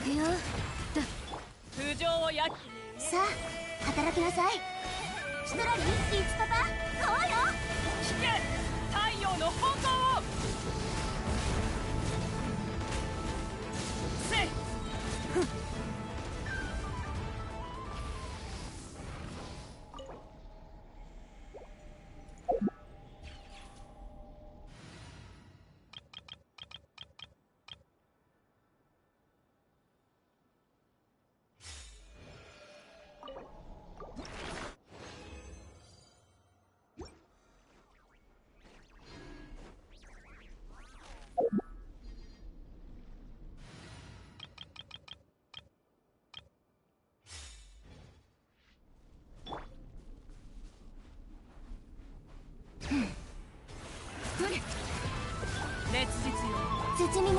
くよ。通常をやっさあ働きなさい。シトラリリッチパパ、こうよ。聞け、太陽の方向を。せい。烈日よ。絶に寝よう。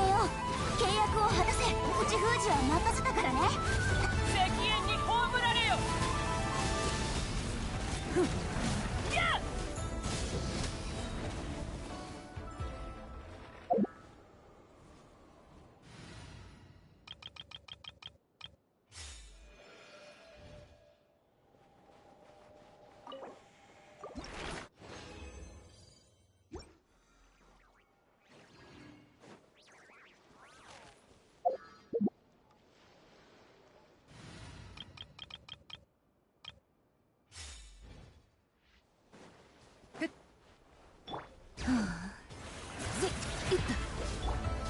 契約を果たせ。口封じは任せたからね。石煙に葬られよ。やっ。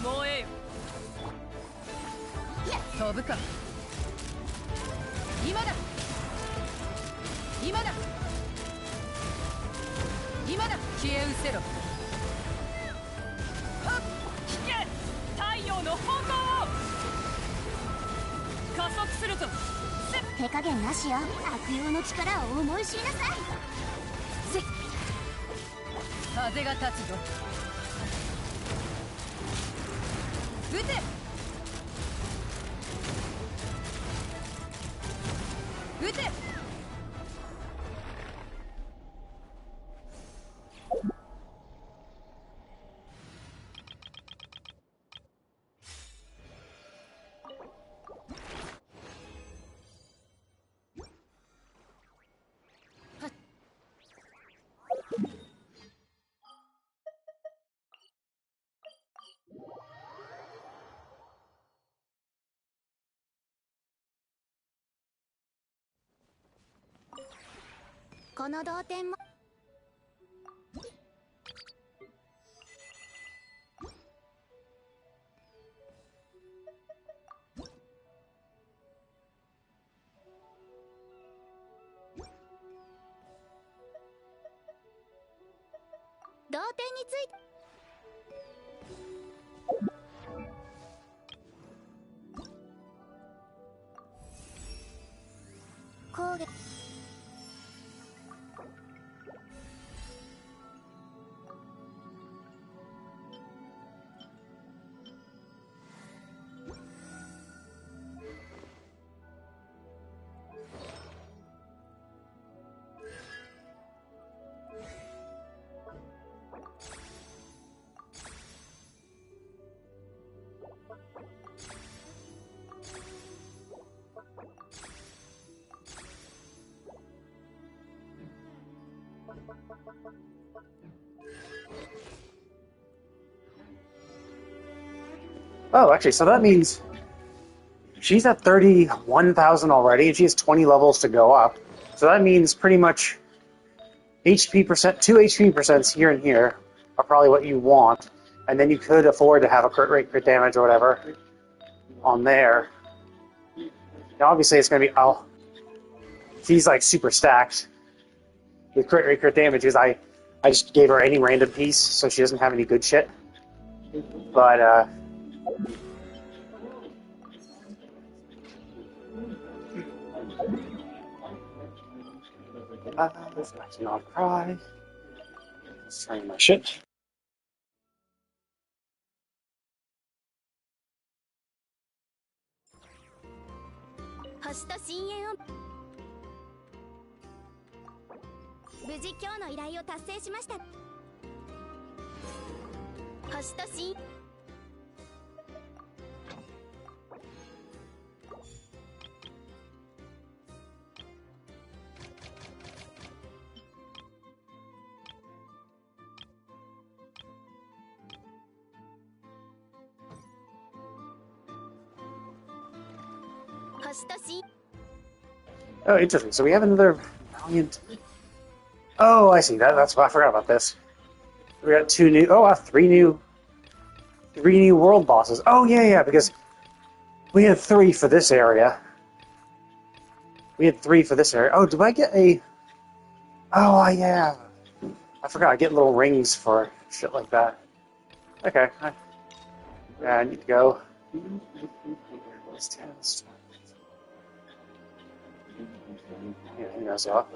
燃えよ。飛ぶか。今だ。今だ。今だ。消え失せろ。はっ。聞け、太陽の方向を。加速するぞ。手加減なしよ。悪用の力を思い知りなさい。風が立つぞ。撃て。撃て。この同点も同点について攻撃。Oh, actually, so that means she's at 31,000 already, and she has 20 levels to go up. So that means pretty much HP percent, 2 HP percents here and here are probably what you want, and then you could afford to have a crit rate, crit damage, or whatever on there. Now, obviously, it's going to be she's like super stacked with crit rate, crit damage because I just gave her any random piece, so she doesn't have any good shit. But this makes me not cry. Saying my shit. Oh, interesting. So we have another valiant. Oh, I see. That's why I forgot about this. We got two new. Oh, wow, three new world bosses. Oh, yeah, because we had three for this area. Oh, do I get a? Oh, yeah. I forgot. I get little rings for shit like that. Okay. I need to go. What's test? Yeah, he knows that.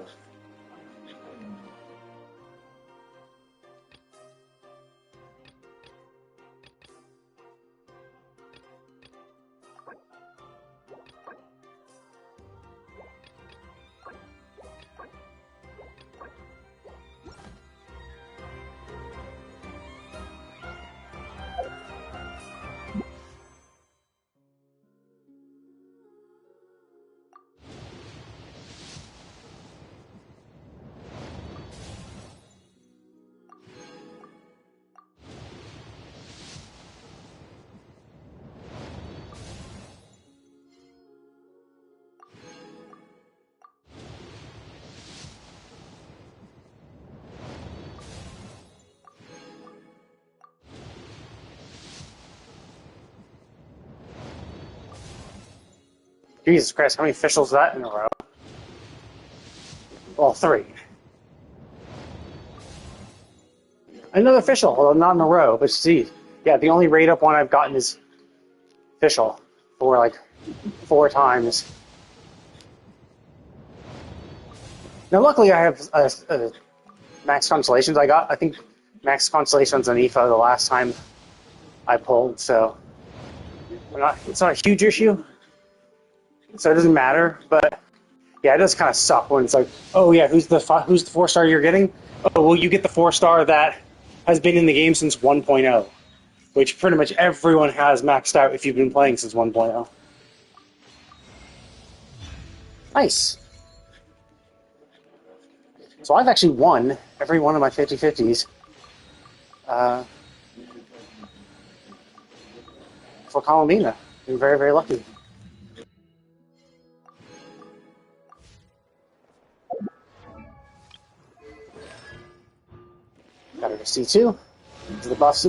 Jesus Christ, how many officials is that in a row? Well, three. Another official, although not in a row, but see. Yeah, the only rate up one I've gotten is official for like 4 times. Now, luckily, I have max constellations. I think, max constellations on IFA the last time I pulled, so it's not a huge issue. So it doesn't matter, but yeah, it does kind of suck when it's like, oh yeah, who's the 4-star you're getting? Oh, well, you get the 4-star that has been in the game since 1.0, which pretty much everyone has maxed out if you've been playing since 1.0. Nice. So I've actually won every one of my 50-50s for Colomina. I'm very, very lucky. Got her to C2.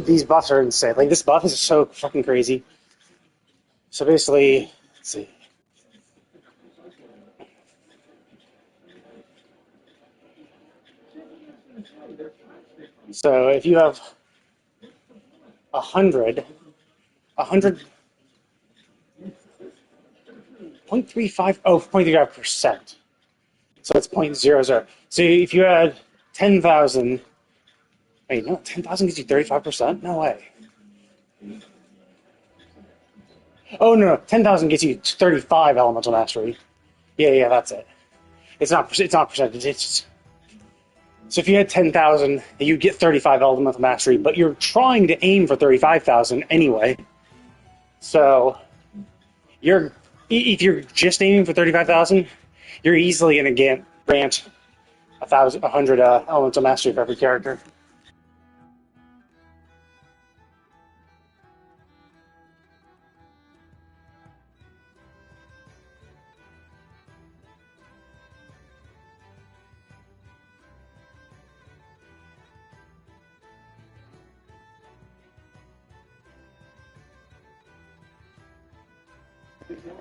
These buffs are insane. Like, this buff is so fucking crazy. So basically, let's see. So if you have 100, 0.35, 0.35%. So it's 0.00. So if you had 10,000, wait, no, 10,000 gives you 35%? No way. Oh, no, 10,000 gets you 35 elemental mastery. Yeah, that's it. It's not percentage, it's just... So if you had 10,000, you get 35 elemental mastery, but you're trying to aim for 35,000 anyway. So if you're just aiming for 35,000, you're easily going to grant 100 elemental mastery for every character.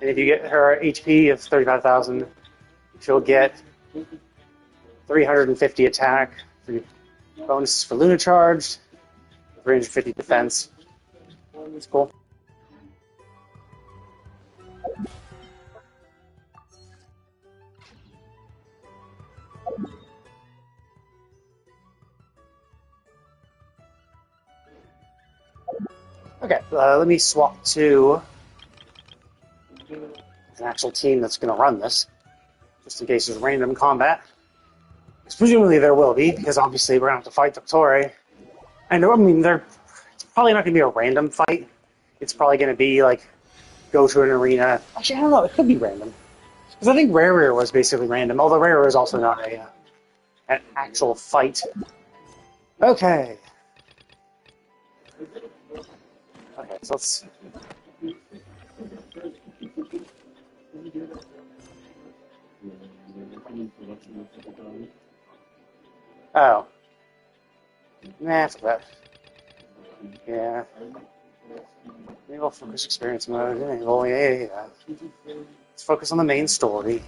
And if you get her HP of 35,000, she'll get 350 attack, bonuses for Luna Charged, 350 defense. It's cool. Okay, let me swap to an actual team that's going to run this, just in case there's random combat. Because presumably there will be, because obviously we're going to have to fight Doctore. And I mean, it's probably not going to be a random fight. It's probably going to be like, go to an arena. Actually, I don't know, it could be random. Because I think Rare was basically random, although Rare is also not an actual fight. Okay. Okay, so let's... Oh. Nah, it's bad. Yeah. Enable focus experience mode. Enable, yeah. Let's focus on the main story.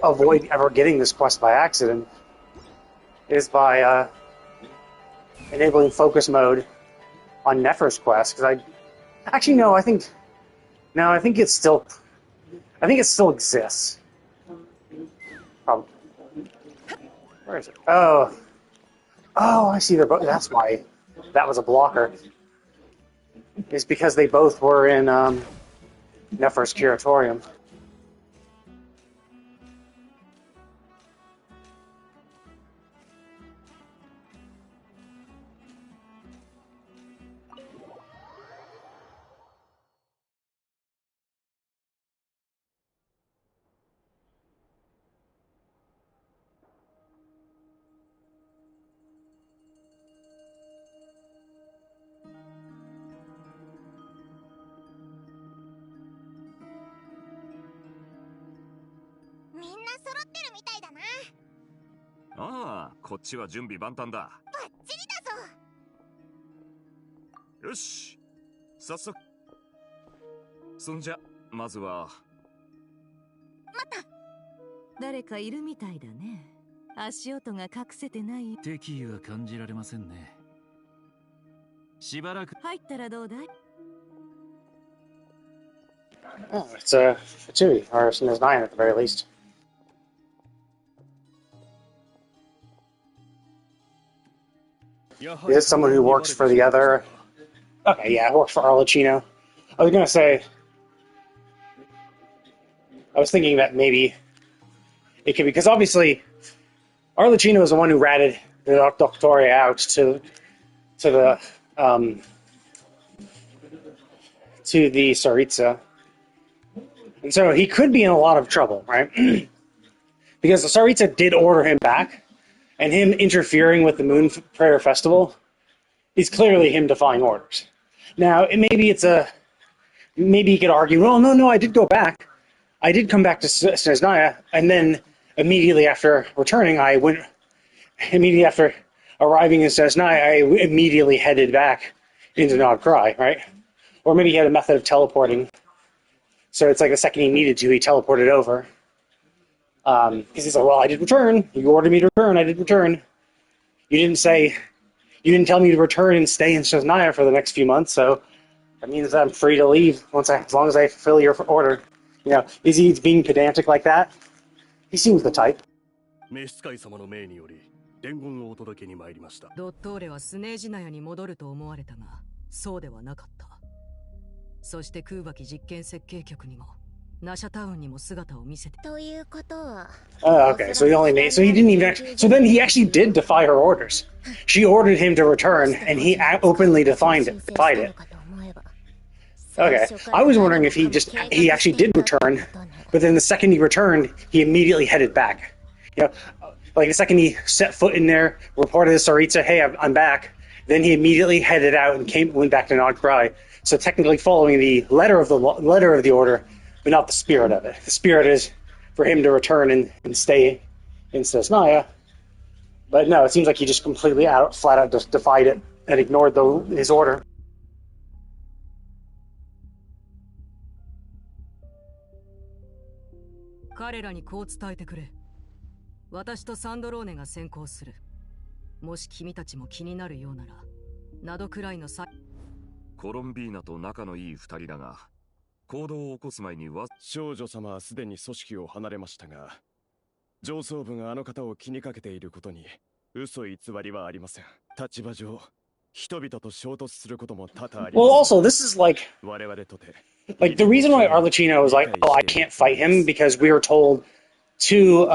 Avoid ever getting this quest by accident is by enabling focus mode on Nefer's quest. Because I think it still exists. Probably. Where is it? Oh, I see. They're both. That's why that was a blocker. It's because they both were in Nefer's curatorium.ああ、こっちは準備万端だ。バッチリだぞ。よし、早速。そんじゃ、まずは。待った。誰かいるみたいだね。足音が隠せてない。敵意は感じられませんね。しばらく入ったらどうだい？ Oh, it's a Fatui, or there's 9 at the very least. Is someone who works for the other? Okay, yeah, works for Arlecchino. I was gonna say, I was thinking that maybe it could be because obviously Arlecchino is the one who ratted the Doctore out to the Tsaritsa, and so he could be in a lot of trouble, right? Because the Tsaritsa did order him back. And him interfering with the Moon Prayer Festival is clearly him defying orders. Now, maybe he could argue, well, no, I did go back. I did come back to Snezhnaya, and then immediately after returning, immediately after arriving in Snezhnaya, I immediately headed back into Nod Cry, right? Or maybe he had a method of teleporting. So it's like the second he needed to, he teleported over. Because he's like, well, I did return. You ordered me to return. I did return. You didn't tell me to return and stay in Snezhnaya for the next few months, so that means that I'm free to leave as long as I fulfill your order. You know, is he being pedantic like that? He seems the type. 召使様の命により伝言をお届けに参りました。ドットーレはスネージナヤに戻ると思われたが、そうではなかった。そして空脇実験設計局にも。ナシャタウンにも姿を見せて。ということは。Oh, okay. So he didn't even actually. So then he actually did defy her orders. She ordered him to return, and he openly defied it. Okay. I was wondering if he actually did return, but then the second he returned, he immediately headed back. You know, like the second he set foot in there, reported to Tsaritsa, "Hey, I'm back." Then he immediately headed out and went back to Nod Cry. So technically, following the letter of the order. But not the spirit of it. The spirit is for him to return and stay in Snezhnaya. But no, it seems like he just completely flat out just defied it and ignored his order. 彼らにこう伝えてくれ。私とサンドローネが先行する。もし君たちも気になるようなら、などくらいのコロンビーナと仲のいい二人だが。行動を起こす前に少女様はすでに組織を離れましたが、上層部があの方を気にかけていることに嘘偽りはありません。立場上、人々と衝突することも多々あります。Well, also, this is like the reason why Arlecchino was like, oh, I can't fight him because we were told two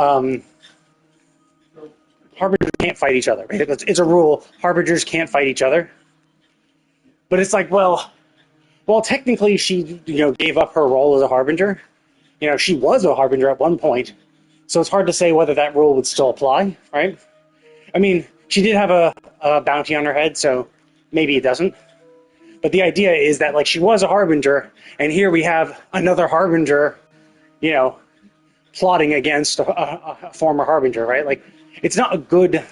harbingers can't fight each other. Right? It's a rule. Harbingers can't fight each other. But it's like, well, technically, she gave up her role as a harbinger. You know, she was a harbinger at one point, so it's hard to say whether that rule would still apply, right? I mean, she did have a bounty on her head, so maybe it doesn't. But the idea is that like she was a harbinger, and here we have another harbinger, you know, plotting against a former harbinger, right? Like it's not a good.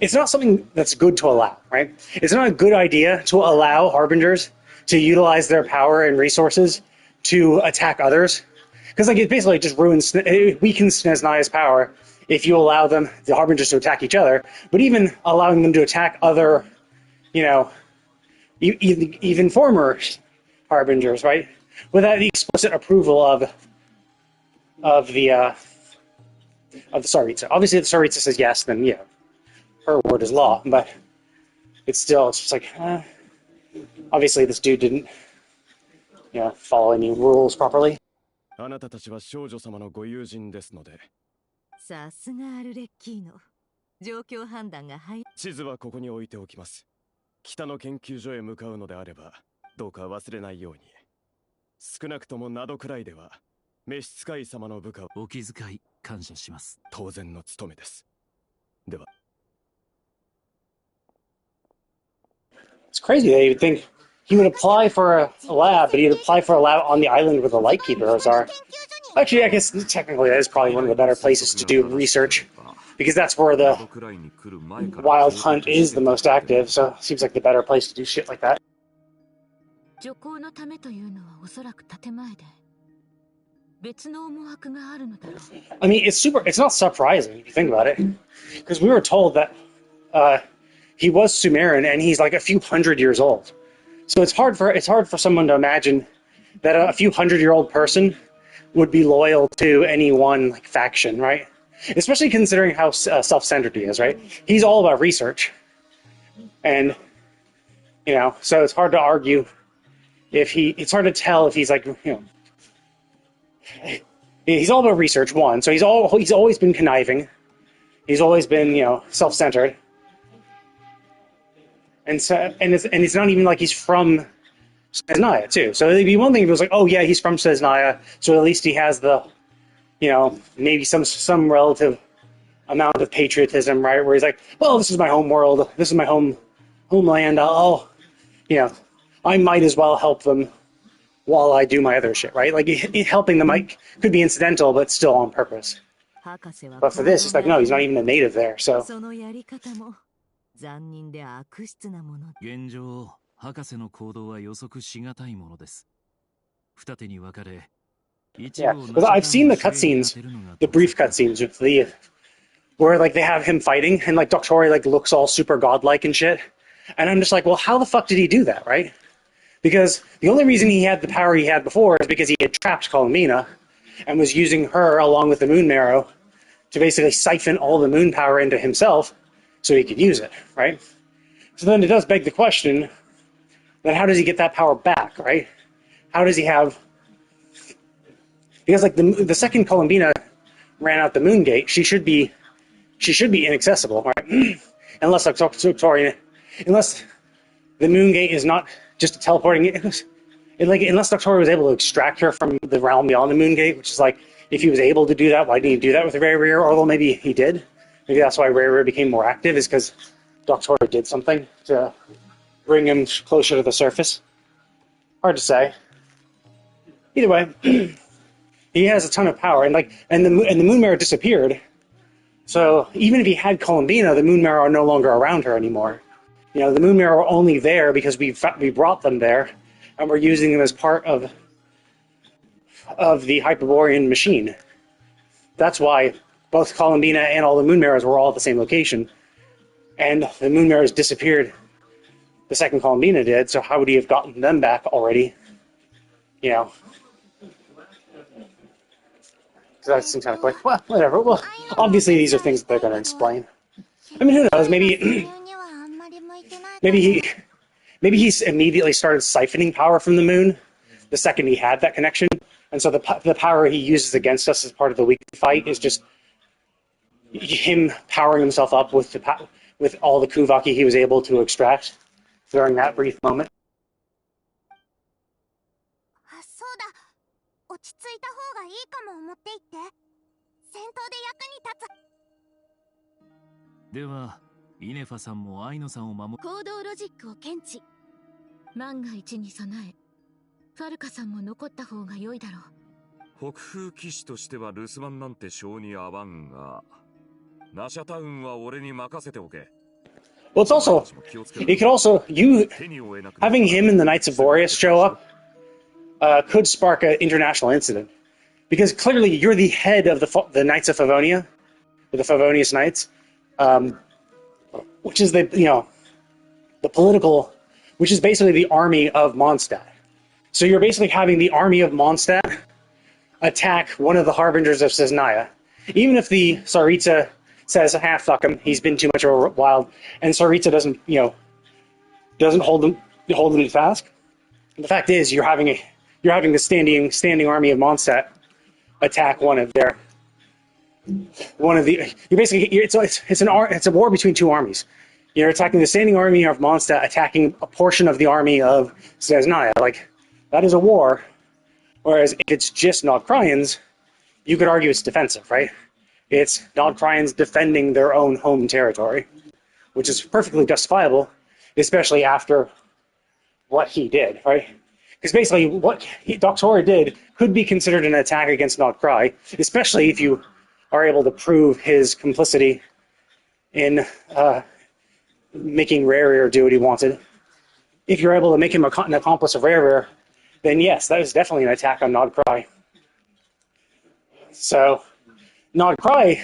It's not something that's good to allow, right? It's not a good idea to allow harbingers to utilize their power and resources to attack others, because like it basically just it weakens Sneznaya's power if you allow them, the harbingers, to attack each other. But even allowing them to attack other, you know, even former harbingers, right, without the explicit approval of the Tsaritsa. Obviously, if the Tsaritsa says yes, then yeah, her word is law. But it's just like, obviously, this dude didn't, follow any rules properly. あなたたちは少女様のご友人ですので。さすがアルレッキーノ。状況判断が早い。地図はここに置いておきます。北の研究所へ向かうのであれば、どうか忘れないように。少なくともなどくらいでは、召使い様の部下をお気遣い感謝します。当然の務めです。では。It's crazy that you'd think he would apply for a lab, but he'd apply for a lab on the island where the Lightkeepers are. Actually, I guess technically that is probably one of the better places to do research, because that's where the wild hunt is the most active, so it seems like the better place to do shit like that. 徐行のためというのはおそらく建前で別の思惑があるのだろう。I mean, it's not surprising if you think about it, because we were told that he was Sumerian and he's like a few hundred years old. So it's hard for someone to imagine that a few 100-year-old person would be loyal to any one like faction, right? Especially considering how self-centered he is, right? He's all about research, and so it's hard to argue it's hard to tell if he's like he's all about research, one. So he's always been conniving. He's always been self-centered. And it's not even like he's from Snezhnaya too. So it'd be one thing if it was like, oh yeah, he's from Snezhnaya, so at least he has the, maybe some relative amount of patriotism, right? Where he's like, well, this is my home world, this is my homeland. I might as well help them while I do my other shit, right? Like helping them could be incidental, but still on purpose. But for this, it's like, no, he's not even a native there, so. 残忍で悪質なもの。現状、博士の行動は予測しがたいものです。二手に分かれ、Yeah, I've seen the cutscenes, the brief cutscenes where like they have him fighting and like Doctori like looks all super godlike and shit, and I'm just like, well, how the fuck did he do that, right? Because the only reason he had the power he had before is because he had trapped Colomina and was using her along with the Moon Marrow to basically siphon all the moon power into himself, so he could use it, right? So then it does beg the question, then how does he get that power back, right? How does he have... Because like the second Columbina ran out the moon gate, she should be inaccessible, right? Unless the moon gate is not just teleporting, unless Doctori was able to extract her from the realm beyond the moon gate, which is like, if he was able to do that, why didn't he do that with Rare Rear? Although maybe he did. Maybe that's why Rare Rear became more active, is because Doctori did something to bring him closer to the surface. Hard to say. Either way, he has a ton of power, and the Moon Marrow disappeared. So even if he had Columbina, the Moon Marrow are no longer around her anymore. The Moon Marrow are only there because we brought them there, and we're using them as part of the Hyperborean machine. That's why both Columbina and all the Moon Marrows were all at the same location. And the Moon Marrows disappeared the second Columbina did, so how would he have gotten them back already? So that seems kind of quick. Well, whatever. Well, obviously these are things that they're going to explain. I mean, who knows? Maybe he immediately started siphoning power from the moon the second he had that connection. And so the power he uses against us as part of the weekly fight is just him powering himself up with all the Kuvaki he was able to extract during that brief moment. そうだ。落ち着いた方がいいかも持って行って。戦闘で役に立つ。では、イネファさんもアイノさんを守る。行動ロジックを検知。万が一に備え、ファルカさんも残った方が良いだろう。北風騎士としては留守番なんて性に合わんが、ナシャタウンは俺に任せておけ。Well, it's also, it could also, having him and the Knights of Boreas show up could spark an international incident. Because clearly you're the head of the Knights of Favonia, or the Favonius Knights, which is the political, which is basically the army of Mondstadt. So you're basically having the army of Mondstadt attack one of the Harbingers of Cesnaya. Even if the Tsaritsa says, fuck him, he's been too much of a wild, and Tsaritsa doesn't hold him to task. The fact is, you're having the standing army of Mondstadt attack it's a war between two armies. You're attacking the standing army of Mondstadt, attacking a portion of the army of Cesnaya. Like, that is a war. Whereas if it's just Nodcrians, you could argue it's defensive, right? It's Nodcrians defending their own home territory, which is perfectly justifiable, especially after what he did, right? Because basically what Doctora did could be considered an attack against Nodcry, especially if you are able to prove his complicity in making Rarir do what he wanted. If you're able to make him an accomplice of Rarir, then yes, that is definitely an attack on Nodcry. So, Nodcry,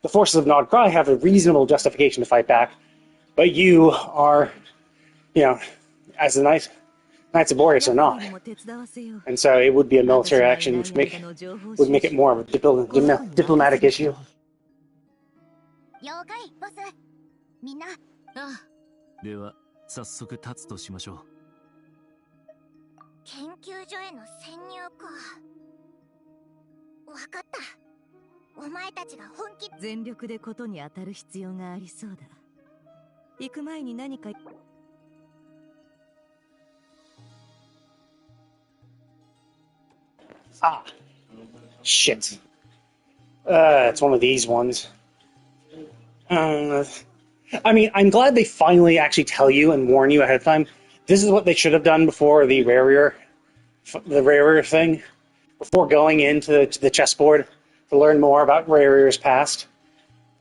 the forces of Nodcry have a reasonable justification to fight back, but you are, as the Knights of Boreas are not. And so it would be a military action, which would make it more of a diplomatic issue. 了解ボス。みんな。あでは早速立つとしましょう。研究所への潜入か。わかった。お前たちが本気全力でことに当たる必要がありそうだ。行く前に何か。Ah, shit. It's one of these ones. I mean, I'm glad they finally actually tell you and warn you ahead of time. This is what they should have done before the Rarir thing. Before going into the chessboard to learn more about Rarir's past.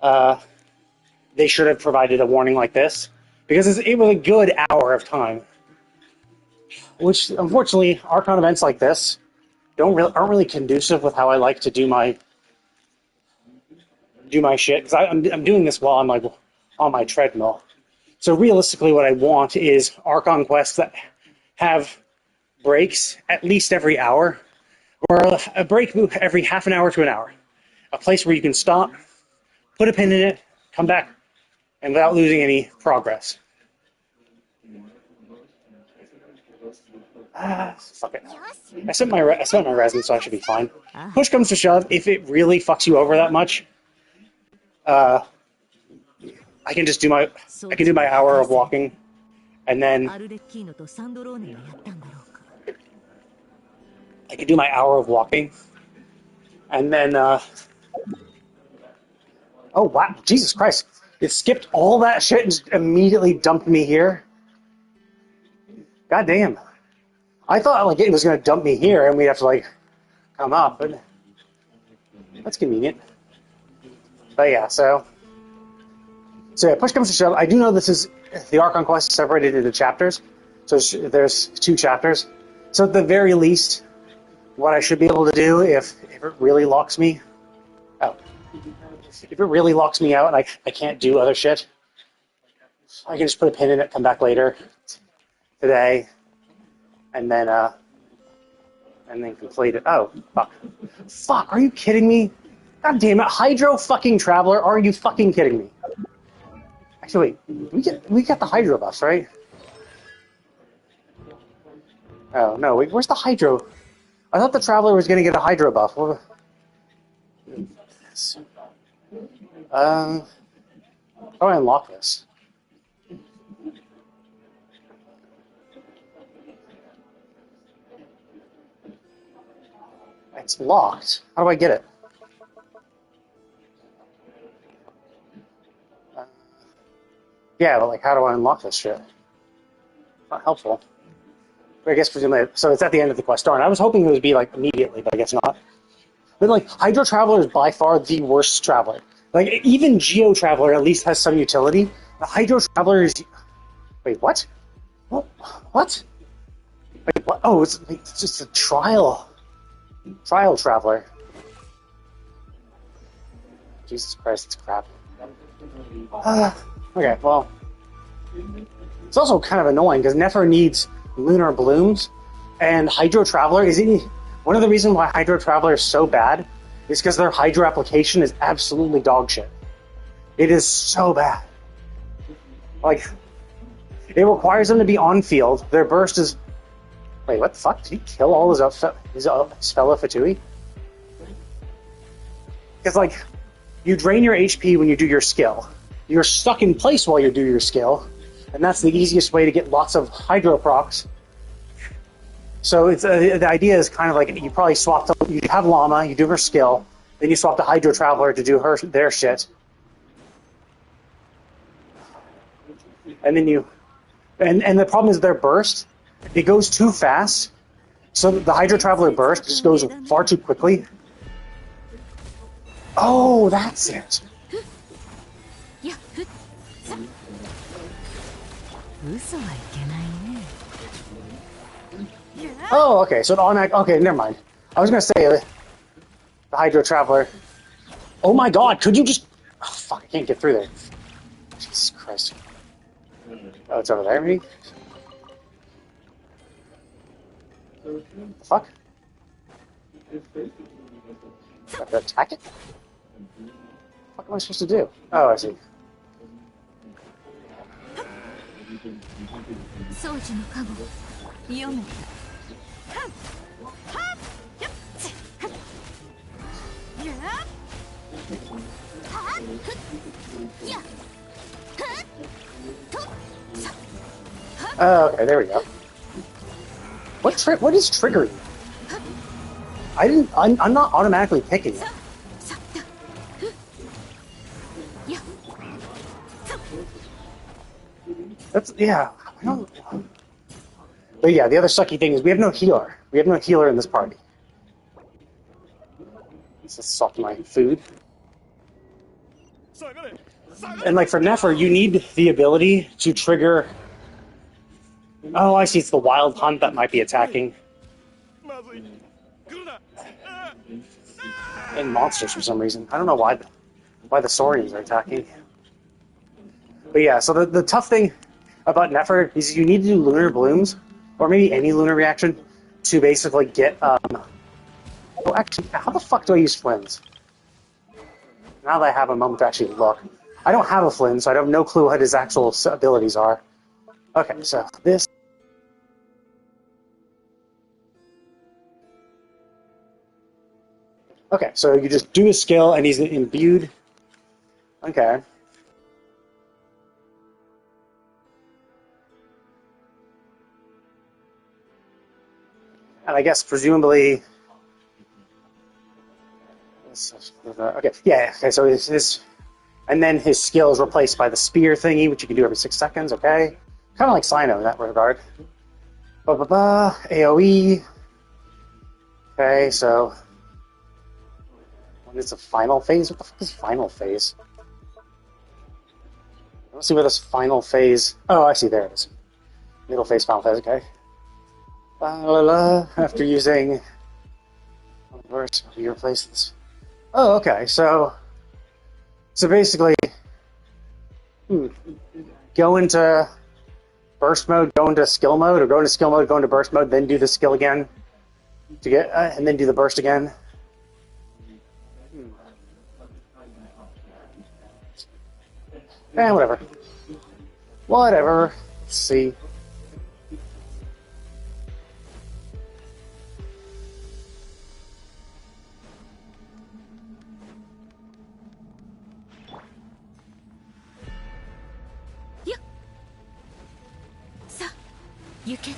They should have provided a warning like this. Because it was a good hour of time. Which, unfortunately, Archon events like this aren't really conducive with how I like to do my shit, because I'm doing this while I'm like on my treadmill. So realistically, what I want is Archon quests that have breaks at least every hour, or a break every half an hour to an hour. A place where you can stop, put a pin in it, come back, and without losing any progress. Fuck it. I spent my resin, so I should be fine. Push comes to shove, if it really fucks you over that much, I can do my hour of walking, and then I can do my hour of walking, and then oh wow, Jesus Christ! It skipped all that shit and just immediately dumped me here. God damn! I thought like it was gonna dump me here, and we'd have to like come up, but that's convenient. But yeah, so yeah, push comes to shove. I do know this is the Archon quest is separated into chapters, so there's 2 chapters. So at the very least, what I should be able to do if it really locks me out, if it really locks me out and I can't do other shit, I can just put a pin in it, come back later today, and then complete it. Oh fuck! Are you kidding me? God damn it, Hydro fucking Traveler, are you fucking kidding me? Actually, wait, we got the Hydro buffs, right? Oh, no, wait, where's the Hydro? I thought the Traveler was gonna get a Hydro buff. How do I unlock this? It's locked. How do I get it? Yeah, but like, how do I unlock this shit? Not helpful. I guess presumably, so it's at the end of the quest. Darn, I was hoping it would be like immediately, but I guess not. But like, Hydro Traveler is by far the worst traveler. Like, even Geo Traveler at least has some utility. The Hydro Traveler is... Wait, what? What? Wait, what? Oh, it's just a trial Traveler. Jesus Christ, it's crap. Okay, well... It's also kind of annoying, because Nefer needs Lunar Blooms, and Hydro Traveler is... One of the reasons why Hydro Traveler is so bad is because their Hydro application is absolutely dog shit. It is so bad. Like, it requires them to be on field. Their burst is... Wait, what the fuck? Did he kill all his fellow Fatui? Because, like, you drain your HP when you do your skill. You're stuck in place while you do your skill, and that's the easiest way to get lots of Hydro procs. So it's the idea is kind of like you probably swap you have Llama, you do her skill, then you swap to Hydro Traveler to do their shit, and then and the problem is their burst. It goes too fast, so the Hydro Traveler burst just goes far too quickly. Oh, that's it. Oh, okay, so okay, never mind. I was gonna say, the Hydro Traveler... Oh my god, could you just... Oh, fuck, I can't get through there. Jesus Christ. Oh, it's over there, maybe? The fuck? I have to attack it? What am I supposed to do? Oh, I see. Oh, okay, there we go. What is triggering? I'm not automatically picking it. Yeah, I don't... But yeah, the other sucky thing is we have no healer. We have no healer in this party. Let's just swap my food. And like for Nefer, you need the ability to trigger... Oh, I see, it's the Wild Hunt that might be attacking. And monsters for some reason. I don't know why the Saurians are attacking. But yeah, so the tough thing about Nefer is you need to do Lunar Blooms, or maybe any Lunar Reaction, to basically get, Well, actually, how the fuck do I use Flins? Now that I have a moment to actually look. I don't have a Flynn, so I have no clue what his actual abilities are. Okay, so this... Okay, so you just do his skill, and he's imbued. Okay. And I guess presumably... Okay, yeah, okay, so his... And then his skill is replaced by the spear thingy, which you can do every 6 seconds, okay? Kind of like Sino in that regard. AoE. Okay, so... When it's a final phase? What the fuck is final phase? Let's see where this final phase... Oh, I see, there it is. Middle phase, final phase, okay. After using... Reverse, you replace this... Oh, okay, so basically... Go into burst mode, go into skill mode, or go into skill mode, go into burst mode, then do the skill again, to get, and then do the burst again. Whatever. Whatever. Let's see. You can.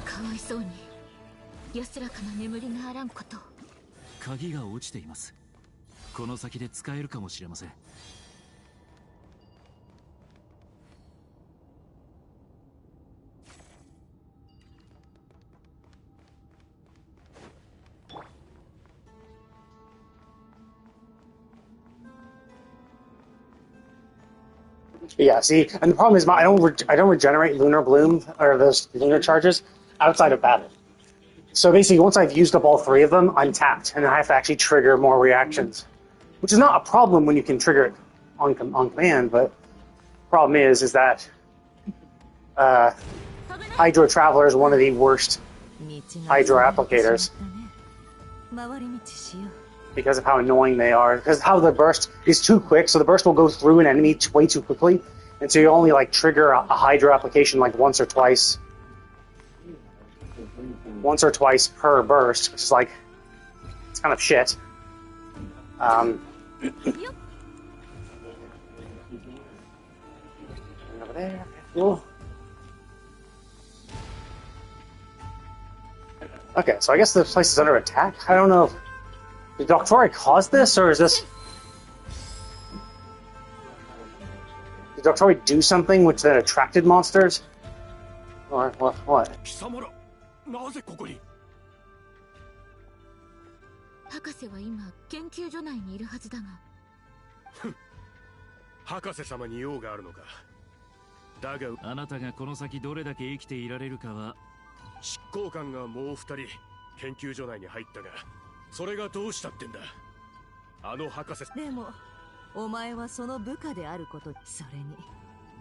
かわいそうに安らかな眠りがあらんこと。鍵が落ちています。この先で使えるかもしれません。Yeah, see, and the problem is I don't regenerate Lunar Bloom or those lunar charges outside of battle. So basically, once I've used up all three of them, I'm tapped, and I have to actually trigger more reactions, which is not a problem when you can trigger it on command. But the problem is that Hydro Traveler is one of the worst Hydro applicators because of how annoying they are. Because how the burst is too quick, so the burst will go through an enemy way too quickly, and so you only like trigger a Hydro application like once or twice per burst, which is like, it's kind of shit. Over there. Cool. Okay, so I guess the place is under attack. I don't know. Did Doctori cause this, or is this? Did Doctori do something which then attracted monsters? Or what? なぜここに？博士は今研究所内にいるはずだが。博士様に用があるのか。だがあなたがこの先どれだけ生きていられるかは。執行官がもう2人研究所内に入ったが、それがどうしたってんだ。あの博士。でもお前はその部下であること、それに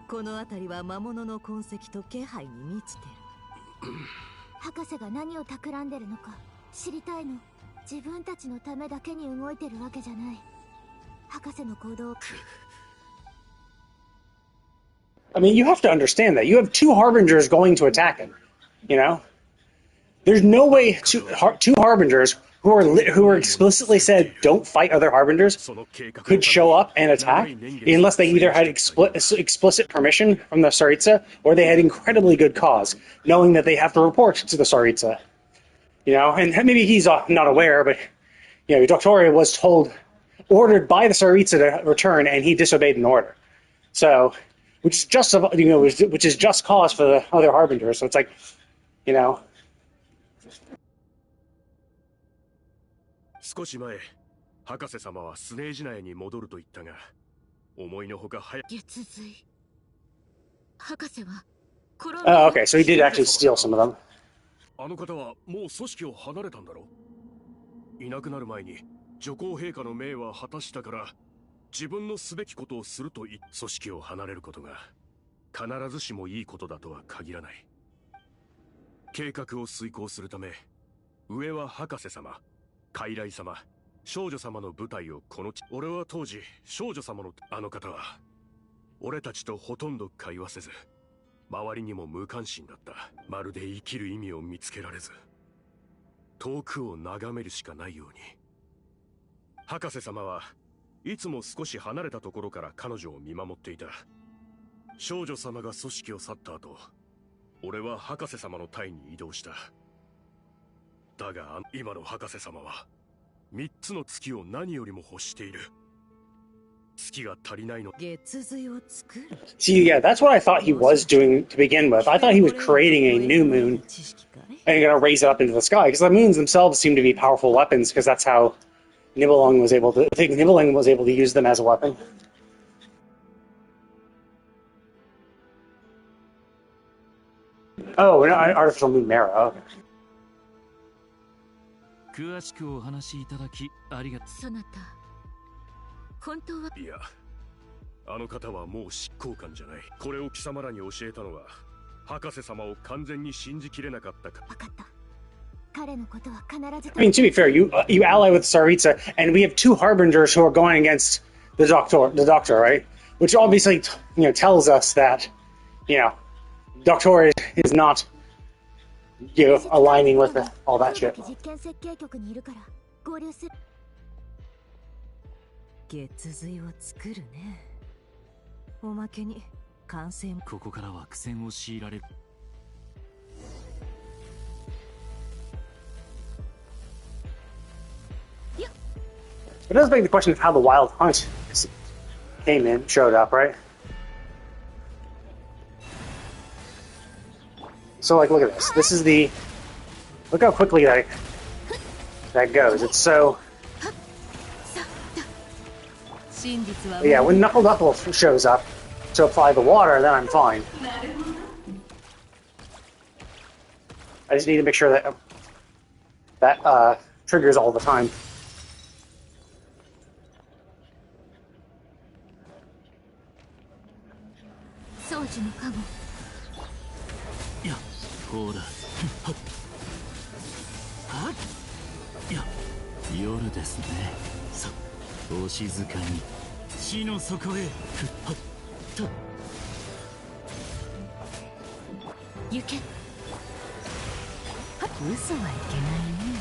この辺りは魔物の痕跡と気配に満ちてる。博士が何を企んでるのか知りたいの。自分たちのためだけに動いてるわけじゃない。博士の行動。I mean, you have to understand that you have two harbingers going to attack him. You know, there's no way two harbingers who are explicitly said don't fight other harbingers could show up and attack unless they either had explicit permission from the Tsaritsa or they had incredibly good cause, knowing that they have to report to the Tsaritsa. You know, and maybe he's not aware, but you know, Doctoria was ordered by the Tsaritsa to return, and he disobeyed an order. So, which is just cause for the other harbingers. So it's like, you know. 少し前、博士様はスネージ内に戻ると言ったが、思いのほか早く。月髄。博士は。Oh, okay, so he did actually steal some of them. あの方はもう組織を離れたんだろう。いなくなる前に女皇陛下の命は果たしたから、自分のすべきことをすると言い、組織を離れることが必ずしもいいことだとは限らない。計画を遂行するため、上は博士様、傀儡様、少女様の部隊をこの地。俺は当時少女様のあの方は俺たちとほとんど会話せず、周りにも無関心だった。まるで生きる意味を見つけられず、遠くを眺めるしかないように。博士様はいつも少し離れたところから彼女を見守っていた。少女様が組織を去った後、俺は博士様の隊に移動した。だが今の博士様は3つの月を何よりも欲している。月が足りないの。月髄を作る。See, yeah, that's what I thought he was doing to begin with. I thought he was creating a new moon and going to raise it up into the sky, because the moons themselves seem to be powerful weapons, because that's how Nibelung was able to. I think Nibelung was able to use them as a weapon. Oh, an artificial moon marrow. Okay. 詳しくお話しいただきありがとう。そなた、本当は。いや、あの方はもう執行官じゃない。これを貴様らに教えたのは、博士様を完全に信じきれなかったか。分かった。彼のことは必ず。I mean, to be fair, you ally with Tsaritsa, and we have two harbingers who are going against the doctor, right? Which obviously, tells us that, Doctor is not, aligning with all that shit. 実験設計局にいるから合流する。月髄を作るね。おまけに感染。ここからは苦戦を強いられる。It does beg the question of how the wild hunt showed up, right? So, like, look at this. This is the... Look how quickly that goes. It's so... Yeah, when Knuckle shows up, to apply the water, then I'm fine. I just need to make sure that triggers all the time. 掃除のカゴ。いや、ほら。はっ。いや、夜ですね。さ、お静かに。地の底へ。はっ。と。行け。嘘はいけないね。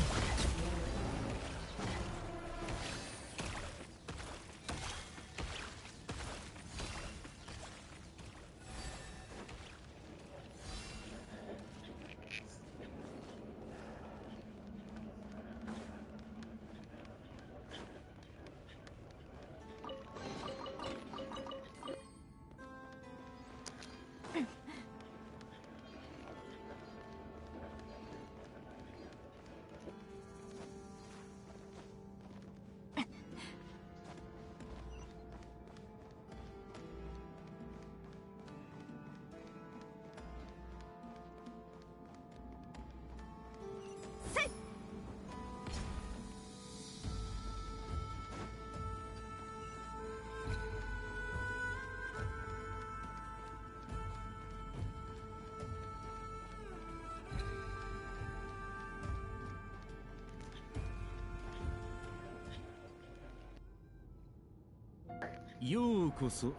ようこそ。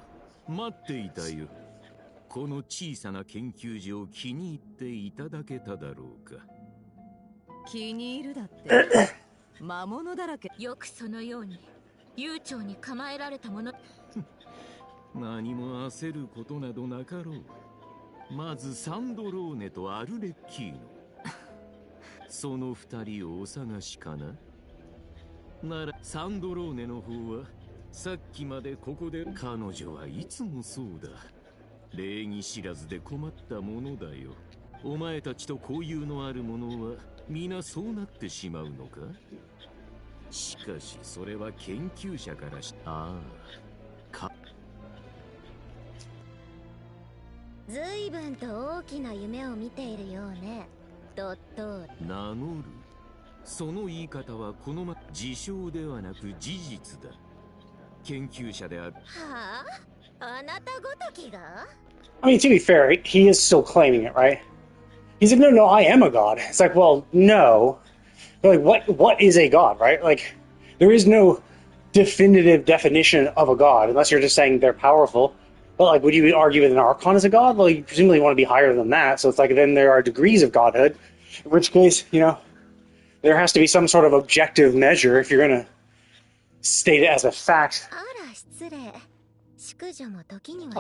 待っていたよ。この小さな研究所を気に入っていただけただろうか。気に入るだって魔物だらけ。よくそのように悠長に構えられたもの。何も焦ることなどなかろう。まずサンドローネとアルレッキーノその二人をお探しかな。ならサンドローネの方はさっきまでここで。彼女はいつもそうだ。礼儀知らずで困ったものだよ。お前たちと交友のある者は皆そうなってしまうのか。しかしそれは研究者からし。ああか。ずいぶんと大きな夢を見ているようね、ドットール。名乗る。その言い方はこの自称ではなく事実だ。研究者である。はあ、あなたごときが I mean, to be fair, he is still claiming it, right? He's like, no, I am a god. It's like, well, no. But like, what is a god, right? Like, there is no definitive definition of a god, unless you're just saying they're powerful. But like, would you argue that an Archon is a god? Well, you presumably want to be higher than that, so it's like, then there are degrees of godhood. In which case, you know, there has to be some sort of objective measure if you're going to state it as a fact.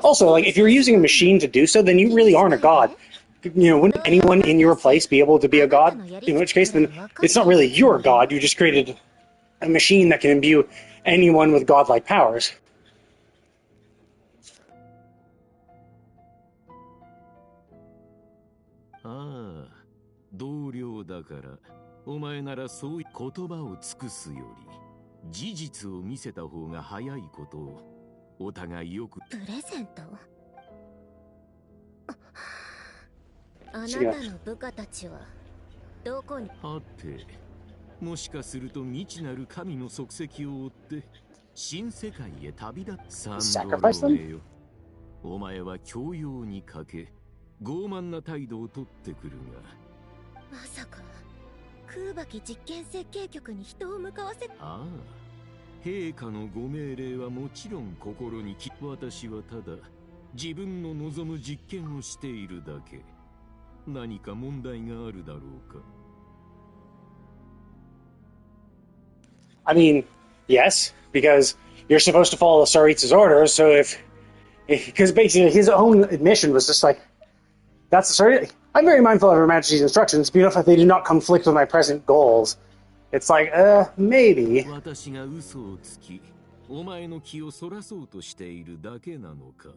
Also, like, if you're using a machine to do so, then you really aren't a god. You know, wouldn't anyone in your place be able to be a god? In which case, then it's not really your god, you just created a machine that can imbue anyone with godlike powers. ああ、同僚だから、お前ならそういう言葉を尽くすより、事実を見せた方が早いことを、お互いよく。プレゼント？あなたの部下たちはどこに？はて、もしかすると未知なる神の足跡を追って新世界へ旅立つ。サンドローネよ、お前は教養に欠け傲慢な態度をとってくるが。まさか空爆実験設計局に人を向かわせ。ああ、陛下のご命令はもちろん心にき。私はただ自分の望む実験をしているだけ。何か問題があるだろうか。I mean, yes, because you're supposed to follow Sarit's orders, so because basically his own admission was just like, that's Sarit. I'm very mindful of Her Majesty's instructions, but if they do not conflict with my present goals, it's like, maybe. 私が嘘をつき、お前の気をそらそうとしているだけなのか。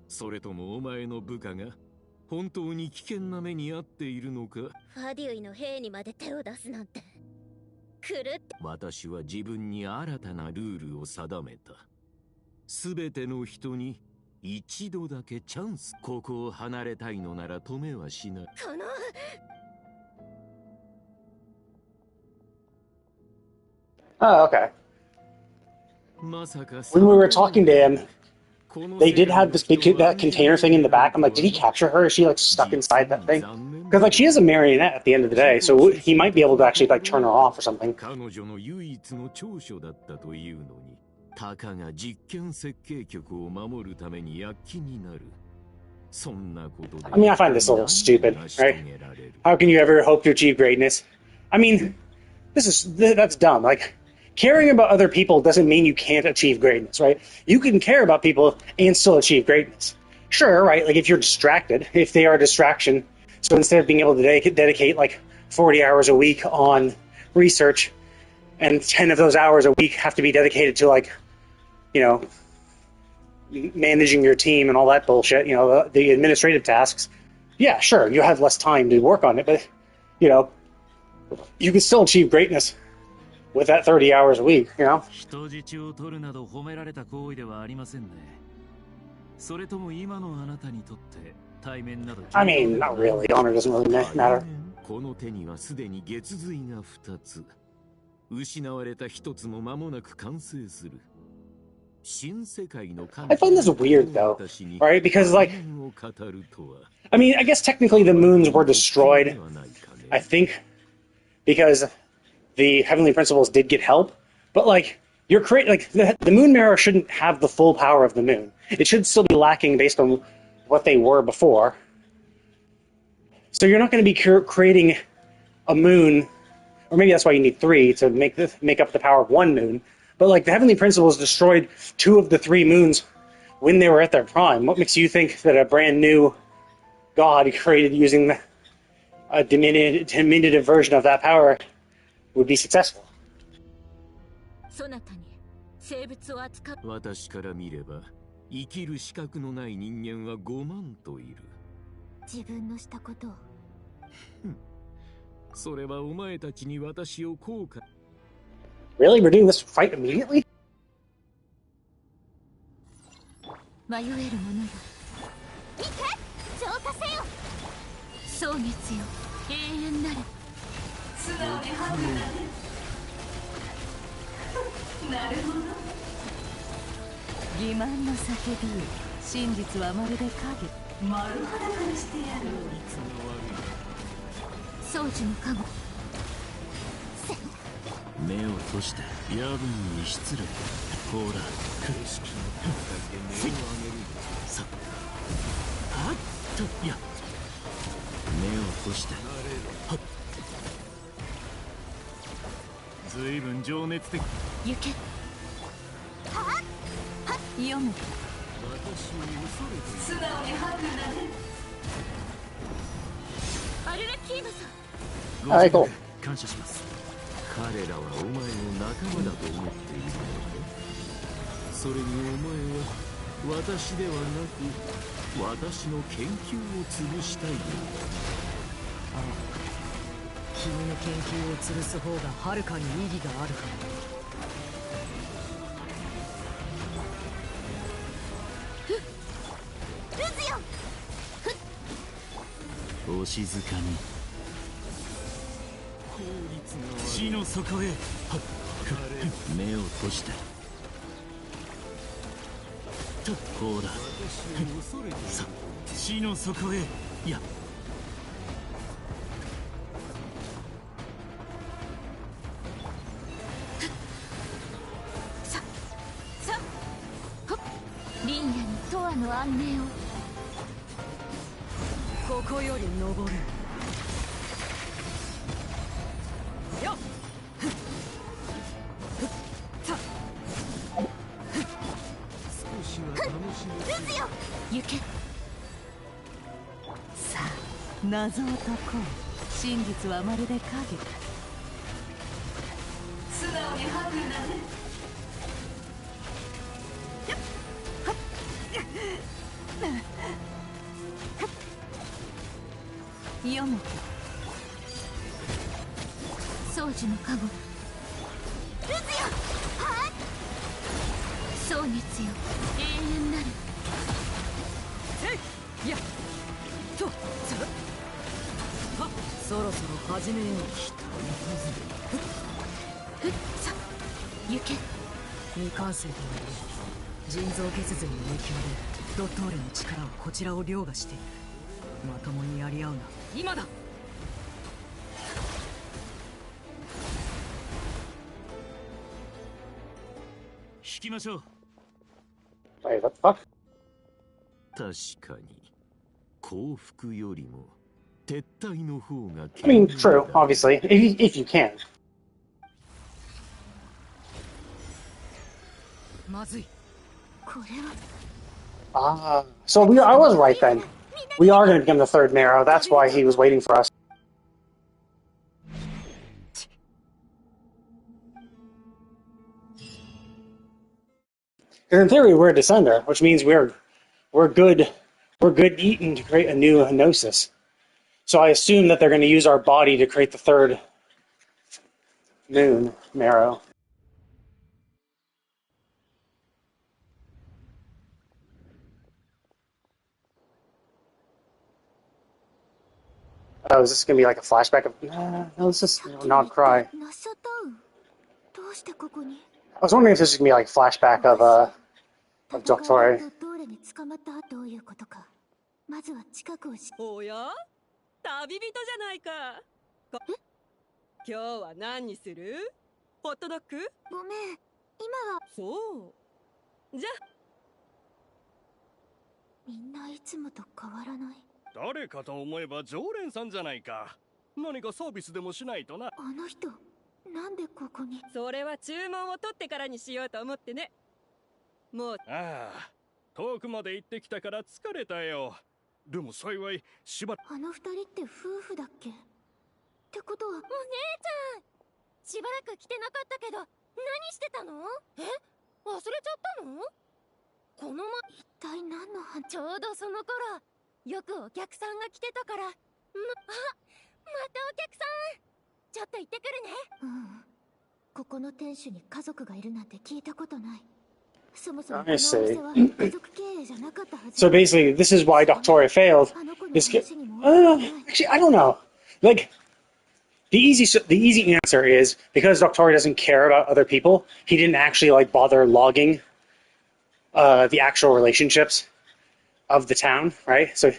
それともお前の部下が本当に危険な目に遭っているのか。ファデュイの兵にまで手を出すなんて狂って。私は自分に新たなルールを定めた。すべての人に一度だけチャンス。ここを離れたいのなら止めはしない。Oh, okay. まさか When we were talking to him, they did have this big that container thing in the back. I'm like, did he capture her? Is she like stuck inside that thing? Because like she is a marionette at the end of the day, so he might be able to actually like turn her off or something. 彼女の唯一の長所だったというのに、たかが実験設計局を守るために躍起になる。そんなことで。I mean, I find this a little stupid, right? How can you ever hope to achieve greatness? I mean, that's dumb. Like, caring about other people doesn't mean you can't achieve greatness, right? You can care about people and still achieve greatness. Sure, right? Like, if you're distracted, if they are a distraction, so instead of being able to dedicate like 40 hours a week on research, and 10 of those hours a week have to be dedicated to like, you know, managing your team and all that bullshit, you know, the administrative tasks. Yeah, sure, you have less time to work on it, but, you know, you can still achieve greatness with that 30 hours a week, you know? 人質を取るなど褒められた行為ではありませんね。それとも今のあなたにとって対面など I mean, not really. Honor doesn't really matter. この手にはすでに月髄が2つ。失われた1つも間もなく完成する。新世界の I find this weird though, right? Because like, I mean, I guess technically the moons were destroyed. I think because the heavenly principles did get help, but like you're like the moon mirror shouldn't have the full power of the moon. It should still be lacking based on what they were before. So you're not going to be creating a moon, or maybe that's why you need 3 to make up the power of 1 moon. But like the heavenly principles destroyed 2 of the 3 moons when they were at their prime. What makes you think that a brand new god created using a diminutive version of that power would be successful? そなたに生物を扱う。私から見れば生きる資格のない人間は5万といる。自分のしたことを。それはお前たちに私を後悔。Really? We're doing this fight immediately? 迷える者よ。行け！浄化せよ！蒼月よ、永遠なる。素直にハグなるほど。欺瞞の叫び、真実はまるで影。丸裸にしてやる。掃除の加護。目を閉して夜分に失礼。ほらさあっとや目を閉してはっずいぶん情熱的。行け。はっ読む。私を恐れて素直にハグなれ。アルレキーノさん。はい、行こう。感謝します。彼らはお前を仲間だと思っているのだ。それにお前は私ではなく私の研究を潰したいのだ。ああ、君の研究を潰す方がはるかに意義があるから。お静かに。死の底へ。目を閉して。ほら。さ、死の底へ。いや。リンヤに永遠の安寧を。ここより登る。よっ。少しは楽しみ。ルズよ、行け。さあ、謎を解こう。真実はまるで影。素直にハグなれ。読む。掃除の加護。ルズよ、はっ。蒼月よ、永遠なる。いやとそろそろ始めよう。さ行け。未完成とはいえ腎臓血栓の影響でドットーレの力はこちらを凌駕している。まともにやり合うな、今だ。引きましょう。Wait, what the fuck? 確かに降伏よりも撤退の方が I mean, true, obviously, if you can. まずい。これは Ah, so I was right then. We are going to become the third Marrow. That's why he was waiting for us. Because in theory, we're a Descender, which means we're good. We're good eating to create a new Gnosis. So I assume that they're going to use our body to create the third Moon Marrow. Oh, is this going to be like a flashback of... no, this is not cry. ナシャタウンどうしてここに I was wondering if this is going to be like a flashback of Doctor. ドットーレに捕まったどういうことかまずは近くをしおや旅人じゃないか。今日は何にする？ホットドッグ？ごめん今はそうじゃみんないつもと変わらない。誰かと思えば常連さんじゃないか。何かサービスでもしないとな。あの人なんでここに。それは注文を取ってからにしようと思ってね。もうああ、遠くまで行ってきたから疲れたよ。でも幸いあの二人って夫婦だっけってことは。お姉ちゃんしばらく来てなかったけど何してたの？忘れちゃったの？この一体何の話。ちょうどその頃よくお客さんが来てたからまたお客さんちょっと行ってくるね。ここの店主に家族がいるなんて聞いたことない。そもそも I このお see. 店は家族経営じゃなかったはず。 So basically, this is why Doctoria failed. あの子の This 話にも actually, I don't know. Like, the easy answer is because Doctoria doesn't care about other people. He didn't actually like bother logging the actual relationships of the town, right? So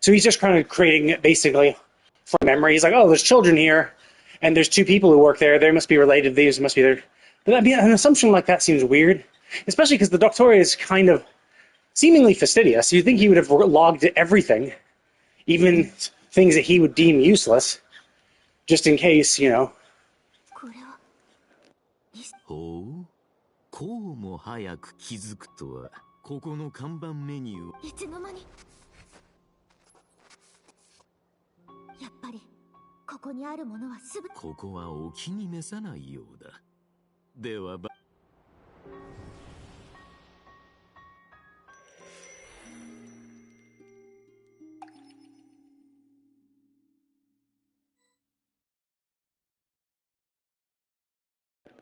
he's just kind of creating it basically from memory. He's like, oh, there's children here, and there's two people who work there. They must be related. These must be their. But I mean, an assumption like that seems weird, especially because the Doctoria is kind of seemingly fastidious. You'd think he would have logged everything, even things that he would deem useless, just in case, you know. これはほう、こうも早く気づくとは。ここの看板メニュー。いつの間に。やっぱりここにあるものはすべて。ここはお気に召さないようだ。では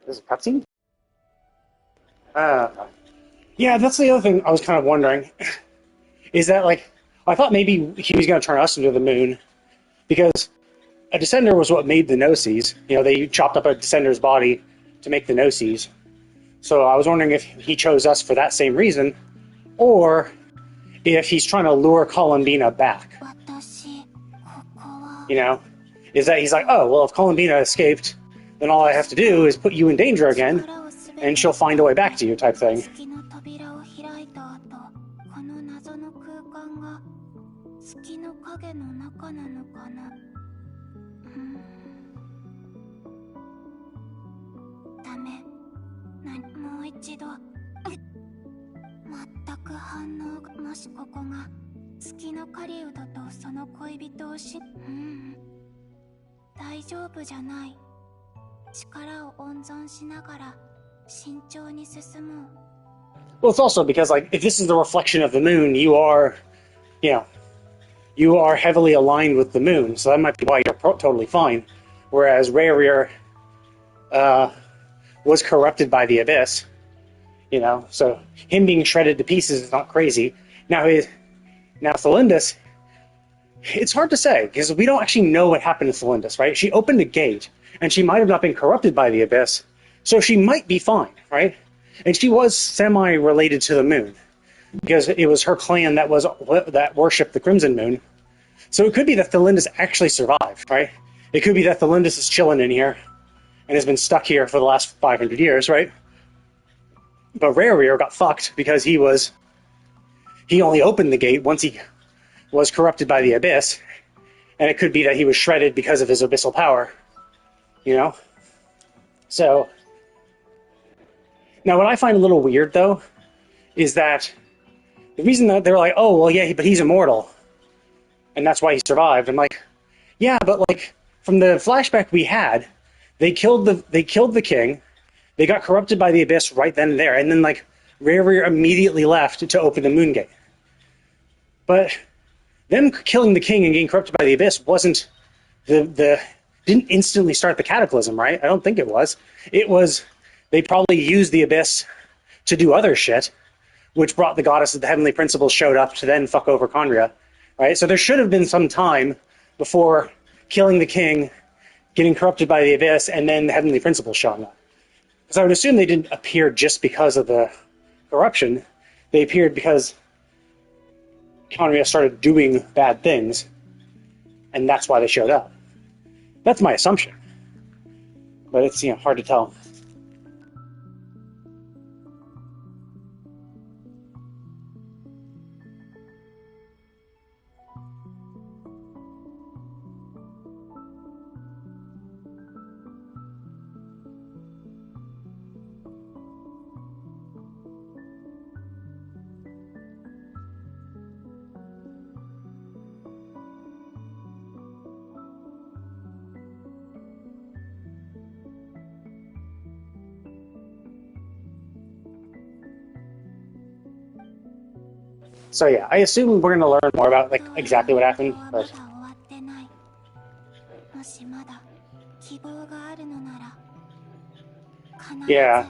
This is a cutscene? Yeah, that's the other thing I was kind of wondering. Is that, like, I thought maybe he was going to turn us into the moon. Because a Descender was what made the Gnosis. You know, they chopped up a Descender's body to make the Gnosis. So I was wondering if he chose us for that same reason. Or if he's trying to lure Columbina back. 私ここは You know? Is that he's like, oh, well, if Columbina escaped, then all I have to do is put you in danger again, and she'll find a way back to you, type thing. 月の扉を開いた後この謎の空間が月の影の中なのかな。ダメもう一度全く反応が。もしここが月の狩人とその恋人を大丈夫じゃない。力を温存しながら慎重に進もう。 Well, it's also because, like, if this is the reflection of the moon, you are heavily aligned with the moon, so that might be why you're totally fine. Whereas Rayrir was corrupted by the abyss, you know, so him being shredded to pieces is not crazy. Now, Now, Thelindis, it's hard to say, because we don't actually know what happened to Thelindis, right? She opened a gate, and she might have not been corrupted by the Abyss, so she might be fine, right? And she was semi-related to the Moon, because it was her clan that worshipped the Crimson Moon. So it could be that Thelindis actually survived, right? It could be that Thelindis is chilling in here, and has been stuck here for the last 500 years, right? But Rarier got fucked because he only opened the gate once he was corrupted by the Abyss, and it could be that he was shredded because of his abyssal power, you know? So, now what I find a little weird, though, is that the reason that they're like, oh, well, yeah, but he's immortal, and that's why he survived. I'm like, yeah, but, like, from the flashback we had, they killed the king, they got corrupted by the Abyss right then and there, and then, like, Rarier immediately left to open the Moon Gate. But them killing the king and getting corrupted by the Abyss wasn't didn't instantly start the cataclysm, right? I don't think it was. It was, they probably used the Abyss to do other shit, which brought the goddess of the heavenly principles showed up to then fuck over Conria, right? So there should have been some time before killing the king, getting corrupted by the Abyss, and then the heavenly principles showing up. Because I would assume they didn't appear just because of the corruption. They appeared because Conria started doing bad things, and that's why they showed up. That's my assumption. But it's, hard to tell. So yeah, I assume we're going to learn more about exactly what happened, but yeah.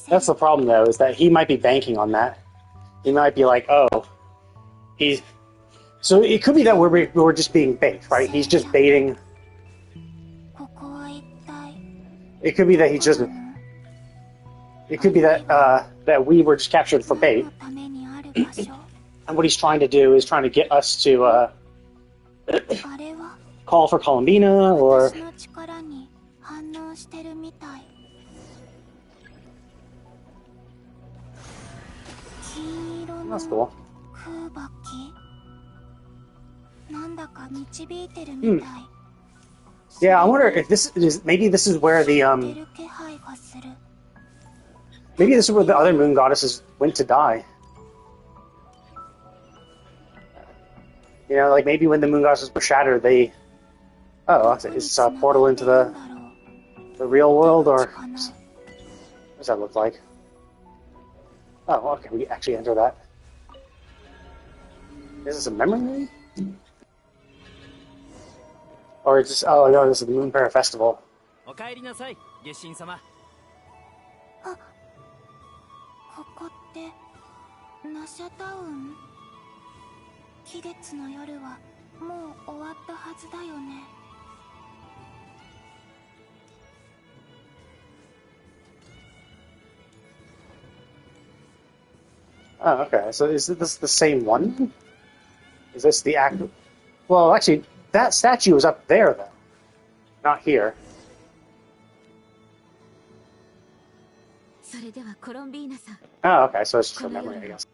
That's the problem, though, is that he might be banking on that. He might be like, oh, he's... So it could be that we're just being bait, right? He's just baiting. It could be that he's just... It could be that we were just captured for bait. And what he's trying to do is trying to get us to call for Columbina, or... That's cool. Yeah, I wonder if this is... Maybe this is where the... Maybe this is where the other moon goddesses went to die. Like maybe when the moon goddesses were shattered, they... Oh, it's a portal into the real world, or... What does that look like? Oh, okay, we actually enter that. Is this a memory maybe? Or it's just... Oh, no, this is the Moon Para Festival. Oh, okay. So is this the same one? Is this the act? Well, actually, that statue was up there, though. Not here. Oh, okay. So it's just a memory, I guess.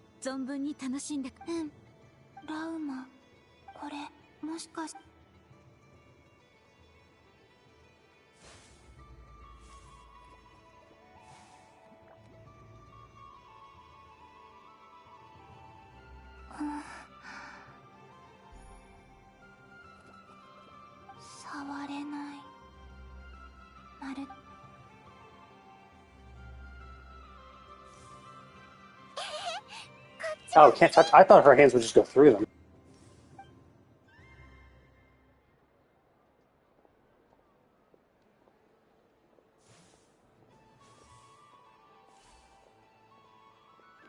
Oh, can't touch. I thought her hands would just go through them.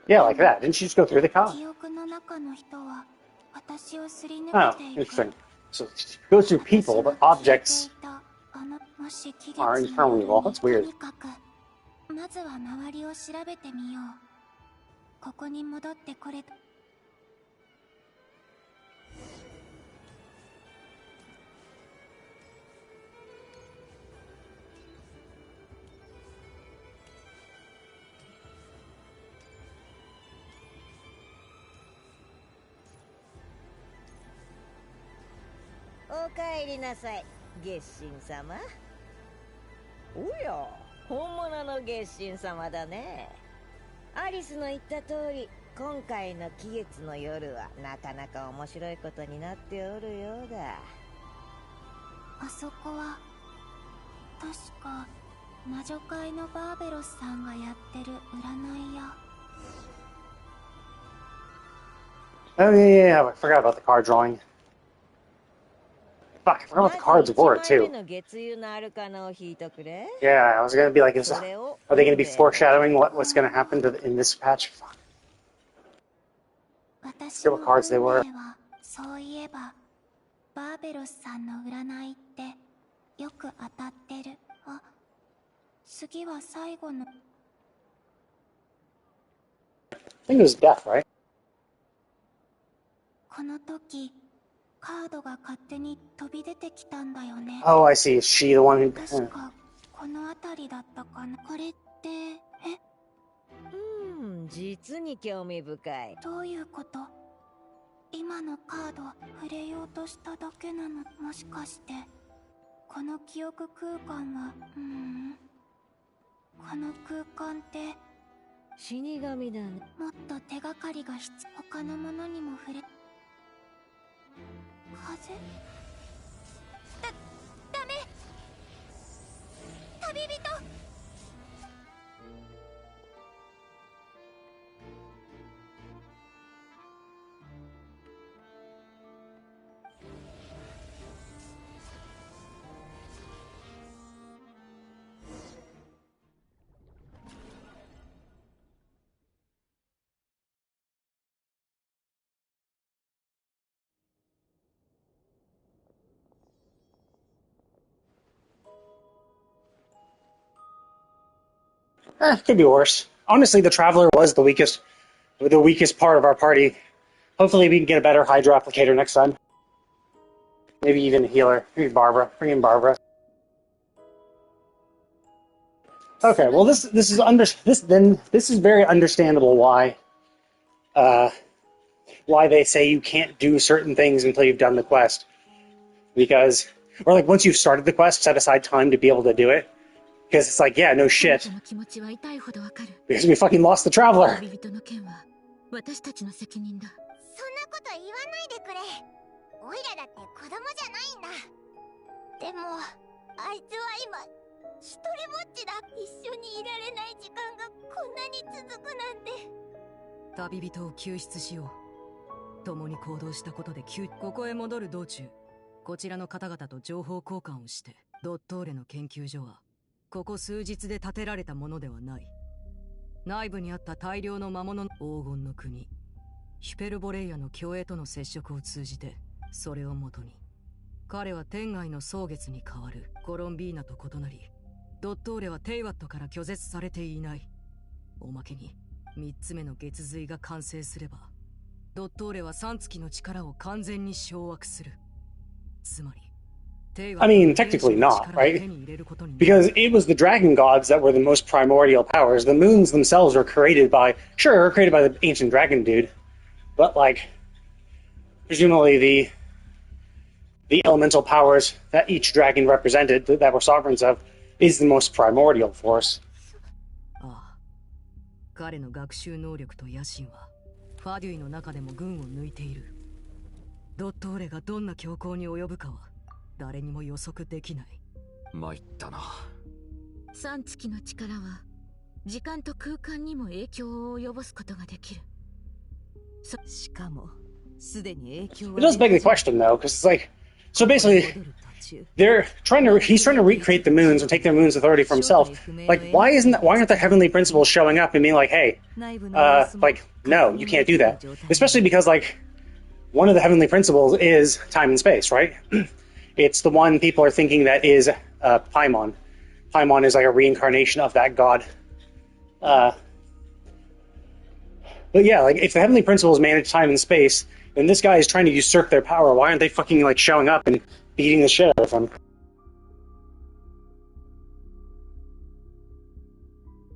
Yeah, like that. Didn't she just go through the car? 記憶の中の人は私をすり抜 Oh, けていて interesting. So she goes through people, but objects もし気絶 are の infernally well. That's と weird. にかくまずは周りを調べてみよう。ここに戻ってこれた。おかえりなさい、月神様。おや、本物の月神様だね。アリスの言った通り、今回の気月の夜はなかなか面白いことになっておるようだ。あそこは確か魔女界のバーベロスさんがやってる占い屋。Oh, yeah, I forgot about the card drawing. Fuck, I forgot what the cards were, too. Yeah, I was gonna be like, are they gonna be foreshadowing what's gonna happen in this patch? Fuck. Forget what cards they were. そういえばバーベロスさんの占いってよく当たってる。あ、次は最後の。I think it was death, right? この時カードが勝手に飛び出てきたんだよね。Oh, I see. Is she the one who... 確かこの辺りだったかな。これって実に興味深い。どういうこと？今のカード触れようとしただけなの？もしかしてこの記憶空間はこの空間って死神だね。もっと手がかりが他のものにも触れ。風？ダメ！旅人！Could be worse. Honestly, the Traveler was the weakest part of our party. Hopefully we can get a better Hydro Applicator next time. Maybe even a healer. Maybe Barbara. Bring in Barbara. Okay, well this is very understandable why they say you can't do certain things until you've done the quest. Because, or like once you've started the quest, set aside time to be able to do it. Because it's like, yeah, no shit. Because we fucking lost the Traveler. 一人ぼっちだ。一緒にいられない時間がこんなに続くなんて。旅人を救出しよう。共に行動したことでここへ戻る道中、こちらの方々と情報交換をして、ドットーレの研究所はここ数日で建てられたものではない。内部にあった大量の魔物の黄金の国ヒュペルボレイヤの共栄との接触を通じて、それをもとに彼は天外の蒼月に代わるコロンビーナと異なり、ドットーレはテイワットから拒絶されていない。おまけに3つ目の月髄が完成すれば、ドットーレは3月の力を完全に掌握する。つまり I mean, technically not, right? Because it was the dragon gods that were the most primordial powers. The moons themselves were created by the ancient dragon dude. But, like, presumably the elemental powers that each dragon represented, that were sovereigns of, is the most primordial force. ああ、彼の学習能力と野心はファデュイの中でも群を抜いている。ドットーレがどんな強行に及ぶかは誰にも予測できない。参ったな。3月の力は時間と空間にも影響を及ぼすことができる。しかもすでに影響は。 It does beg the question though, because it's like, so basically, he's trying to recreate the moons and take their moon's authority for himself. Like, why aren't the heavenly principles showing up and being like, hey, no, you can't do that. Especially because, like, one of the heavenly principles is time and space, right? It's the one people are thinking that is Paimon. Paimon is like a reincarnation of that god. But yeah, like, if the heavenly principles manage time and space, then this guy is trying to usurp their power. Why aren't they fucking, like, showing up and beating the shit out of him?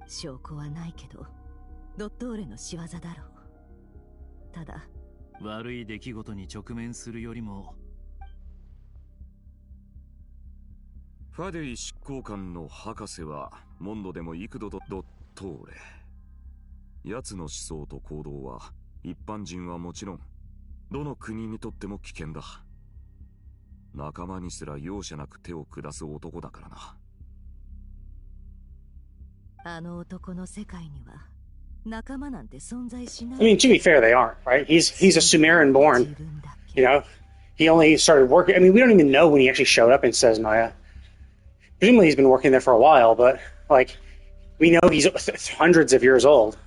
証拠はないけど、ドットーレの仕業だろう。ただ、悪い出来事に直面するよりも、ファディ執行官の博士はモンドでも幾度とドットーレ。奴の思想と行動は一般人はもちろんどの国にとっても危険だ。仲間にすら容赦なく手を下す男だからな。あの男の世界には仲間なんて存在しない。I mean, to be fair, they aren't, right? He's a Sumerian born. You know, he only started working. I mean, we don't even know when he actually showed up in Sesnaya. Presumably, he's been working there for a while, but like, we know he's hundreds of years old.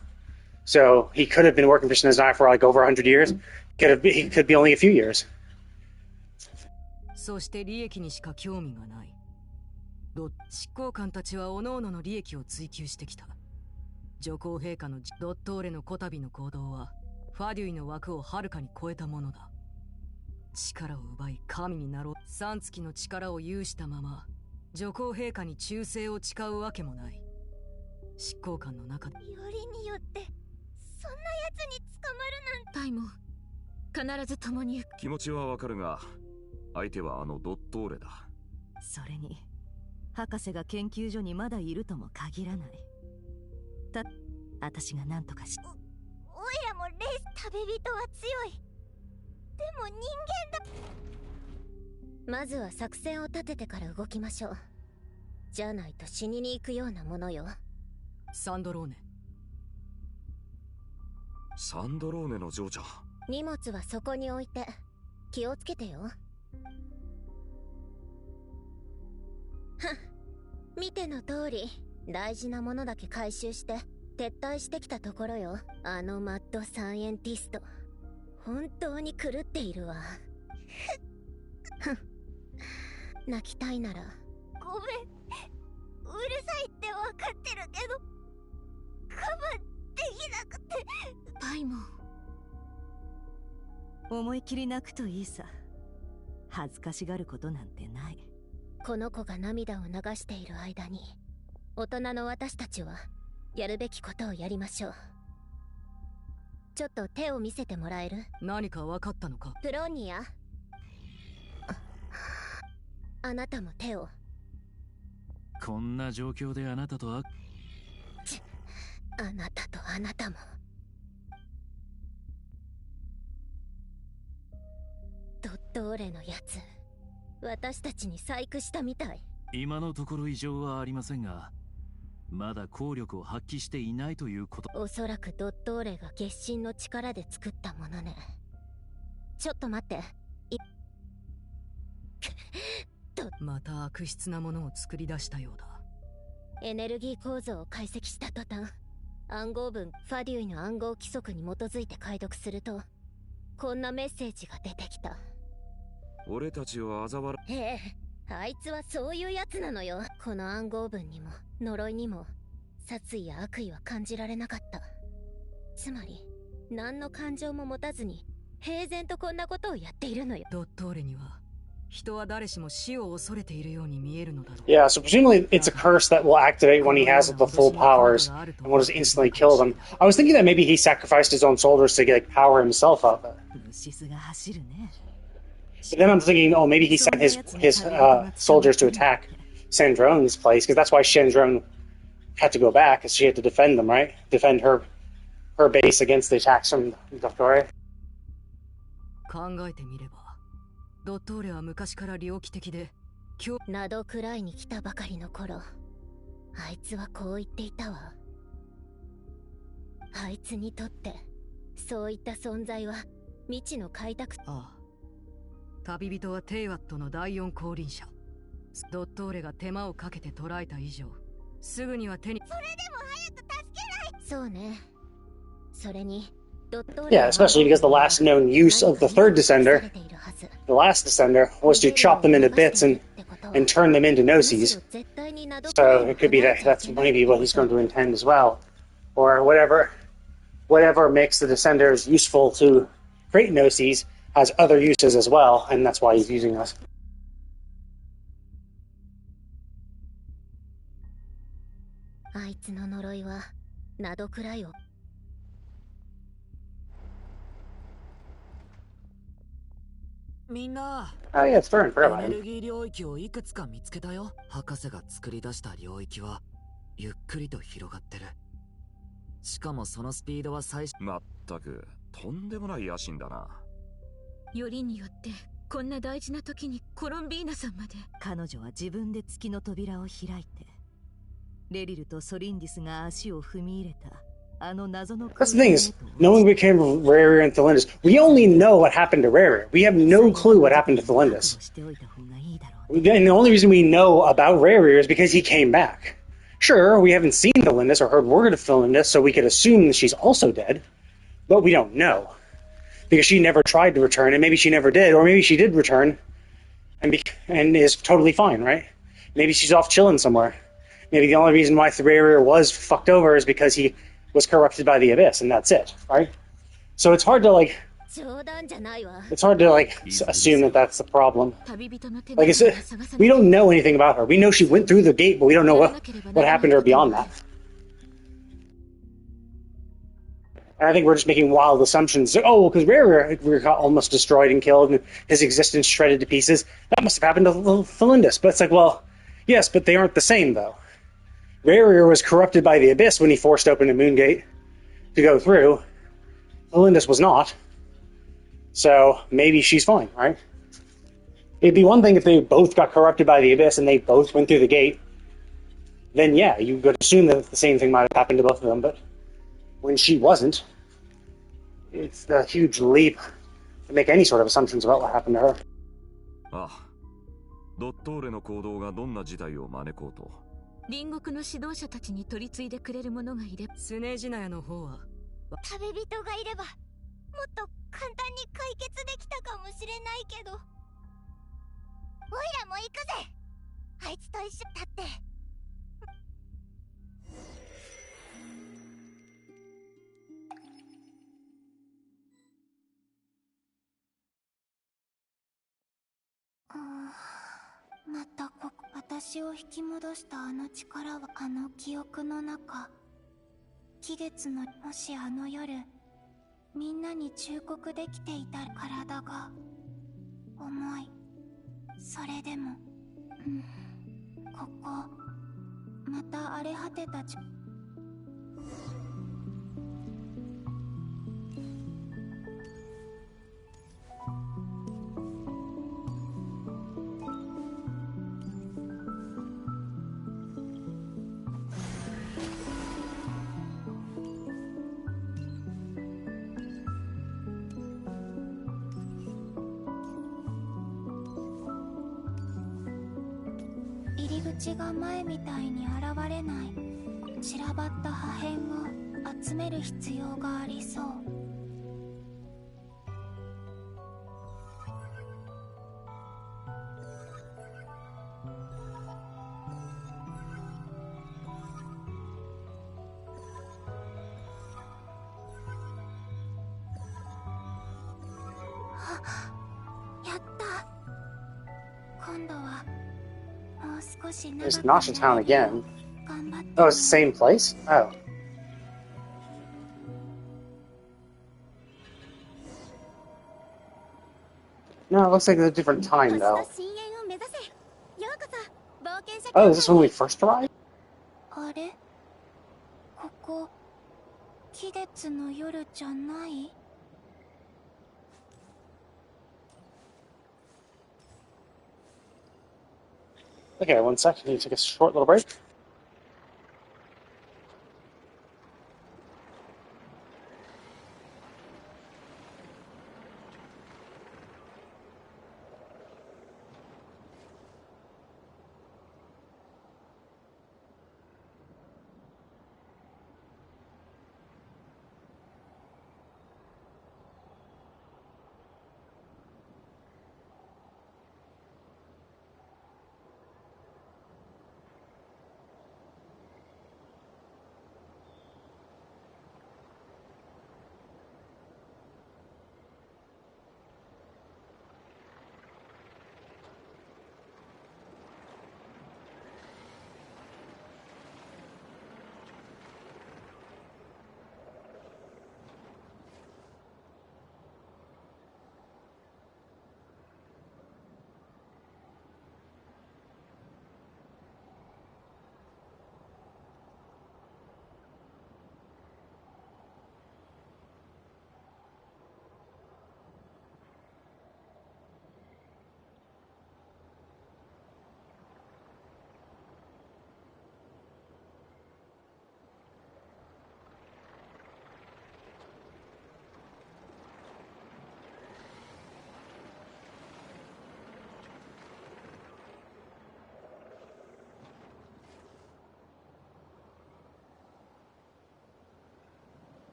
So he could have been working for Sesnaya for like over 100 years. He could be only a few years. そして利益にしか興味がない。執行官たちは各々の利益を追求してきた。女皇陛下のドットーレのこたびの行動はファデュイの枠をはるかに超えたものだ。力を奪い神になろう。3月の力を有したまま女皇陛下に忠誠を誓うわけもない。執行官の中でよりによってそんな奴に捕まるなんて。タイも必ず共に。気持ちはわかるが、相手はあのドットーレだ。それに博士が研究所にまだいるとも限らない。私が何とかし。おいらもレース旅人は強い。でも人間だ。まずは作戦を立ててから動きましょう。じゃないと死にに行くようなものよ。サンドローネ。サンドローネの嬢ちゃん。荷物はそこに置いて気をつけてよ。見ての通り大事なものだけ回収して撤退してきたところよ。あのマッドサイエンティスト本当に狂っているわ。泣きたいならごめん。うるさいって分かってるけど我慢できなくて。パイモン、思い切り泣くといいさ。恥ずかしがることなんてない。この子が涙を流している間に大人の私たちはやるべきことをやりましょう。ちょっと手を見せてもらえる？何か分かったのか？プロニア、あなたも手を。こんな状況であなたとあなたとあなたも。ドットーレのやつ私たちに細工したみたい。今のところ異常はありませんが、まだ効力を発揮していないということ。おそらくドットーレが月神の力で作ったものね。ちょっと待って。また悪質なものを作り出したようだ。エネルギー構造を解析した途端、暗号文ファデュイの暗号規則に基づいて解読するとこんなメッセージが出てきた。俺たちを嘲笑。ええ、あいつはそういうやつなのよ。この暗号文にも呪いにも殺意や悪意は感じられなかった。つまり何の感情も持たずに平然とこんなことをやっているのよ。ドットーレには人は誰しも死を恐れているように見えるのだろう。Yeah, so presumably it's a curse that will activate when he has the full powers and will just instantly kill them. I was thinking that maybe he sacrificed his own soldiers to like power himself up. But then I'm thinking, oh, maybe he sent his soldiers to attack Sandrone's place, because that's why Sandrone had to go back, because she had to defend them, right? Defend her base against the attacks from Dottore. 考えてみれば、ドットーレは昔から猟奇的で、などくらいに来たばかりの頃、あいつはこう言っていたわ。あいつにとってそういった存在は未知の開拓。ああ、旅人はテイワットの第四降臨者。ドットーレが手間をかけて捕らえた以上、すぐには手に。それでも早く助けない。そうね。それに、ドットーレ Yeah, especially because the last known use of the third descender, the last descender, was to chop them into bits and turn them into Gnosis. So it could be that that's maybe what he's going to intend as well. Or whatever makes the descenders useful to create Gnosis has other uses as well, and that's why he's using us. あいつの呪いはなどくらいを。みんな、 Oh yeah, it's Fern. Forgot エ about ネル him. ギー領域をいくつか見つけたよ。博士が作り出した領域はゆっくりと広がってる。しかもそのスピードは最初。まったくとんでもない野心だな。よりによってこんな大事な時にコロンビーナさんまで。彼女は自分で月の扉を開いて、レリルとソリンディスが足を踏み入れたあの謎の。 That's the thing is, knowing we came from Rarir and Thelindis, we only know what happened to Rarir. We have no clue what happened to Thelindis. And the only reason we know about Rarir is because he came back. Sure, we haven't seen Thelindis or heard word of Thelindis, so we could assume that she's also dead, but we don't know. Because she never tried to return, and maybe she never did, or maybe she did return and is totally fine, right? Maybe she's off chilling somewhere. Maybe the only reason why Rarir was fucked over is because he was corrupted by the Abyss, and that's it, right? So it's hard to assume that that's the problem. Like we don't know anything about her. We know she went through the gate, but we don't know what happened to her beyond that. And I think we're just making wild assumptions. Oh, because Rarir got almost destroyed and killed, and his existence shredded to pieces. That must have happened to Thelindis. But it's like, well, yes, but they aren't the same, though. Rarir was corrupted by the Abyss when he forced open a Moongate to go through. Thelindis was not. So maybe she's fine, right? It'd be one thing if they both got corrupted by the Abyss and they both went through the gate. Then yeah, you could assume that the same thing might have happened to both of them, but when she wasn't, it's a huge leap to make any sort of assumptions about what happened to her. ああ、ドットーレの行動がどんな事態を招こうと。隣国の指導者たちに取り継いでくれる者がいれば。スネージナヤの方は旅人がいればもっと簡単に解決できたかもしれないけど。おいらも行くぜ。あいつと一緒立って。また私を引き戻したあの力はあの記憶の中。期月のもしあの夜みんなに忠告できていたら体が重い。それでも、ここまた荒れ果てた口が前みたいに現れない。散らばった破片を集める必要がありそう。やった。今度はThere's Nasha Town again. Oh, it's the same place? Oh. No, it looks like a different time, though. Oh, is this when we first arrived? あれ？ここ、期月の夜じゃない？ Okay, 1 sec. I need to take a short little break.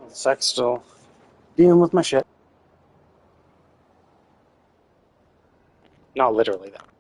Sex still dealing with my shit. Not literally, though.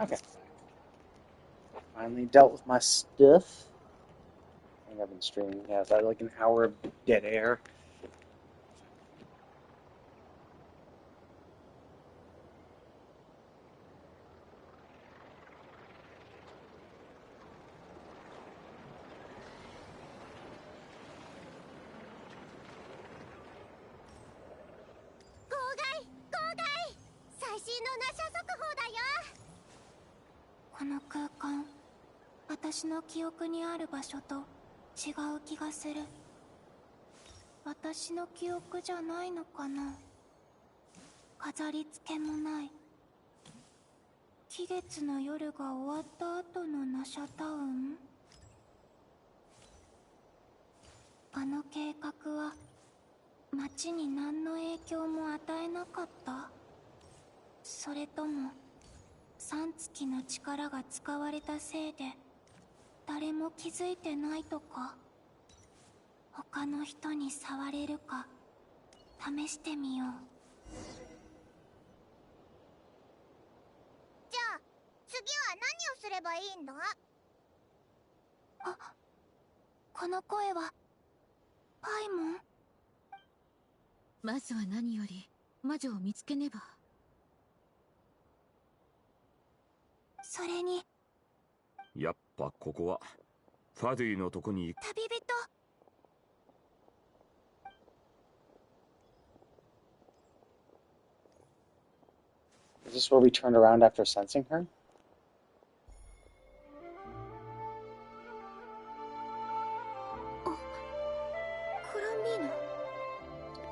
Okay. Finally dealt with my stuff. I think I've been streaming. Yeah, is that like an hour of dead air?この空間、私の記憶にある場所と違う気がする。私の記憶じゃないのかな。飾り付けもない。期月の夜が終わった後のナシャタウン。あの計画は街に何の影響も与えなかった？それとも三月の力が使われたせいで誰も気づいてないとか？他の人に触れるか試してみよう。じゃあ次は何をすればいいんだ？あ、この声はパイモン？まずは何より魔女を見つけねば。それにやっぱここはファディのとこに行く。旅人。Is this where we turned around after sensing her?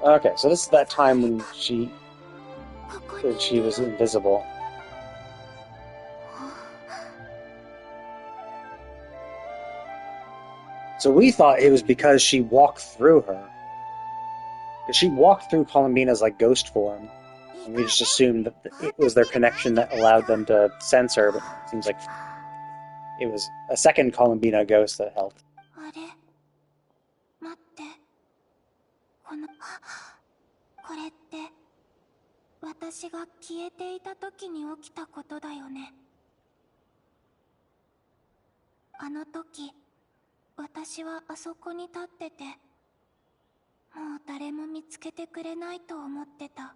Okay, so this is that time when she was invisible. So we thought it was because she walked through her. Because she walked through Columbina's like ghost form. And we just assumed that it was their connection that allowed them to sense her, but it seems like it was a second Columbina ghost that helped. 待って。これって私が消えていた時に起きたことだよね。あの時私はあそこに立ってて、もう誰も見つけてくれないと思ってた。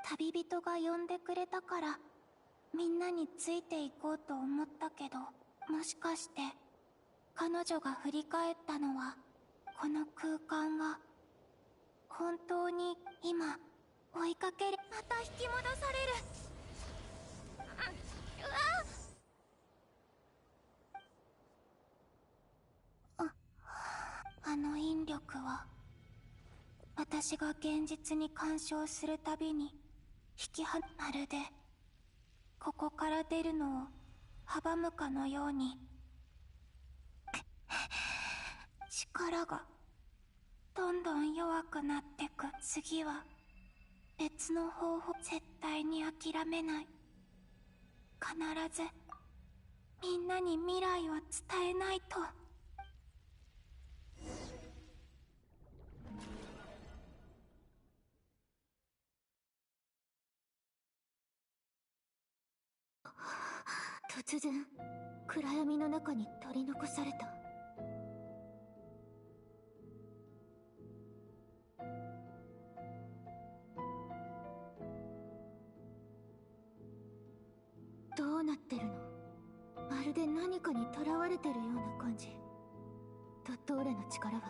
旅人が呼んでくれたからみんなについていこうと思ったけど、もしかして彼女が振り返ったのはこの空間が本当に今追いかける。また引き戻される。あの引力は私が現実に干渉するたびにまるでここから出るのを阻むかのように力がどんどん弱くなってく。次は別の方法。絶対に諦めない。必ずみんなに未来を伝えないと。突然暗闇の中に取り残された。どうなってるの？まるで何かに囚われてるような感じ。ドットーレの力は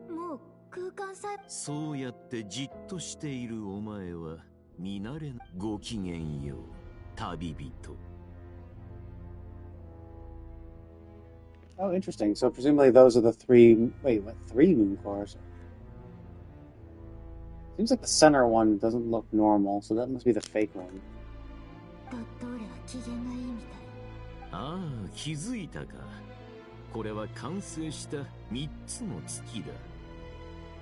もう空間さえ。そうやってじっとしているお前は見慣れな。ごきげんよう、旅人。Oh, interesting. So presumably those are the three... Wait, what? 3 moon cores? Seems like the center one doesn't look normal, so that must be the fake one. ドットーレは機嫌がいいみたい。ああ、気づいたか。これは完成した3つの月だ。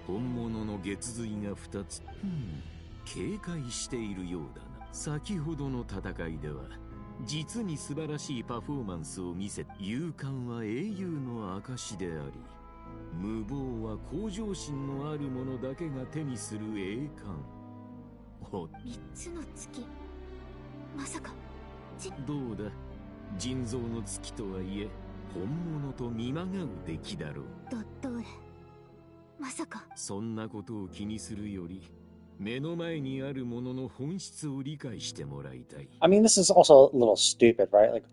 本物の月髄が2つ。警戒しているようだな。先ほどの戦いでは実に素晴らしいパフォーマンスを見せ、勇敢は英雄の証であり、無謀は向上心のある者だけが手にする栄冠。3つの月、まさかどうだ、人造の月とはいえ本物と見まがう出来だろう。ドットーレ、まさか。そんなことを気にするより、目の前にあるものの本質を理解してもらいたい。I mean, this is also a little stupid, right? Like,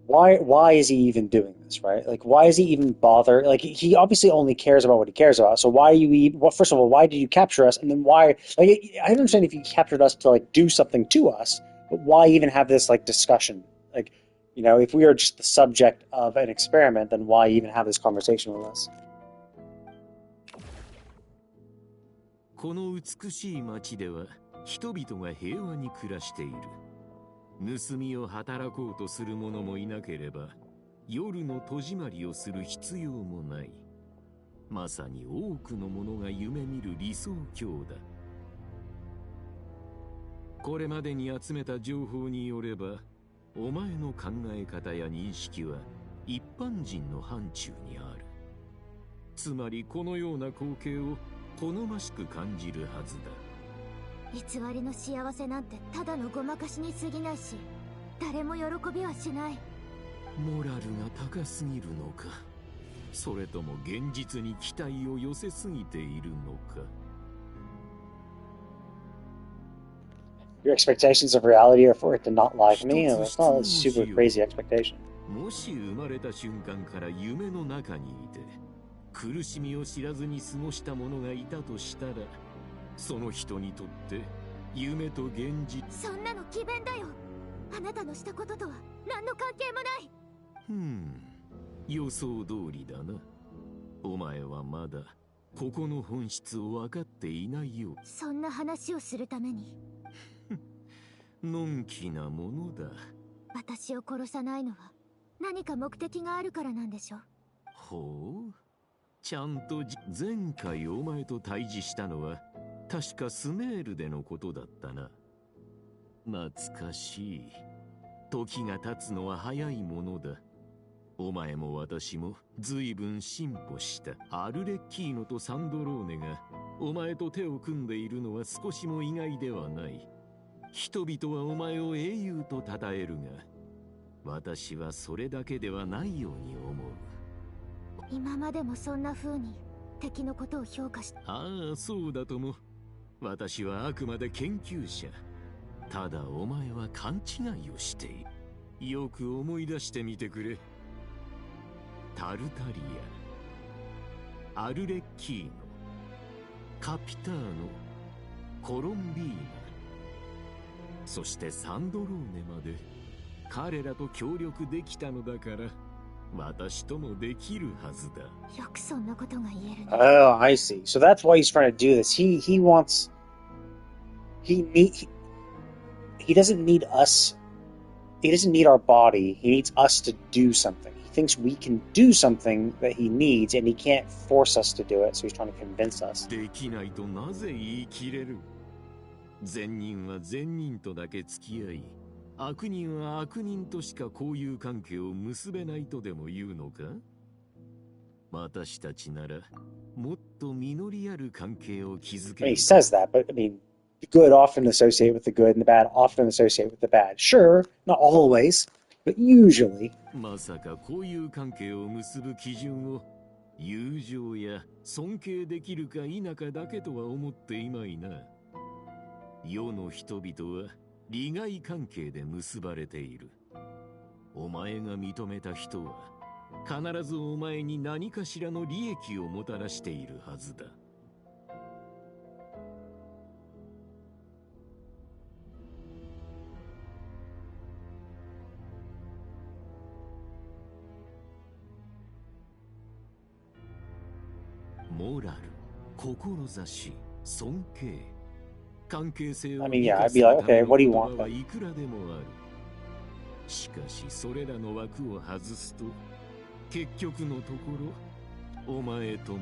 why is he even doing this, right? Like, why is he even bother? Like, he obviously only cares about what he cares about. So why you even? Well, first of all, why did you capture us? And then why? Like, I understand if you captured us to like do something to us, but why even have this like discussion? Like, you know, if we are just the subject of an experiment, then why even have this conversation with us? この美しい町では人々が平和に暮らしている。盗みを働こうとする者もいなければ、夜の戸締まりをする必要もない。まさに多くの者が夢見る理想郷だ。これまでに集めた情報によれば、お前の考え方や認識は一般人の範疇にある。つまりこのような光景を好ましく感じるはずだ。偽りの幸せなんてただのごまかしに過ぎないし、誰も喜びはしない。モラルが高すぎるのか、それとも現実に期待を寄せすぎているのか。Your expectations of reality are for it to not like me? It's not a super crazy expectation. もし生まれた瞬間から夢の中にいて、苦しみを知らずに過ごした者がいたとしたら、その人にとって夢と現実。そんなの詭弁だよ。あなたのしたこととは何の関係もない。予想通りだな。お前はまだここの本質を分かっていないよう。そんな話をするためにのんきなものだ。私を殺さないのは何か目的があるからなんでしょ。ほう、ちゃんと前回お前と対峙したのは確かスメールでのことだったな。懐かしい。時が経つのは早いものだ。お前も私も随分進歩した。アルレッキーノとサンドローネがお前と手を組んでいるのは少しも意外ではない。人々はお前を英雄と称えるが、私はそれだけではないように思う。今までもそんな風に敵のことを評価した。ああ、そうだとも。私はあくまで研究者。ただお前は勘違いをしている。よく思い出してみてくれ。タルタリア、アルレッキーノ、カピターノ、コロンビーナ、そしてサンドローネまで彼らと協力できたのだから、私ともできるはずだ。よくそんなことが言えるね。Oh, I see. So that's why he's trying to do this. He wants. He doesn't need us. He doesn't need our body. He needs us to do something. He thinks we can do something that he needs, and he can't force us to do it. So he's trying to convince us. できないとなぜ言い切れる。善人は善人とだけ付き合い、悪人は悪人としか交友関係を結べないとでも言うのか。私たちならもっと実りある関係を築ける。He says that, but I mean, the good often associate with the good, and the bad often associate with the bad. Sure, not always, but usually. まさか交友関係を結ぶ基準を友情や尊敬できるか否かだけとは思っていまいな。世の人々は利害関係で結ばれている。お前が認めた人は必ずお前に何かしらの利益をもたらしているはずだ。モラル、志、尊敬。関係性を I mean, yeah, I'd be like, okay, what do you want? はいくらでもある。しかしそれらの枠を外すと、結局のところお前とも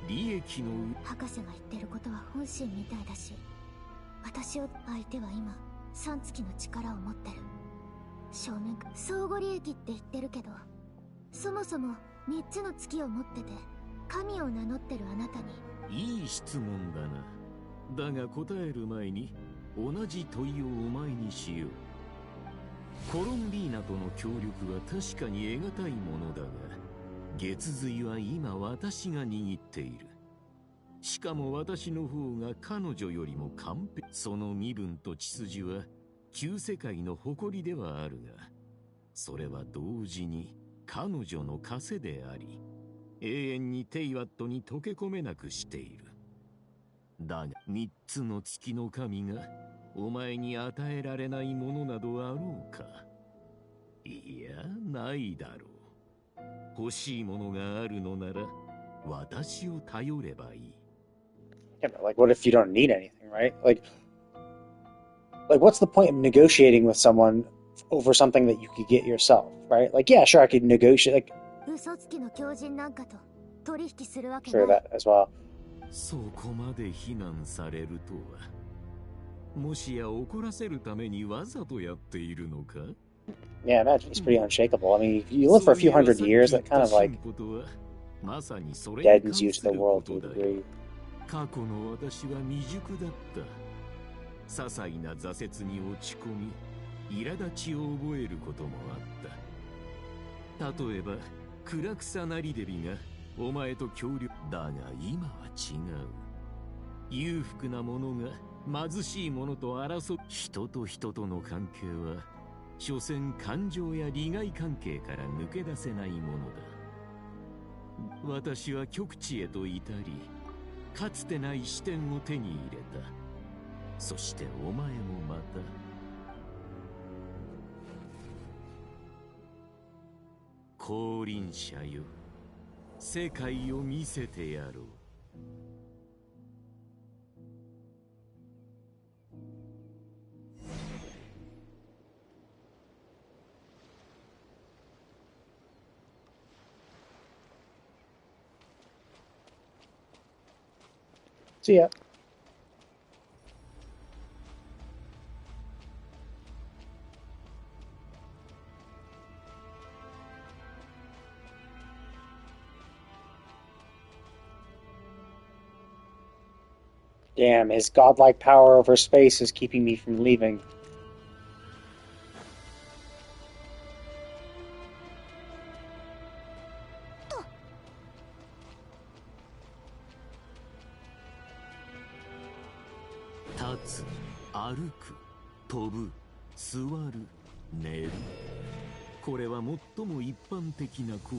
利益の博士が言ってることは本心みたいだし、私を相手は今3月の力を持ってる。正面相互利益って言ってるけど、そもそも3つの月を持ってて神を名乗ってるあなたに。いい質問だな。だが答える前に同じ問いをお前にしよう。コロンビーナとの協力は確かに得難いものだが、月髄は今私が握っている。しかも私の方が彼女よりも完璧。その身分と血筋は旧世界の誇りではあるが、それは同時に彼女の枷であり、永遠にテイワットに溶け込めなくしている。だが3つの月の神がお前に与えられないものなどあろうか。いや、ないだろう。欲しいものがあるのなら私を頼ればいい。Yeah, but like, what if you don't need anything, right? Like, what's the point of negotiating with someone over something that you could get yourself, right? Like, yeah, sure, I could negotiate. Like, 嘘つきの狂人なんかと取引するわけ sure ない。 that as well. そこまで非難されるとは。もしや怒らせるためにわざとやっているのか？ Yeah, imagine he's pretty unshakable. I mean, if you live for a few hundred years, that kind of like deadens you to the world to a degree. 過去の私は未熟だった。些細な挫折に落ち込み、苛立ちを覚えることもあった。例えば、クラクサナリデビがお前と協力。だが今は違う。裕福な者が貧しい者と争う。人と人との関係は、所詮感情や利害関係から抜け出せないものだ。私は極地へと至り、かつてない視点を手に入れた。そしてお前もまた。降臨者よ、世界を見せてやろう。See ya. Damn, his godlike power over space is keeping me from leaving. Tatsu, 歩く、飛ぶ、座る、寝る。これは最も一般的な行為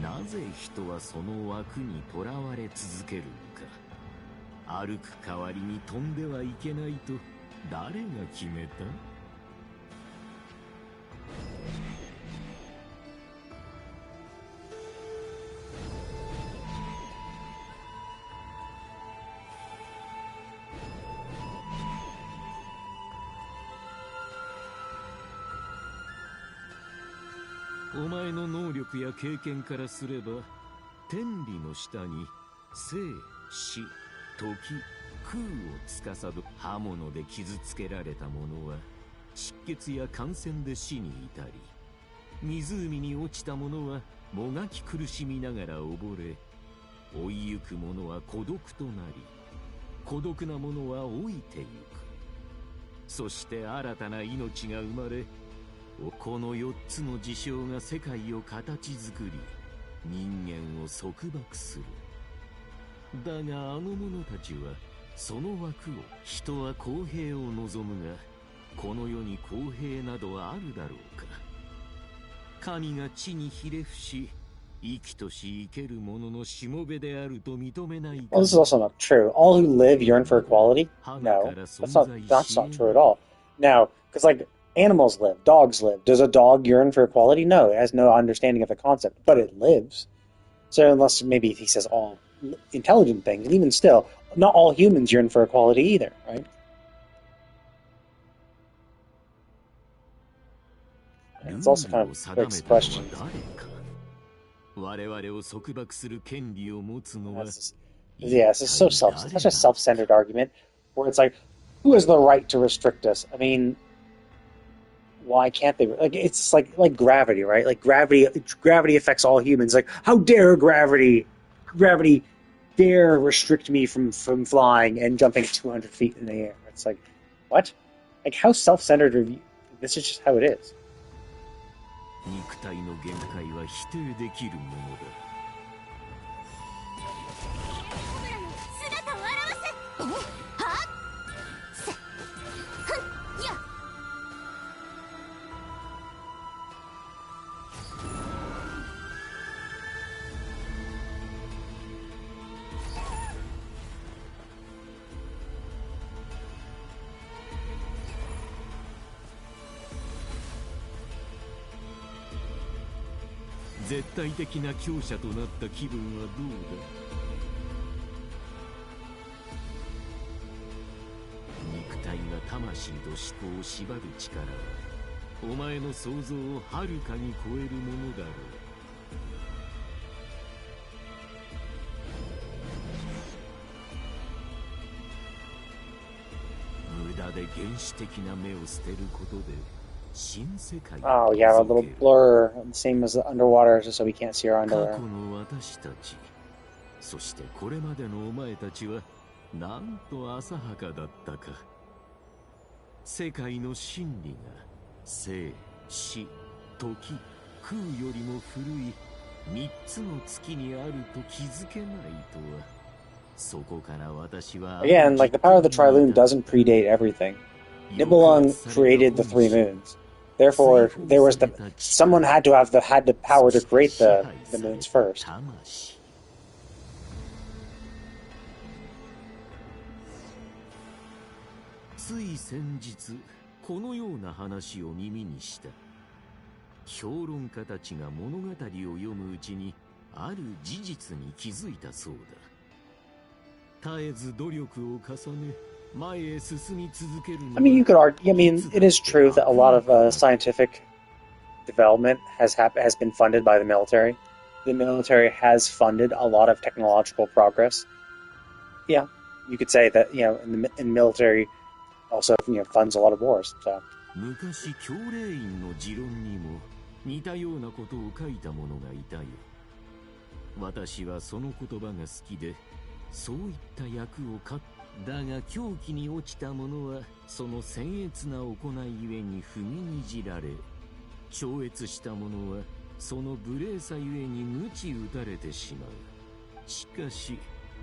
だ。なぜ人はその枠にとらわれ続けるのか。歩く代わりに飛んではいけないと誰が決めた？お前の能力や経験からすれば、天理の下に生、死、時、空を司る。刃物で傷つけられた者は出血や感染で死に至り、湖に落ちた者はもがき苦しみながら溺れ、追いゆく者は孤独となり、孤独な者は老いてゆく。そして新たな命が生まれ、この4つの事象が世界を形作り、人間を束縛する。だがあの者たちはその枠を、人は公平を望むが、この世に公平などあるだろうか。神が地にひれ伏し、生きとし生ける者のしもべであると認めないか。 Well, this is also not true. All who live yearn for equality? No, that's not true at all. Now, because like animals live, dogs live. Does a dog yearn for equality? No, it has no understanding of the concept, but it lives. So unless maybe he says all intelligent things, even still, not all humans yearn for equality either, right? It's also kind of begs questions. 我々を束縛する権利を持つのは Yeah, this is such a self-centered argument where it's like, who has the right to restrict us? I mean, why can't they? Like, it's like gravity, right? Like gravity affects all humans. Like, how dare gravity dare restrict me from flying and jumping 200 feet in the air? It's like, what? Like, how self-centered are you? This is just how it is. 肉体の限界は否定できるものだ。姿を現せ。はっ。せ。はん。や。絶対的な強者となった気分はどうだ？肉体が魂と思考を縛る力はお前の想像をはるかに超えるものだろう。無駄で原始的な目を捨てることで Oh yeah, a little blur, same as the underwater, just so we can't see our underwear. そしてこれまでのお前たちはなんと浅はかだったか。世界の真理が生、死、時、空よりも古い3つの月にあると気づけないとは。そこから私は Again, like the power of the Triloon doesn't predate everything. Nibelung created the three moons. Therefore, someone had the power to create the moons first. つい先日このような話を耳にした。評論家たちが物語を読むうちにある事実に気づいたそうだ。絶えず努力を重ね I mean, you could argue. I mean, it is true that a lot of scientific development has been funded by the military. The military has funded a lot of technological progress. Yeah, you could say that, in military also, funds a lot of wars. So. 昔教令員の持論にも似たようなことを書いた者がいたよ。私はその言葉が好きで、そういった役を買った。だが狂気に落ちた者はその僭越な行いゆえに踏みにじられ、超越した者はその無礼さゆえに鞭打たれてしまう。しかし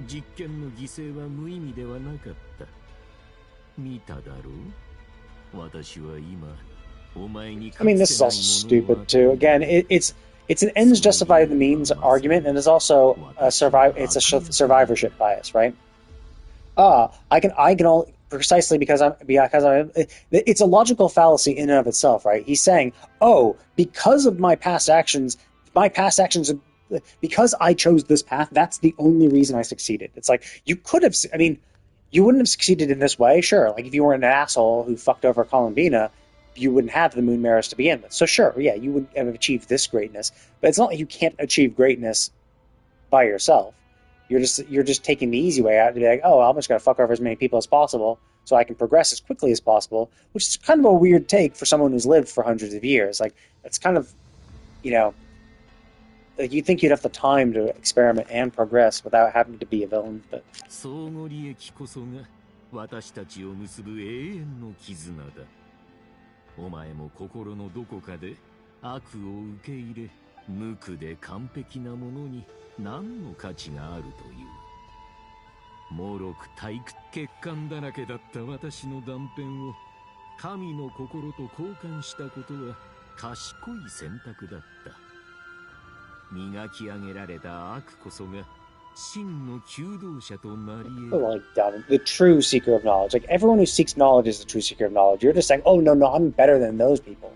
実験の犠牲は無意味ではなかった。見ただろう？私は今お前に I mean, this is also stupid too. Again, it's an ends justify the means argument, and it's also it's a survivorship bias, right? I can only precisely because it's a logical fallacy in and of itself, right? He's saying, oh, because of my past actions, because I chose this path, that's the only reason I succeeded. It's like, you could have, I mean, you wouldn't have succeeded in this way, sure. Like, if you were an asshole who fucked over Columbina, you wouldn't have the Moon Mirrors to begin with. So sure, yeah, you would have achieved this greatness, but it's not like you can't achieve greatness by yourself. You're just taking the easy way out to be like, oh, I'm just going to fuck over as many people as possible so I can progress as quickly as possible, which is kind of a weird take for someone who's lived for hundreds of years. Like, it's kind of, like you'd think you'd have the time to experiment and progress without having to be a villain, but... 相互利益こそが私たちを結ぶ永遠の絆だ。お前も心のどこかで悪を受け入れ、無垢で完璧なものに何の価値があるという。脆く退屈欠陥だらけだった私の断片を神の心と交換したことは賢い選択だった。磨き上げられた悪こそが真の求道者となり得る。Like the true seeker of knowledge. Like everyone who seeks knowledge is the true seeker of knowledge. You're just saying, oh no, I'm better than those people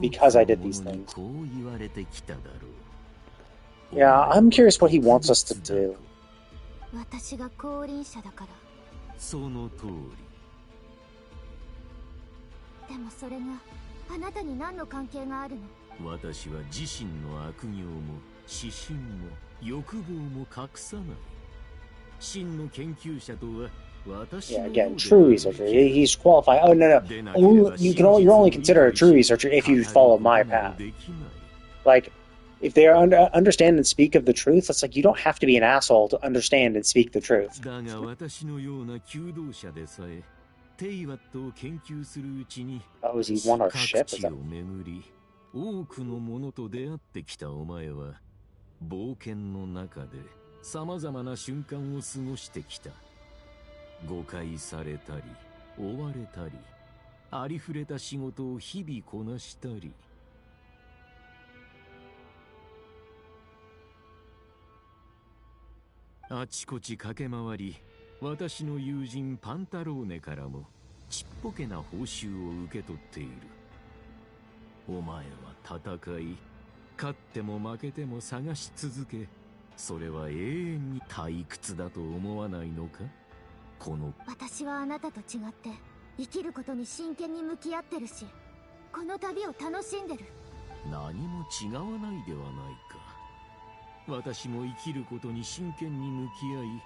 because I did these things. Yeah, I'm curious what he wants us to do. 私が降臨者だから。その通り。でもそれがあなたに何の関係があるの？私は自身の悪行も私心も欲望も隠さない。真の研究者とは私 Yeah, の again, true researcher. He's qualified. Oh, no, no. You're only considered a true researcher if you follow my path. Like, if they understand and speak of the truth, it's like you don't have to be an asshole to understand and speak the truth. だが私のような求道者でさえテイワットを研究するうちに Oh, is he on our 各 ship? Is 地 that... を巡り多くのものと出会ってきたお前は冒険の中で様々な瞬間を過ごしてきた。誤解されたり追われたりありふれた仕事を日々こなしたり。あちこち駆け回り、私の友人パンタローネからもちっぽけな報酬を受け取っている。お前は戦い、勝っても負けても探し続け、それは永遠に退屈だと思わないのか？この私はあなたと違って生きることに真剣に向き合ってるし、この旅を楽しんでる。何も違わないではないか。私も生きることに真剣に向き合い、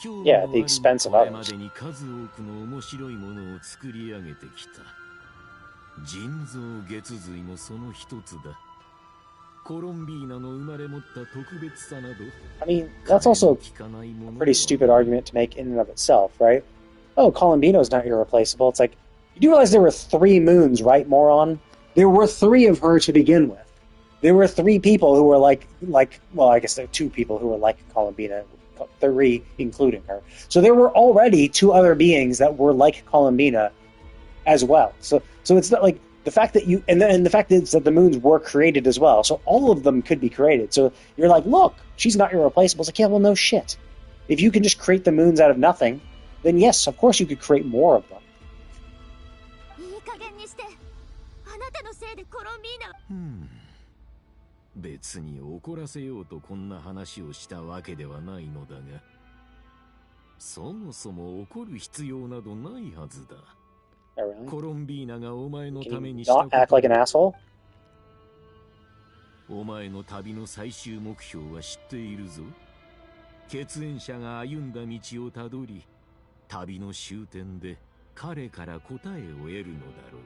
今日 Yeah, at the expense of これま others. でに数多くの面白いものを作り上げてきた。人造月髄もその一つだ。コロンビーナの生まれ持った特別さなど。I mean, that's also a pretty stupid argument to make in and of itself, right? Oh, Colombino's not irreplaceable. It's like, you do realize there were 3 moons, right, moron? There were 3 of her to begin with. There were 3 people who were like, well, I guess there are 2 people who were like Colombina, 3 including her. So there were already 2 other beings that were like Colombina as well. So it's not like the fact that and the fact is that the moons were created as well. So all of them could be created. So you're like, look, she's not irreplaceable. It's like, yeah, well, no shit. If you can just create the moons out of nothing, then yes, of course you could create more of them. いい加減にして。あなたのせいでコロンビーナ。別に怒らせようとこんな話をしたわけではないのだが、そもそも怒る必要などないはずだ。コロンビーナがお前のためにしたこと。Not act like an asshole? お前の旅の最終目標は知っているぞ。血縁者が歩んだ道をたどり、旅の終点で彼から答えを得るのだろう。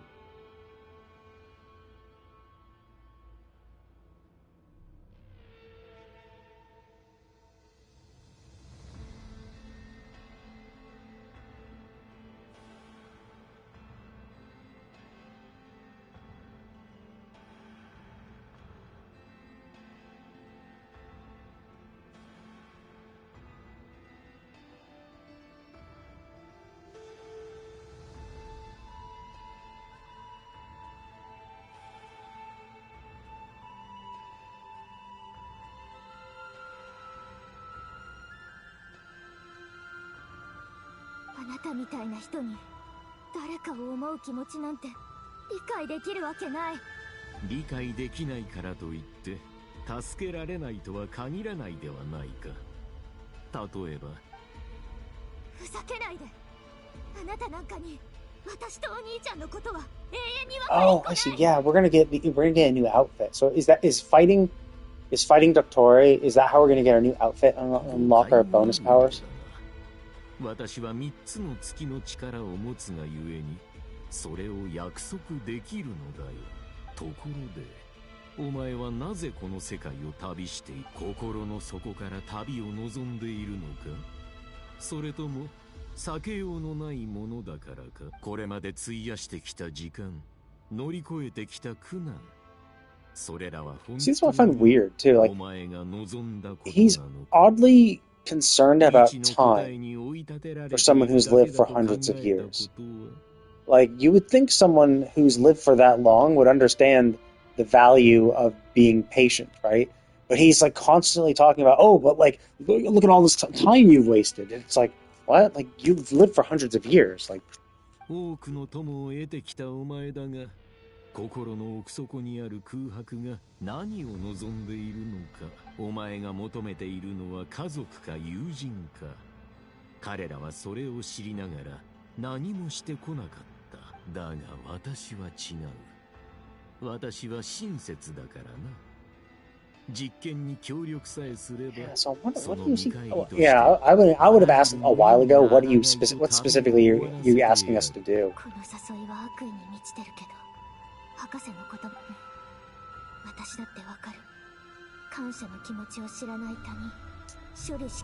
あなたみたいな人に誰かを思う気持ちなんて理解できるわけない。理解できないからといって助けられないとは限らないではないか。例えば、ふざけないで。あなたなんかに私とお兄ちゃんのことは永遠にわかる。 Oh, I see. Yeah, we're gonna get a new outfit. So is fighting Doctore? Is that how we're gonna get our new outfit and unlock our bonus powers? 私は3つの月の力を持つがゆえにそれを約束できるのだよ。ところでお前はなぜこの世界を旅して心の底から旅を望んでいるのか？それとも避けようのないものだからか？これまで費やしてきた時間、乗り越えてきた苦難、それらは本当に See, this one I find weird too. Like お前が望んだことなのか？ he's oddly concerned about time for someone who's lived for hundreds of years. Like, you would think someone who's lived for that long would understand the value of being patient, right? But he's like constantly talking about, oh, but like, look at all this time you've wasted. And it's like, what? Like, you've lived for hundreds of years. Like, 多くの友を得てきたお前だが、心の奥底にある空白が何を望んでいるのか。お前が求めているのは家族か友人か。彼らはそれを知りながら何もしてこなかった。だが私は違う。私は親切だからな。実験に協力さえすれば。 Yeah, so what do you see? Oh, yeah, I would have asked a while ago. What specifically you asking us to do? この誘いは悪意に満ちてるけど、博士の言葉、私だってわかる。感謝の気持ちを知らない他人。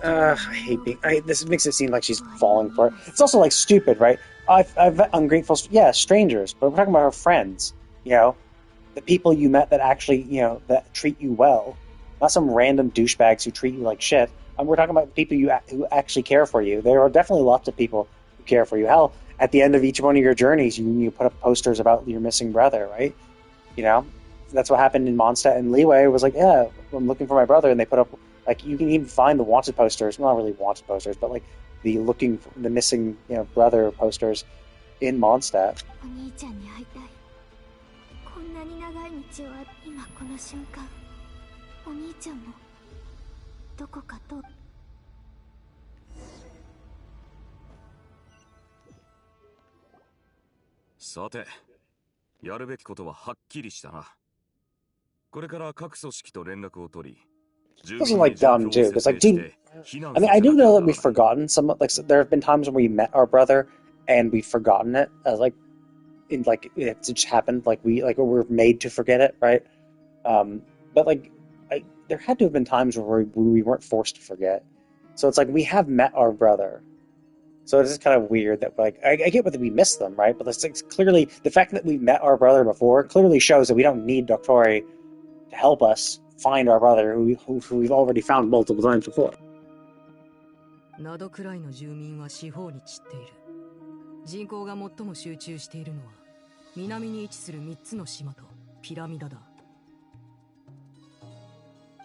I hate being. This makes it seem like she's falling for it. It's also like stupid, right? I've ungrateful, yeah, strangers, but we're talking about our friends. You know, the people you met that actually, you know, that treat you well, not some random douchebags who treat you like shit. We're talking about people who actually care for you. There are definitely lots of people who care for you. Hell, at the end of each one of your journeys, you put up posters about your missing brother, right? You know, that's what happened in Mondstadt and Leeway. It was like, yeah, I'm looking for my brother, and they put up. Like, you can even find the wanted posters, well, not really wanted posters, but like the missing, you know, brother posters in Mondstadt. Sate, やるべきことははっきりしたな。これから各組織と連絡を取り。This is like dumb too, because like, I mean, I do know that we've forgotten some. Like, there have been times when we met our brother and we've forgotten it. Like, it just happened. Like we're made to forget it, right? But like, there had to have been times where we weren't forced to forget. So it's like we have met our brother. So it's just kind of weird that like I get whether we miss them, right? But it's clearly the fact that we've met our brother before clearly shows that we don't need Doctori to help us find our brother who we've already found multiple times before. ナドくらいの住民は四方に散っている。人口が最も集中しているのは南に位置する3つの島とピラミダだ。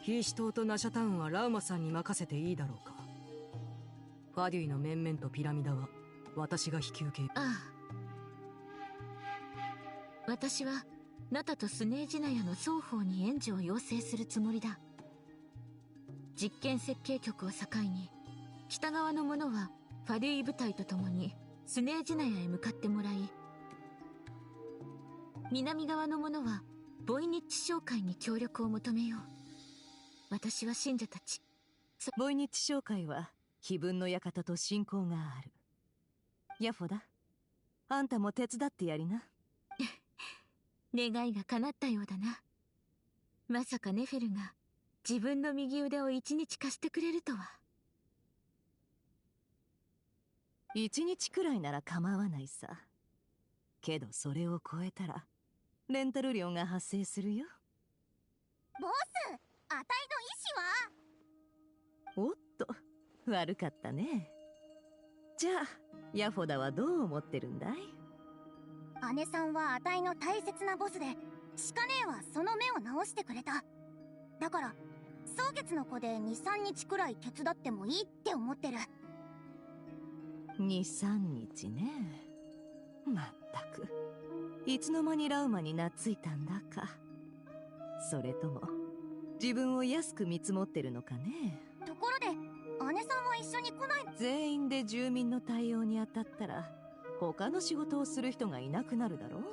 ヒーシ島とナシャタウンはラウマさんに任せていいだろうか。ファデュイの面々とピラミダは私が引き受け。ああ。私はナタとスネージナヤの双方に援助を要請するつもりだ。実験設計局を境に北側の者はファデュイ部隊と共にスネージナヤへ向かってもらい、南側の者はボイニッチ商会に協力を求めよう。私は信者たち。ボイニッチ商会は碑文の館と親交がある。ヤフォだ。あんたも手伝ってやりな。願いが叶ったようだな。まさかネフェルが自分の右腕を1日貸してくれるとは。1日くらいなら構わないさ。けどそれを超えたらレンタル料が発生するよ。ボス、あたいの意思は？おっと、悪かったね。じゃあヤフォダはどう思ってるんだい？姉さんはあたいの大切なボスで、シカ姉はその目を直してくれた。だから蒼月の子で 2,3 日くらい手伝ってもいいって思ってる。2、3日ね。まったく、いつの間にラウマに懐いたんだか。それとも自分を安く見積もってるのかね。ところで姉さんは一緒に来ないの？全員で住民の対応に当たったら他の仕事をする人がいなくなるだろう。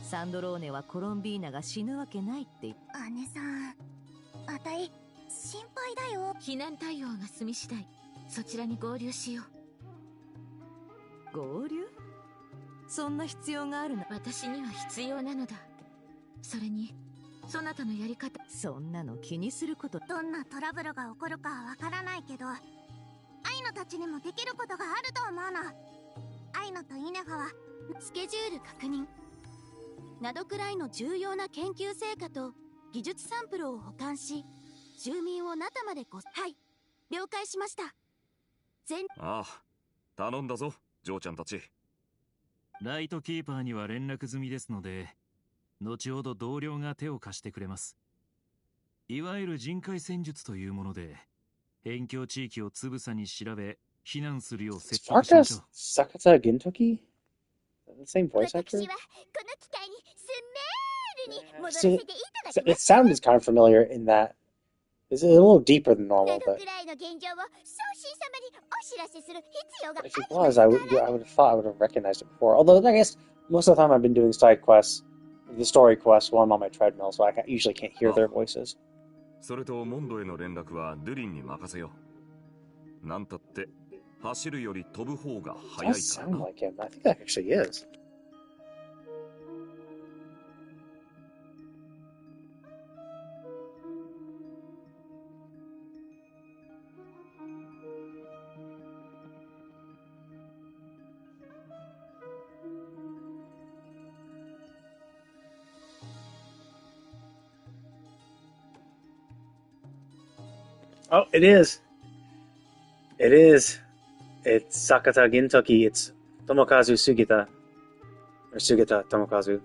サンドローネはコロンビーナが死ぬわけないって言って。姉さん、あたい心配だよ。避難対応が済み次第そちらに合流しよう。合流？そんな必要があるの？私には必要なのだ。それにそなたのやり方。そんなの気にすること。どんなトラブルが起こるかはわからないけど、アイノたちにもできることがあると思うの。アイノとイネハはスケジュール確認。ナドくらいの重要な研究成果と技術サンプルを保管し、住民をナタまではい、了解しました。ああ、頼んだぞ、ジョーちゃんたち。ライトキーパーには連絡済みですので、後ほど同僚が手を貸してくれます。いわゆる人海戦術というもので、辺境地域をつぶさに調べ、避難するよう説得しましょう。Sakata Gintoki? The same voice actor? It sounded kind of familiar in that it's a little deeper than normal, but if it was, I would have thought I would have recognized it before. Although I guess most of the time I've been doing side quests the story quest while I'm on my treadmill, so I usually can't hear their voices. それとモンドへの連絡はドゥリンに任せよう。なんたって走るより飛ぶ方が It 速い does から sound な。 like him. I think that actually is. Oh, it is. It is. It's Sakata Gintoki. It's Tomokazu Sugita. Or Sugita Tomokazu.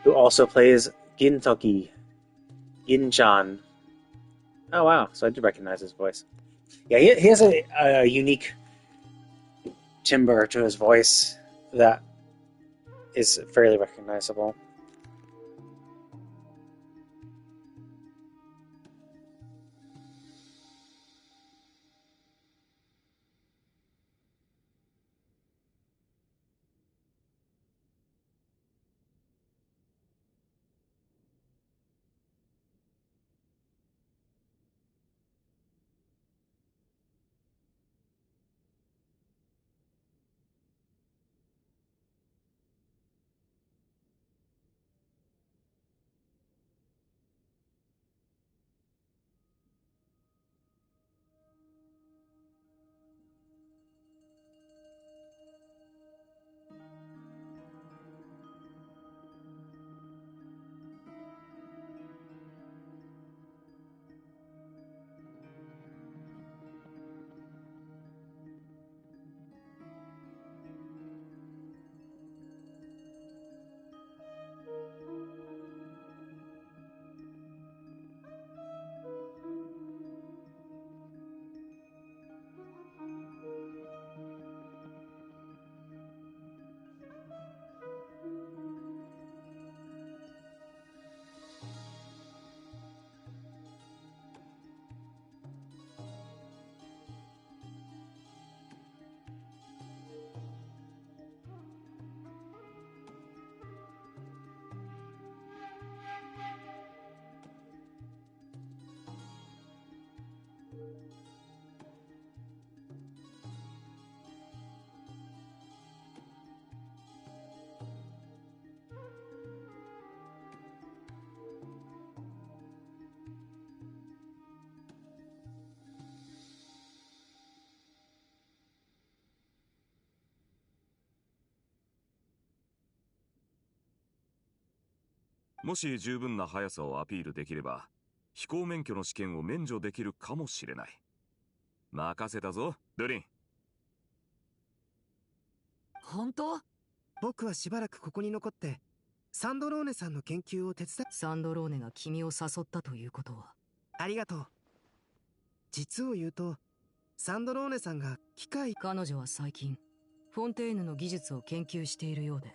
Who also plays Gintoki. Ginchan. Oh, wow. So I do recognize his voice. Yeah, he has a unique timbre to his voice that is fairly recognizable. .もし十分な速さをアピールできれば、飛行免許の試験を免除できるかもしれない。任せたぞ、ドゥリン。本当？僕はしばらくここに残って、サンドローネさんの研究を手伝っ。サンドローネが君を誘ったということは？ありがとう。実を言うと、サンドローネさんが機械。彼女は最近、フォンテーヌの技術を研究しているようで、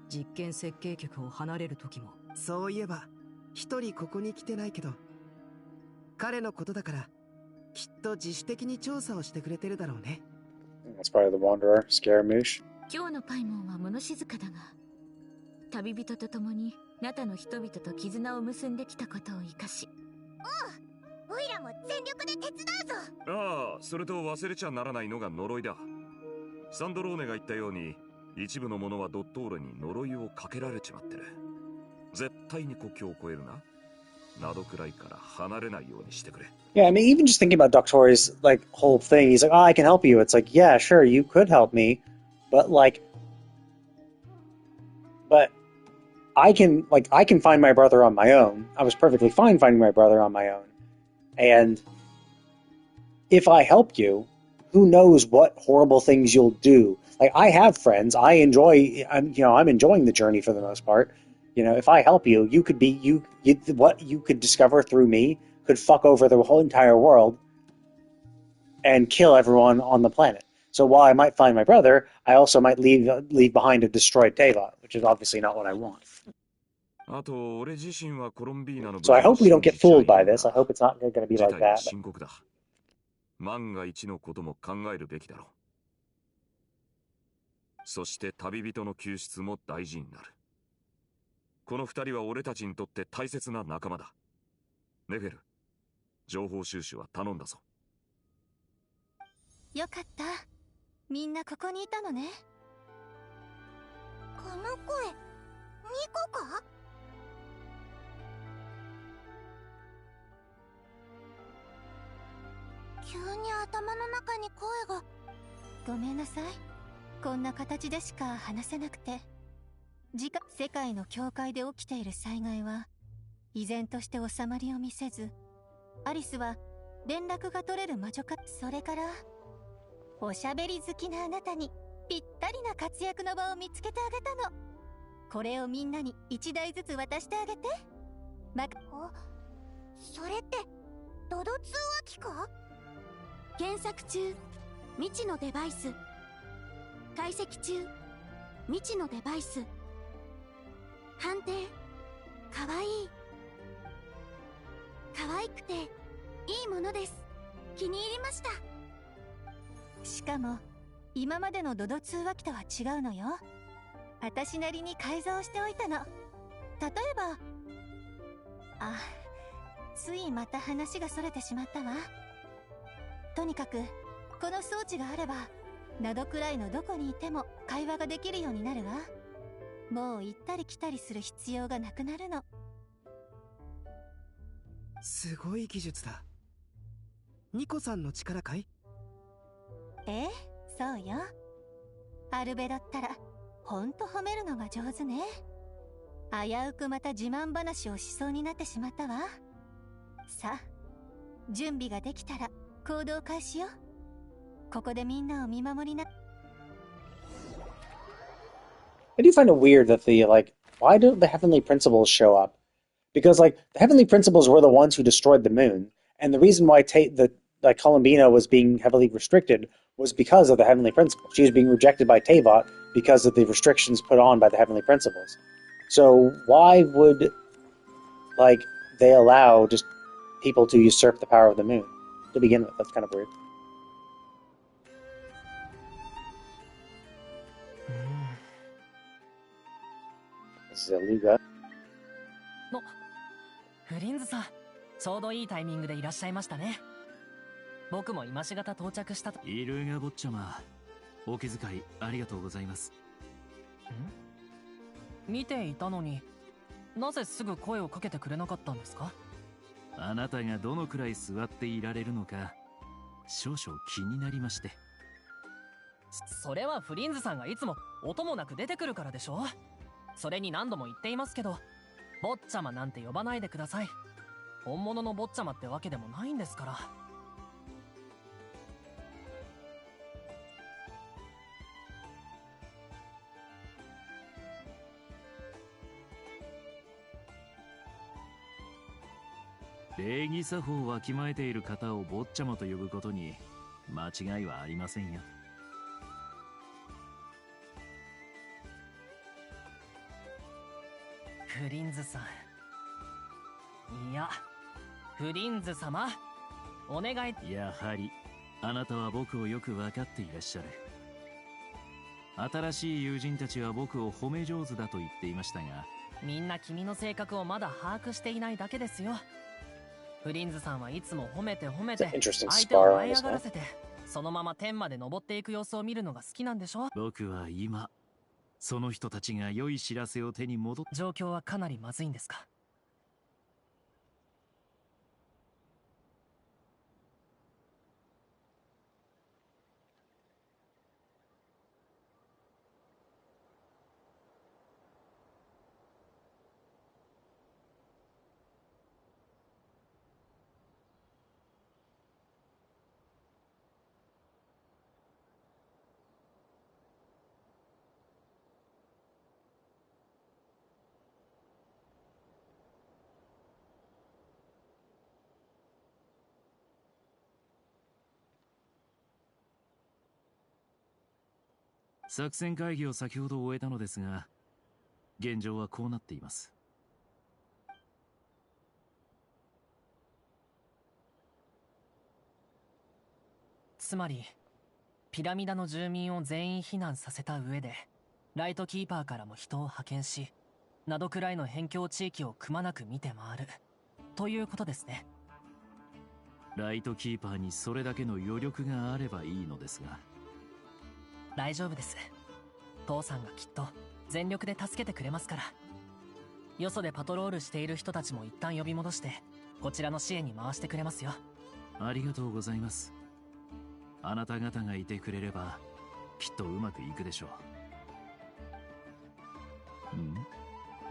実験設計局を離れる時も。そういえば、一人ここに来てないけど、彼のことだから、きっと自主的に調査をしてくれてるだろうね。That's probably the Wanderer, Scaramouche. 今日のパイモンは物静かだが、旅人と共にナタの人々と絆を結んできたことを生かし。おう、オイラも全力で手伝うぞ。ああ、それと忘れちゃならないのが呪いだ。サンドローネが言ったように、一部の者はドットールに呪いをかけられちまってる。絶対に国境を越えるな。などくらいから離れないようにしてくれ。Yeah, I mean, even just thinking about Doctori's like whole thing, he's like, "Oh, I can help you." It's like, yeah, sure, you could help me, but I can find my brother on my own. I was perfectly fine finding my brother on my own, and if I help you, who knows what horrible things you'll do? Like, I have friends. I'm enjoying the journey for the most part. You know, if I help you, what you could discover through me could fuck over the whole entire world and kill everyone on the planet. So while I might find my brother, I also might leave behind a destroyed Teva, which is obviously not what I want. So I hope we don't get fooled by this. I hope it's not going to be like that. 万が一のことも考えるべきだろう。そして旅人の救出も大事になる。この二人は俺たちにとって大切な仲間だ。ネフェル、情報収集は頼んだぞ。よかった。みんなここにいたのね。この声、ニコか？急に頭の中に声が。ごめんなさい。こんな形でしか話せなくて。世界の境界で起きている災害は依然として収まりを見せず、アリスは連絡が取れる魔女か。それからおしゃべり好きなあなたにぴったりな活躍の場を見つけてあげたの。これをみんなに1台ずつ渡してあげて。それってドド通話機か？検索中、未知のデバイス。解析中、未知のデバイス。判定、かわいい。可愛くていいものです。気に入りました。しかも今までのドド通話機とは違うのよ。私なりに改造しておいたの。例えば、ついまた話がそれてしまったわ。とにかくこの装置があれば灘くらいのどこにいても会話ができるようになるわ。もう行ったり来たりする必要がなくなるの。すごい技術だ。ニコさんの力かい？ええ、そうよ。アルベロったらほんと褒めるのが上手ね。危うくまた自慢話をしそうになってしまったわ。さあ、準備ができたら行動開始よ。ここでみんなを見守りな。I do find it weird that why don't the Heavenly Principles show up? Because, the Heavenly Principles were the ones who destroyed the moon, and the reason why Columbina was being heavily restricted was because of the Heavenly Principles. She was being rejected by Tavot because of the restrictions put on by the Heavenly Principles. So why would, they allow just people to usurp the power of the moon to begin with? That's kind of weird. This is Aluga. フリンズさん、ちょうどいいタイミングでいらっしゃいましたね。僕も今しがた到着したと。イルガ坊ちゃま、お気遣いありがとうございます。見ていたのになぜすぐ声をかけてくれなかったんですか？あなたがどのくらい座っていられるのか少々気になりまして。それはフリンズさんがいつも音もなく出てくるからでしょ。それに何度も言っていますけど、坊ちゃまなんて呼ばないでください。本物の坊ちゃまってわけでもないんですから。礼儀作法をわきまえている方を坊ちゃまと呼ぶことに間違いはありませんよ。フリンズさん、いや、フリンズ様、お願い。やはりあなたは僕をよく分かっていらっしゃる。新しい友人たちは僕を褒め上手だと言っていましたが、みんな君の性格をまだ把握していないだけですよ。フリンズさんはいつも褒めて褒めて相手を舞い上がらせて、そのまま天まで登っていく様子を見るのが好きなんでしょ。僕は今その人たちが良い知らせを手に戻っ。状況はかなりまずいんですか？作戦会議を先ほど終えたのですが、現状はこうなっています。つまりピラミダの住民を全員避難させた上でライトキーパーからも人を派遣し、などくらいの辺境地域をくまなく見て回るということですね。ライトキーパーにそれだけの余力があればいいのですが。大丈夫です。父さんがきっと全力で助けてくれますから。よそでパトロールしている人たちも一旦呼び戻してこちらの支援に回してくれますよ。ありがとうございます。あなた方がいてくれればきっとうまくいくでしょう。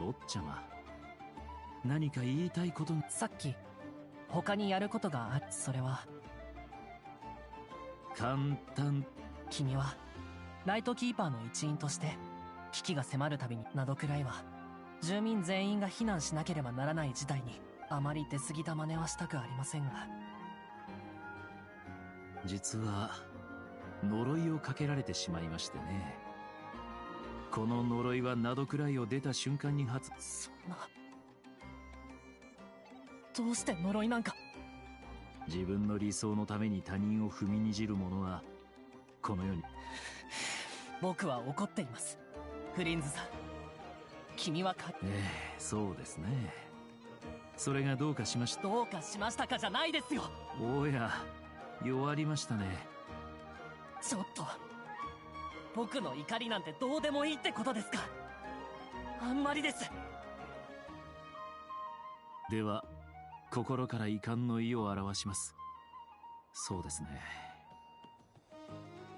坊ちゃま、何か言いたいことが。さっき他にやることがある。それは簡単。君はライトキーパーの一員として危機が迫るたびになどくらいは住民全員が避難しなければならない事態にあまり出過ぎた真似はしたくありませんが、実は呪いをかけられてしまいましてね。この呪いはなどくらいを出た瞬間に発。そんな、どうして呪いなんか。自分の理想のために他人を踏みにじる者はこの世に。僕は怒っています、フリンズさん。君はそうですね。それがどうかしました。どうかしましたかじゃないですよ。おや、弱りましたね。ちょっと、僕の怒りなんてどうでもいいってことですか。あんまりです。では心から遺憾の意を表します。そうですね。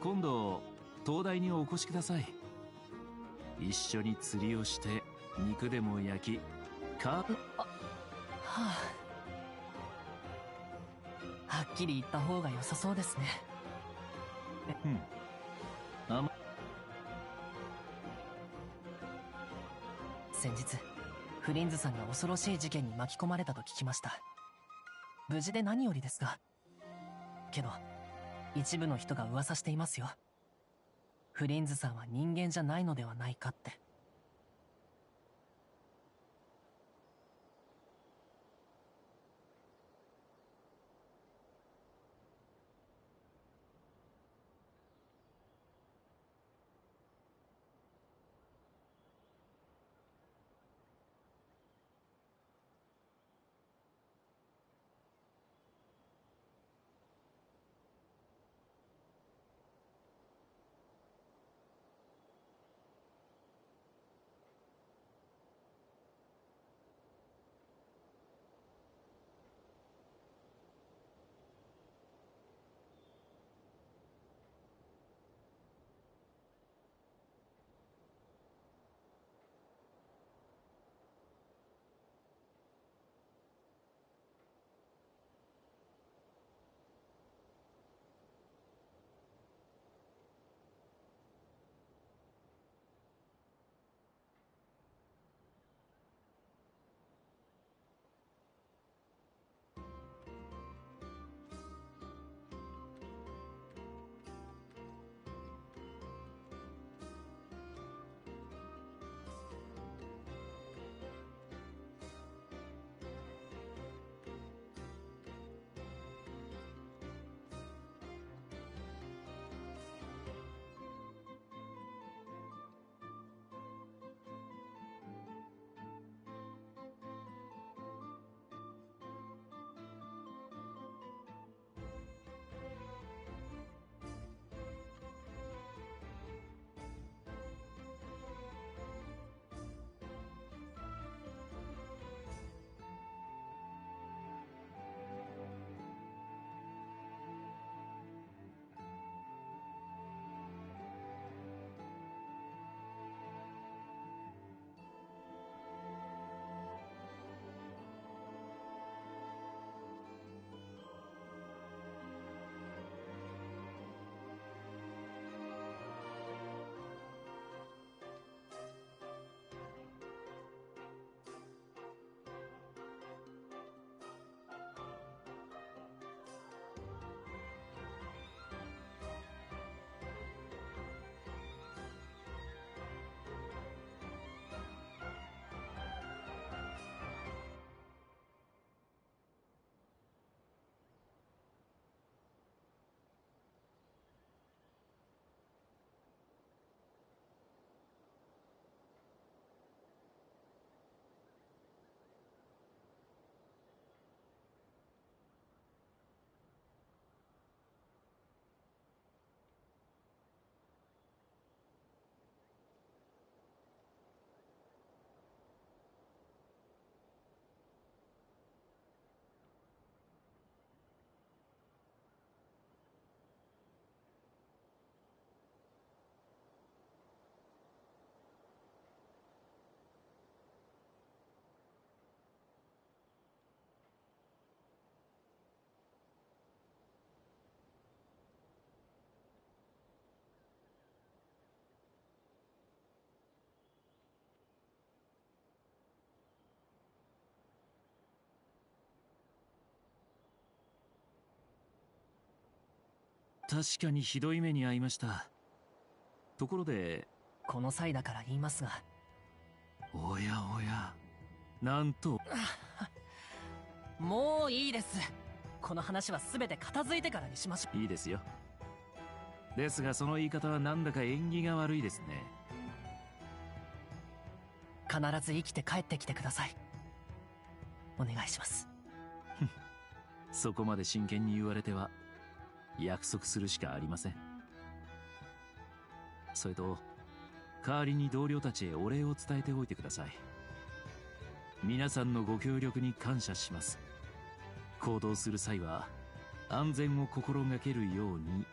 今度灯台にお越しください。一緒に釣りをして肉でも焼きはっきり言った方が良さそうですね。先日フリンズさんが恐ろしい事件に巻き込まれたと聞きました。無事で何よりですが、けど一部の人が噂していますよ。フリンズさんは人間じゃないのではないかって。確かにひどい目に遭いました。ところで、この際だから言いますが。おやおや、なんと。もういいです。この話は全て片付いてからにしましょう。いいですよ。ですがその言い方はなんだか縁起が悪いですね。必ず生きて帰ってきてください。お願いします。そこまで真剣に言われては約束するしかありません。それと代わりに同僚たちへお礼を伝えておいてください。皆さんのご協力に感謝します。行動する際は安全を心がけるように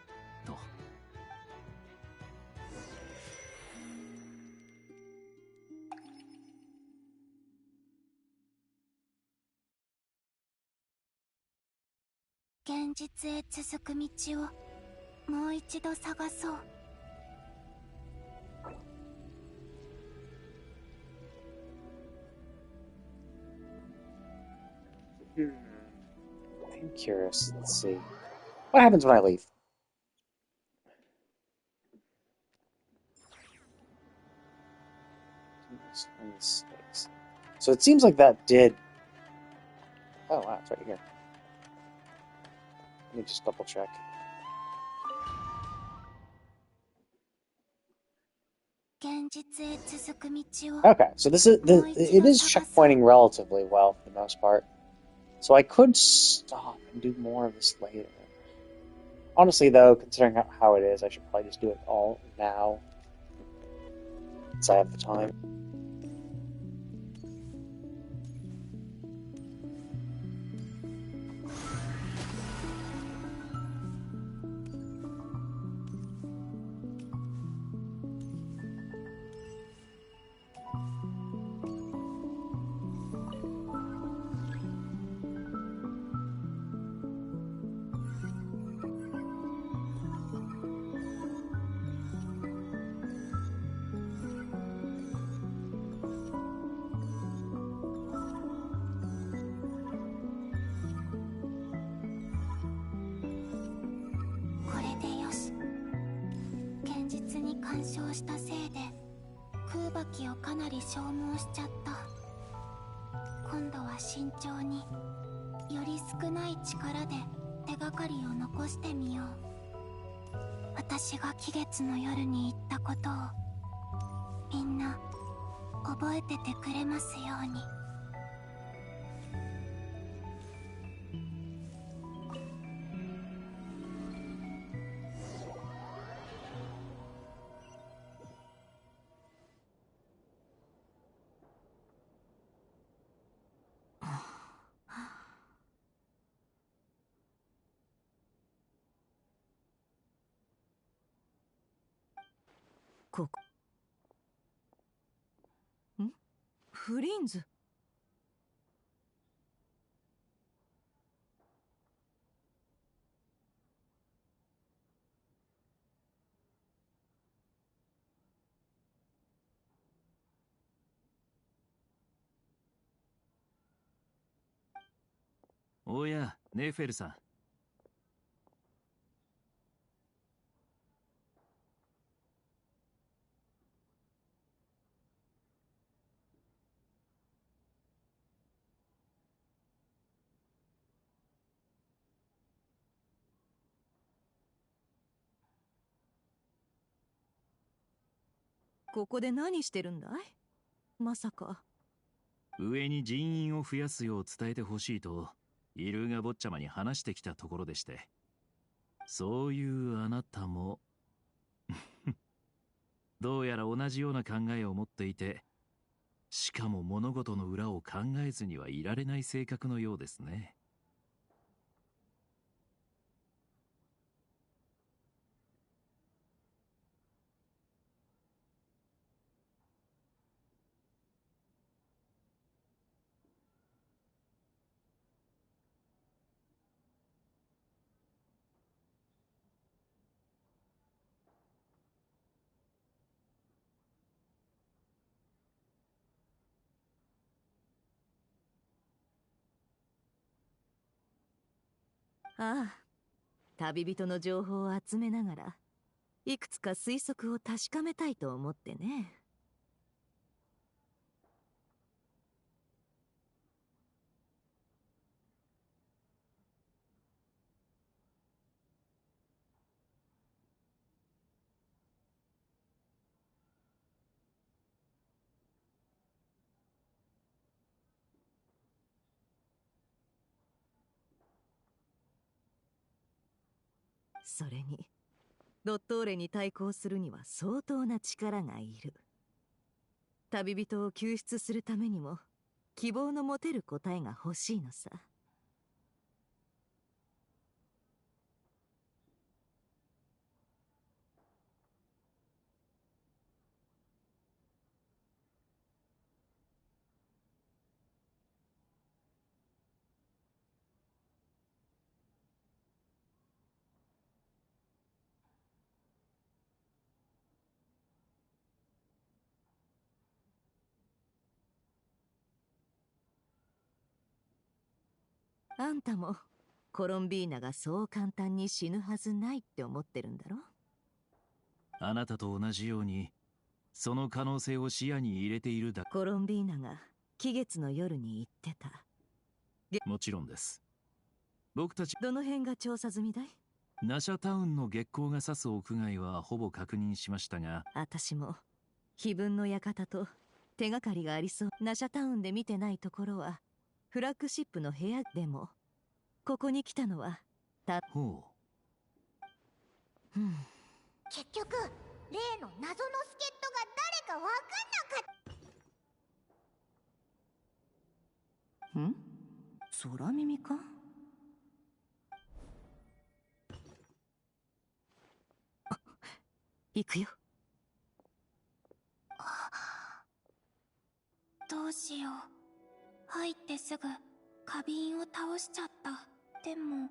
と。現実へ続く道をもう一度探そう。I'm curious. Let's see. What happens when I leave? So it seems like that did... Oh, wow, it's right here. Let me just double check. Okay, so this is it is checkpointing relatively well for the most part. So I could stop and do more of this later. Honestly, though, considering how it is, I should probably just do it all now, since I have the time.ここ。ん？フリンズ。おや、ネフェルさん。ここで何してるんだい？まさか。上に人員を増やすよう伝えてほしいとイルーガ坊ちゃまに話してきたところでして、そういうあなたもどうやら同じような考えを持っていて、しかも物事の裏を考えずにはいられない性格のようですね。ああ、旅人の情報を集めながらいくつか推測を確かめたいと思ってね。それにドットーレに対抗するには相当な力がいる。旅人を救出するためにも希望の持てる答えが欲しいのさ。あんたもコロンビーナがそう簡単に死ぬはずないって思ってるんだろ。あなたと同じようにその可能性を視野に入れているだ。コロンビーナが期月の夜に言ってた。もちろんです。僕たちどの辺が調査済みだい？ナシャタウンの月光が指す屋外はほぼ確認しましたが、私も碑文の館と手がかりがありそう。ナシャタウンで見てないところはフラッグシップの部屋でも、ここに来たのはほう。結局例の謎の助っ人が誰かわかんなかった。空耳か？行くよ。どうしよう。入ってすぐ花瓶を倒しちゃった。でも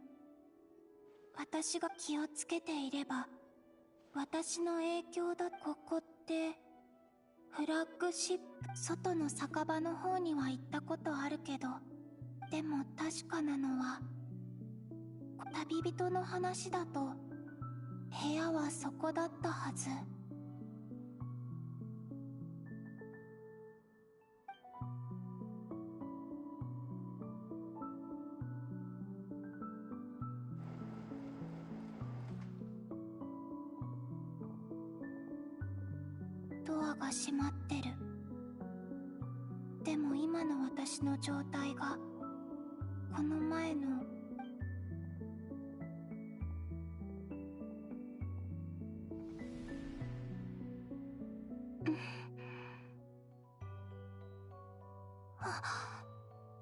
私が気をつけていれば、私の影響だ。ここってフラッグシップ。外の酒場の方には行ったことあるけど、でも確かなのは旅人の話だと部屋はそこだったはず。ドアが閉まってる。でも今の私の状態がこの前の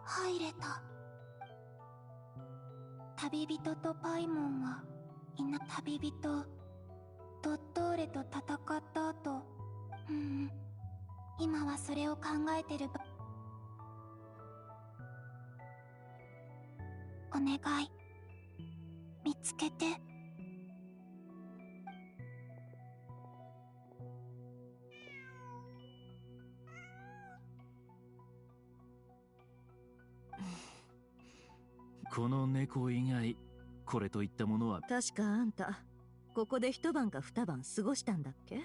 入れた。旅人とパイモン旅人ドットーレと戦った後、今はそれを考えてる。お願い、見つけて。この猫以外これといったものは。確かあんたここで一晩か二晩過ごしたんだっけ？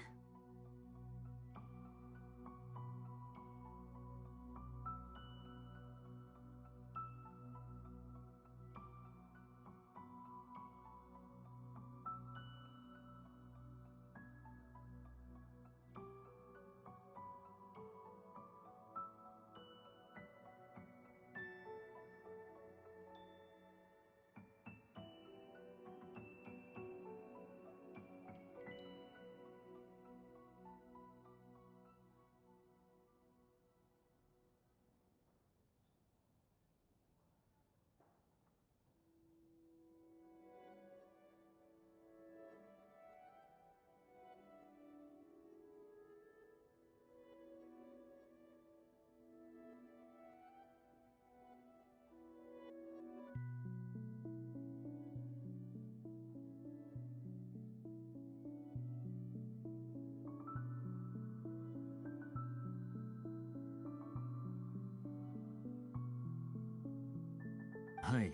はい。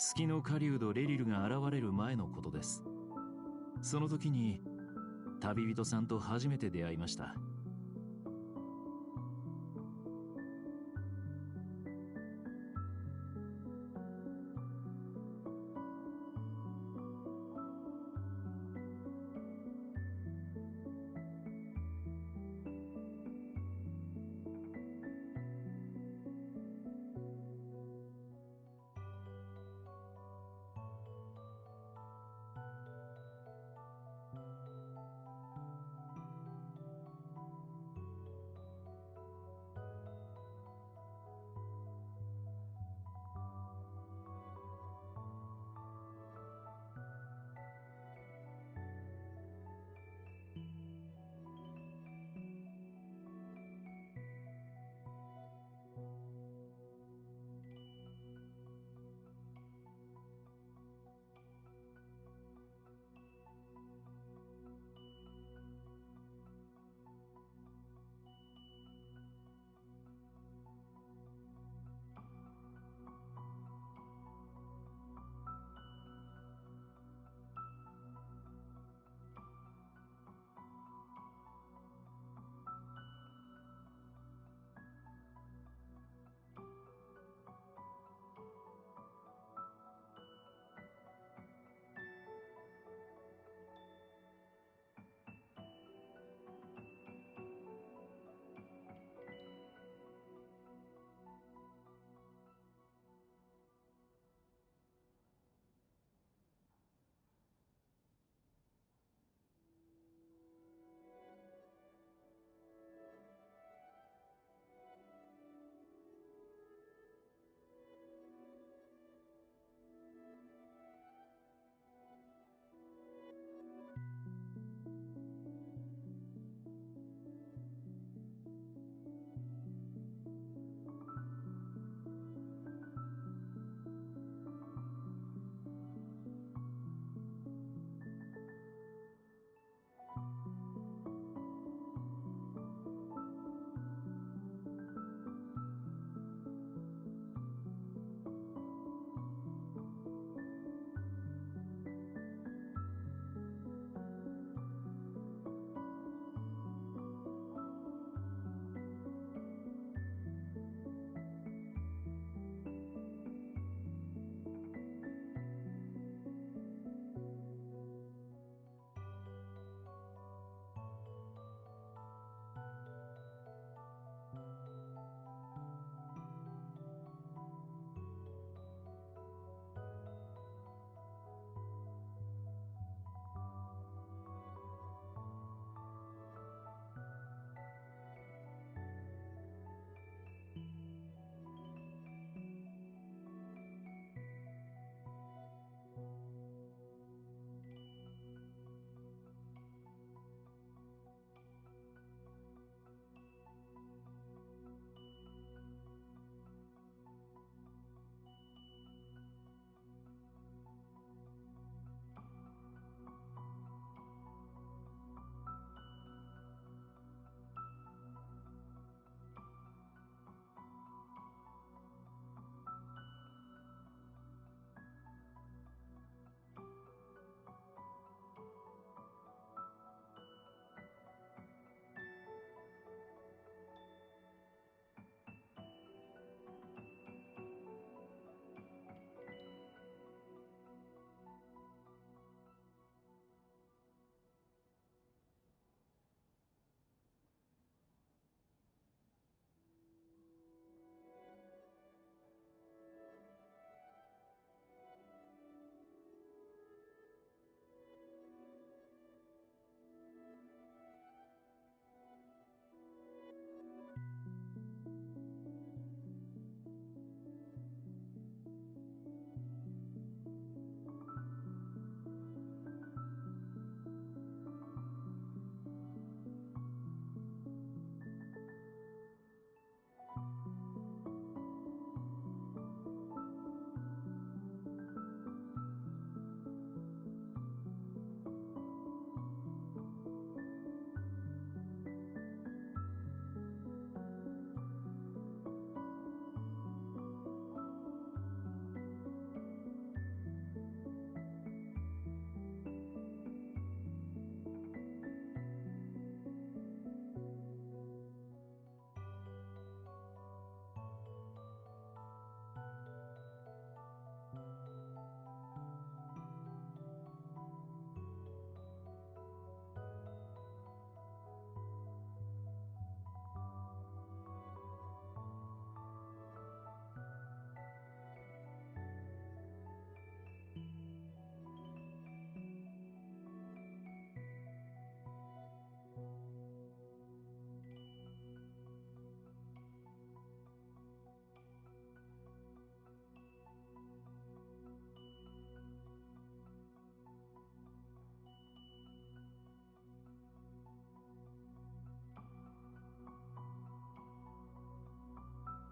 月の狩人レリルが現れる前のことです。その時に旅人さんと初めて出会いました。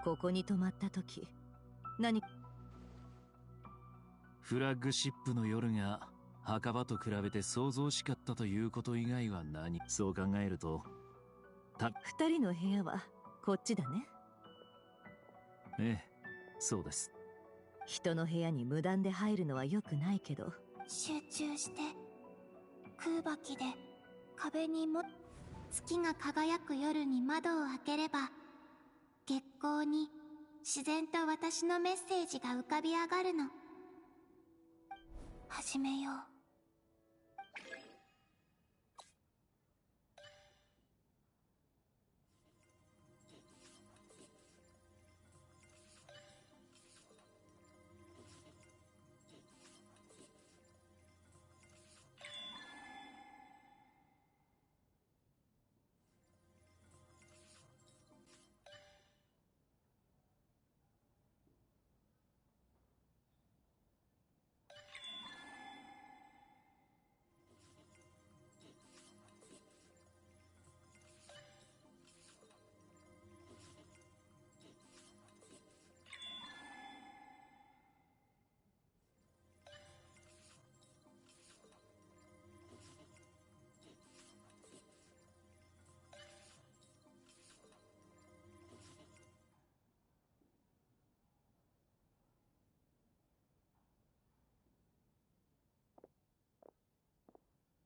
ここに泊まった時何フラッグシップの夜が墓場と比べて想像しかったということ以外は何？そう考えると二人の部屋はこっちだね。ええ、そうです。人の部屋に無断で入るのは良くないけど、集中して空爆で壁にも月が輝く夜に窓を開ければ月光に自然と私のメッセージが浮かび上がるの。始めよう。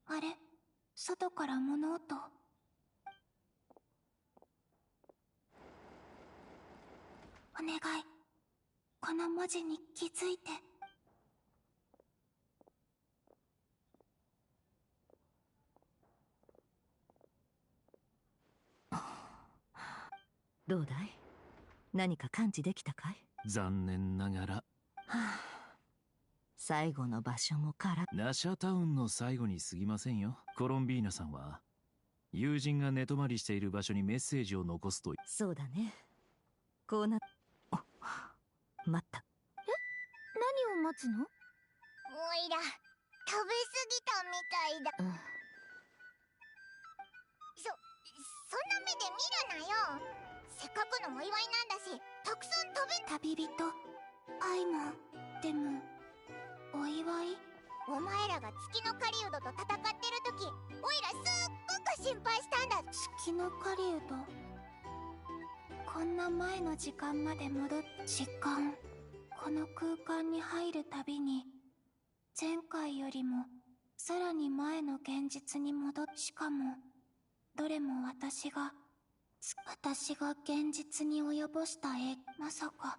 あれ、外から物音。お願い、この文字に気づいて。どうだい？何か感知できたかい？残念ながら。はあ、最後の場所もナシャタウンの最後に過ぎませんよ。コロンビーナさんは友人が寝泊まりしている場所にメッセージを残すと。そうだね。こうな待った。何を待つの？おいら食べ過ぎたみたいだ。そんな目で見るなよ。せっかくのお祝いなんだし、たくさん旅人アイモン。でもお祝い？お前らが月の狩人と戦ってる時、おいらすっごく心配したんだ。月の狩人？こんな前の時間まで戻っ時間。この空間に入るたびに前回よりもさらに前の現実に戻っ、しかもどれも私が現実に及ぼしたまさか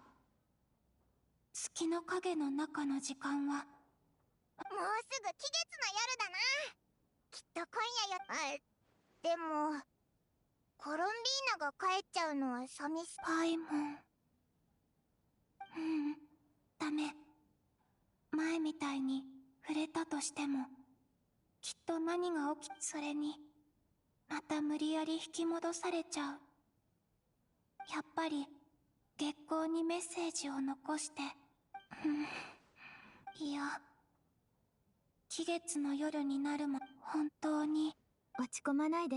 月の影の中の時間は。もうすぐ期月の夜だな。きっと今夜よ。でもコロンビーナが帰っちゃうのは寂しい。パイモン。ダメ。前みたいに触れたとしてもきっと何が起き、それにまた無理やり引き戻されちゃう。やっぱり月光にメッセージを残して。いや、期月の夜になるも本当に。落ち込まないで。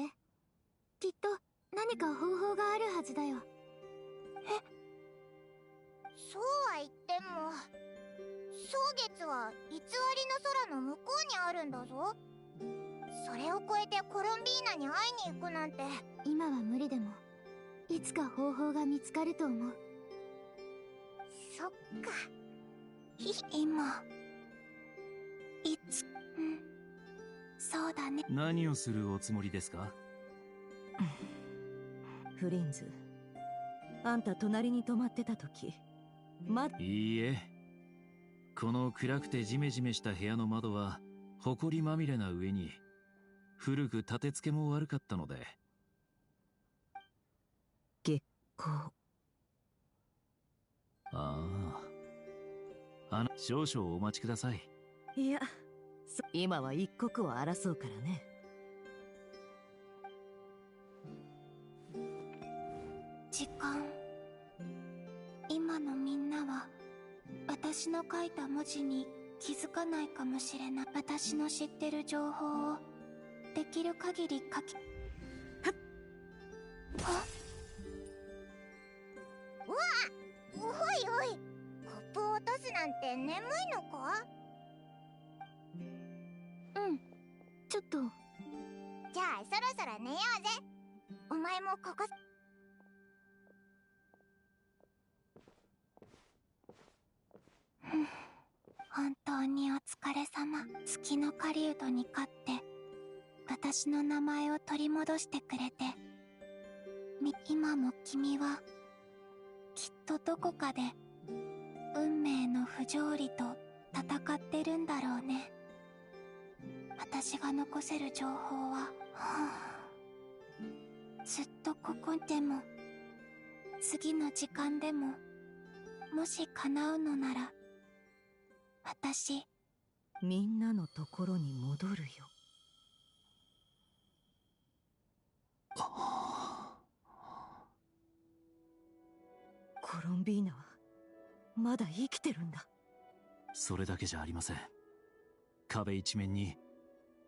きっと何か方法があるはずだよ。そうは言っても蒼月は偽りの空の向こうにあるんだぞ。それを越えてコロンビーナに会いに行くなんて。今は無理でもいつか方法が見つかると思う。そっか。今いつ、そうだね。何をするおつもりですか？フリンズ、あんた隣に泊まってた時いいえ、この暗くてジメジメした部屋の窓は埃まみれな上に古く立て付けも悪かったので。月光。少々お待ちください。いや、今は一刻を争うからね。時間。今のみんなは私の書いた文字に気づかないかもしれない。私の知ってる情報をできる限り書き。うわなんて眠いのか？うん、ちょっと。じゃあそろそろ寝ようぜ。お前もここ。本当にお疲れ様。月の狩人に勝って私の名前を取り戻してくれて。今も君はきっとどこかで運命の不条理と戦ってるんだろうね。私が残せる情報は、ずっとここでも次の時間でも、もし叶うのなら私みんなのところに戻るよ。コロンビーナはまだ生きてるんだ。それだけじゃありません。壁一面に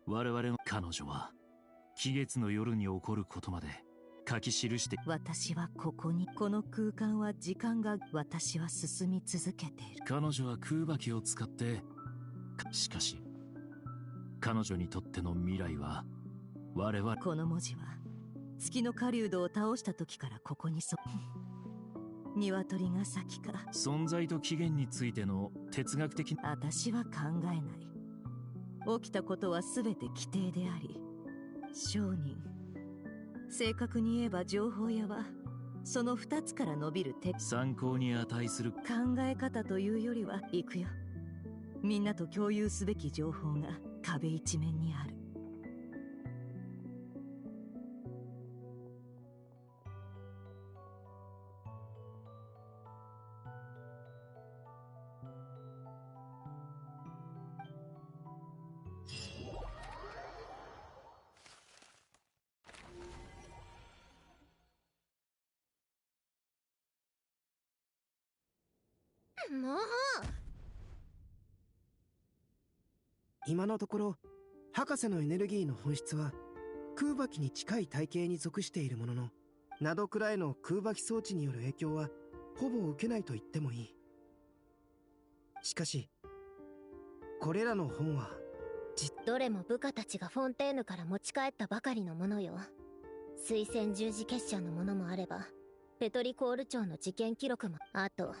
我々の彼女は期月の夜に起こることまで書き記して。私はここに、この空間は時間が、私は進み続けている。彼女は空爆を使って、しかし彼女にとっての未来は我々。この文字は月の狩人を倒した時からここに鶏が先か。存在と起源についての哲学的。私は考えない。起きたことは全て規定であり、商人、正確に言えば情報屋はその2つから伸びる参考に値する考え方というよりは、行くよ。みんなと共有すべき情報が壁一面にある。もう今のところ博士のエネルギーの本質は空爆に近い体系に属しているものの、などくらいの空爆装置による影響はほぼ受けないと言ってもいい。しかしこれらの本はどれも部下たちがフォンテーヌから持ち帰ったばかりのものよ。推薦十字結社のものもあれば、ペトリコール町の事件記録も。あと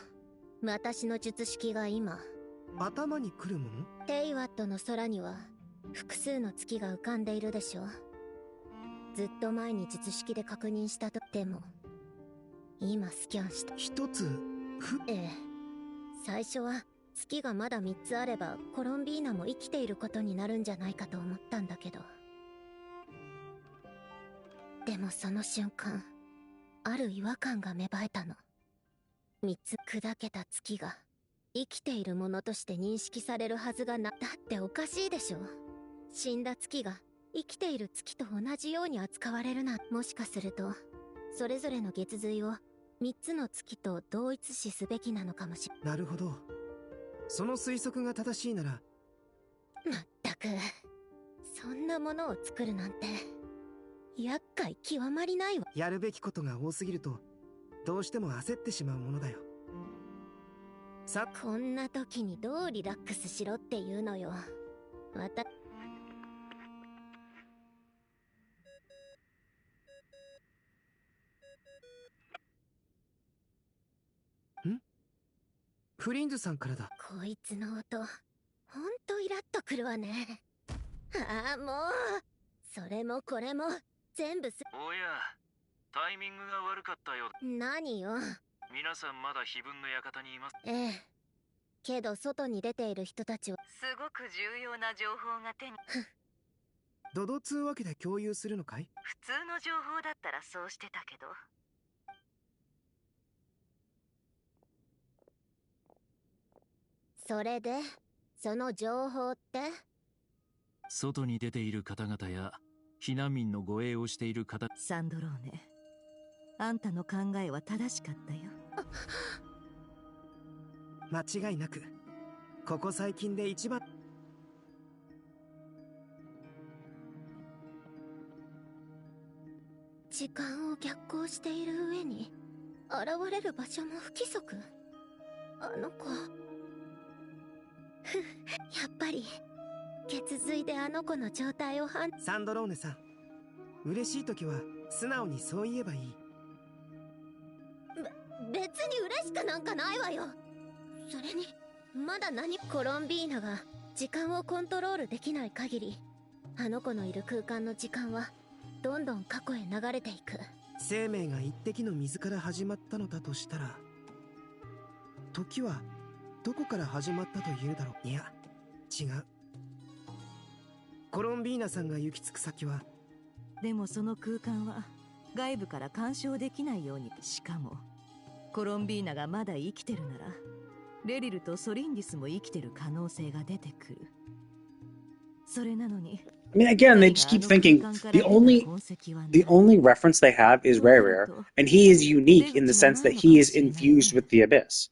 私の術式が今頭に来るもの。テイワットの空には複数の月が浮かんでいるでしょ。ずっと前に術式で確認したと。でも今スキャンした一つ。ええ、最初は月がまだ3つあればコロンビーナも生きていることになるんじゃないかと思ったんだけど、でもその瞬間ある違和感が芽生えたの。3つ砕けた月が生きているものとして認識されるはずがな。だっておかしいでしょ。死んだ月が生きている月と同じように扱われるなん。もしかするとそれぞれの月髄を3つの月と同一視すべきなのかもしれない。なるほど。その推測が正しいなら。まったく、そんなものを作るなんて厄介極まりないわ。やるべきことが多すぎるとどうしても焦ってしまうものだよ。こんな時にどうリラックスしろっていうのよ。フリンズさんからだ。こいつの音ほんとイラッとくるわね。ああ、もうそれもこれも全部おや、タイミングが悪かったよ。何よ。皆さんまだ非分の館にいます。ええ、けど外に出ている人たちはすごく重要な情報が手に。ドドつうわけで共有するのかい？普通の情報だったらそうしてたけど。それでその情報って？外に出ている方々や避難民の護衛をしている方。サンドローネ、あんたの考えは正しかったよ。間違いなくここ最近で一番。時間を逆行している上に現れる場所も不規則。あの子やっぱり血髄であの子の状態をサンドローネさん、嬉しい時は素直にそう言えばいい。別に嬉しくなんかないわよ。それにまだコロンビーナが時間をコントロールできない限り、あの子のいる空間の時間はどんどん過去へ流れていく。生命が一滴の水から始まったのだとしたら、時はどこから始まったと言うだろう。いや、違う。コロンビーナさんが行き着く先は、でもその空間は外部から干渉できないように、しかもコロンビーナがまだ生きてるならレリルとソリンディスも生きてる可能性が出てくる。それなのに I mean, again, they just keep thinking the only reference they have is Rare, and he is unique in the sense that he is infused with the abyss.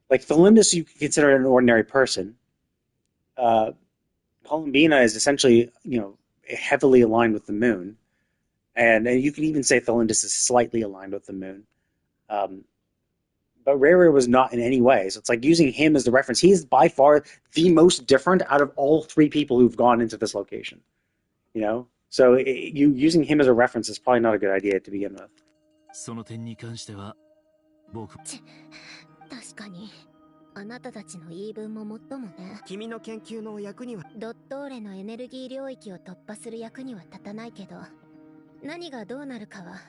Like Thelindus, you could consider an ordinary person. Columbina is essentially, heavily aligned with the moon, and you could even say Thelindus is slightly aligned with the moon. But Rare was not in any way, so it's like using him as the reference. He is by far the most different out of all three people who've gone into this location. So you using him as a reference is probably not a good idea to begin with. その点に関しては僕確かにあなたたちの言い分ももっともね。君の研究の役には。ドットーレのエネルギー領域を突破する役には立たないけど、何がどうなるかは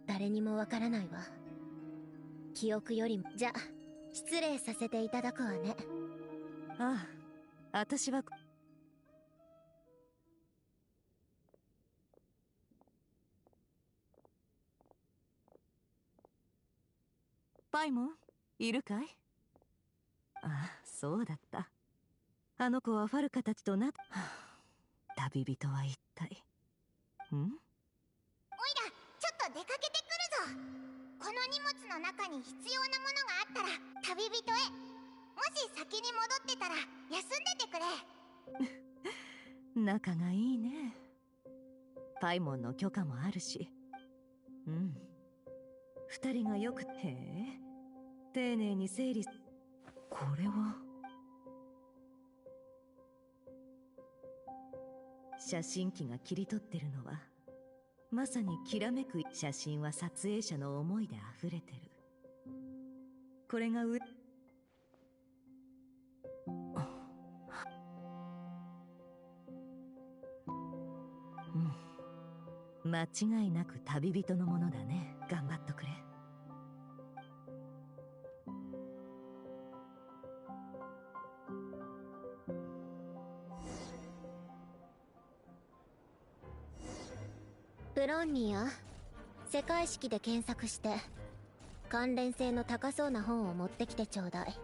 誰にもわからないわ。記憶よりも。じゃ、失礼させていただくわね。ああ、私はパイモン、いるかい？ああ、そうだった。あの子はファルカたちと旅人は一体。おいら、ちょっと出かけてくるぞ。この荷物の中に必要なものがあったら旅人へ。もし先に戻ってたら休んでてくれ。仲がいいね。パイモンの許可もあるし。二人がよく、丁寧に整理。これは写真機が切り取ってるのはまさにきらめく。写真は撮影者の思いで溢れてる。これが間違いなく旅人のものだね。頑張っとくれ。プロンニア、世界式で検索して関連性の高そうな本を持ってきてちょうだい。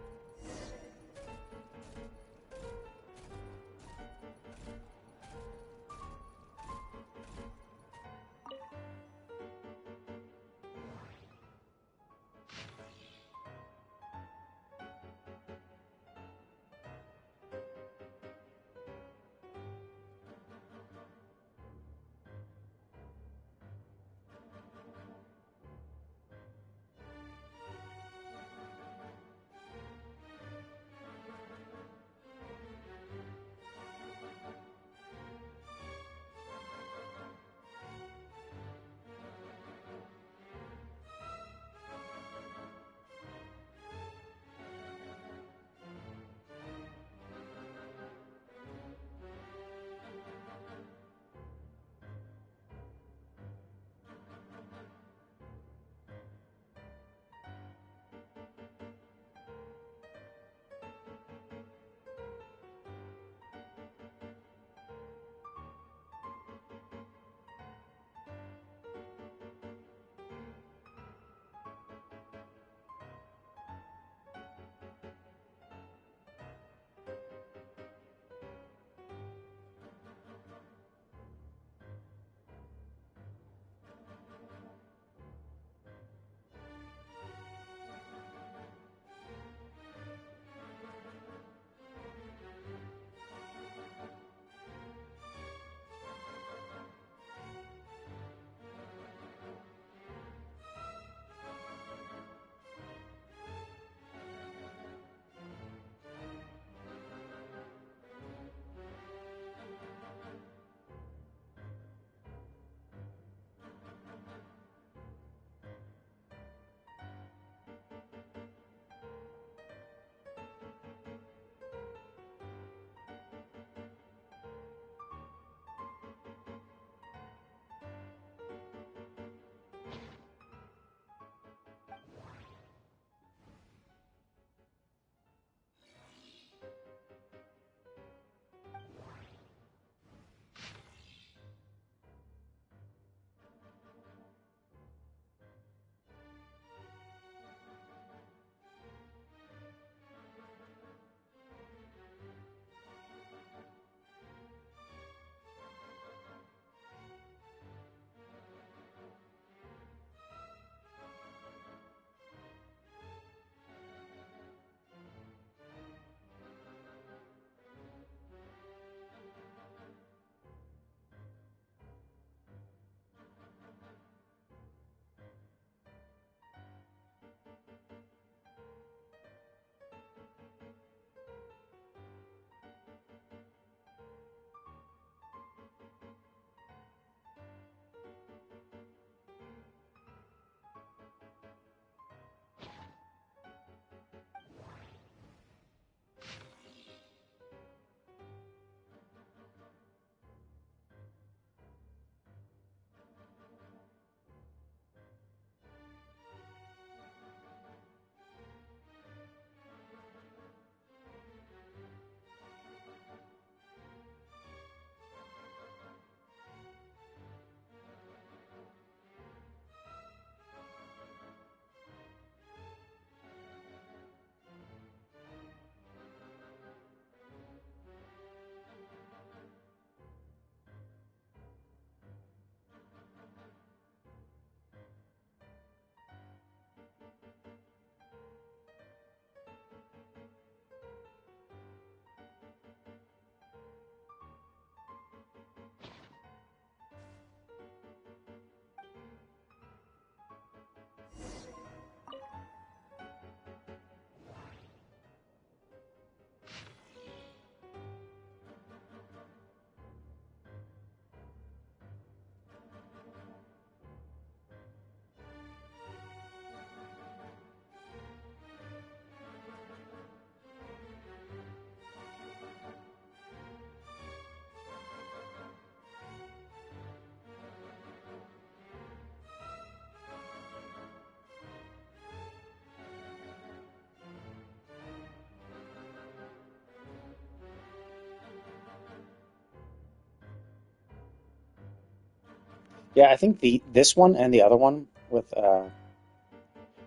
Yeah, I think this one and the other one with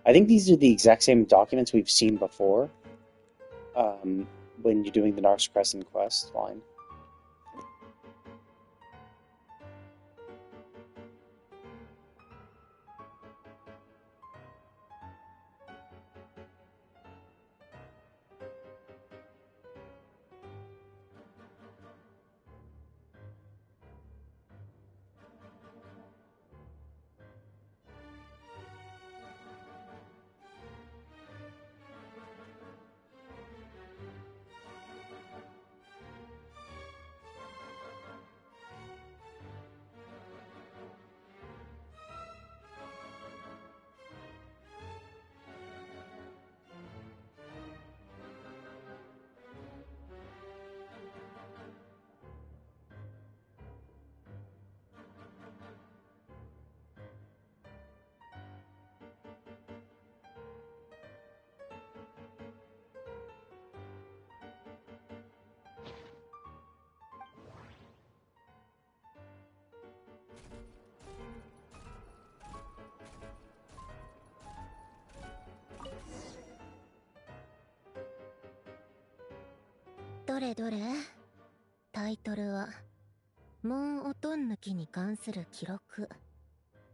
I think these are the exact same documents we've seen before. When you're doing the Narcs Crescent quest line.どれどれ、タイトルはモン・オトンヌキに関する記録、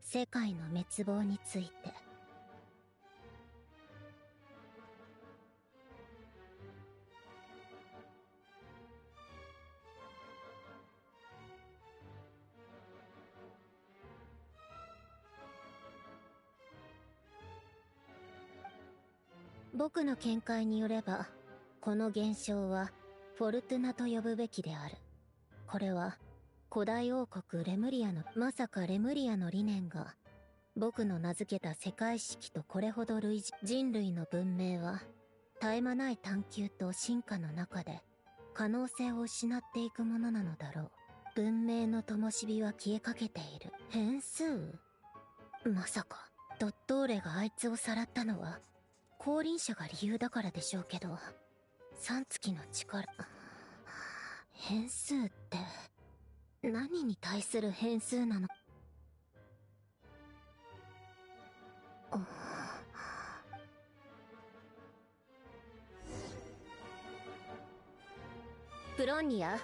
世界の滅亡について。僕の見解によれば、この現象はフォルトゥナと呼ぶべきである。これは古代王国レムリアの、まさかレムリアの理念が僕の名付けた世界式とこれほど類似。人類の文明は絶え間ない探求と進化の中で可能性を失っていくものなのだろう。文明の灯火は消えかけている。変数？まさかドットーレがあいつをさらったのは降臨者が理由だからでしょうけど、3月の力、変数って何に対する変数なの？プロンニア、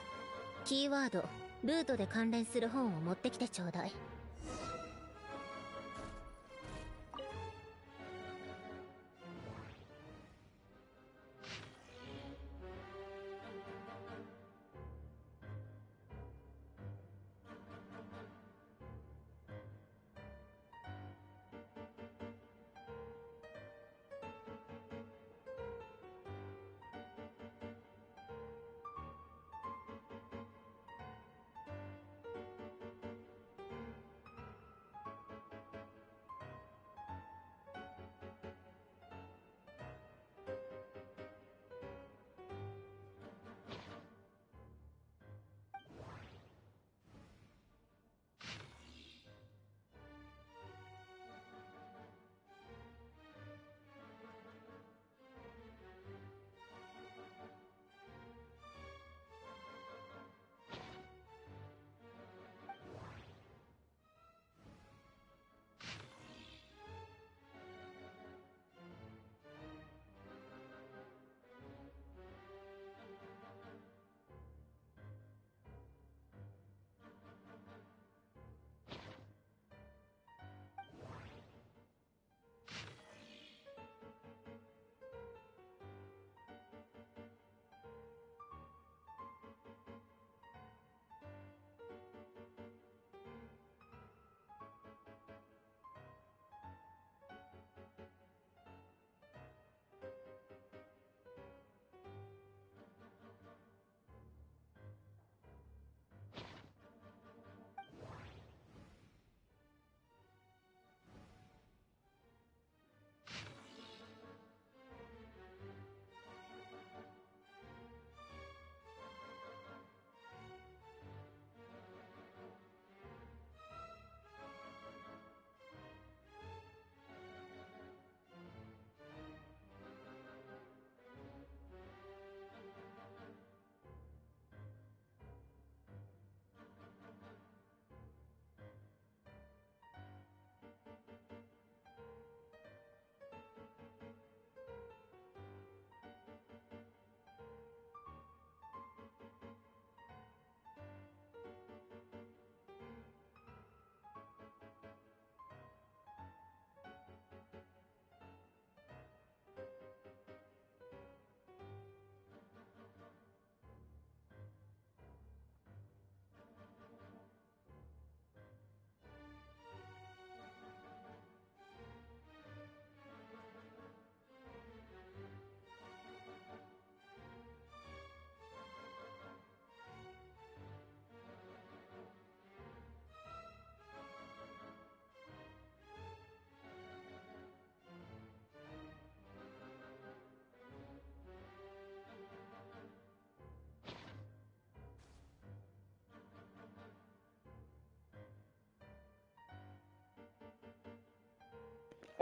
キーワード、ルートで関連する本を持ってきてちょうだい。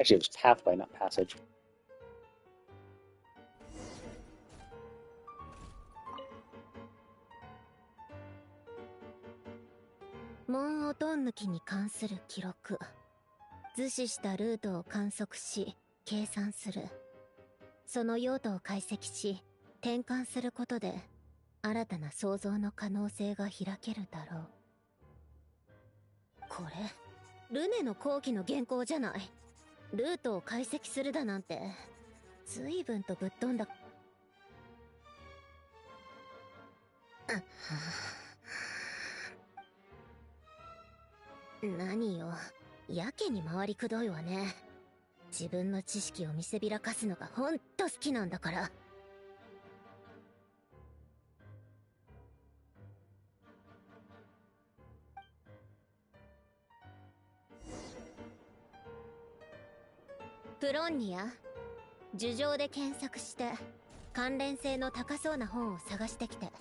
Actually, it was pathway, not passage. 門音抜きに関する記録。図示したルートを観測し、計算する。その用途を解析し、転換することで、新たな創造の可能性が開けるだろう。これ、ルネの後期の原稿じゃない。ルートを解析するだなんて、随分とぶっ飛んだ。何よ、やけに回りくどいわね。自分の知識を見せびらかすのがほんと好きなんだから。プロンニア、樹上で検索して関連性の高そうな本を探してきて。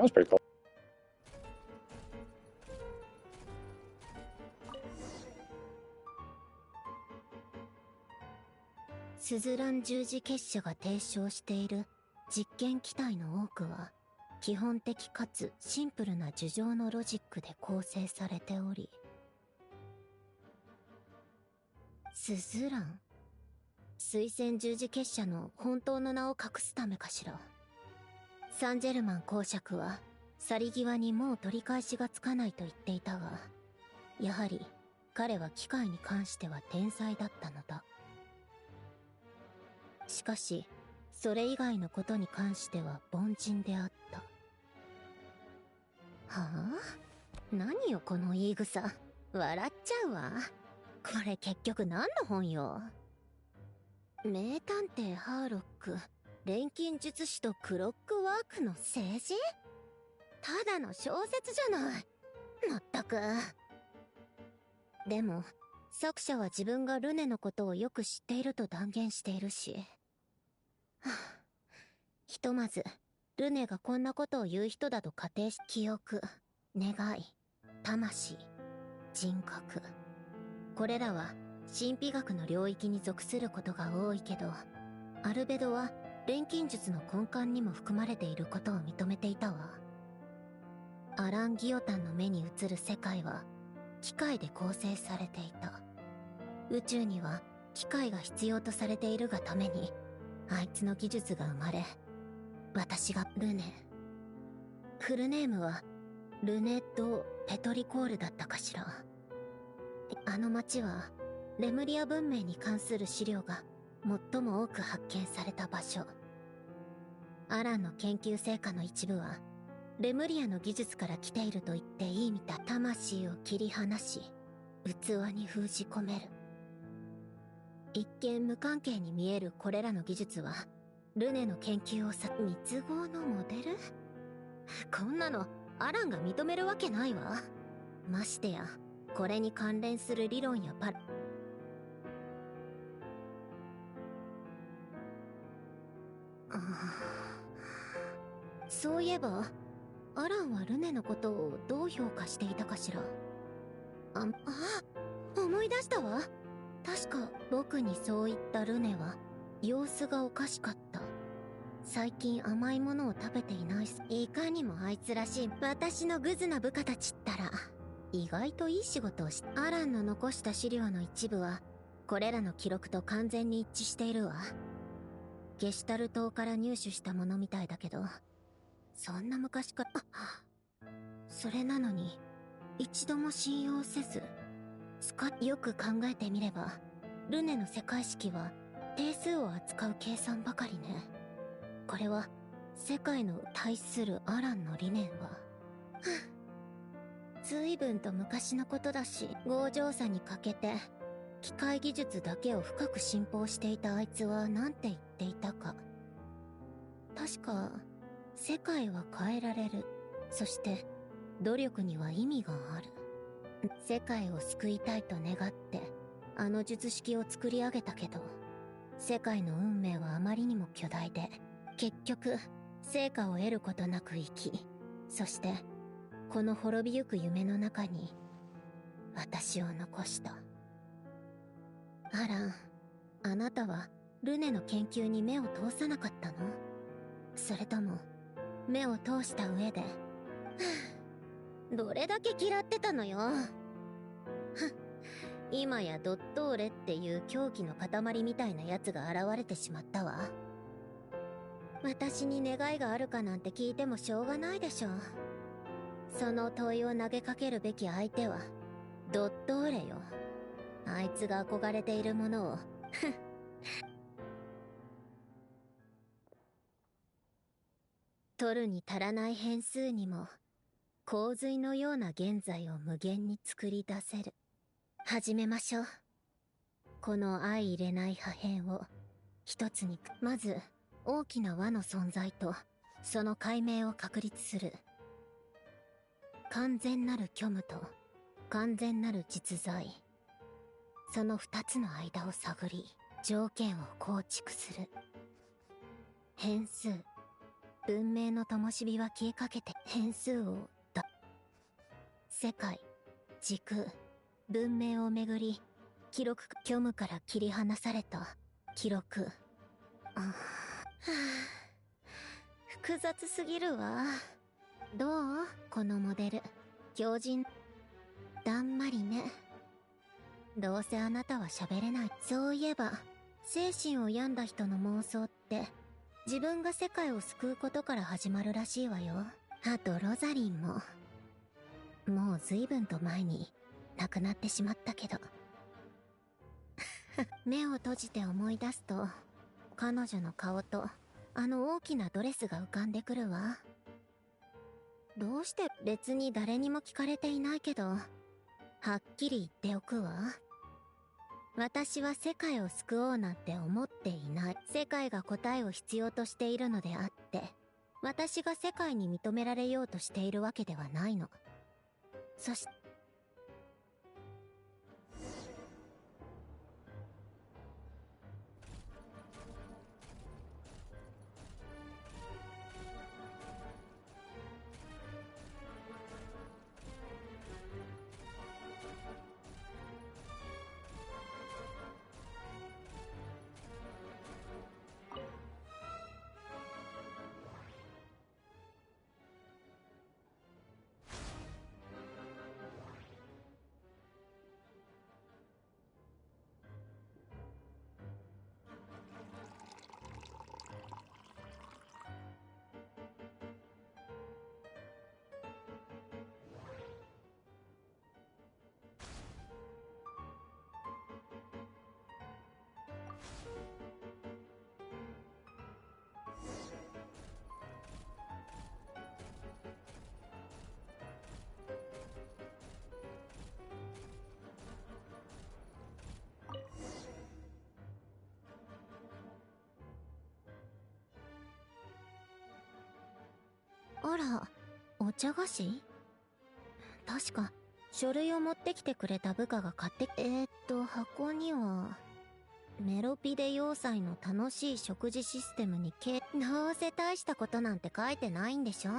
was pretty cool. スズラン十字結社が提唱している実験機体の多くは基本的かつシンプルな樹状のロジックで構成されており、スズラン水仙十字結社の本当の名を隠すためかしら。サンジェルマン公爵は去り際にもう取り返しがつかないと言っていたが、やはり彼は機械に関しては天才だったのだ。しかしそれ以外のことに関しては凡人であった。はあ、何よこの言い草。笑っちゃうわ。これ結局何の本よ。名探偵ハーロック、錬金術師とクロックワークの政治？ただの小説じゃない。まったく。でも作者は自分がルネのことをよく知っていると断言しているし、ひとまずルネがこんなことを言う人だと仮定し、記憶、願い、魂、人格、これらは神秘学の領域に属することが多いけど、アルベドは錬金術の根幹にも含まれていることを認めていたわ。アラン・ギオタンの目に映る世界は機械で構成されていた。宇宙には機械が必要とされているがためにあいつの技術が生まれ、私がルネ、フルネームはルネ・ド・ペトリコールだったかしら。あの町はレムリア文明に関する資料が最も多く発見された場所。アランの研究成果の一部はレムリアの技術から来ていると言っていいみたい。魂を切り離し器に封じ込める。一見無関係に見えるこれらの技術はルネの研究を密合のモデル？こんなのアランが認めるわけないわ。ましてやこれに関連する理論やそういえばアランはルネのことをどう評価していたかしら。思い出したわ。確か僕にそう言ったルネは様子がおかしかった。最近甘いものを食べていない。いかにもあいつらしい。私のグズな部下たちったら意外といい仕事をし、アランの残した資料の一部はこれらの記録と完全に一致しているわ。ゲシュタル島から入手したものみたいだけど、そんな昔から。それなのに一度も信用せずよく考えてみればルネの世界式は定数を扱う計算ばかりね。これは世界の対するアランの理念は随分と昔のことだし、強情さに欠けて機械技術だけを深く信奉していたあいつは何て言っていたか。確か世界は変えられる、そして努力には意味がある。世界を救いたいと願ってあの術式を作り上げたけど、世界の運命はあまりにも巨大で結局成果を得ることなく生き、そしてこの滅びゆく夢の中に私を残した。アラン、あなたはルネの研究に目を通さなかったの？それとも目を通した上でどれだけ嫌ってたのよ。今やドットーレっていう狂気の塊みたいなやつが現れてしまったわ。私に願いがあるかなんて聞いてもしょうがないでしょ。その問いを投げかけるべき相手はドットーレよ。あいつが憧れているものを取るに足らない変数にも洪水のような現在を無限に作り出せる。始めましょう。この相入れない破片を一つに。まず大きな輪の存在とその解明を確立する。完全なる虚無と完全なる実在、その二つの間を探り条件を構築する。変数、文明の灯火は消えかけて変数をだ。世界、時空、文明をめぐり、記録虚無から切り離された記録。複雑すぎるわ。どうこのモデル。強靭。だんまりね。どうせあなたは喋れない。そういえば、精神を病んだ人の妄想って、自分が世界を救うことから始まるらしいわよ。あとロザリンも。もう随分と前に亡くなってしまったけど。目を閉じて思い出すと、彼女の顔とあの大きなドレスが浮かんでくるわ。どうして別に誰にも聞かれていないけど、はっきり言っておくわ。私は世界を救おうなんて思っていない。世界が答えを必要としているのであって、私が世界に認められようとしているわけではないの。そして、あら、お茶菓子？確か、書類を持ってきてくれた部下が買って、箱には、メロピデ要塞の楽しい食事システムにどうせ大したことなんて書いてないんでしょ？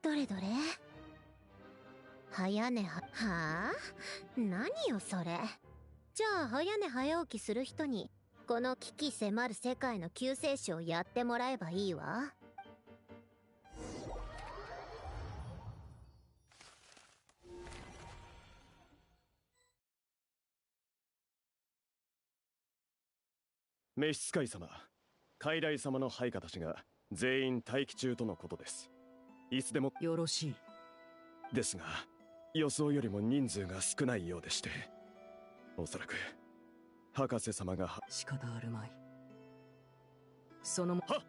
どれどれ？早寝はあ？何よそれ。じゃあ早寝早起きする人に、この危機迫る世界の救世主をやってもらえばいいわ。召使い様、傀儡様の配下たちが全員待機中とのことです。いつでもよろしいですが、予想よりも人数が少ないようでして、おそらく博士様が仕方あるまい。そのはっ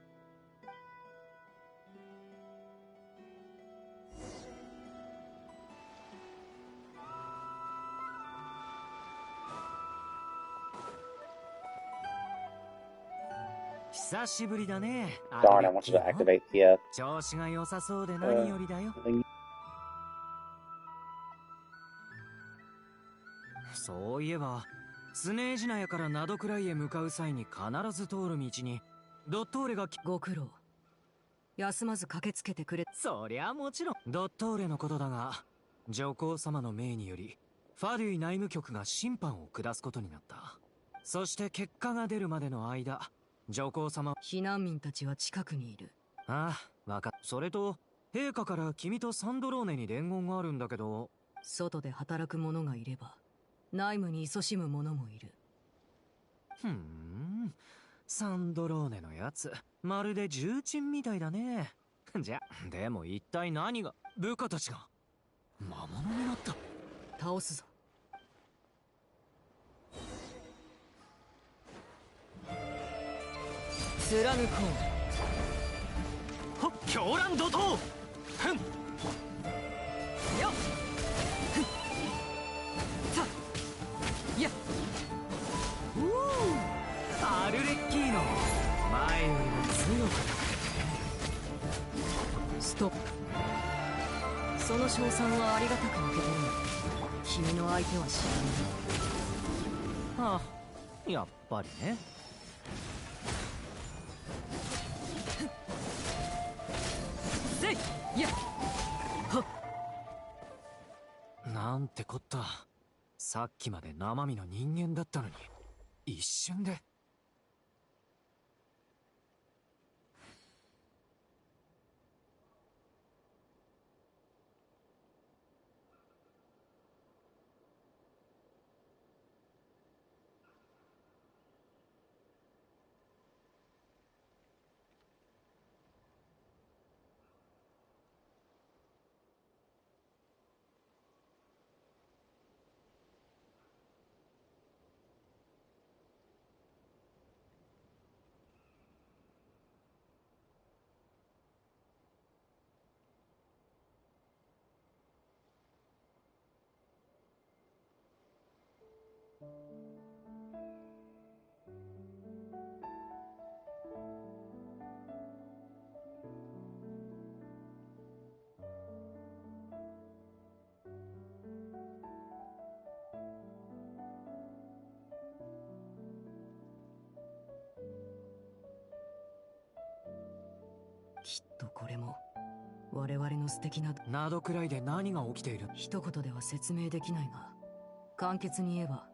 久しぶりだね。Darn, I wanted to activate the 調子が良さそうで何よりだよ。そういえば、スネージナヤからナドクライへ向かう際に必ず通る道に、ドットーレがご苦労。休まず駆けつけてくれ。そりゃもちろん。ドットーレのことだが、上皇様の命により、ファデュイ内務局が審判を下すことになった。そして結果が出るまでの間、上皇様、避難民たちは近くにいる。ああ、わかっ。それと、陛下から君とサンドローネに伝言があるんだけど、外で働く者がいれば、内務に勤しむ者もいる。サンドローネのやつ、まるで重鎮みたいだね。じゃ、でも一体何が、部下たちが、魔物になった。倒すぞ。貫こう。はっ、狂乱怒涛。ふん。よっ。ふん。さ。や。アルレッキーノ。前よりも強く。ストップ。その称賛はありがたく受け取るが、君の相手は知らない。ああ、やっぱりね。いやはっ、なんてこった。さっきまで生身の人間だったのに一瞬で。きっとこれも我々の素敵ななどくらいで何が起きている。一言では説明できないが、簡潔に言えば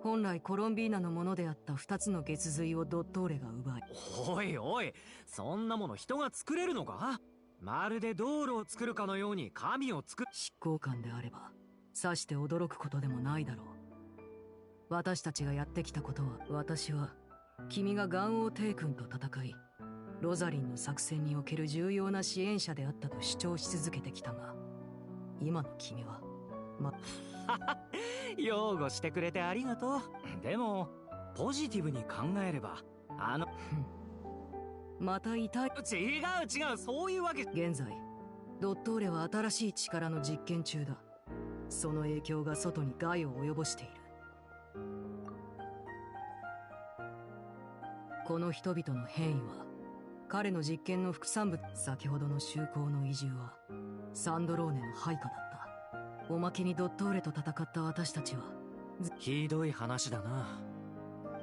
本来コロンビーナのものであった2つの月髄をドットーレが奪い。おいおい、そんなもの人が作れるのか。まるで道路を作るかのように神を作る。執行官であればさして驚くことでもないだろう。私たちがやってきたことは、私は君がガンオー帝君と戦いロザリンの作戦における重要な支援者であったと主張し続けてきたが、今の君は擁護してくれてありがとう。でもポジティブに考えればまた痛い。違うそういうわけ。現在ドットーレは新しい力の実験中だ。その影響が外に害を及ぼしている。この人々の変異は彼の実験の副産物。先ほどの修行の移住はサンドローネの配下だった。おまけにドットーレと戦った私たちはひどい話だな。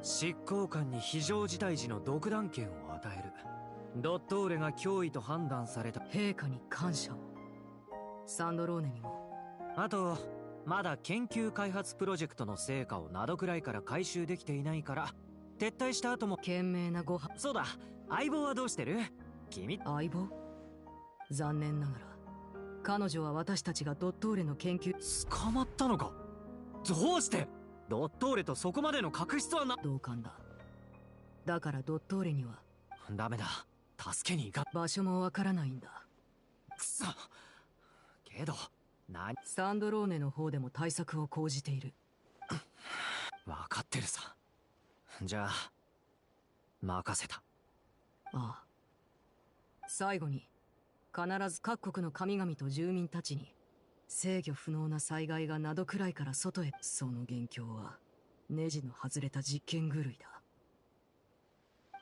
執行官に非常事態時の独断権を与える。ドットーレが脅威と判断された。陛下に感謝を。サンドローネにも。あとまだ研究開発プロジェクトの成果をなどくらいから回収できていないから、撤退した後も賢明なご飯。そうだ、相棒はどうしてる？君。相棒？残念ながら彼女は私たちがドットーレの研究。捕まったのか？どうして？ドットーレとそこまでの確執はな。同感だ。だからドットーレにはダメだ、助けに行か。場所もわからないんだ。くそ。けどサンドローネの方でも対策を講じている。分かってるさ。じゃあ任せた。ああ。最後に必ず各国の神々と住民たちに制御不能な災害がなどくらいから外へ。その元凶はネジの外れた実験狂いだ。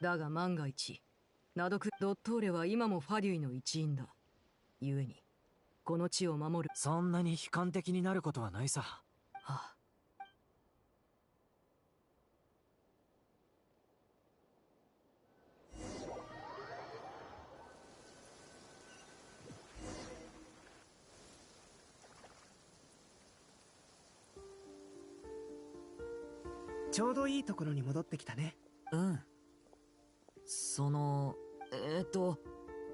だが万が一ドットーレは今もファデュイの一員だ。故にこの地を守る。そんなに悲観的になることはないさ。はあ。ちょうどいいところに戻ってきたね。うん。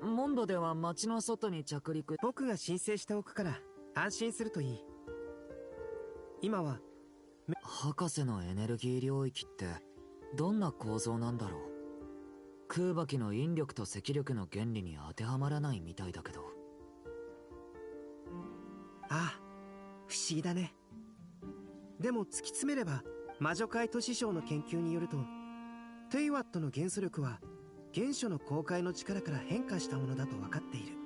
モンドでは街の外に着陸。僕が申請しておくから安心するといい。今は博士のエネルギー領域ってどんな構造なんだろう。空爆機の引力と積力の原理に当てはまらないみたいだけど。ああ、不思議だね。でも突き詰めれば魔女界都市省の研究によると、テイワットの元素力は原初の公開の力から変化したものだと分かっている。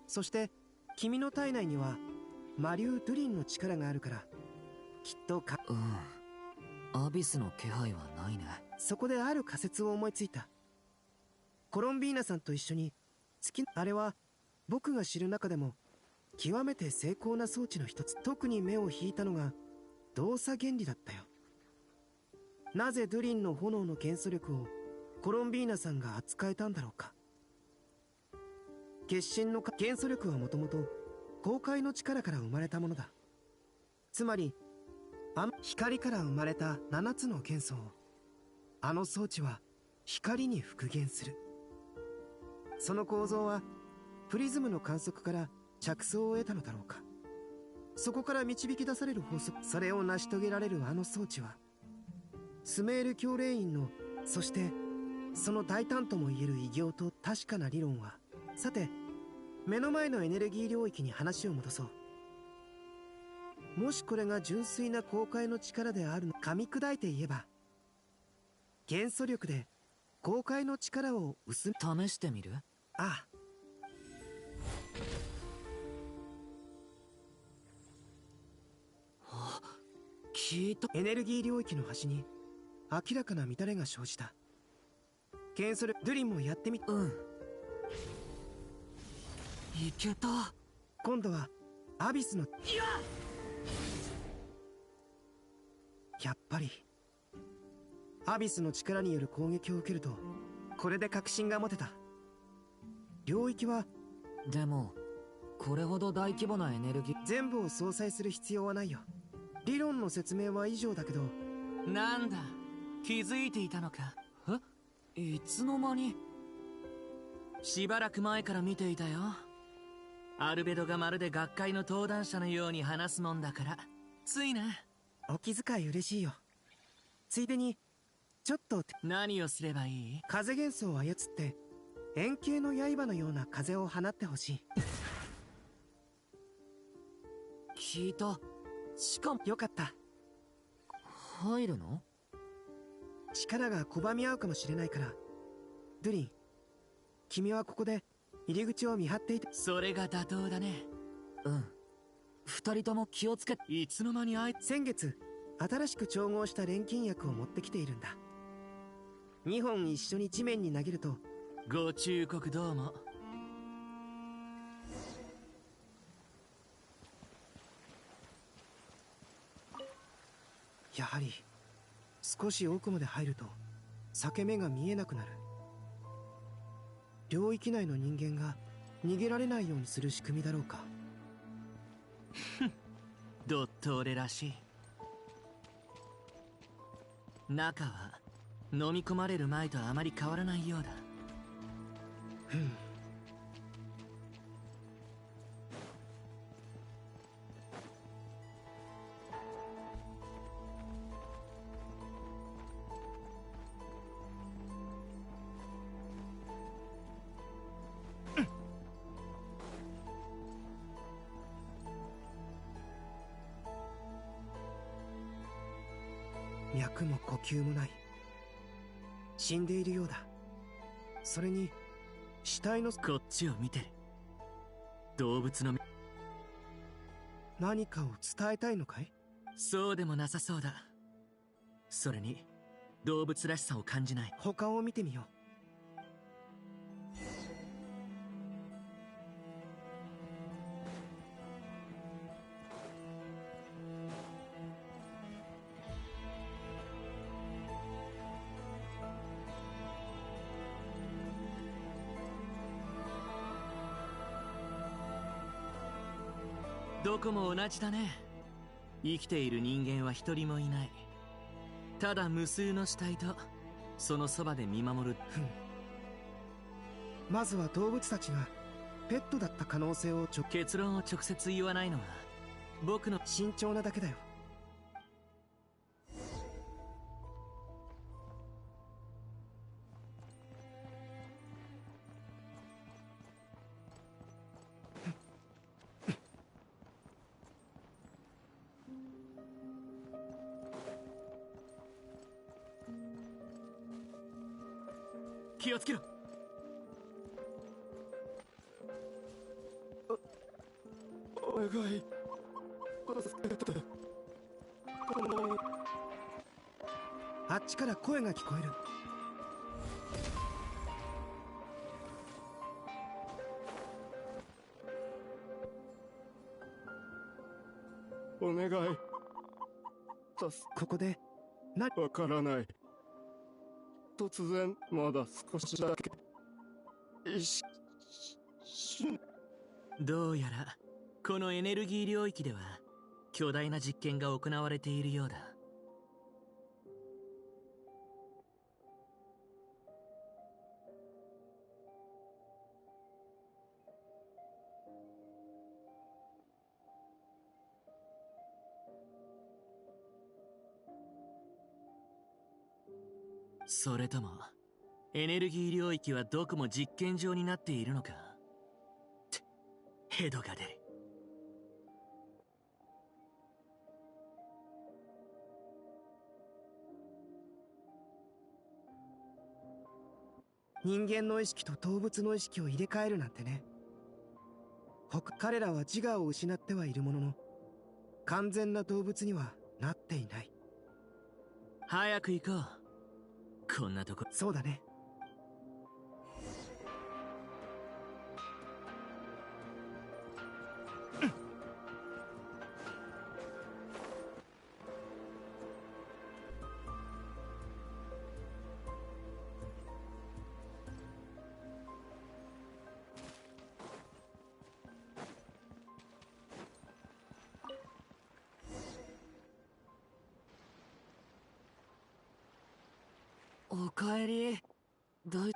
そして君の体内には魔竜ドゥリンの力があるから、きっとアビスの気配はないね。そこである仮説を思いついた。コロンビーナさんと一緒にあれは僕が知る中でも極めて精巧な装置の一つ。特に目を引いたのが動作原理だったよ。なぜドゥリンの炎の元素力をコロンビーナさんが扱えたんだろうか。決心の元素力はもともと公開の力から生まれたものだ。つまり光から生まれた7つの元素をあの装置は光に復元する。その構造はプリズムの観測から着想を得たのだろうか。そこから導き出される法則、それを成し遂げられるあの装置はスメール教令員の、そしてその大胆ともいえる偉業と確かな理論は、さて目の前のエネルギー領域に話を戻そう。もしこれが純粋な公開の力であるの、噛み砕いて言えば元素力で公開の力を試してみる？ああ。聞いた。エネルギー領域の端に明らかな乱れが生じた。元素力、ドゥリンもやってみ。いけた。今度はアビスの。やっぱりアビスの力による攻撃を受けると、これで確信が持てた。領域はでもこれほど大規模なエネルギー、全部を相殺する必要はないよ。理論の説明は以上だけど。なんだ、気づいていたのか。いつの間に。しばらく前から見ていたよ。アルベドがまるで学会の登壇者のように話すもんだから、ついな。お気遣い嬉しいよ。ついでにちょっと。何をすればいい？風元素を操って円形の刃のような風を放ってほしい。聞いた。しかもよかった。入るの？力が拒み合うかもしれないから、ドゥリン、君はここで入り口を見張っていて。それが妥当だね。二人とも気をつけ。いつの間に先月新しく調合した錬金薬を持ってきているんだ。2本一緒に地面に投げると。ご忠告どうも。やはり少し奥まで入ると裂け目が見えなくなる。領域内の人間が逃げられないようにする仕組みだろうか。ドットーレらしい。中は飲み込まれる前とあまり変わらないようだ。脈も呼吸もない。死んでいるようだ。それに死体の。こっちを見てる。動物の目。何かを伝えたいのかい？そうでもなさそうだ。それに動物らしさを感じない。他を見てみよう。どこも同じだね。生きている人間は一人もいない。ただ無数の死体とそのそばで見守る。まずは動物たちがペットだった可能性を結論を直接言わないのは僕の慎重なだけだよ。気をつけろ。お願い助けて。あっちから声が聞こえる。お願い。ここでわからない。突然まだ少しだけ意識してん。どうやらこのエネルギー領域では巨大な実験が行われているようだ。それともエネルギー領域はどこも実験場になっているのか。ヘドが出る。人間の意識と動物の意識を入れ替えるなんてね。彼らは自我を失ってはいるものの、完全な動物にはなっていない。早く行こう。こんなとこ。そうだね。おかえり。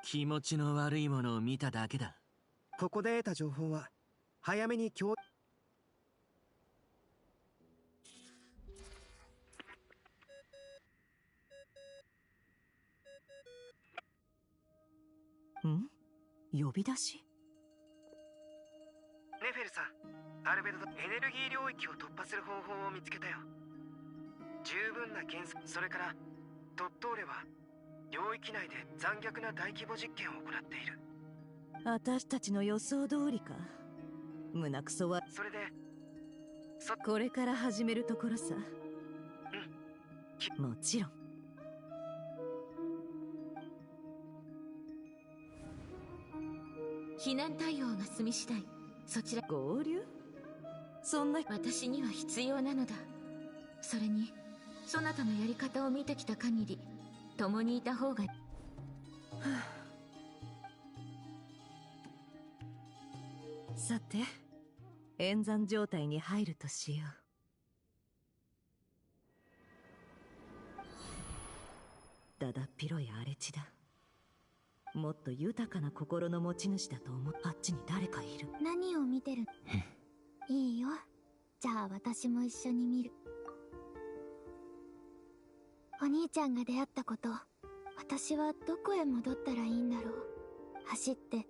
気持ちの悪いものを見ただけだ。ここで得た情報は早めに共。ん？呼び出し？ネフェルさん、アルベド、エネルギー領域を突破する方法を見つけたよ。十分な検査、それからドットーレは領域内で残虐な大規模実験を行っている。私たちの予想通りか。胸クソは。それでこれから始めるところさ。もちろん。避難対応が済み次第そちら。合流？そんな。私には必要なのだ。それにそなたのやり方を見てきた限り共にいた方が。さて、演算状態に入るとしよう。だだっ広い荒れ地だ。もっと豊かな心の持ち主だと思う。あっちに誰かいる。何を見てる？いいよ。じゃあ私も一緒に見る。お兄ちゃんが出会ったこと、私はどこへ戻ったらいいんだろう。走って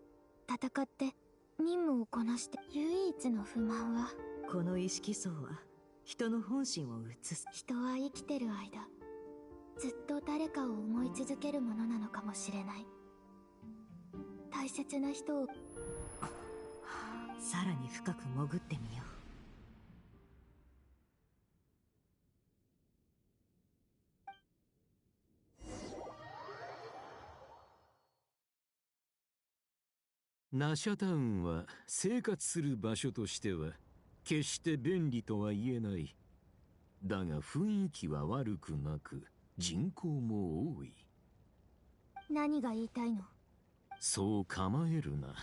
戦って任務をこなして。唯一の不満はこの意識層は人の本心を映す。人は生きてる間ずっと誰かを思い続けるものなのかもしれない。大切な人を。さらに深く潜ってみよう。ナシャタウンは生活する場所としては決して便利とは言えない。だが雰囲気は悪くなく人口も多い。何が言いたいの？そう構えるな。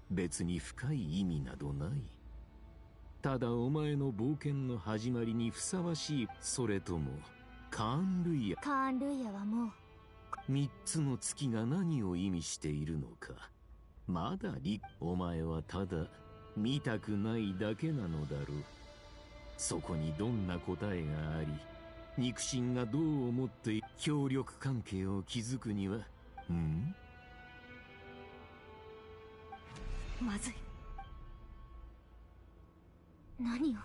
別に深い意味などない。ただお前の冒険の始まりにふさわしい。それともカーン・ルイヤ。カーン・ルイヤはもう。三つの月が何を意味しているのかまだお前はただ見たくないだけなのだろう。そこにどんな答えがあり肉親がどう思って協力関係を築くにはまずい。何を？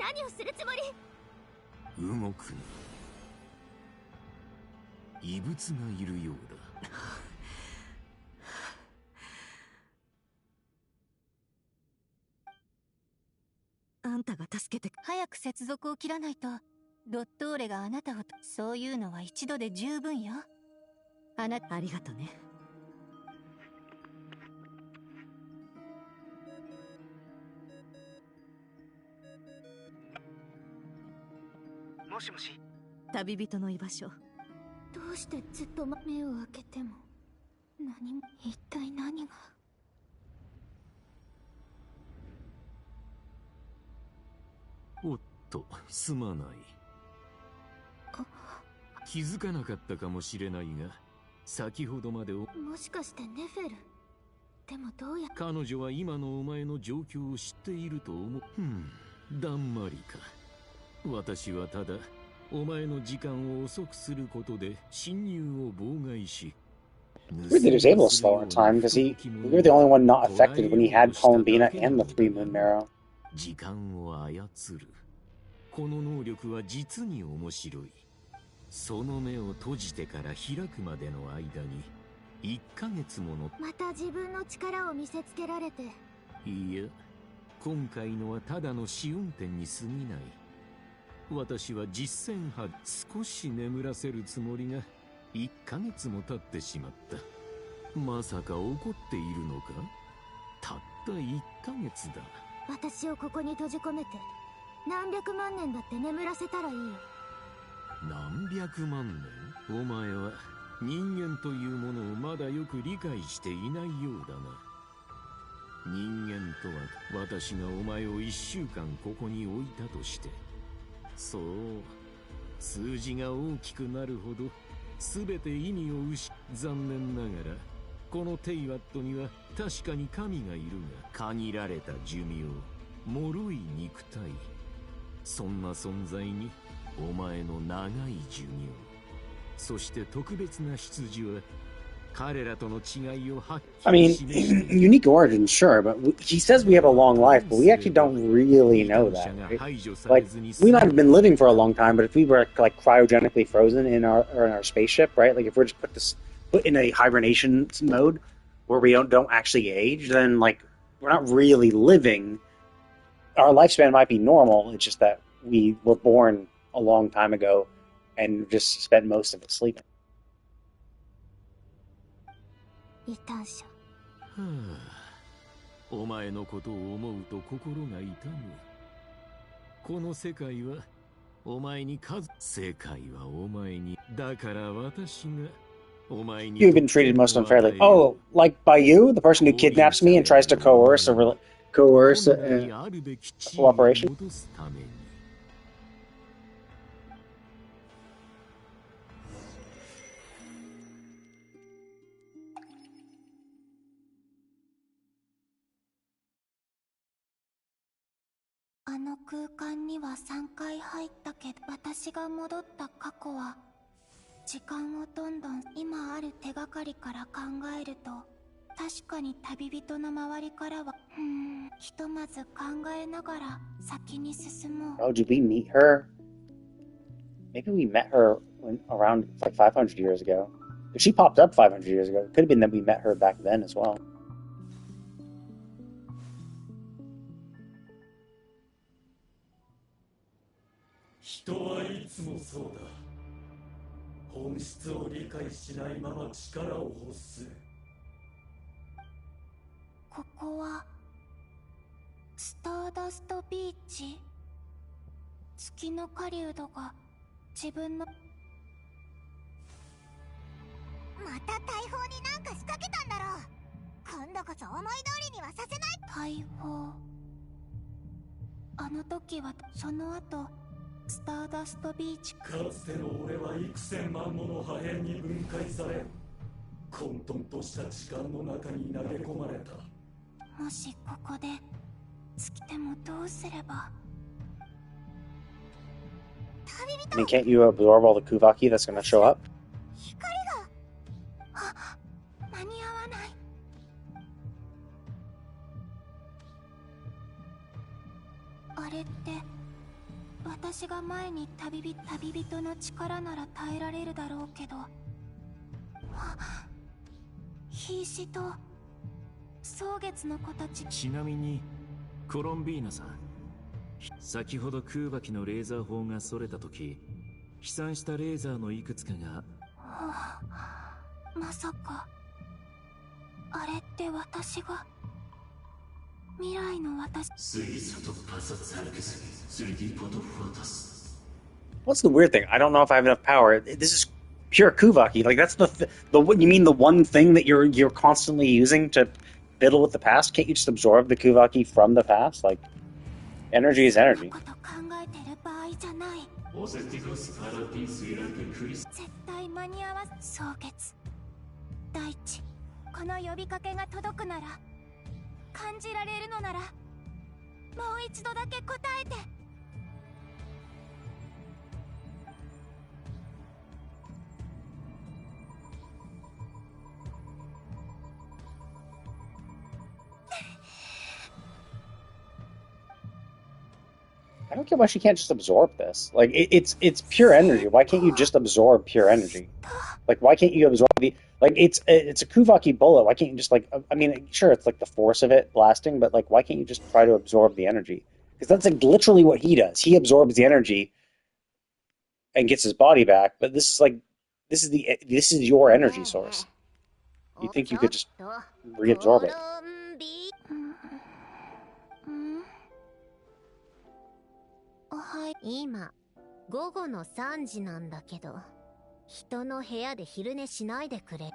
何をするつもり？動くな。異物がいるようだ。あんたが助けて。早く接続を切らないとドットーレがあなたを。そういうのは一度で十分よ。ありがとね。もしもし。旅人の居場所どうしてずっと目を開けても何も、一体何が。おっと、すまない。気づかなかったかもしれないが、先ほどまでもしかしてネフェル。でもどうや。彼女は今のお前の状況を知っていると思う。だんまりか。私はただお前の時間を遅くすることで侵入を妨害し。Weirdly, he was able to slow our time because we were the only one not affected when he had Columbina and the Three Moon Marrow. 時間を操る。この能力は実に面白い。その目を閉じてから開くまでの間に1ヶ月もの。また自分の力を見せつけられて。いや、今回のはただの試運転に過ぎない。私は実践派、少し眠らせるつもりが1ヶ月も経ってしまった。まさか怒っているのか。たった1ヶ月だ。私をここに閉じ込めて何百万年だって眠らせたらいいよ。何百万年。お前は人間というものをまだよく理解していないようだな。人間とは、私がお前を1週間ここに置いたとして、そう、数字が大きくなるほど全て意味を残念ながらこのテイワットには確かに神がいるが、限られた寿命、脆い肉体、そんな存在にお前の長い寿命、そして特別な出自は彼らとの違いをはっきり示している。unique origin, sure, but he says we have a long life, but we actually don't really know that. Right? Like, we might have been living for a long time, but if we were like cryogenically frozen in our spaceship, right? Like if we're just put in a hibernation mode where we don't actually age, then like we're not really living. Our lifespan might be normal. It's just that we were born a long time ago and just spent most of it sleeping. 異端者。お前のことを思うと心が痛む。この世界はお前に世界はお前に。だから私がお前に。 You've been treated most unfairly. Oh, like by you, the person who kidnaps me and tries to coerce a cooperation? あの空間には3回入ったけど、私が戻った過去は時間をどんどん今ある手がかりから考えると、確かに旅人の周りからはひとまず考えながら先に進もう。Oh, did we meet her? Maybe we met her around like 500 years ago. She popped up 500 years ago. It could have been that we met her back then as well. 人はいつもそうだ。本質を理解しないまま力を欲す。ここはスターダストビーチ。月の狩人が自分の。また大砲になんか仕掛けたんだろう。今度こそ思い通りにはさせない。大砲。あの時はその後スターダストビーチ。かつての俺は幾千万もの破片に分解され、混沌とした時間の中に投げ込まれた。もしここで尽きてもどうすれば。 I mean, can't you absorb all the Kuvaki that's going to show up? 光が。あ、間に合わない。あれって私が前に旅人の力なら耐えられるだろうけど、瀕死と蒼月の子たち。ちなみにコロンビーナさん、先ほど空爆のレーザー砲がそれた時、飛散したレーザーのいくつかが、まさかあれって私が未来の私。 What's the weird thing? I don't know if I have enough power. This is pure Kuvaki. Like that's the you mean the one thing that you're constantly using to fiddle with the past? Can't you just absorb the Kuvaki from the past? Like energy is energy. 絶対間に合わす。蒼月大地、この呼びかけが届くなら、感じられるのなら、もう一度だけ答えて。I don't get why she can't just absorb this. Like it's pure energy. Why can't you just absorb pure energy? Like why can't you absorb the like it's a Kuvaki bullet. Why can't you just like I mean sure it's like the force of it blasting, but like why can't you just try to absorb the energy? Because that's like literally what he does. He absorbs the energy and gets his body back. But this is your energy source. You think you could just reabsorb it? 今午後の3時なんだけど、人の部屋で昼寝しないでくれ。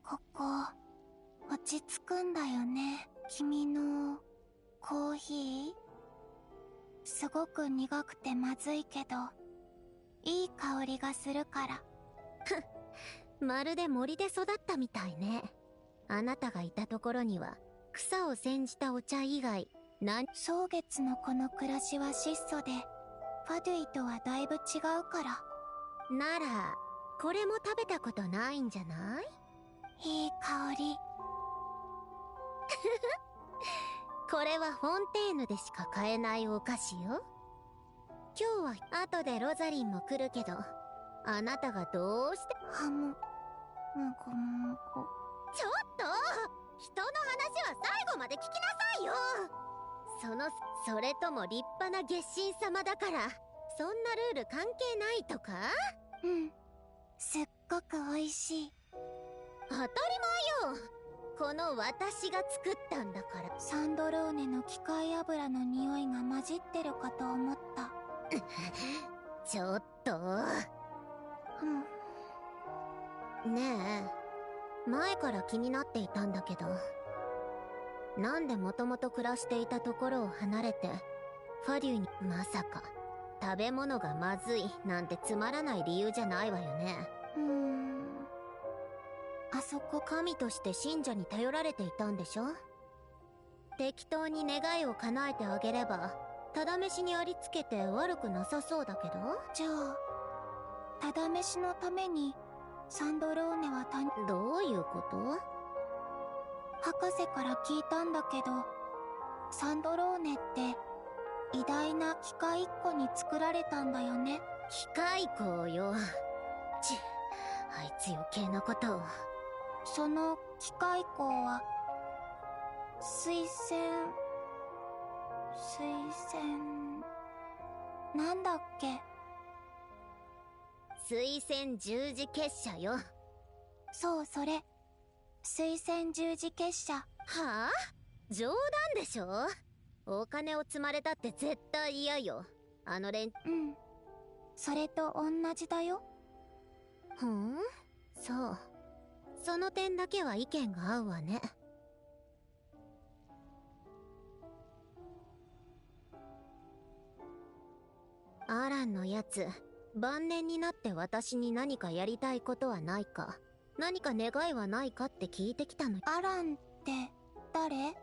ここ落ち着くんだよね。君のコーヒーすごく苦くてまずいけどいい香りがするから。まるで森で育ったみたいね。あなたがいたところには草を煎じたお茶以外蒼月のこの暮らしは質素で、ファドゥイとはだいぶ違うから。ならこれも食べたことないんじゃない？いい香り。これはフォンテーヌでしか買えないお菓子よ。今日は後でロザリンも来るけど、あなたがどうしてハムもこもこ。ちょっと人の話は最後まで聞きなさいよ。それとも立派な月神様だからそんなルール関係ないとか？うん、すっごく美味しい。当たり前よ。この私が作ったんだから。サンドローネの機械油の匂いが混じってるかと思った。ちょっと。ねえ、前から気になっていたんだけど、なんでもともと暮らしていたところを離れてファリューに。まさか食べ物がまずいなんてつまらない理由じゃないわよね。あそこ神として信者に頼られていたんでしょ。適当に願いを叶えてあげればただ飯にありつけて悪くなさそうだけど。じゃあただ飯のためにサンドローネはどういうこと？博士から聞いたんだけど、サンドローネって偉大な機械一個に作られたんだよね。機械工よ。あいつ余計なことを。その機械工は推薦なんだっけ？推薦十字結社よ。そう、それ推薦十字結社。はあ？冗談でしょ？お金を積まれたって絶対嫌よ。うん、それと同じだよ。そう。その点だけは意見が合うわね。アランのやつ、晩年になって私に何かやりたいことはないか、何か願いはないかって聞いてきたの。アランって誰？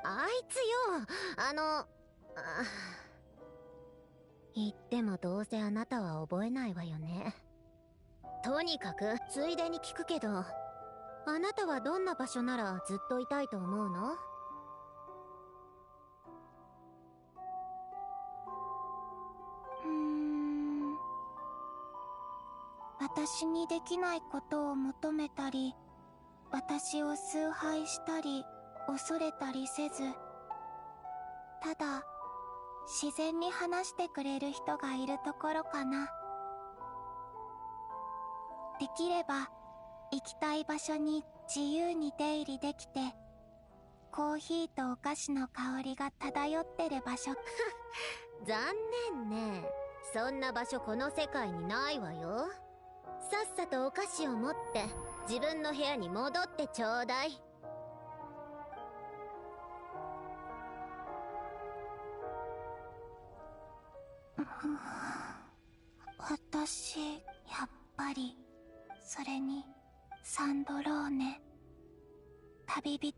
あいつよ。言ってもどうせあなたは覚えないわよね。とにかくついでに聞くけど、あなたはどんな場所ならずっといたいと思うの？私にできないことを求めたり、私を崇拝したり恐れたりせず、ただ自然に話してくれる人がいるところかな。できれば行きたい場所に自由に出入りできて、コーヒーとお菓子の香りが漂ってる場所。残念ね。そんな場所この世界にないわよ。さっさとお菓子を持って自分の部屋に戻ってちょうだい。私、やっぱり、それに、サンドローネ。旅人、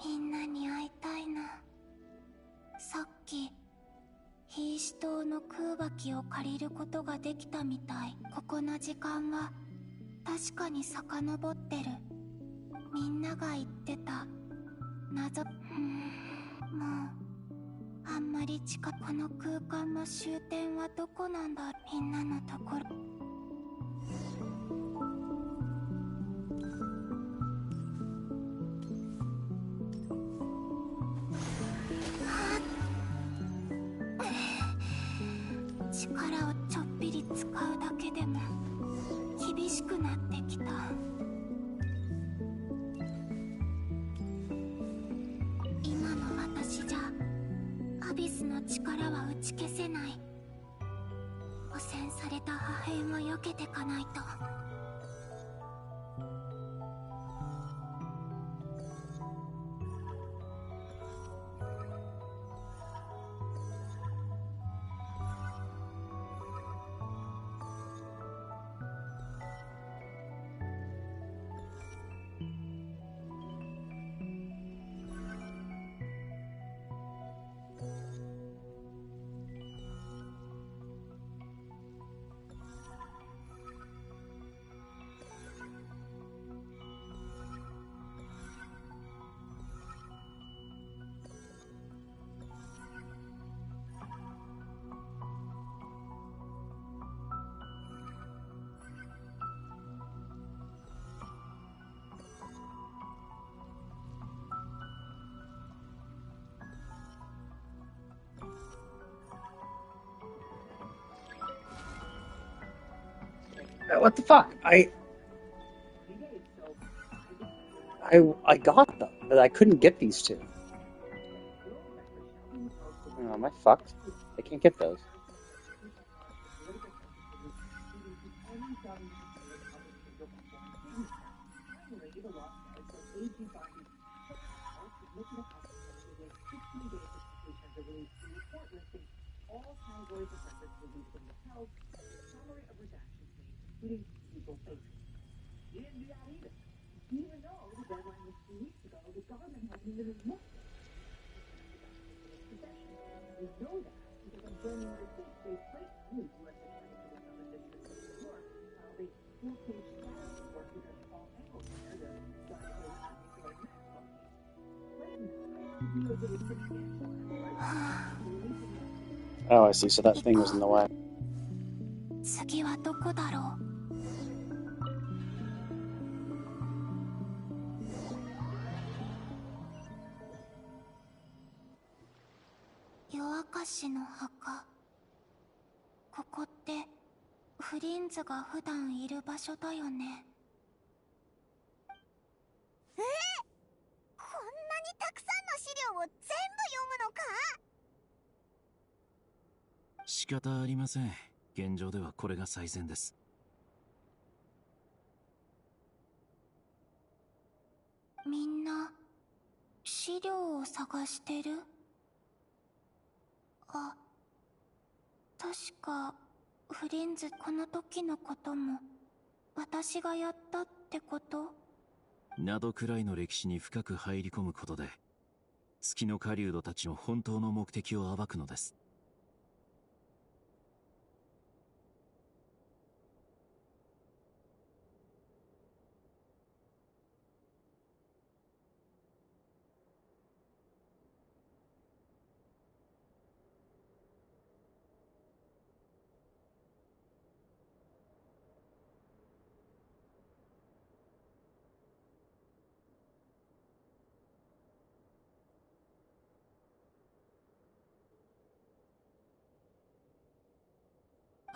みんなに会いたいな。さっき、瀕死島の空爆を借りることができたみたい。ここの時間は、確かに遡ってる。みんなが言ってた、謎、もう、あんまりこの空間の終点はどこなんだ。みんなのところ。力をちょっぴり使うだけでも厳しくなってきた。今の私じゃアビスの力は打ち消せない。汚染された破片を避けてかないと。What the fuck? I got them, but I couldn't get these two. Oh, am I fucked? I can't get those. Oh, I see. So that thing was in the way. 次はどこだろう。夜明かしの墓。ここってフリンズが普段いる場所だよね。こんなにたくさんの資料を全部読むのか？仕方ありません。現状ではこれが最善です。みんな資料を探してる？あ、確かフリンズ、この時のことも私がやったってこと？などくらいの歴史に深く入り込むことで月の狩人たちの本当の目的を暴くのです。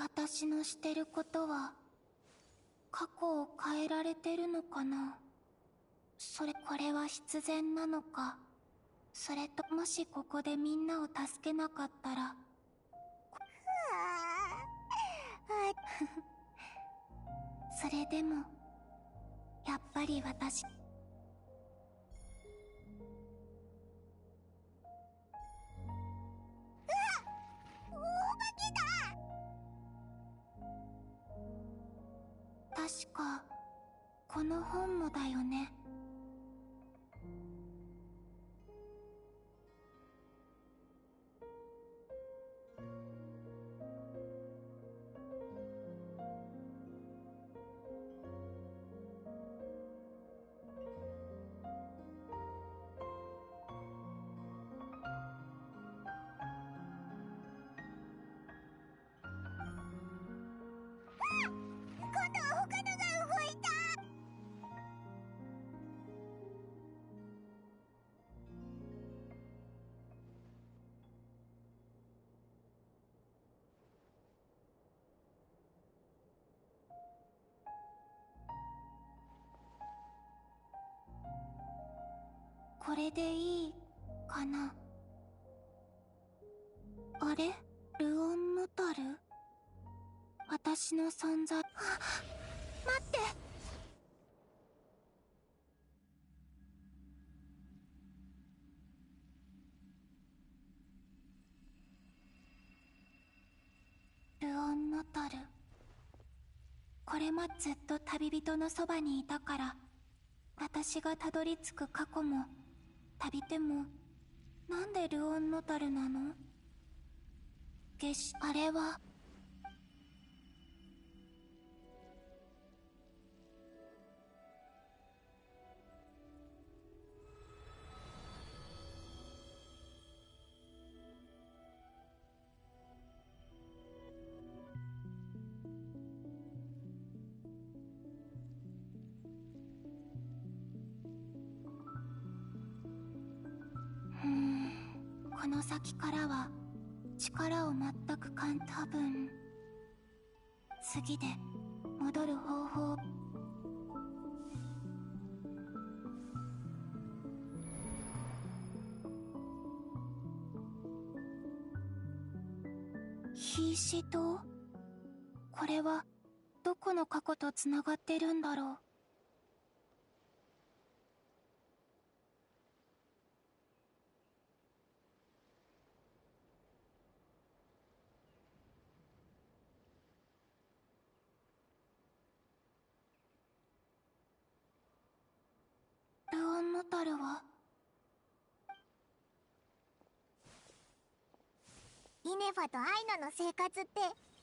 私のしてることは過去を変えられてるのかな。これは必然なのか。それともしここでみんなを助けなかったら。それでもやっぱり私、確かこの本もだよね。これでいいかな。あれ、ルオンノタル、私の存在。待って。ルオンノタル、これもずっと旅人のそばにいたから、私がたどり着く過去も旅でも、なんでルオンノタルなの？あれはこの先からは力を全く多分次で戻る方法。瀕死島、これはどこの過去とつながってるんだろう。ルオンノタルはイネファとアイナの生活って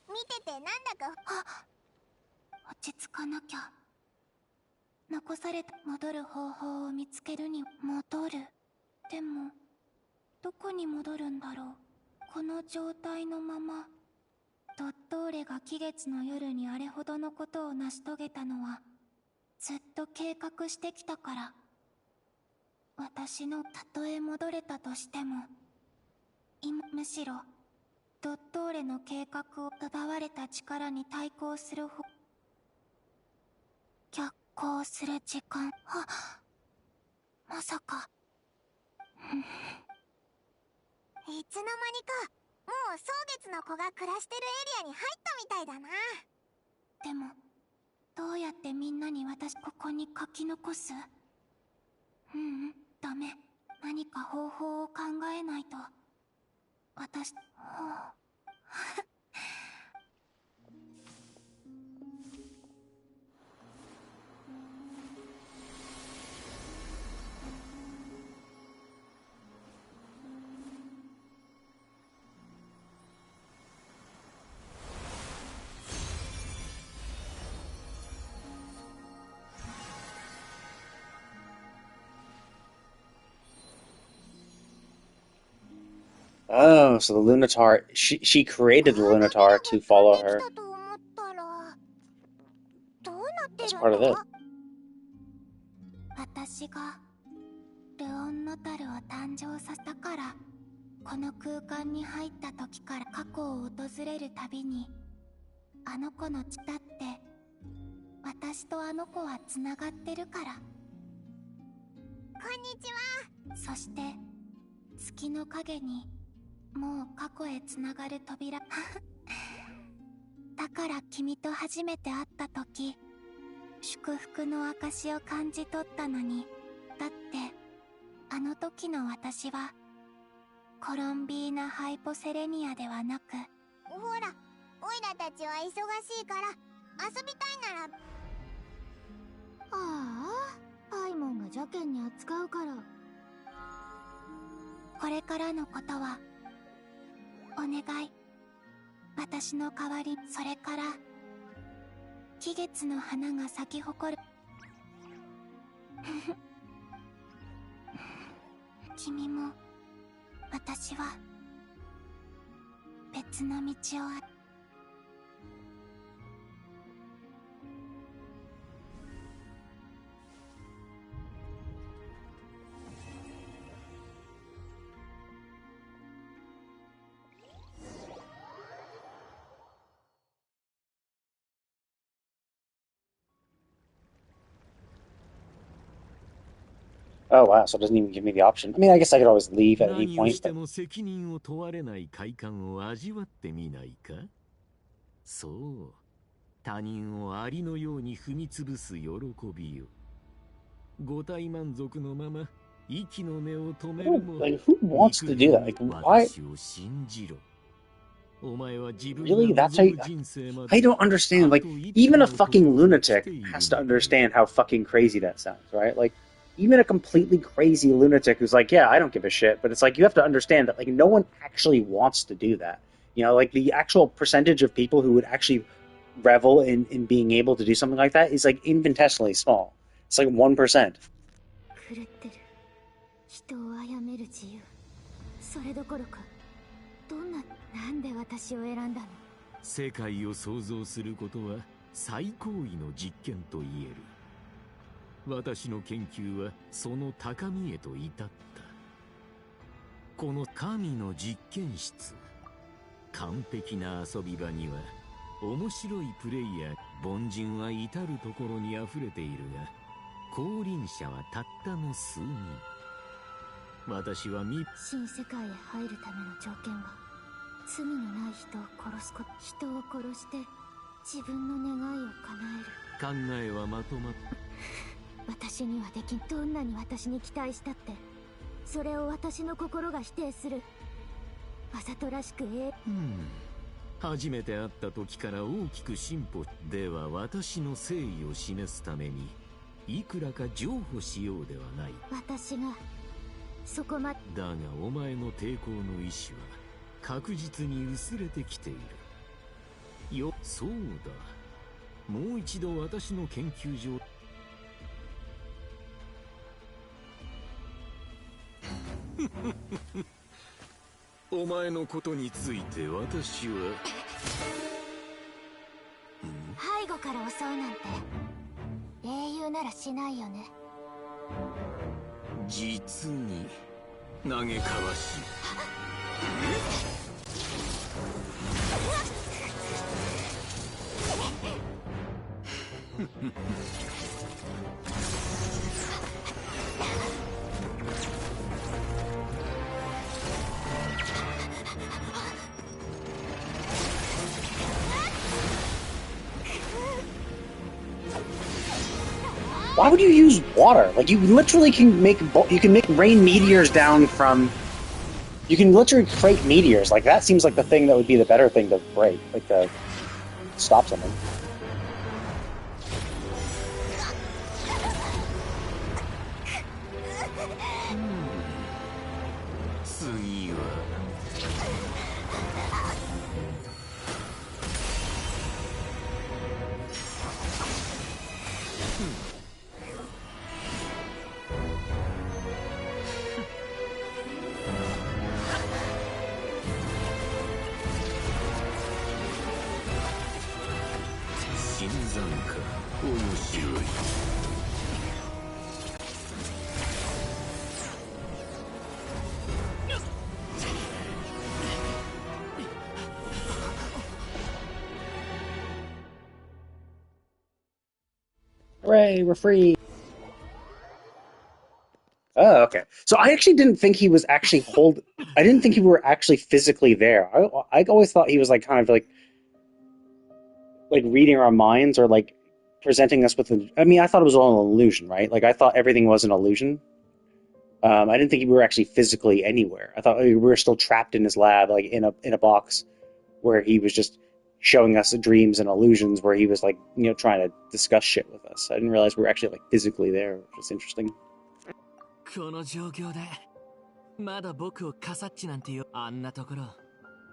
見ててなんだか。落ち着かなきゃ。残された戻る方法を見つけるに戻る。でもどこに戻るんだろう。この状態のまま。ドットーレが期月の夜にあれほどのことを成し遂げたのはずっと計画してきたから。私のたとえ戻れたとしてもむしろドットーレの計画を奪われた力に対抗する逆行する時間。まさかいつの間にかもう蒼月の子が暮らしてるエリアに入ったみたいだな。でもどうやってみんなにここに書き残す？ダメ。何か方法を考えないと。Oh, so the Lunatar, she created the Lunatar to follow her. That's part of it. 私がルオンノタルを誕生させたから、この空間に入った時から過去を訪れるたびに、あの子の血だって私とあの子はつながってるから。こんにちは。そして月の影にもう過去へつながる扉だから君と初めて会った時、祝福の証を感じ取ったのに、だってあの時の私はコロンビーナ・ハイポセレニアではなく、ほら、オイラたちは忙しいから遊びたいなら。ああ、パイモンが邪険に扱うから。これからのことはお願い。私の代わり。それから季月の花が咲き誇る君も私は別の道をOh wow, so it doesn't even give me the option. I mean, I guess I could always leave at any 何を point, して but も責任を問われない快感を味わってみないか。そう、他人をアリのように踏み潰す喜びよ。五体満足のまま息の根を止めるも。like who wants to do that? Like why? 私を信じろ。お前は自分 Really? が That's how 望 you, む人生ま I で don't understand. Like even a fucking lunatic has to understand how fucking crazy that sounds, right? Like even a completely crazy lunatic who's like, yeah, I don't give a shit, but it's like you have to understand that like no one actually wants to do that. You know, like the actual percentage of people who would actually revel in being able to do something like that is like infinitesimally small. It's like 1%. 狂ってる。人を殺める自由。それどころか、なんで私を選んだの？世界を創造することは最高位の実験と言える。私の研究はその高みへと至った。この神の実験室、完璧な遊び場には面白いプレイヤー、凡人は至るところに溢れているが、降臨者はたったの数人。私は新世界へ入るための条件は、罪のない人を殺すこと。人を殺して自分の願いを叶える。考えはまとまった。私にはできん。どんなに私に期待したって、それを私の心が否定する。わざとらしく初めて会った時から大きく進歩。では私の誠意を示すためにいくらか譲歩しようではない。私がそこまで。だがお前の抵抗の意志は確実に薄れてきているよ。そうだ、もう一度私の研究所お前のことについて私は背後から襲うなんて英雄ならしないよね。実に嘆かわしい。Why would you use water? Like you literally can make rain meteors down from. You can literally create meteors. Like that seems like the thing that would be the better thing to break, like to stop something. Hooray, we're free. Oh, okay. So I actually didn't think he was actually I didn't think he were actually physically there. I always thought he was like kind of like reading our minds or like presenting us with I mean, I thought it was all an illusion, right? Like, I thought everything was an illusion. I didn't think we were actually physically anywhere. I thought we were still trapped in his lab, like in a box, where he was just showing us dreams and illusions, where he was like, trying to discuss shit with us. I didn't realize we were actually like physically there, which was interesting. この状況でまだ僕をカサッチなんてよ。あんなところ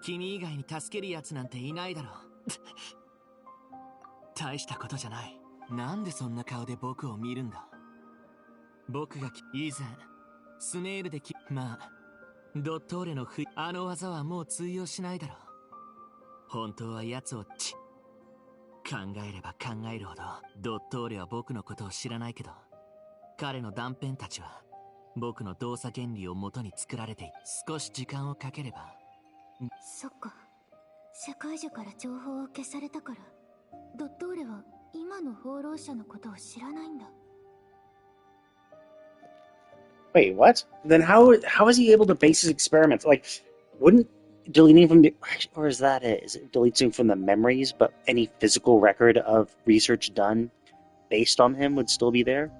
君以外に助ける奴なんていないだろう。大したことじゃない。なんでそんな顔で僕を見るんだ。僕が以前スネールでまあドットーレのあの技はもう通用しないだろう。本当は奴を考えれば考えるほどドットーレは僕のことを知らないけど、彼の断片たちは僕の動作原理を元に作られている。少し時間をかければ。そっか、世界中から情報を消されたからドットーレは今の放浪者のことを知らないんだ。Wait, what? Then how is he able to base his experiments? Like, wouldn't deleting from the, or is that it? Is it deleting from the memories, but any physical record of research done based on him would still be there?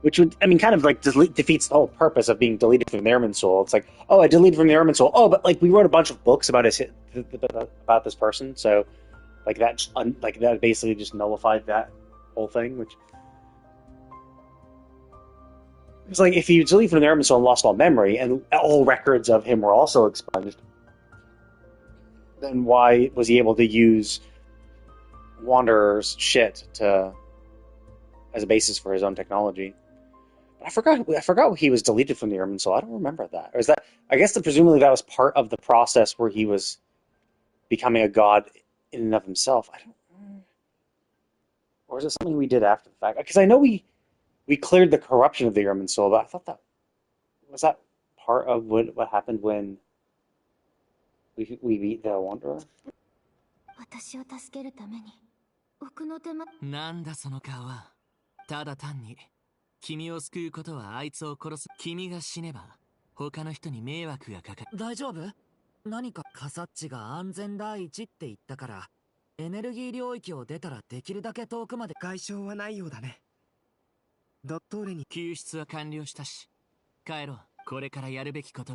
Which would, I mean, kind of like defeats the whole purpose of being deleted from the Airman Soul. It's like, oh, I deleted from the Airman Soul. Oh, but like we wrote a bunch of books about about this person, so like that basically just nullified that whole thing. Which it's like if you delete from the Airman Soul and lost all memory, and all records of him were also expunged, then why was he able to use Wanderer's shit as a basis for his own technology? I forgot he was deleted from the Airman Soul. I don't remember that. Or is that? I guess presumably that was part of the process where he was becoming a god in and of himself. I don't. Or is it something we did after the fact? Because I know we cleared the corruption of the Airman Soul, but I thought that was that part of what happened when we beat the Wanderer. 私を助けるために奥の手間。なんだその顔は。ただ単に君を救うことはあいつを殺す。君が死ねば他の人に迷惑がかかる。大丈夫？何かカサッチが安全第一って言ったからエネルギー領域を出たらできるだけ遠くまで。外傷はないようだね。ドットーレに救出は完了したし帰ろう。これからやるべきこと。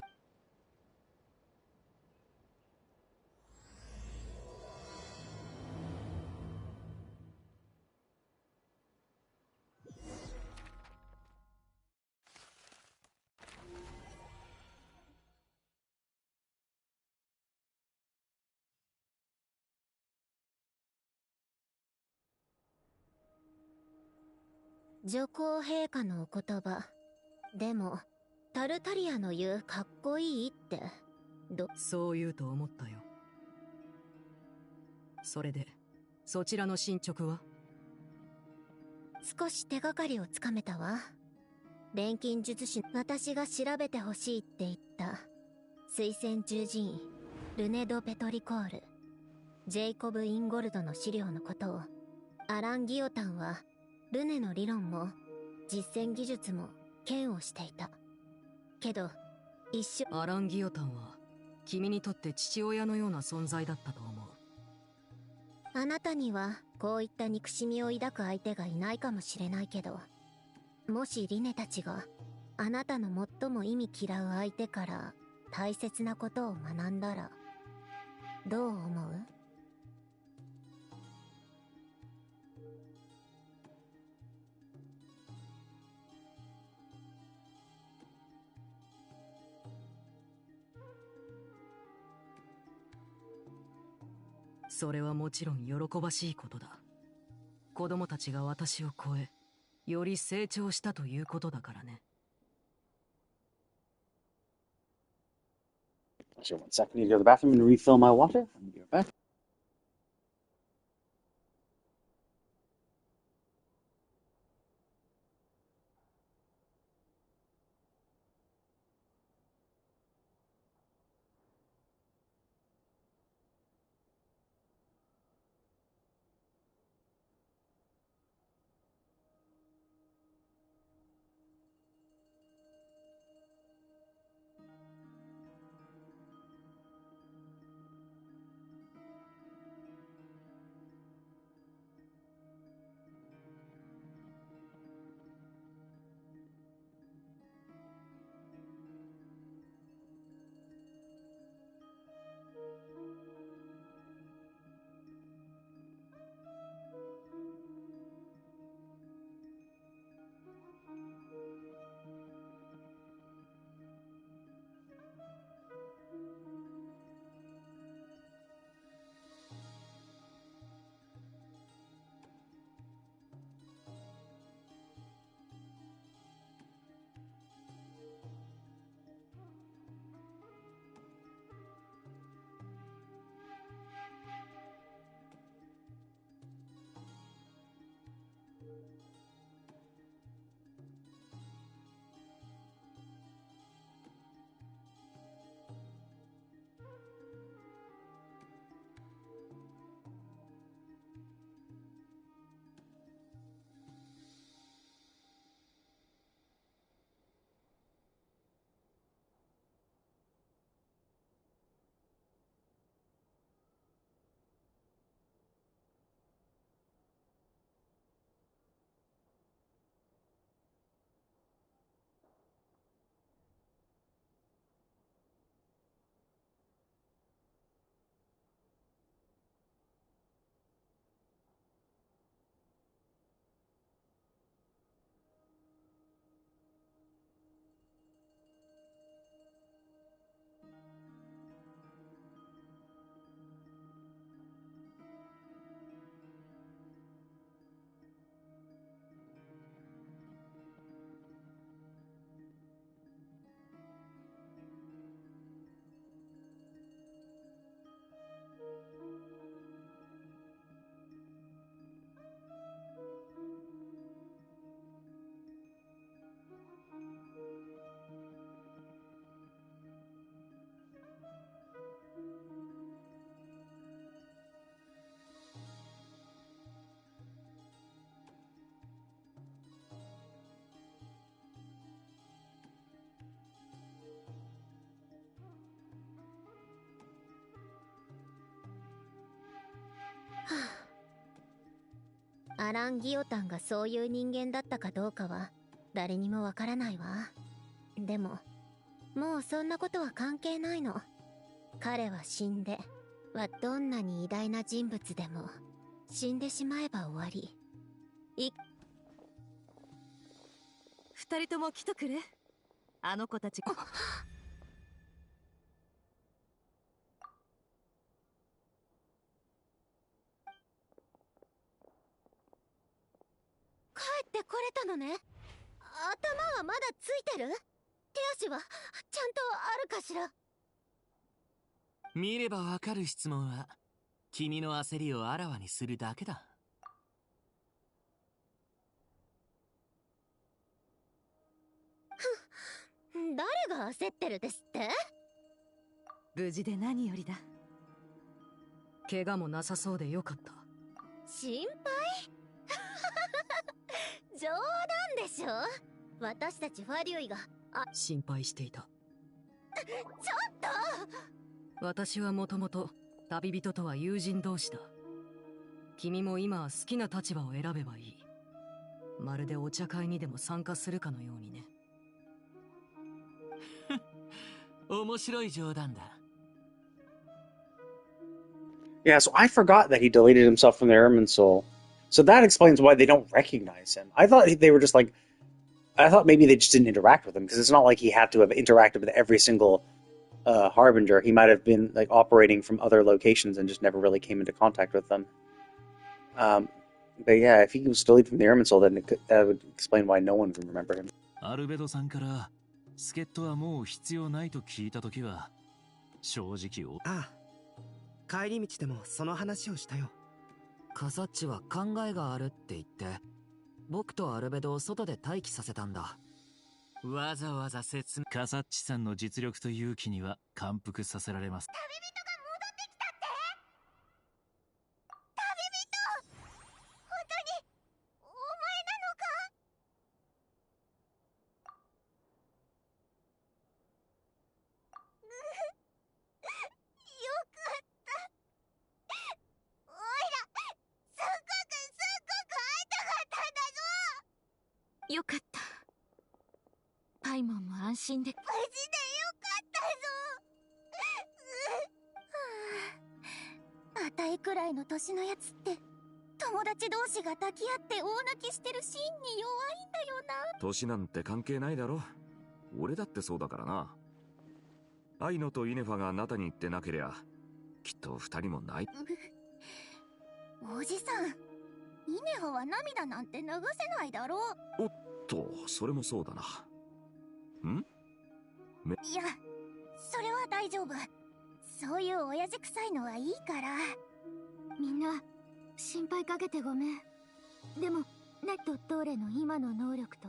女皇陛下のお言葉。でもタルタリアの言うかっこいいってそう言うと思ったよ。それでそちらの進捗は？少し手がかりをつかめたわ。錬金術師、私が調べてほしいって言った推薦獣人ルネ・ド・ペトリコール、ジェイコブ・インゴルドの資料のことを。アラン・ギオタンはルネの理論も実践技術も嫌悪していたけどアラン・ギオタンは君にとって父親のような存在だったと思う。あなたにはこういった憎しみを抱く相手がいないかもしれないけど、もしリネたちがあなたの最も意味嫌う相手から大切なことを学んだらどう思う？それはもちろん喜ばしいことだ。子供たちが私を超え、より成長したということだからね。Sure, 1 second. I need to go to the bathroom and refill my water. I'll be right back. アラン・ギオタンがそういう人間だったかどうかは誰にもわからないわ。でももうそんなことは関係ないの。彼は死んでどんなに偉大な人物でも死んでしまえば終わり。二人とも来とくれ。あの子たち。帰ってこれたのね。頭はまだついてる？手足はちゃんとあるかしら？見ればわかる質問は君の焦りをあらわにするだけだ。誰が焦ってるですって？無事で何よりだ。怪我もなさそうでよかった。心配？冗談でしょ。私たちファリュイが心配していた。ちょっと。私はもともと旅人とは友人同士だ。君も今は好きな立場を選べばいい。まるでお茶会にでも参加するかのようにね。面白い冗談だ。Yeah, so I forgot that he deleted himself from the Ermin Soul. So that explains why they don't recognize him. I thought they were just like... I thought maybe they just didn't interact with him, because it's not like he had to have interacted with every single Harbinger. He might have been like operating from other locations and just never really came into contact with them. But yeah, if he was deleted from the Ermin Soul, then that would explain why no one would remember him. アルベドさんから助っ人はもう必要ないと聞いたときは正直ああ、帰り道でもその話をしたよ。カサッチは考えがあるって言って僕とアルベドを外で待機させたんだ。わざわざ説明。カサッチさんの実力と勇気には感服させられます。旅人が戻ってきたって？旅人、本当にお前なのか？よかった。おいらすっごく会いたかったんだぞ。よかった。パイモンも安心で。無事でよかったぞ。あたいくらいの年のやつって友達同士が抱き合って大泣きしてるシーンに弱いんだよな。年なんて関係ないだろ。俺だってそうだからな。アイノとイネファがあなたに言ってなけりゃきっと二人も泣いおじさん、イネファは涙なんて流せないだろう。おっと、それもそうだな。ん？いや、それは大丈夫。そういう親父臭いのはいいから。みんな心配かけてごめん。でもネットトーレの今の能力と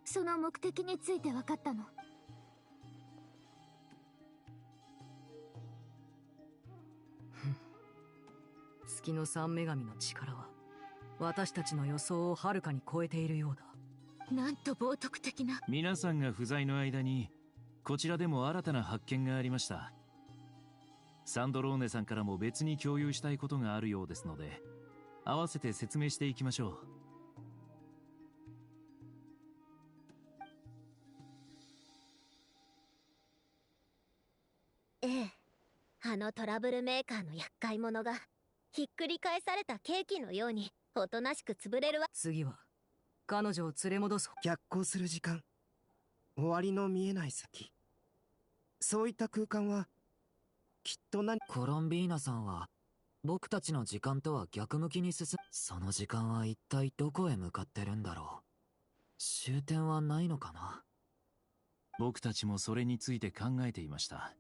その目的について分かったの。月の三女神の力は私たちの予想をはるかに超えているようだ。なんと冒涜的な。皆さんが不在の間にこちらでも新たな発見がありました。サンドローネさんからも別に共有したいことがあるようですので合わせて説明していきましょう。ええ、あのトラブルメーカーの厄介者がひっくり返されたケーキのようにおとなしく潰れるわ。次は彼女を連れ戻す。逆行する時間、終わりの見えない先、そういった空間はきっとコロンビーナさんは僕たちの時間とは逆向きに進む。その時間は一体どこへ向かってるんだろう。終点はないのかな。僕たちもそれについて考えていました。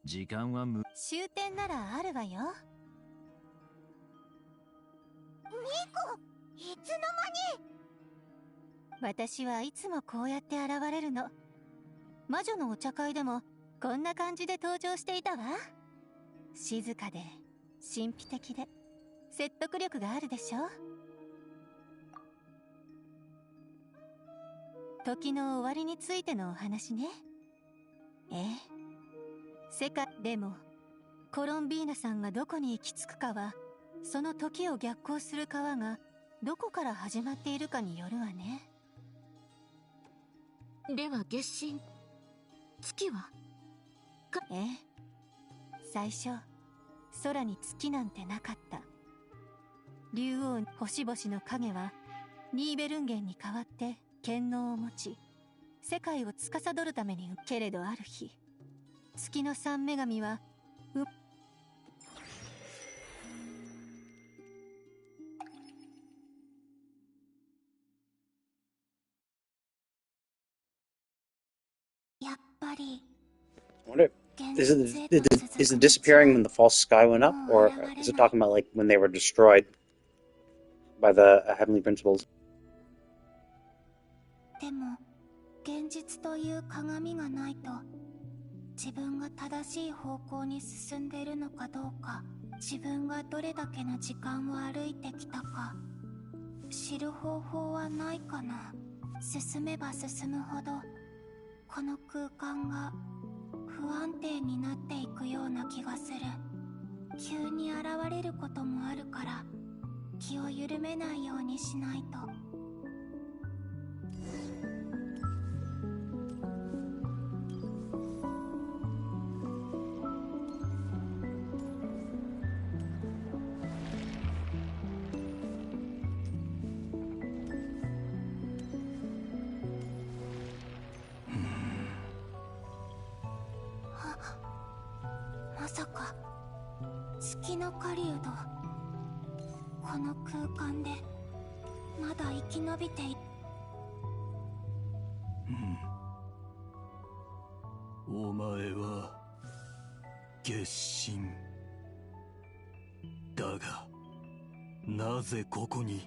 時間は終点ならあるわよ。ミコ、いつの間に。私はいつもこうやって現れるの。魔女のお茶会でもこんな感じで登場していたわ。静かで神秘的で説得力があるでしょ。時の終わりについてのお話ね。ええ、世界でもコロンビーナさんがどこに行き着くかはその時を逆行する川がどこから始まっているかによるわね。では月神、月はええ、最初空に月なんてなかった。竜王星々の影はニーベルンゲンに代わって権能を持ち、世界を司るためにけれどある日、月の三女神はやっぱり I wonder, is it disappearing when the false sky went up, or is it talking about like when they were destroyed by the heavenly principles? でも現実という鏡がないと自分が正しい方向に進んでいるのかどうか、自分がどれだけの時間を歩いてきたか知る方法はないかな。進めば進むほどこの空間が不安定になっていくような気がする。急に現れることもあるから気を緩めないようにしないと。まさか月の狩人、この空間でまだ生き延びていお前は月神だが、なぜここに？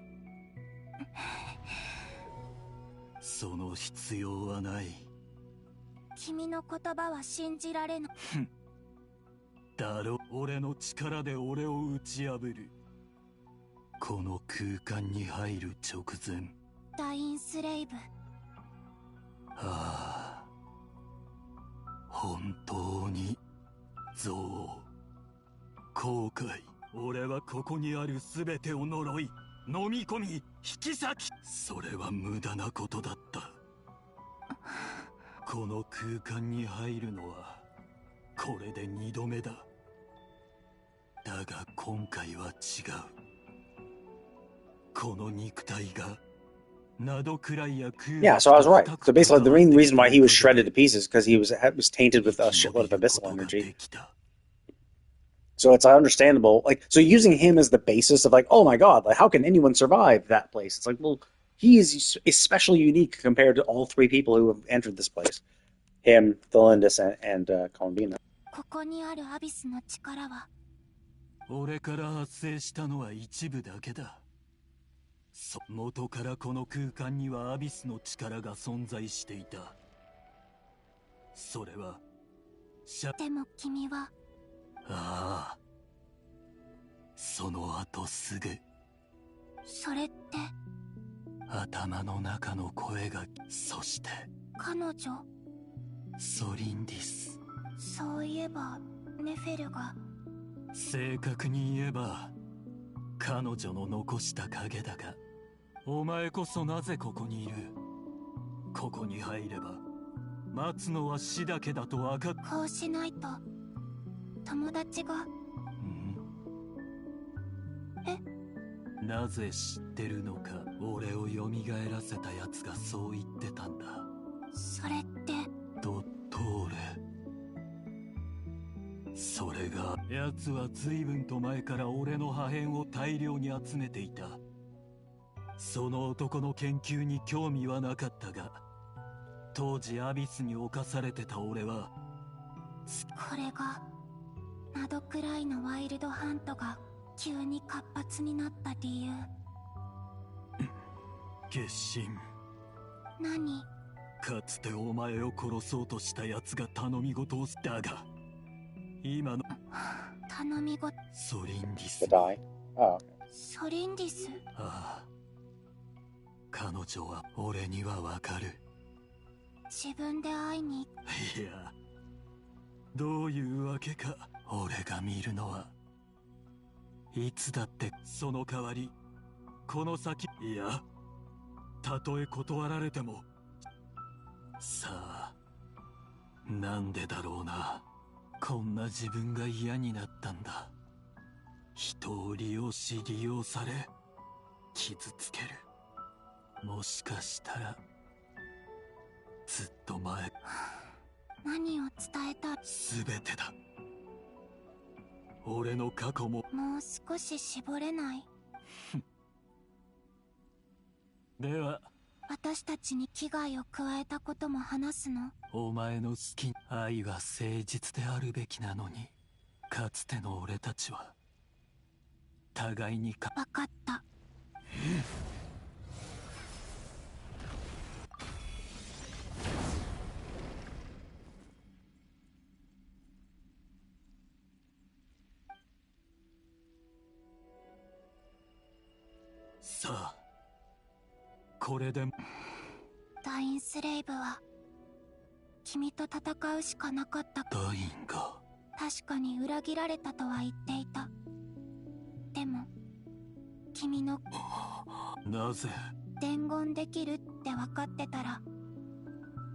その必要はない。君の言葉は信じられない。だろ、俺の力で俺を打ち破る。この空間に入る直前、ダインスレイブ。ああ、本当に憎悪、後悔。俺はここにある全てを呪い、飲み込み、引き裂き。それは無駄なことだった。この空間に入るのはこれで2度目だ。だが今回は違う。この肉体が灘くらいや空。 Yeah, so I was right. So basically, the main reason why he was shredded to pieces because he was tainted with a shitload of abyssal energy. So it's understandable. Like, so using him as the basis of like, oh my god, like how can anyone survive that place? It's like, well, he is especially unique compared to all three people who have entered this place. Him, Thelindis, and Columbina. ここにあるアビスの力は俺から発生したのは一部だけだ。元からこの空間にはアビスの力が存在していた。それはでも君は。ああ、その後すぐ。それって頭の中の声が。そして彼女。ソリンディス。そういえばネフェルが。正確に言えば彼女の残した影だが、お前こそなぜここにいる？ここに入れば待つのは死だけだと分かっ。こうしないと友達が。なぜ知ってるのか。俺を蘇らせた奴がそう言ってたんだ。それってドットーレ。それが、奴は随分と前から俺の破片を大量に集めていた。その男の研究に興味はなかったが、当時アビスに侵されてた俺は。これが窓くらいのワイルドハントが急に活発になった理由。月神。何？かつてお前を殺そうとした奴が頼み事を。だが今の頼み事。ソリンディス。ソリンディス。ああ、彼女は俺にはわかる。自分で会いに。いや、どういうわけか。俺が見るのはいつだってその代わりこの先、いや、たとえ断られても。さあ、なんでだろうな。こんな自分が嫌になったんだ。人を利用し利用され、傷つける。もしかしたら、ずっと前。何を伝えた？すべてだ。俺の過去も。もう少し絞れない？では、私たちに危害を加えたことも話すの？お前の好き、愛は誠実であるべきなのに、かつての俺たちは互いに分かった。さあ、これでダインスレイブは君と戦うしかなかった。ダインが確かに裏切られたとは言っていた。でも君のなぜ伝言できるって分かってたら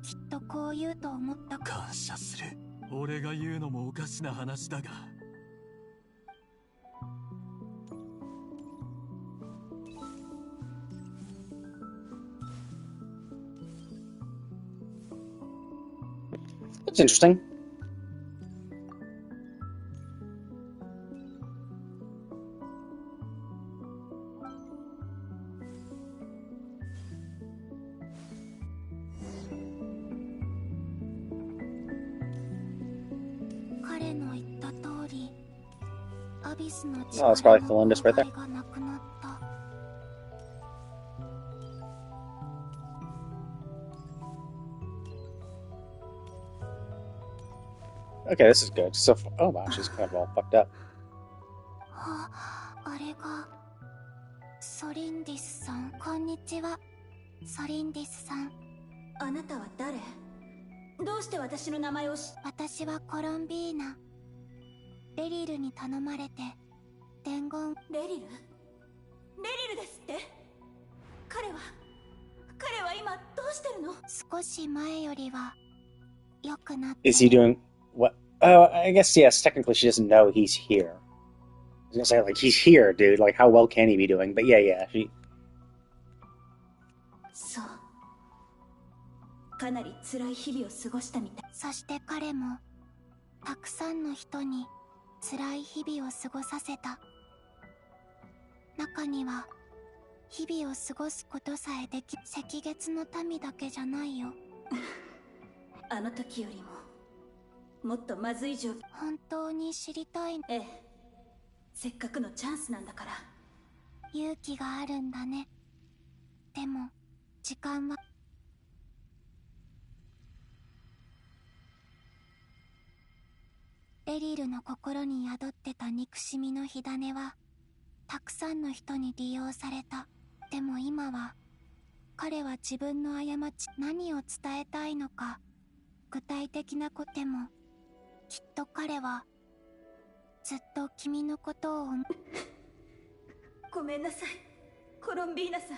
きっとこう言うと思った。感謝する。俺が言うのもおかしな話だが、It's interesting. Oh, that's probably Felindus right there. Okay, this is good. So, oh wow, she's kind of all fucked up. あれがソリンディスさん。こんにちは、ソリンディスさん。あなたは誰？どうして私の名前を私はコロンビーナ。レリルに頼まれて伝言。レリルですって？彼は今どうしてるの？少し前よりは良くなって。Is he doing what? Oh, I guess yes. Technically, she doesn't know he's here. I was gonna say, like, he's here, dude. Like, how well can he be doing? But yeah, she. そう。かなり辛い日々を過ごしたみたい。そして彼もたくさんの人に辛い日々を過ごさせた。中には日々を過ごすことさえでき、赤月の民だけじゃないよ。あの時よりももっとまずい状況。本当に知りたい？ええ、せっかくのチャンスなんだから。勇気があるんだね。でも時間は。レリルの心に宿ってた憎しみの火種はたくさんの人に利用された。でも今は彼は自分の過ち、何を伝えたいのか具体的なことでも、きっと彼はずっと君のことをごめんなさい、コロンビーナさん。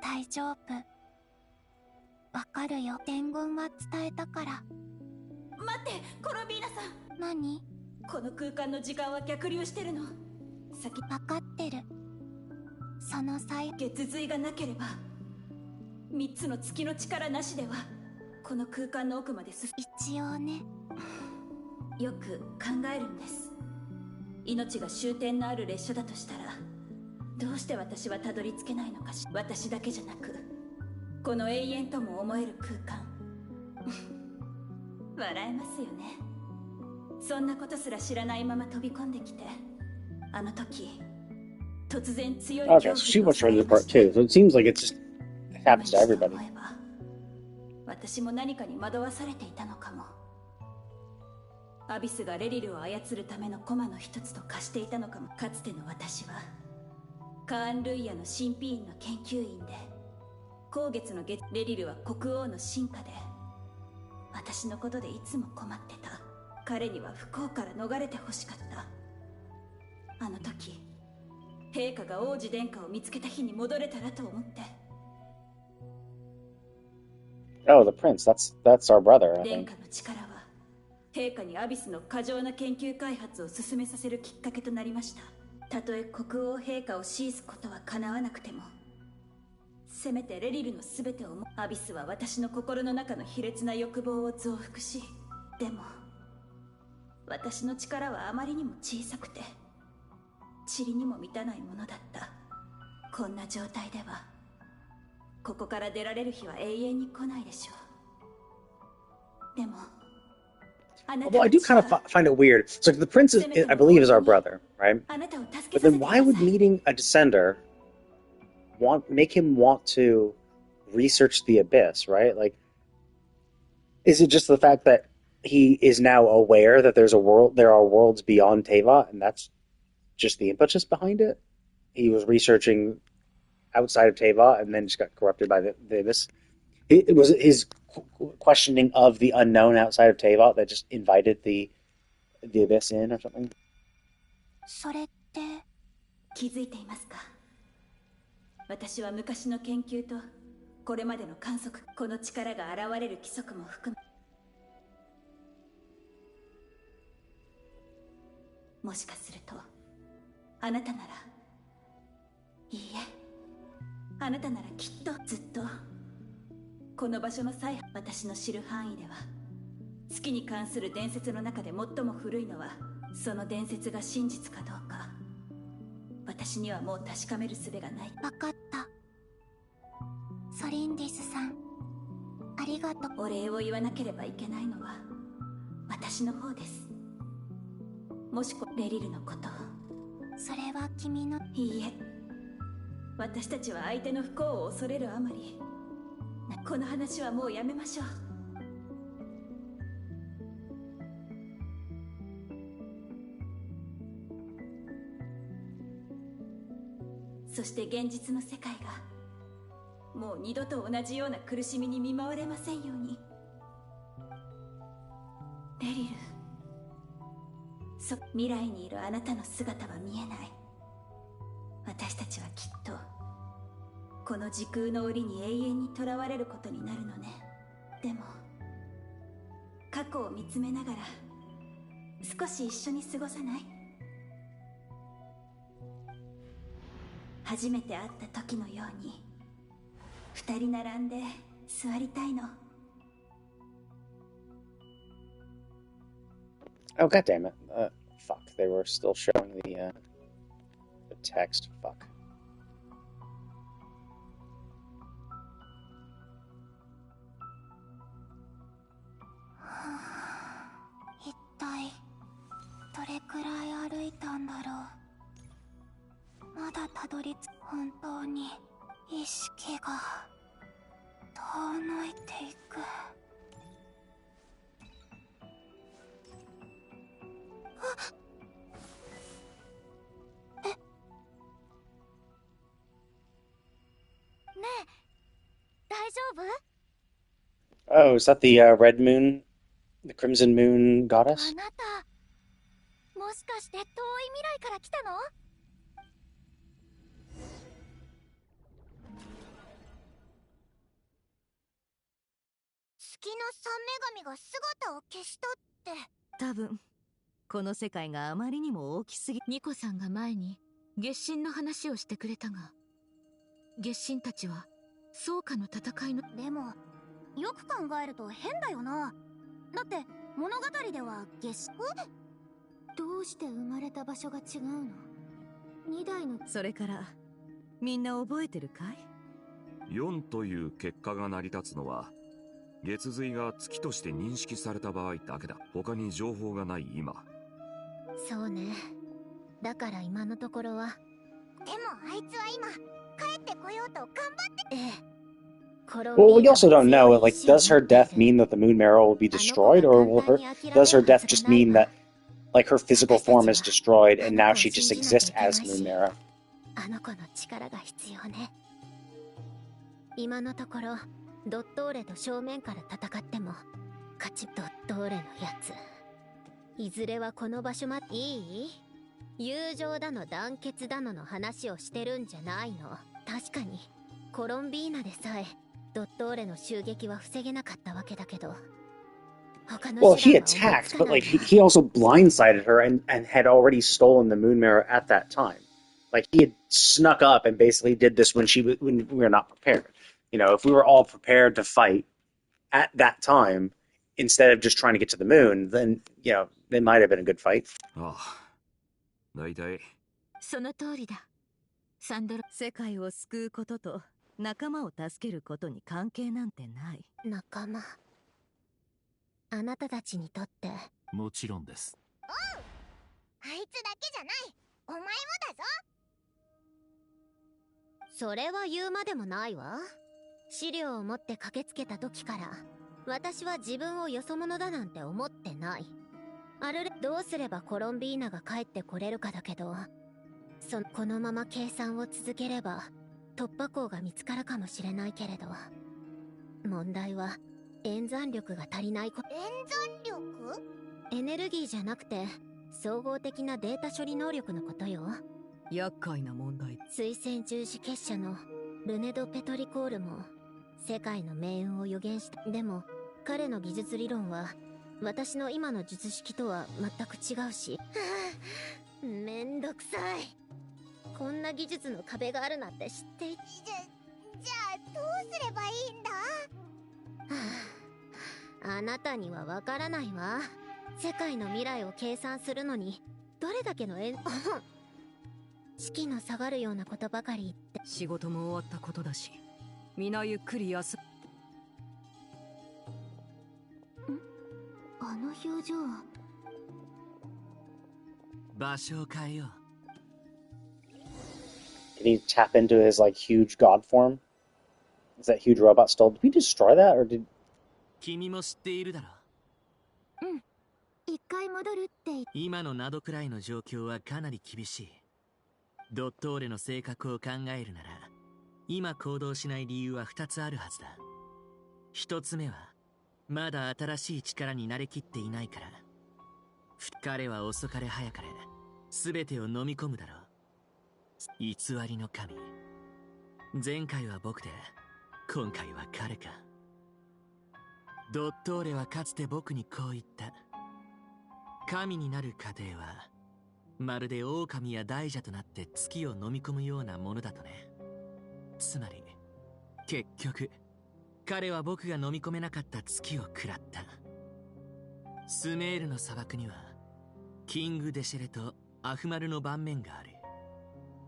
大丈夫、わかるよ。伝言は伝えたから。待って、コロンビーナさん。何？この空間の時間は逆流してるの。わかってる。その際、月髄がなければ3つの月の力なしではこの空間の奥まで進む。一応ね。よく考えるんです。命が終点のある列車だとしたらどうして私はたどり着けないのかし。私だけじゃなくこの永遠とも思える空間笑えますよね。そんなことすら知らないまま飛び込んできて、あの時突然強い Okay, so she wants to read this part too. So it seems like it just happens to everybody. 私も何かに惑わされていたのかも。アビスがレリルを操るための駒の一つと化していたのかも。かつての私はカーン・ルイヤの神秘院の研究員で、後月のレリルは国王の臣下で、私のことでいつも困ってた。彼には不幸から逃れてほしかった。あの時陛下が王子殿下を見つけた日に戻れたらと思って。Oh, the prince. That's our brother, I 殿 think. 下の力は陛下にアビスの過剰な研究開発を進めさせるきっかけとなりました。たとえ国王陛下を退すことは叶わなくても、せめてレリルの全てをアビスは私の心の中の卑劣な欲望を増幅し、でも私の力はあまりにも小さくて塵にも満たないものだった。こんな状態ではここから出られる日は永遠に来ないでしょう。でも Although I do kind of find it weird. So the prince, I believe, is our brother, right? But then why would meeting a descender make him want to research the abyss, right? Like, is it just the fact that he is now aware that there are worlds beyond Teva, and that's just the impetus behind it? He was researching outside of Teva and then just got corrupted by the abyss. It was his questioning of the unknown outside of Teva that just invited the abyss in or something. それって気づいていますか？私は昔の研究とこれまでの観測、この力が現れる規則も含め、もしかするとあなたなら、いいえ、あなたならきっとずっとこの場所の私の知る範囲では、月に関する伝説の中で最も古いのはその伝説が真実かどうか、私にはもう確かめる術がない。分かった。ソリンディスさん、ありがとう。お礼を言わなければいけないのは私の方です。もしレリルのこと、それは君の。いいえ、私たちは相手の不幸を恐れるあまり、この話はもうやめましょう。そして現実の世界がもう二度と同じような苦しみに見舞われませんように。レリル、未来にいるあなたの姿は見えない。私たちはきっとこの時空の檻に永遠にとらわれることになるのね。でも過去を見つめながら少し一緒に過ごさない？初めて会った時のように二人並んで座りたいの。Oh, god damn it. Fuck, they were still showing the text. Fuck. 一体どれくらい歩いたんだろう。まだたどり着く。本当に意識が遠のいていく。え、ねえ、大丈夫？ Oh, is that the red moon? The crimson moon goddess? あなた、もしかして遠い未来から来たの？月の三女神が姿を消したって。多分この世界があまりにも大きすぎ。ニコさんが前に月神の話をしてくれたが、月神たちは宗家の戦いの。でもよく考えると変だよな。だって物語では月神、どうして生まれた場所が違うの？二代の。それからみんな覚えてるかい4という結果が成り立つのは月髄が月として認識された場合だけだ。他に情報がない今。そうね。だから今のところは。でもあいつは今帰ってこようと頑張って。ええ。Well, we also don't know, like, does her death mean that the moon marrow will be destroyed, or does her death just mean that, like, her physical form is destroyed and now she just exists as moon marrow? あの子の力が必要ね。今のところドットーレと正面から戦っても勝ち。ドットーレのやつ、いずれはこの場所まで。いい？友情だの団結だのの話をしてるんじゃないの。確かにコロンビーナでさえドットーレの襲撃は防げなかったわけだけど、他の Well, 手 he 段は思いつ attacked, か but ない like な。he also blindsided her and had already stolen the moon mirror at that time. Like he had snuck up and basically did this when when we were not prepared. You know, if we were all prepared to fight at that time instead of just trying to get to the moon, then you know it might have been a good fight. ああ、大体。その通りだ。サンドロ。世界を救うことと仲間を助けることに関係なんてない。仲間。あなたたちにとって。もちろんです。おう、あいつだけじゃない。お前もだぞ。それは言うまでもないわ。資料を持って駆けつけた時から私は自分をよそ者だなんて思ってない。どうすればコロンビーナが帰ってこれるかだけど、このまま計算を続ければ突破口が見つかるかもしれないけれど、問題は演算力が足りないこと。演算力？エネルギーじゃなくて総合的なデータ処理能力のことよ。厄介な問題。水星十字結社のルネド・ペトリコールも世界の命運を予言した。でも彼の技術理論は私の今の術式とは全く違うし、めんどくさい。こんな技術の壁があるなんて知ってい。じゃあどうすればいいんだ？あなたにはわからないわ。世界の未来を計算するのにどれだけの士気の下がるようなことばかり言って。仕事も終わったことだし、皆ゆっくり休あの表情は。場所を変えよう。Did he tap into his like huge god form? Is that huge robot still? Did we destroy that or did? 君も知っているだろう。うん。一回戻るって。今のなどくらいの状況はかなり厳しい。ドットーレの性格を考えるなら、今行動しない理由は2つあるはずだ。1つ目は、まだ新しい力に慣れきっていないから。彼は遅かれ早かれ、全てを飲み込むだろう。偽りの神。前回は僕で、今回は彼か。ドットーレはかつて僕にこう言った。神になる過程は、まるで狼や大蛇となって月を飲み込むようなものだとね。つまり、結局、彼は僕が飲み込めなかった月を食らった。スメールの砂漠には、キング・デシェレとアフマルの盤面がある。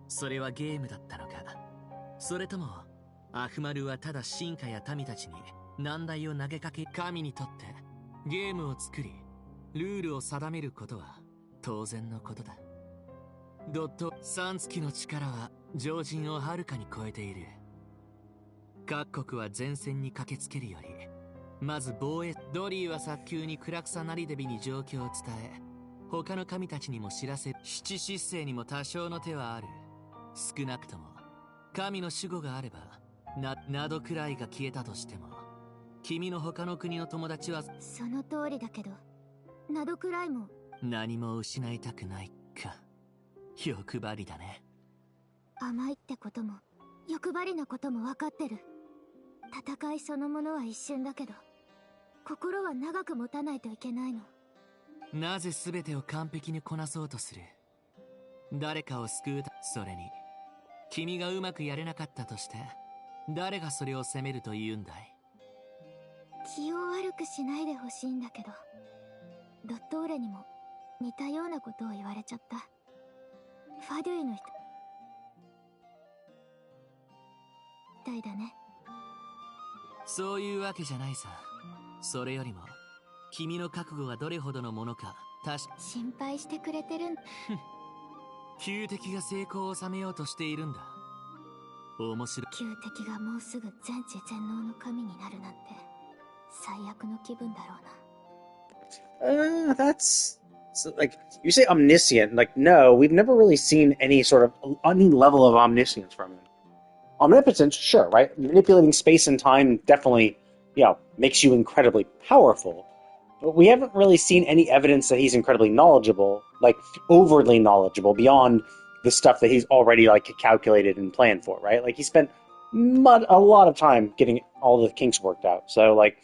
それはゲームだったのか、それとも、アフマルはただ進化や民たちに難題を投げかけ。神にとって、ゲームを作り、ルールを定めることは当然のことだ。ドット3月の力は常人をはるかに超えている。各国は前線に駆けつけるより、まず防衛。ドリーは早急にクラクサナリデビに状況を伝え、他の神たちにも知らせ。七失星にも多少の手はある。少なくとも神の守護があればなどくらいが消えたとしても、君の他の国の友達は。その通りだけど、などくらいも何も失いたくないか。欲張りだね。甘いってことも欲張りなことも分かってる。戦いそのものは一瞬だけど、心は長く持たないといけないの。なぜ全てを完璧にこなそうとする？誰かを救う。それに君がうまくやれなかったとして、誰がそれを責めると言うんだい？気を悪くしないでほしいんだけど、ドットーレにも似たようなことを言われちゃった。ファドゥイの人みたいだね。そういうわけじゃないさ。それよりも君の覚悟がどれほどのものか心配してくれてるん旧敵が成功を収めようとしているんだ。面白い。旧敵がもうすぐ全知全能の神になるなんて最悪の気分だろうな。That's so, like you say omniscient. Like no, we've never really seen any sort of any level of omniscience from him. Omnipotence, sure, right? Manipulating space and time definitely, you know, makes you incredibly powerful. we haven't really seen any evidence that he's incredibly knowledgeable, like overly knowledgeable, beyond the stuff that he's already like calculated and planned for, right? Like he spent a lot of time getting all the kinks worked out. So like,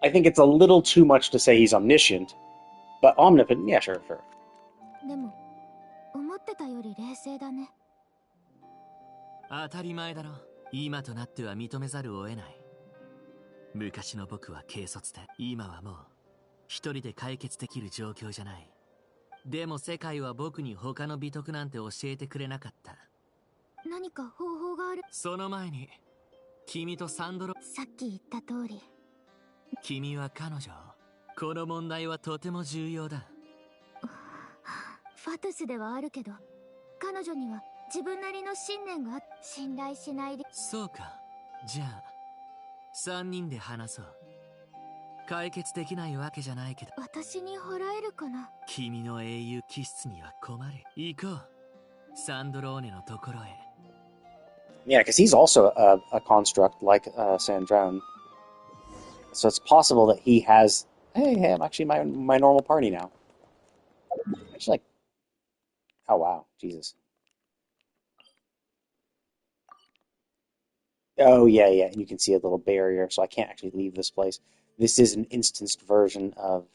I think it's a little too much to say he's omniscient, but omnipotent, yeah, sure. でも思ってたより冷静だね。当たり前だろ。今となっては認めざるを得ない。昔の僕は軽率で、今はもう一人で解決できる状況じゃない。でも世界は僕に他の美徳なんて教えてくれなかった。何か方法がある？その前に君とサンドロ、さっき言った通り。君は彼女。この問題はとても重要だ。ファトゥスではあるけど、彼女には自分なりの信念があって信頼しないで。そうか。じゃあ3人で話そう。解決できないわけじゃないけど。私に払えるかな？君の英雄気質には困る。行こう。サンドローネのところへ。Yeah, because he's also a construct like Sandrone. So it's possible that he has... Hey, I'm actually my normal party now. Actually, like... Oh, wow. Jesus. Oh, yeah. You can see a little barrier, so I can't actually leave this place. This is an instanced version of...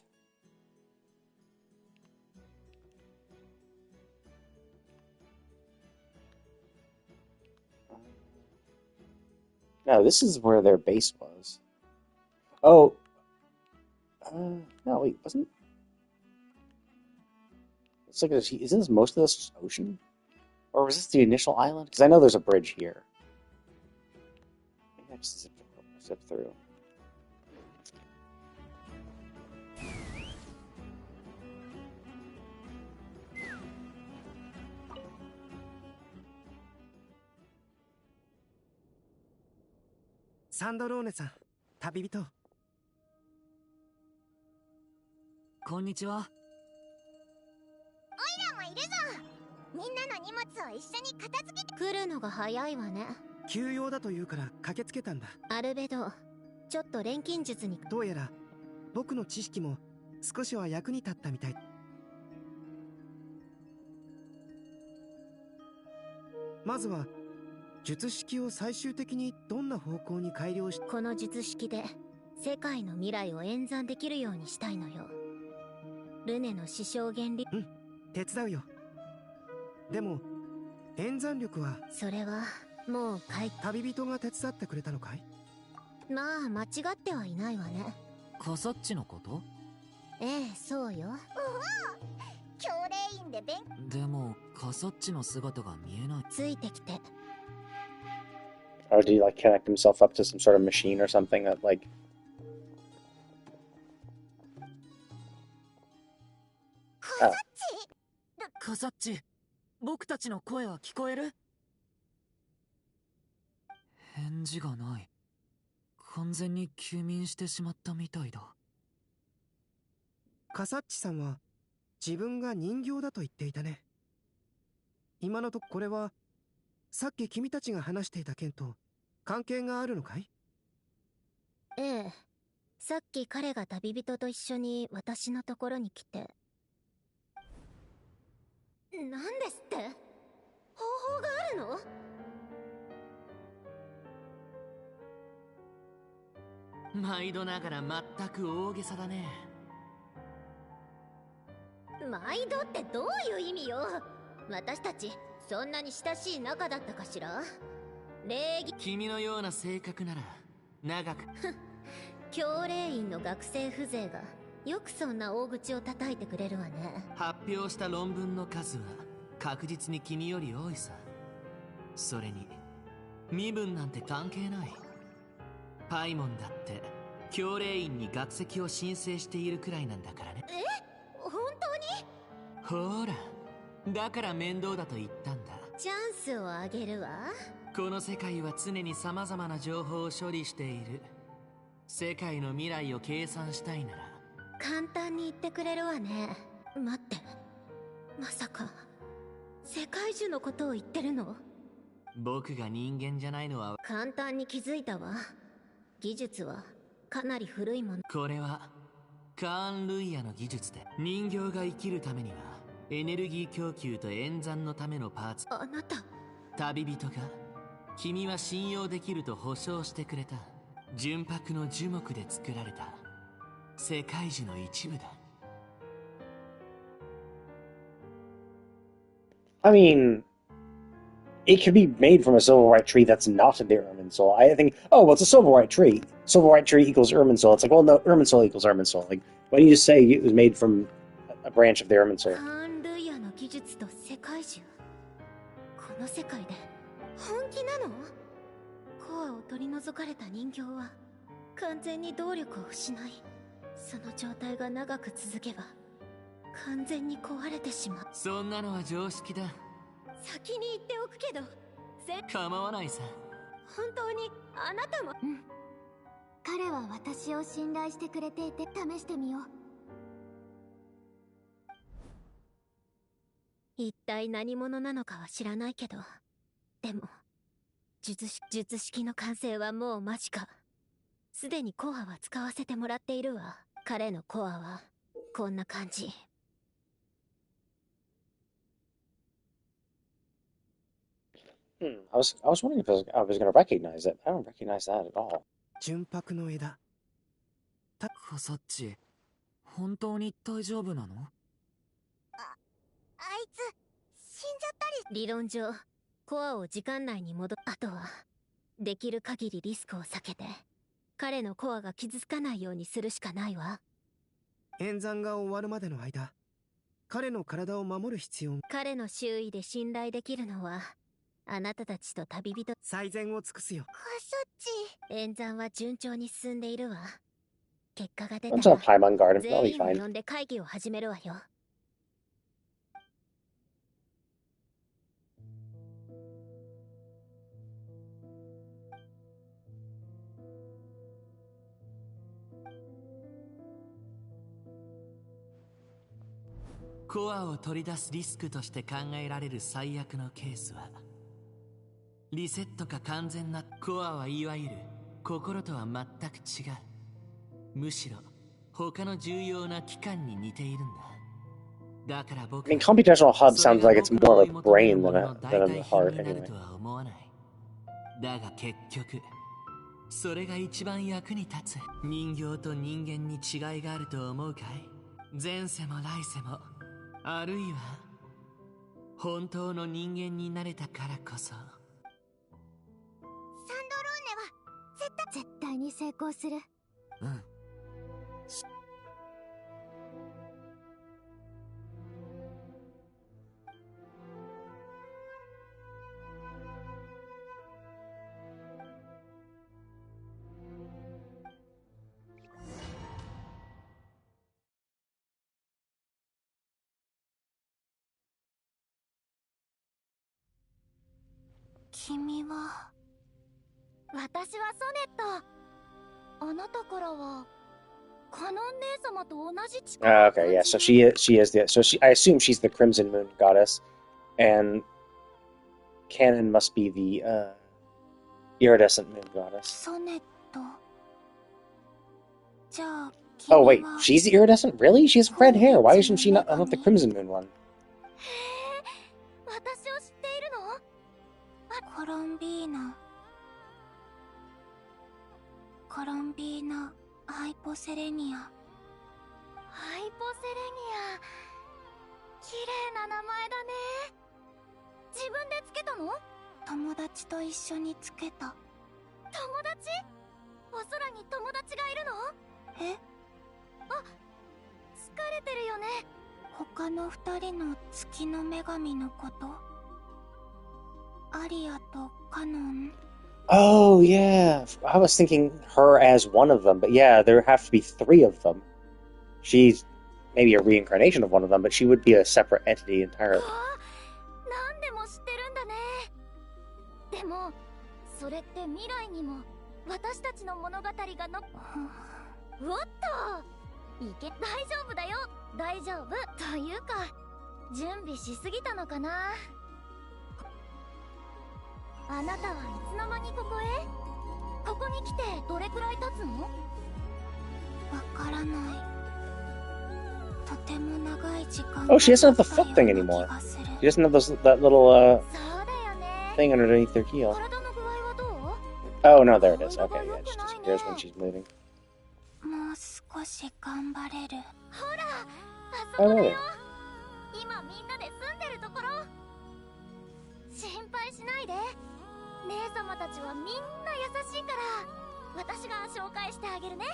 No, this is where their base was. Oh. No, wait, wasn't... It's like, isn't this most of this ocean? Or was this the initial island? Because I know there's a bridge here. Maybe I just zip through. Sandrone-san, 旅人。こんにちは。オイラもいるぞ。みんなの荷物を一緒に片付けて。来るのが早いわね。急用だと言うから駆けつけたんだ。アルベド、ちょっと錬金術に。どうやら僕の知識も少しは役に立ったみたい。まずは術式を最終的にどんな方向に改良し、この術式で世界の未来を演算できるようにしたいのよ。ルネの師匠原理。手伝うよ。でも演算力は。それはもう旅人が手伝ってくれたのかい？まあ間違ってはいないわね。カサッチのこと？ええ、そうよ。教令員ででもカサッチの姿が見えない。ついてきて。Or did he like connect himself up to some sort of machine or something that like... カサッチ、僕たちの声は聞こえる？返事がない。完全に休眠してしまったみたいだ。カサッチさんは自分が人形だと言っていたね。今のとこれはさっき君たちが話していた件と関係があるのかい？ええ、さっき彼が旅人と一緒に私のところに来て。なんですって？方法があるの？毎度ながら全く大げさだね。毎度ってどういう意味よ？私たちそんなに親しい仲だったかしら？礼儀。君のような性格なら長く。教令員の学生風情がよくそんな大口を叩いてくれるわね。発表した論文の数は確実に君より多いさ。それに身分なんて関係ない。パイモンだって教令員に学籍を申請しているくらいなんだからね。本当に？ほら、だから面倒だと言ったんだ。チャンスをあげるわ。この世界は常に様々な情報を処理している。世界の未来を計算したいなら簡単に言ってくれるわね。待って、まさか世界中のことを言ってるの？僕が人間じゃないのは簡単に気づいたわ。技術はかなり古いもの。これはカーン・ルイヤの技術で人形が生きるためにはエネルギー供給と演算のためのパーツ。あなた旅人が君は信用できると保証してくれた純白の樹木で作られた世界樹の一部だ。 I mean, it could be made from a silver white tree that's not the Irminsul. I think, oh, well, it's a silver white tree. Silver white tree equals Irminsul. It's like, well, no, Irminsul equals Irminsul. Like, why don't you just say it was made from a branch of the Irminsul? カーン・ルイヤの技術と世界樹、この世界で本気なの？コアを取り除かれた人形は完全に動力を失い、その状態が長く続けば完全に壊れてしまう。そんなのは常識だ。先に言っておくけど、構わないさ。本当にあなたも。うん。彼は私を信頼してくれていて、試してみよう。一体何者なのかは知らないけど、でも術式の完成はもう間近。すでにコアは使わせてもらっているわ。彼のコアはこんな感じ。I was wondering if I was going to recognize it. I don't recognize that at all. 純白の枝。コサッチ、本当に大丈夫なの？あいつ死んじゃったり。理論上コアを時間内に戻っ、あとはできる限りリスクを避けて彼のコアが傷つかないようにするしかないわ。演算が終わるまでの間、彼の体を守る必要。彼の周囲で信頼できるのはあなたたちと旅人。最善を尽くすよ。コサッチ。演算は順調に進んでいるわ。結果が出た Once on ら Paimon Garden, that'll 全 be 員を fine. 呼んで会議を始めるわよ。コアを取り出すリスクとして考えられる最悪のケースは、リセットか完全な。コアはいわゆる心とは全く違う。むしろ他の重要な器官に似ているんだ。だから僕 I mean, computational hub sounds like it's more of a brain than a heart, anyway. だが結局それが一番役に立つ。人形と人間に違いがあると思うかい？前世も来世も、あるいは本当の人間になれたからこそ。サンドローネは絶対に成功する。うん。君は。私はソネット。あなたからはカノン姉様と同じ力。Okay, yeah. So she is the. So I assume she's the Crimson Moon goddess, and Canon must be the iridescent moon goddess. ソネット。じゃあ。Oh wait, she's the iridescent? Really? She has red hair. Why isn't she not the Crimson Moon one? 私を知っているの？コロンビーナ、ハイポセレニア。ハイポセレニア、綺麗な名前だね。自分でつけたの？友達と一緒につけた。友達？お空に友達がいるの？え？あ、疲れてるよね。他の二人の月の女神のこと？アリアとカノン。 Oh yeah, I was thinking her as one of them, but yeah, there have to be three of them. She's maybe a reincarnation of one of them, but she would be a separate entity entirely. 何でも知ってるんだね。でもそれって未来にも私たちの物語がの。おっと、いけ、大丈夫だよ。大丈夫というか準備しすぎたのかな。あなたはいつの間にここへ？ここに来てどれくらい経つの？わからない。Oh, she doesn't have the foot thing anymore. She doesn't have that little thing underneath her heel. Oh no, there it is. Okay, yeah, it just disappears when she's moving. Oh, there it is. 今みんなで住んでるところ。心配しないで。姉様たちはみんな優しいから私が紹介してあげるね。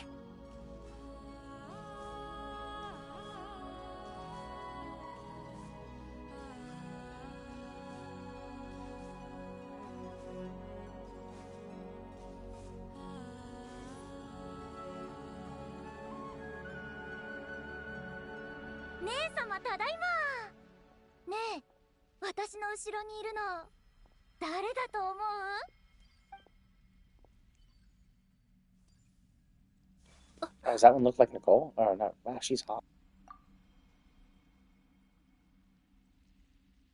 姉様ただいま。ねえ、私の後ろにいるの誰だと思う？ Oh, does that one look like Nicole? Oh no, wow, she's hot.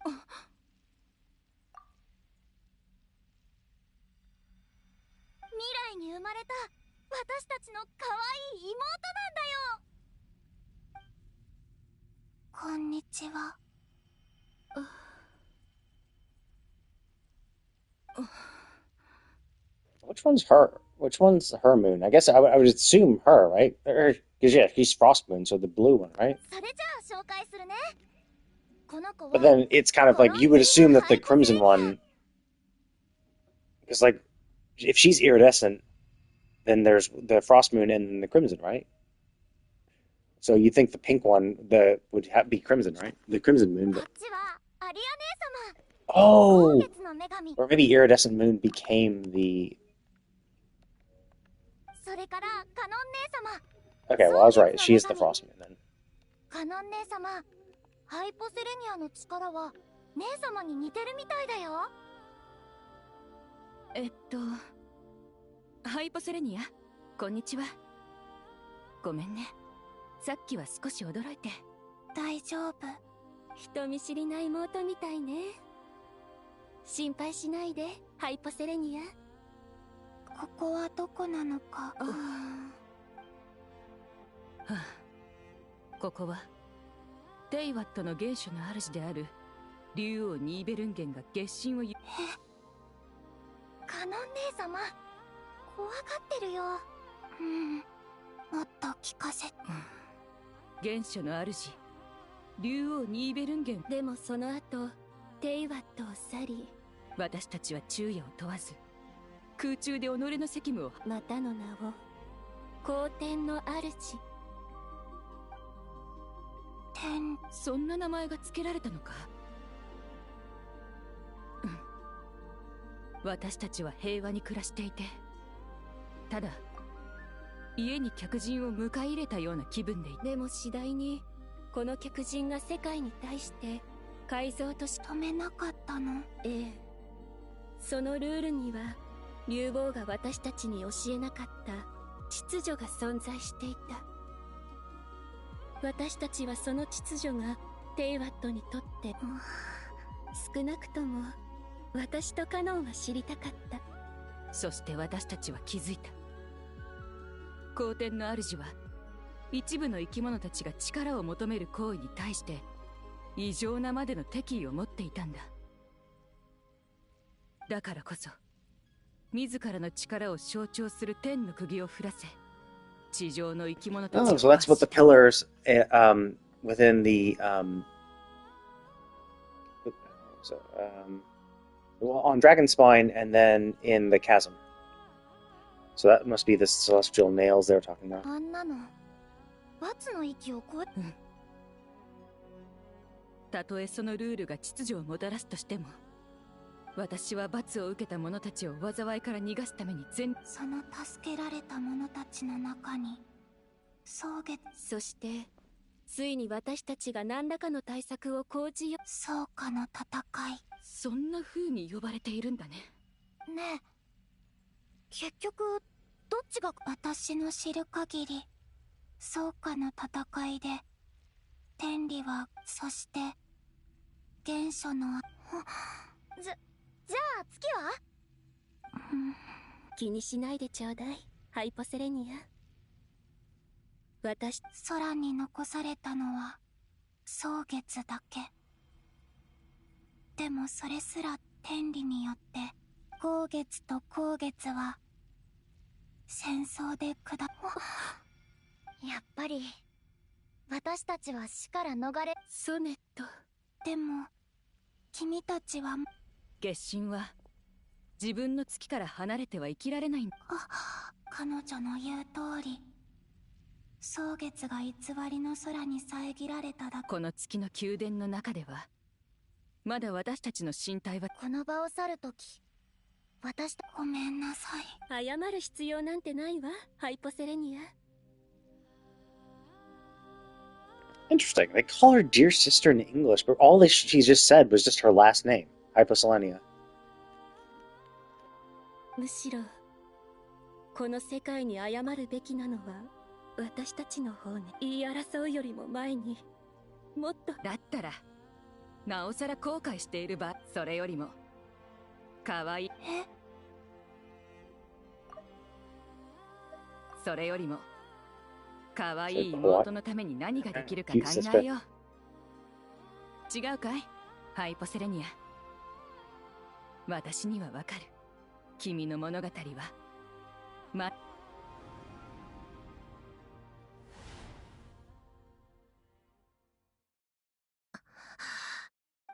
未来に生まれた私たちの可愛い妹なんだよ。こんにちは。Which one's her? Which one's her moon? I guess I would assume her, right? Because yeah, she's Frost Moon, so the blue one, right? それじゃあ紹介するね。この子は But then it's kind of like you would assume that the Crimson one, because like if she's iridescent, then there's the Frost Moon and the Crimson, right? So you think the pink one would be Crimson, right? The Crimson Moon. But... Oh, or maybe iridescent moon became the. Okay, well I was right. She is the Frost Moon then. カノン姉様、ハイポセレニアの力は姉様に似てるみたいだよ。ハイポセレニア、こんにちは。ごめんね。さっきは少し驚いて。大丈夫。人見知りな妹みたいね。心配しないで、ハイポセレニア。ここはどこなのか。ここはテイワットの原初の主である竜王ニーベルンゲンが月神をカノン姉様、怖がってるよ。もっと聞かせて。原初の主竜王ニーベルンゲン。でもその後テイワットを去り、私たちは昼夜を問わず空中で己の責務を。またの名を皇天の主。そんな名前が付けられたのか。私たちは平和に暮らしていて、ただ家に客人を迎え入れたような気分でいて。でも次第にこの客人が世界に対して改造とし止めなかったの。ええ、そのルールには竜王が私たちに教えなかった秩序が存在していた。私たちはその秩序がテイワットにとって少なくとも私とカノンは知りたかった。そして私たちは気づいた。皇天の主は一部の生き物たちが力を求める行為に対して異常なまでの敵意を持っていたんだ。だからこそ自らの力を象徴する天の釘を降らせ、地上の生き物たちを。Oh, so that's what the pillars within the well, on Dragonspine and then in the chasm. So that must be the celestial nails they were talking about. あんなの罰の域を超え。たとえそのルールが秩序をもたらすとしても、私は罰を受けた者たちを災いから逃がすためにその助けられた者たちの中に草月。そしてついに私たちが何らかの対策を講じよ。草加の戦い。そんな風に呼ばれているんだね。ねえ、結局どっちが。私の知る限り草加の戦いで天理は、そして原初のじゃあ月は？気にしないでちょうだい、ハイポセレニア。私、空に残されたのは蒼月だけ。でもそれすら天理によって光月と光月は戦争で砕やっぱり私たちは死から逃れ。ソネット。でも君たちは月神は自分の月から離れては生きられないんだ。彼女の言う通り、蒼月が偽りの空に遮られただけ。この月の宮殿の中ではまだ私たちの身体は。この場を去るとき、私とごめんなさい。謝る必要なんてないわ、ハイポセレニア。Interesting. They call her dear sister in English, but all she just said was just her last name, Hyposelenia. むしろこの世界に謝るべきなのは私たちの方ね。言い争うよりも前にもっと。だったらなおさら後悔している場。それよりも可愛い。それよりも可愛い妹のために何ができるか考えよう。違うかいハイポセレニア。私にはわかる。君の物語は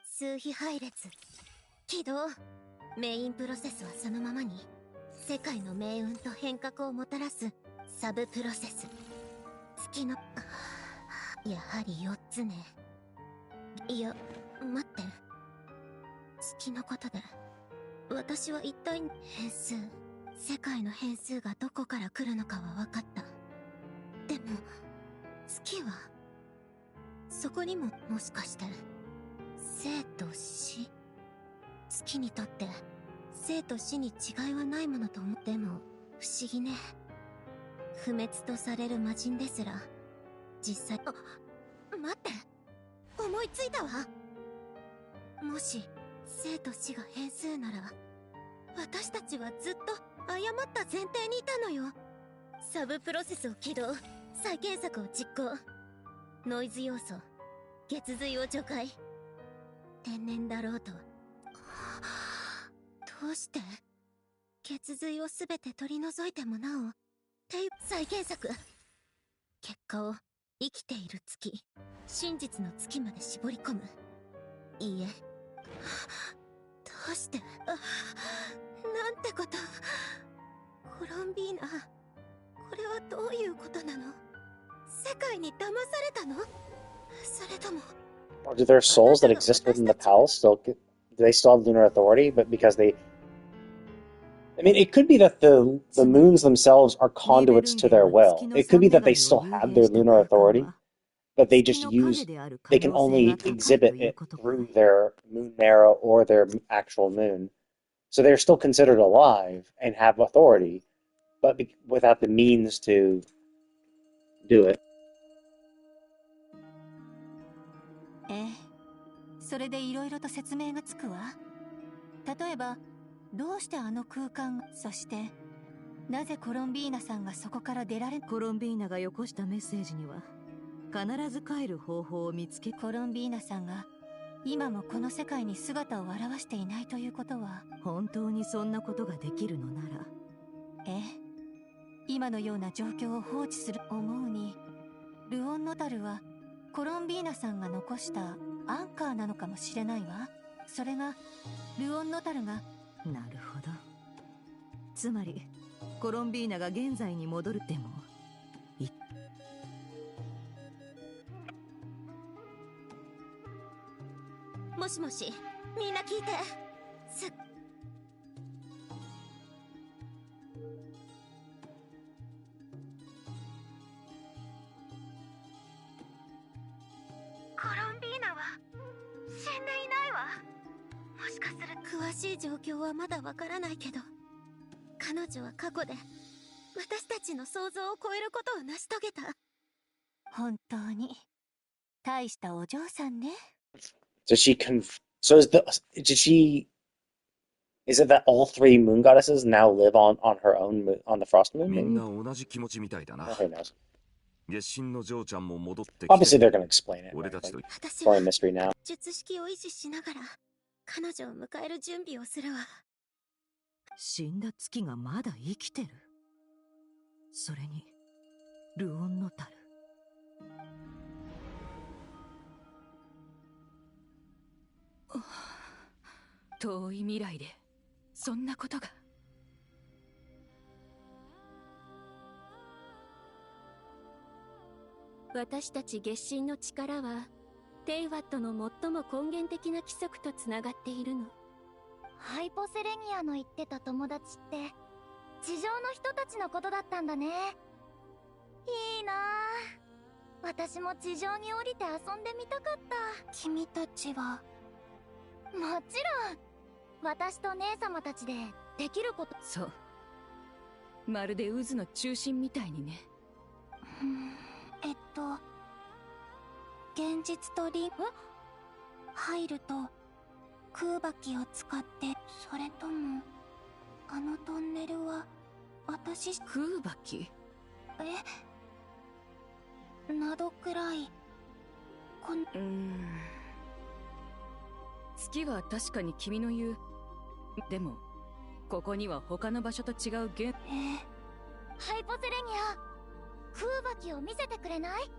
数比配列起動。メインプロセスはそのままに、世界の命運と変革をもたらすサブプロセス。月のやはり4つね。いや待って、月のことで私は一体変数、世界の変数がどこから来るのかは分かった。でも月はそこにも、もしかして生と死。月にとって生と死に違いはないものと思っても不思議ね。不滅とされる魔人ですら実際。待って、思いついたわ。もし生と死が変数なら、私たちはずっと誤った前提にいたのよ。サブプロセスを起動、再検索を実行。ノイズ要素、月髄を除外。天然だろうと。どうして血髄をすべて取り除いてもなお再検索。結果を生きている月、真実の月まで絞り込む。いいえ、どうしてなんてこと。コロンビーナ、これはどういうことなの。世界に騙されたの。それとも Or do their souls that exist within the palace still do they still have lunar authority? But because they, I mean, it could be that the moons themselves are conduits to their will. It could be that they still have their lunar authority, but they just use, they can only exhibit it through their moon marrow or their actual moon. So they're still considered alive and have authority, but without the means to do it. ええ、それでいろいろと説明がつくわ。例えばどうしてあの空間、そしてなぜコロンビーナさんがそこから出られ。コロンビーナがよこしたメッセージには必ず帰る方法を見つけ。コロンビーナさんが今もこの世界に姿を現していないということは。本当にそんなことができるのなら。ええ、今のような状況を放置する。思うにルオンノタルはコロンビーナさんが残したアンカーなのかもしれないわ。それがルオンノタルが。なるほど。つまりコロンビーナが現在に戻る。でももしもし、みんな聞いて。コロンビーナは死んでいないわ。もしかする。詳しい状況はまだわからないけど、彼女は過去で私たちの想像を超えることを成し遂げた。本当に大したお嬢さんね。Does she so is it that all three moon goddesses now live on her own on the frost moon? みんな同じ気持ちみたいだな。月神の嬢ちゃんも戻ってきて、 Obviously, they're going to explain it. 俺 Right? たちと Like, 私 it's は probably a mystery now. 術式を維持しながら彼女を迎える準備をするわ。死んだ月がまだ生きてる。それにルオンノタル。遠い未来でそんなことが。私たち月神の力はテイワットの最も根源的な規則とつながっているの。ハイポセレニアの言ってた友達って地上の人たちのことだったんだね。いいなぁ。私も地上に降りて遊んでみたかった。君たちは？もちろん私と姉様たちでできること。そう、まるで渦の中心みたいにね。現実と入ると空爆機を使って、それともあのトンネルは私空爆機などくらい月は確かに君の言う。でもここには他の場所と違うハイポセレニア、空爆機を見せてくれない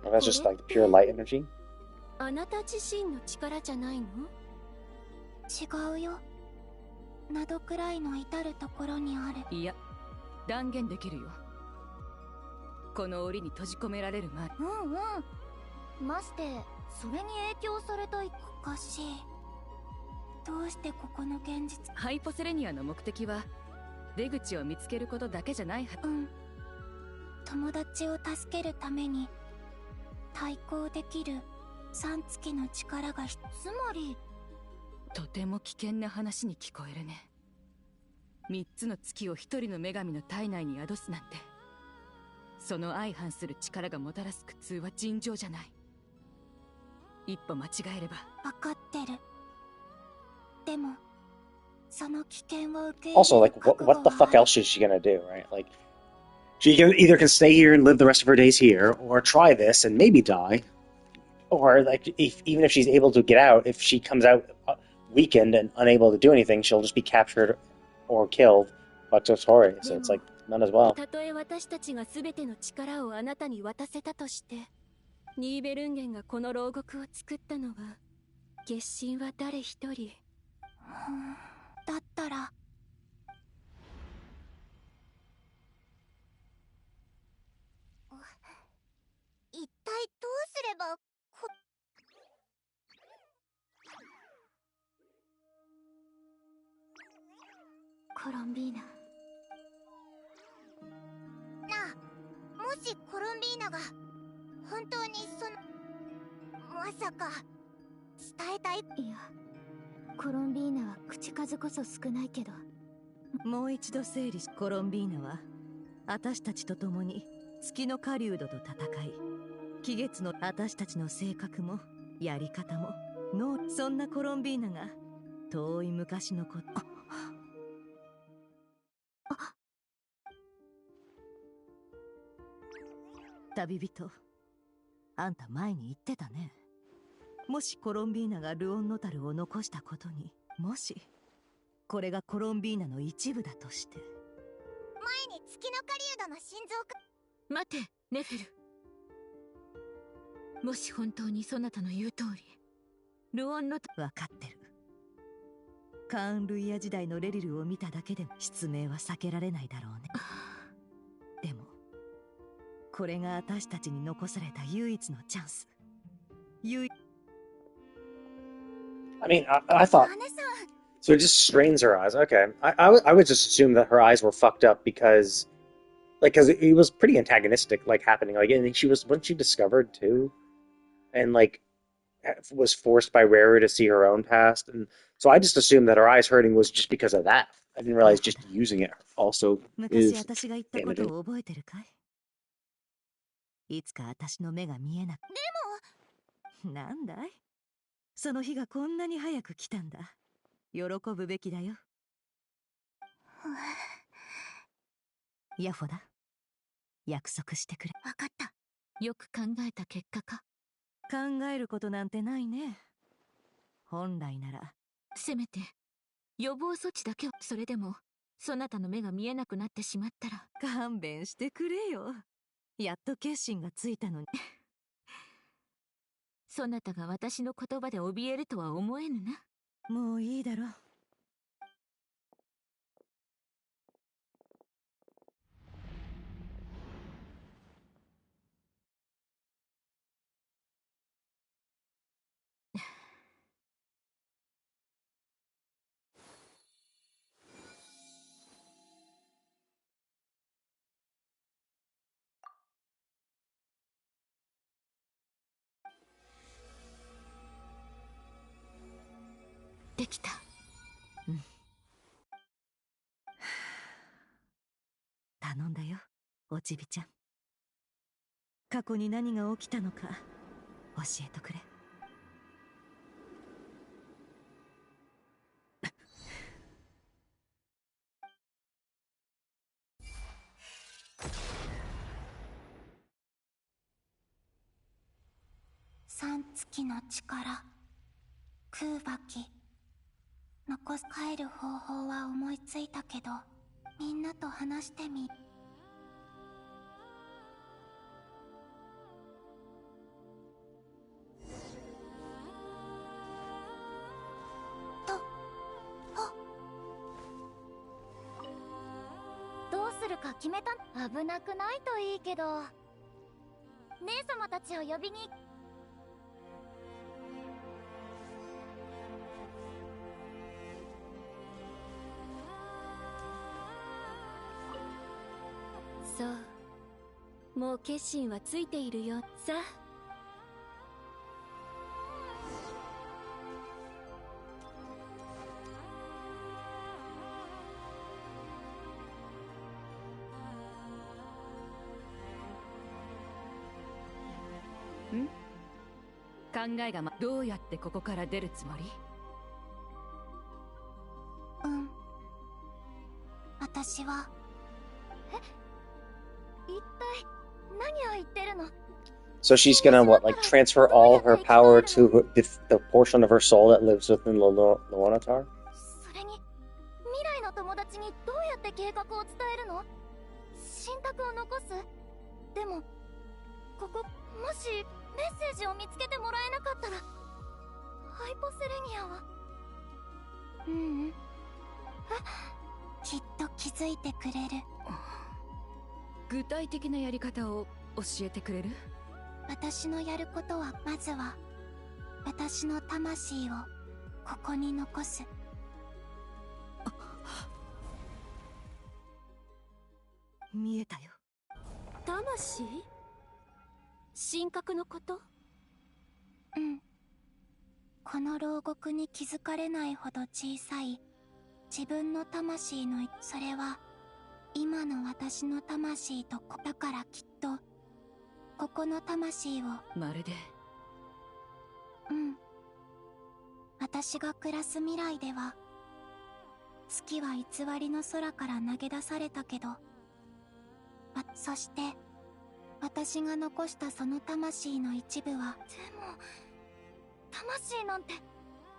？That's just like pure light energy. あなた自身の力じゃないの？違うよ。などくらいの至るところにある。いや、断言できるよ。この檻に閉じ込められる前。ましてそれに影響された。おかしい。どうしてここの現実。ハイポセレニアの目的は出口を見つけることだけじゃないはず。友達を助けるために対抗できる3月の力が。つまりとても危険な話に聞こえるね。3つの月を1人の女神の体内に宿すなんて、その相反する力がもたらす苦痛は尋常じゃない。一歩間違えれば。分かってる。でもその危険を受け入れる。 Also, like, what the fuck else is she gonna do, right? Like, she either can stay here and live the rest of her days here, or try this and maybe die, or like, even if she's able to get out, if she comes out weakened and unable to do anything, she'll just be captured or killed by Totori. So it's like, none as well. たとえ私たちが全ての力をあなたに渡せたとして、ニーベルンゲンがこの牢獄を作ったのは月神は誰一人。だったら一体どうすればコロンビーナ。なあ、もしコロンビーナが本当にまさか伝えたい。いや、コロンビーナは口数こそ少ないけど。もう一度整理し、コロンビーナは私たちと共に月の狩人と戦い、気月の私たちの性格もやり方もそんなコロンビーナが遠い昔のこと。旅人、あんた前に言ってたね。もしコロンビーナがルオンノタルを残したことに、もしこれがコロンビーナの一部だとして。前に月の狩人の心臓か。待て、ネフェル。もし本当にそなたの言う通りルオンノタ。分かってる。カーン・ルイヤ時代のレリルを見ただけでも失明は避けられないだろうね。でもこれが私たちに残された唯一のチャンス。I mean, I thought... So it just strains her eyes. Okay. I would just assume that her eyes were fucked up because... Like, because it was pretty antagonistic, like, happening. Like, and wasn't she discovered, too? And, like, was forced by Rarer to see her own past. And so I just assumed that her eyes hurting was just because of that. I didn't realize just using it also is 昔私が言ったことを覚えてるかい？いつか私の目が見えなく。でもなんだい？その日がこんなに早く来たんだ。喜ぶべきだよ。ヤフォだ。約束してくれ。わかった。よく考えた結果か。考えることなんてないね。本来なら。せめて、予防措置だけは。それでも、そなたの目が見えなくなってしまったら。勘弁してくれよ。やっと決心がついたのに。そなたが私の言葉で怯えるとは思えぬな。もういいだろう。できた。うん。頼んだよ、おちびちゃん。過去に何が起きたのか教えてくれ。三月の力、空爆き。残す帰る方法は思いついたけど、みんなと話してみ。どうするか決めた。危なくないといいけど。姉様たちを呼びに。そう、もう決心はついているよ。さあ。考えがどうやってここから出るつもり？私は。一体何を言ってるの？ So she's gonna, what, like, transfer all her power to the portion of her soul that lives within Loanatar? それに、未来の友達にどうやって計画を伝えるの？信託を残す？でも、もしメッセージを見つけてもらえなかったら、ハイポセレニアは。きっと気づいてくれる。具体的なやり方を教えてくれる？私のやることは、まずは私の魂をここに残す。見えたよ。魂？神格のこと？この牢獄に気づかれないほど小さい自分の魂の、それは今の私の魂とだからきっとここの魂を。まるで。私が暮らす未来では、月は偽りの空から投げ出されたけど、そして私が残したその魂の一部は。でも魂なんて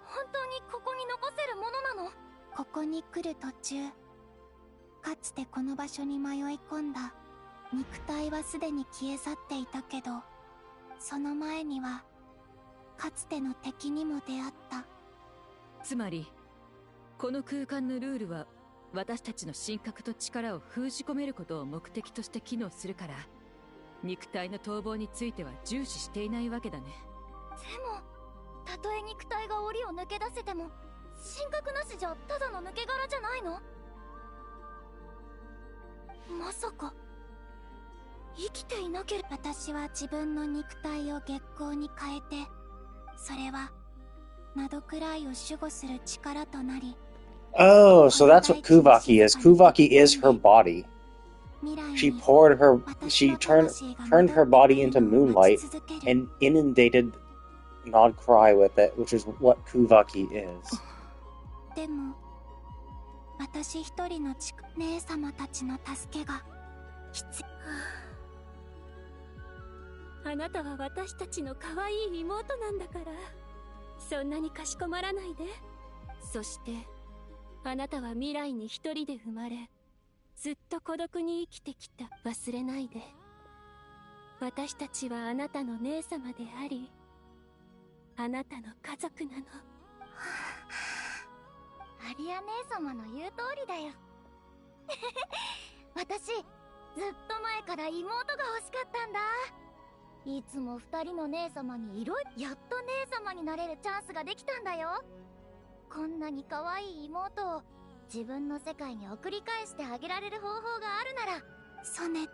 本当にここに残せるものなの？ここに来る途中、かつてこの場所に迷い込んだ肉体はすでに消え去っていたけど、その前にはかつての敵にも出会った。つまりこの空間のルールは私たちの神格と力を封じ込めることを目的として機能するから、肉体の逃亡については重視していないわけだね。でもたとえ肉体が檻を抜け出せても、神格なしじゃただの抜け殻じゃないの？まさか生きていなければ。私は自分の肉体を月光に変えて、それはナドクライを守護する力となり。Oh, so that's what Kuvaki is. Kuvaki is her body. She turned her body into moonlight and inundated Nod Cry with it, which is what Kuvaki is. でも私一人の姉様たちの助けが必要。あなたは私たちの可愛い妹なんだから、そんなにかしこまらないで。そしてあなたは未来に一人で生まれ、ずっと孤独に生きてきた。忘れないで。私たちはあなたの姉様であり、あなたの家族なの。アリア姉様の言う通りだよ。私ずっと前から妹が欲しかったんだ。いつも二人の姉様にやっと姉様になれるチャンスができたんだよ。こんなに可愛い妹を自分の世界に送り返してあげられる方法があるなら。ソネット。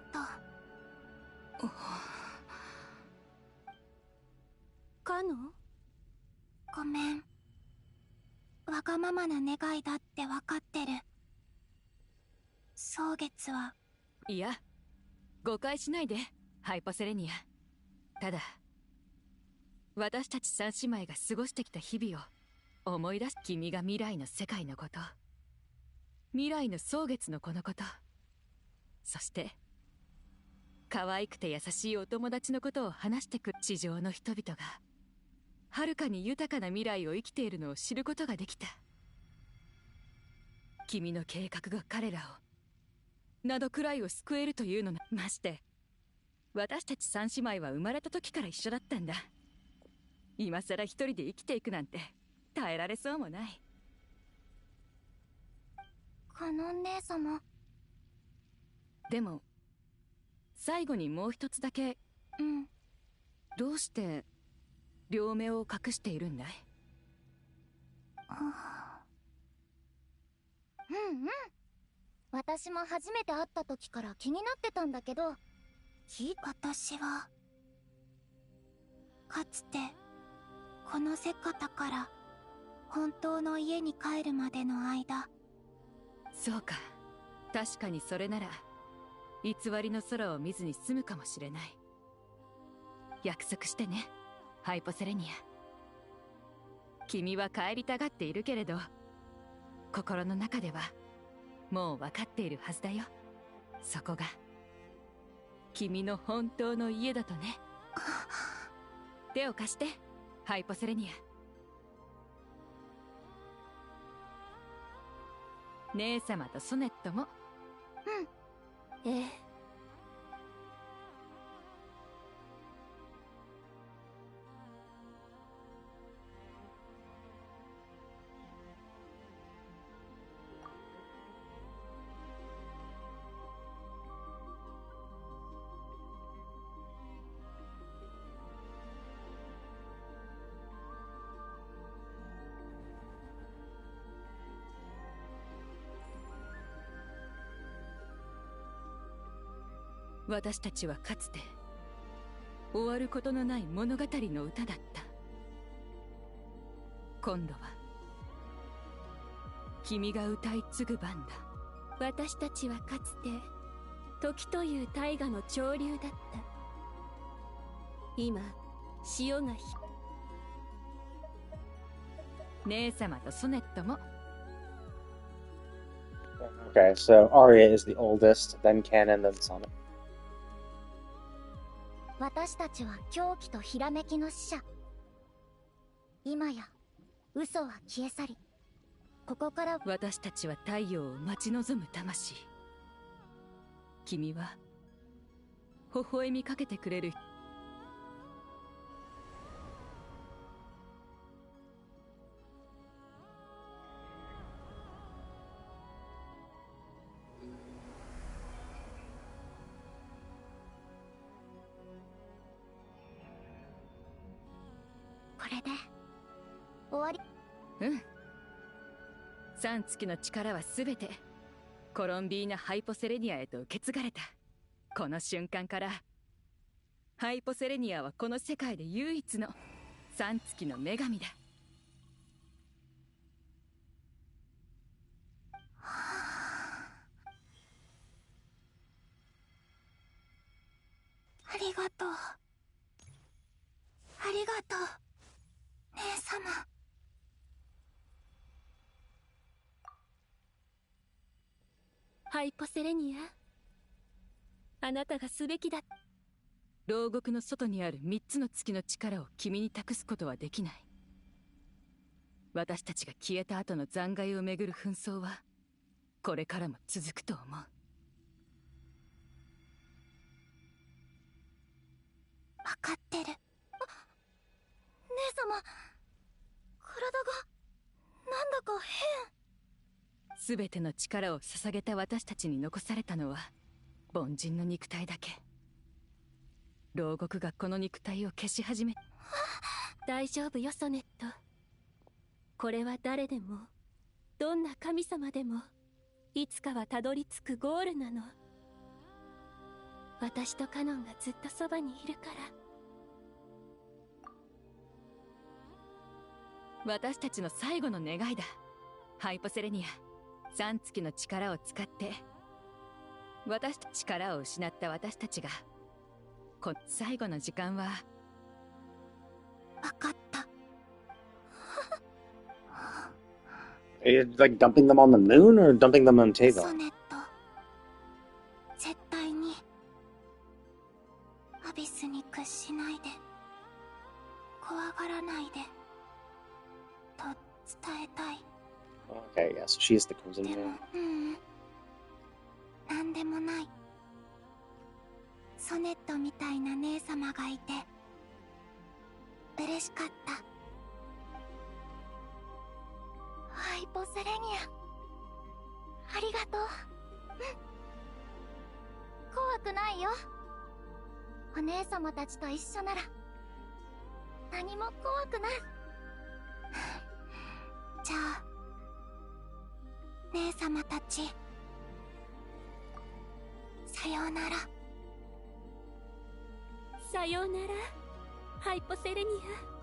カノ？ごめん。わがままな願いだってわかってる。蒼月は。いや、誤解しないで、ハイポセレニア。ただ、私たち三姉妹が過ごしてきた日々を思い出す。君が未来の世界のこと、未来の蒼月の子のこと、そして可愛くて優しいお友達のことを話してくる。地上の人々がはるかに豊かな未来を生きているのを知ることができた。君の計画が彼らをなどくらいを救えるというのな。まして私たち三姉妹は生まれた時から一緒だったんだ。今さら一人で生きていくなんて耐えられそうもない。カノン姉様。でも最後にもう一つだけ。どうして両目を隠しているんだい？私も初めて会った時から気になってたんだけど、私はかつてこの世界から本当の家に帰るまでの間。そうか、確かにそれなら偽りの空を見ずに済むかもしれない。約束してね、ハイポセレニア。君は帰りたがっているけれど、心の中ではもう分かっているはずだよ。そこが君の本当の家だとね。手を貸して、ハイポセレニア。姉様とソネットも。ええ。私たちはかつて終わることのない物語の歌だった。今度は君が歌い継ぐ番だ。私たちはかつて時という大河の潮流だった。今潮が姉様とソネットも。Okay, so Arya is the oldest, then Canon, then Sonnet. 私たちは狂気とひらめきの使者。今や嘘は消え去り、ここから私たちは太陽を待ち望む魂。君は微笑みかけてくれる。これで終わり。3月の力はすべてコロンビーナ・ハイポセレニアへと受け継がれた。この瞬間からハイポセレニアはこの世界で唯一の3月の女神だ。ありがとう。ありがとう、姉様。ハイポセレニア、あなたがすべきだ。牢獄の外にある3つの月の力を君に託すことはできない。私たちが消えた後の残骸をめぐる紛争はこれからも続くと思う。分かってる。姉様、体がなんだか変。すべての力を捧げた私たちに残されたのは凡人の肉体だけ。牢獄がこの肉体を消し始め。大丈夫よソネット。これは誰でもどんな神様でもいつかはたどり着くゴールなの。私とカノンがずっとそばにいるから。私たちの最後の願いだ。ハイポセレニア、3月の力を使って力を失った私たちが最後の時間は。分かった。Like dumping them on the moon or dumping them on Teva? ソネット、絶対にアビスに屈しないで、怖がらないでと伝えたい。Okay, yeah, so she is the Crimson でも、 Veil. なんでもない。ソネットみたいな姉様がいて嬉しかった。ハイポセレニア、ありがとう。怖くないよ。お姉様たちと一緒なら何も怖くない。じゃあ姉様たち、さようなら。さようなら、ハイポセレニア。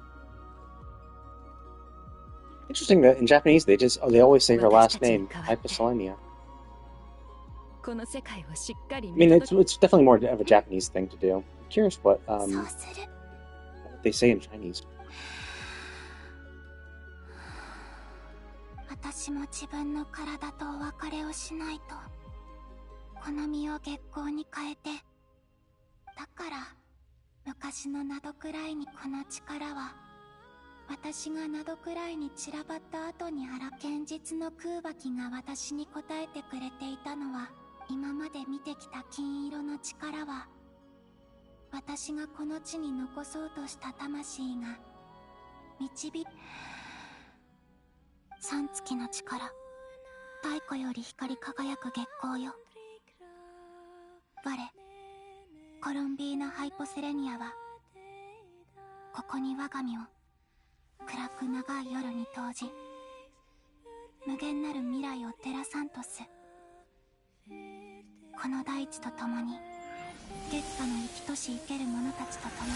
Interesting that in Japanese they always say her last name, Hyposelenia. この世界をしっかり I mean, it's definitely more of a Japanese thing to do. I'm curious what そうする。 they say in Chinese. 私も自分の体とお別れをしないと。この身を月光に変えて。だから昔のナドくらいにこの力は、私がナドくらいに散らばった後に現実の空爆が私に答えてくれていたのは、今まで見てきた金色の力は、私がこの地に残そうとした魂が導き、3月の力、太古より光り輝く月光よ。我コロンビーナ・ハイポセレニアはここに我が身を暗く長い夜に投じ、無限なる未来を照らさんとす。この大地と共に、月下の生きとし生ける者たちと共に、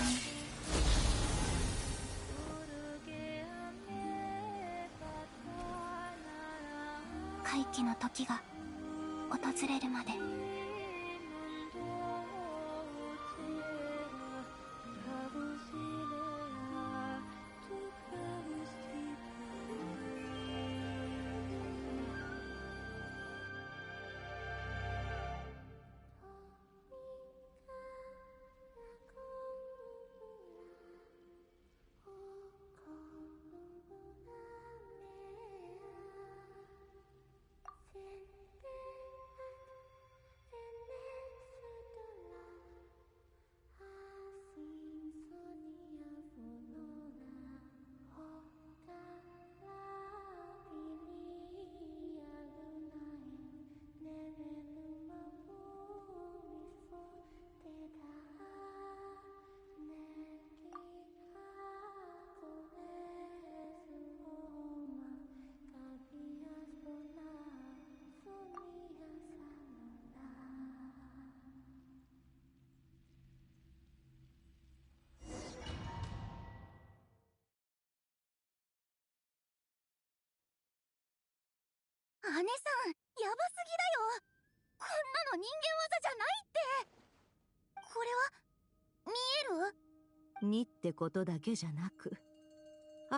回帰の時が訪れるまで。姉さん、やばすぎだよ。こんなの人間技じゃないって。これは見える？にってことだけじゃなく、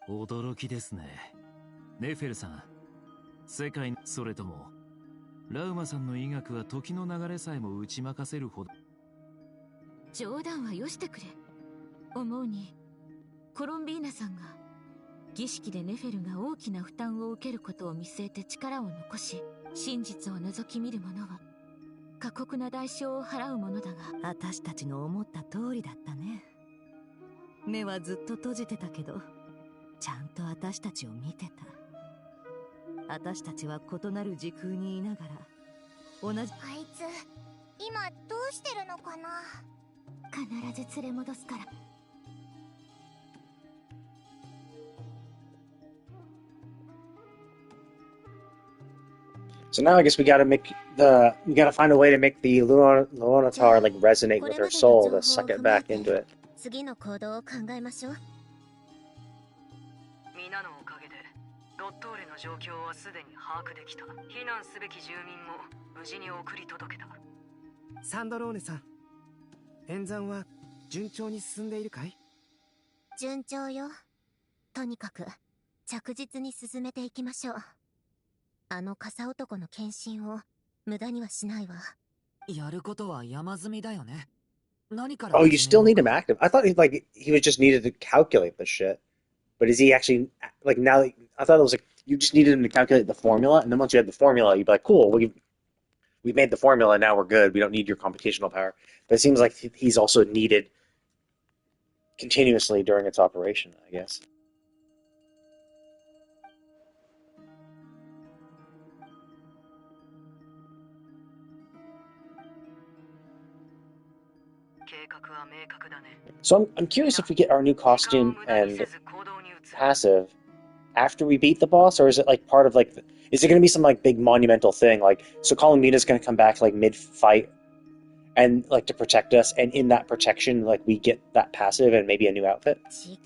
驚きですね。ネフェルさん、世界、それともラウマさんの医学は時の流れさえも打ち負かせるほど。冗談はよしてくれ。思うにコロンビーナさんが儀式でネフェルが大きな負担を受けることを見据えて力を残し、真実を覗き見る者は過酷な代償を払うものだが、私たちの思った通りだったね。目はずっと閉じてたけど、ちゃんと私たちを見てた。私たちは異なる時空にいながら同じ。あいつ今どうしてるのかな。必ず連れ戻すから。So now I guess we gotta find a way to make the Luonatar like resonate with her soul to suck it back into it. 次の行動を考えましょう。皆のおかげでドットーレの状況はすでに把握できた。避難すべき住民も無事に送り届けた。サンドローネさん、演算は順調に進んでいるかい？順調よ。とにかく着実に進めていきましょう。あの傘男の献身を無駄にはしないわ。やることは山積みだよね。何から Oh, you still need him active? I thought he was just needed to calculate this shit. But is he actually like now? I thought it was like you just needed him to calculate the formula, and then once you had the formula, you'd be like, cool, we made the formula, now we're good. We don't need your computational power. But it seems like he's also needed continuously during its operation, I guess. So I'm curious if we get our new costume and passive after we beat the boss, or is it like part of like is it going to be some like big monumental thing, like so Columbina's going to come back like mid-fight and like to protect us, and in that protection like we get that passive and maybe a new outfit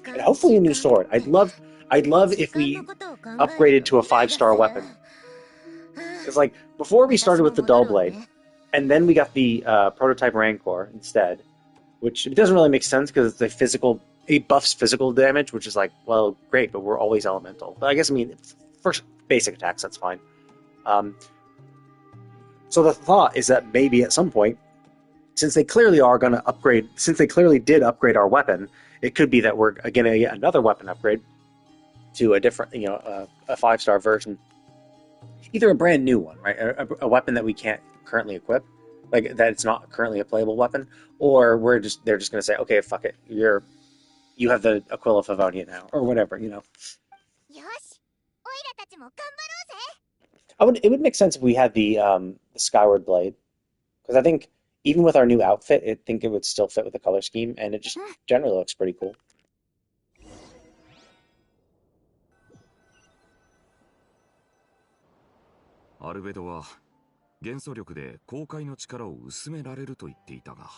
and hopefully a new sword. I'd love if we upgraded to a 5-star weapon. It's like before we started with the dull blade and then we got the prototype Rancor instead, which it doesn't really make sense because it's it buffs physical damage, which is like, well, great, but we're always elemental. But I guess, I mean, first basic attacks, that's fine. So the thought is that maybe at some point, since they clearly did upgrade our weapon, it could be that we're going to get another weapon upgrade to a different, a 5-star version. Either a brand new one, right? A weapon that we can't currently equip, like that it's not currently a playable weapon, or they're just going to say, okay, fuck it, you have the Aquila Favonia now, or whatever, It would make sense if we had the Skyward Blade, because I think even with our new outfit, I think it would still fit with the color scheme, and it just generally looks pretty cool. アルベドは元素力で公開の力を薄められると言っていたが。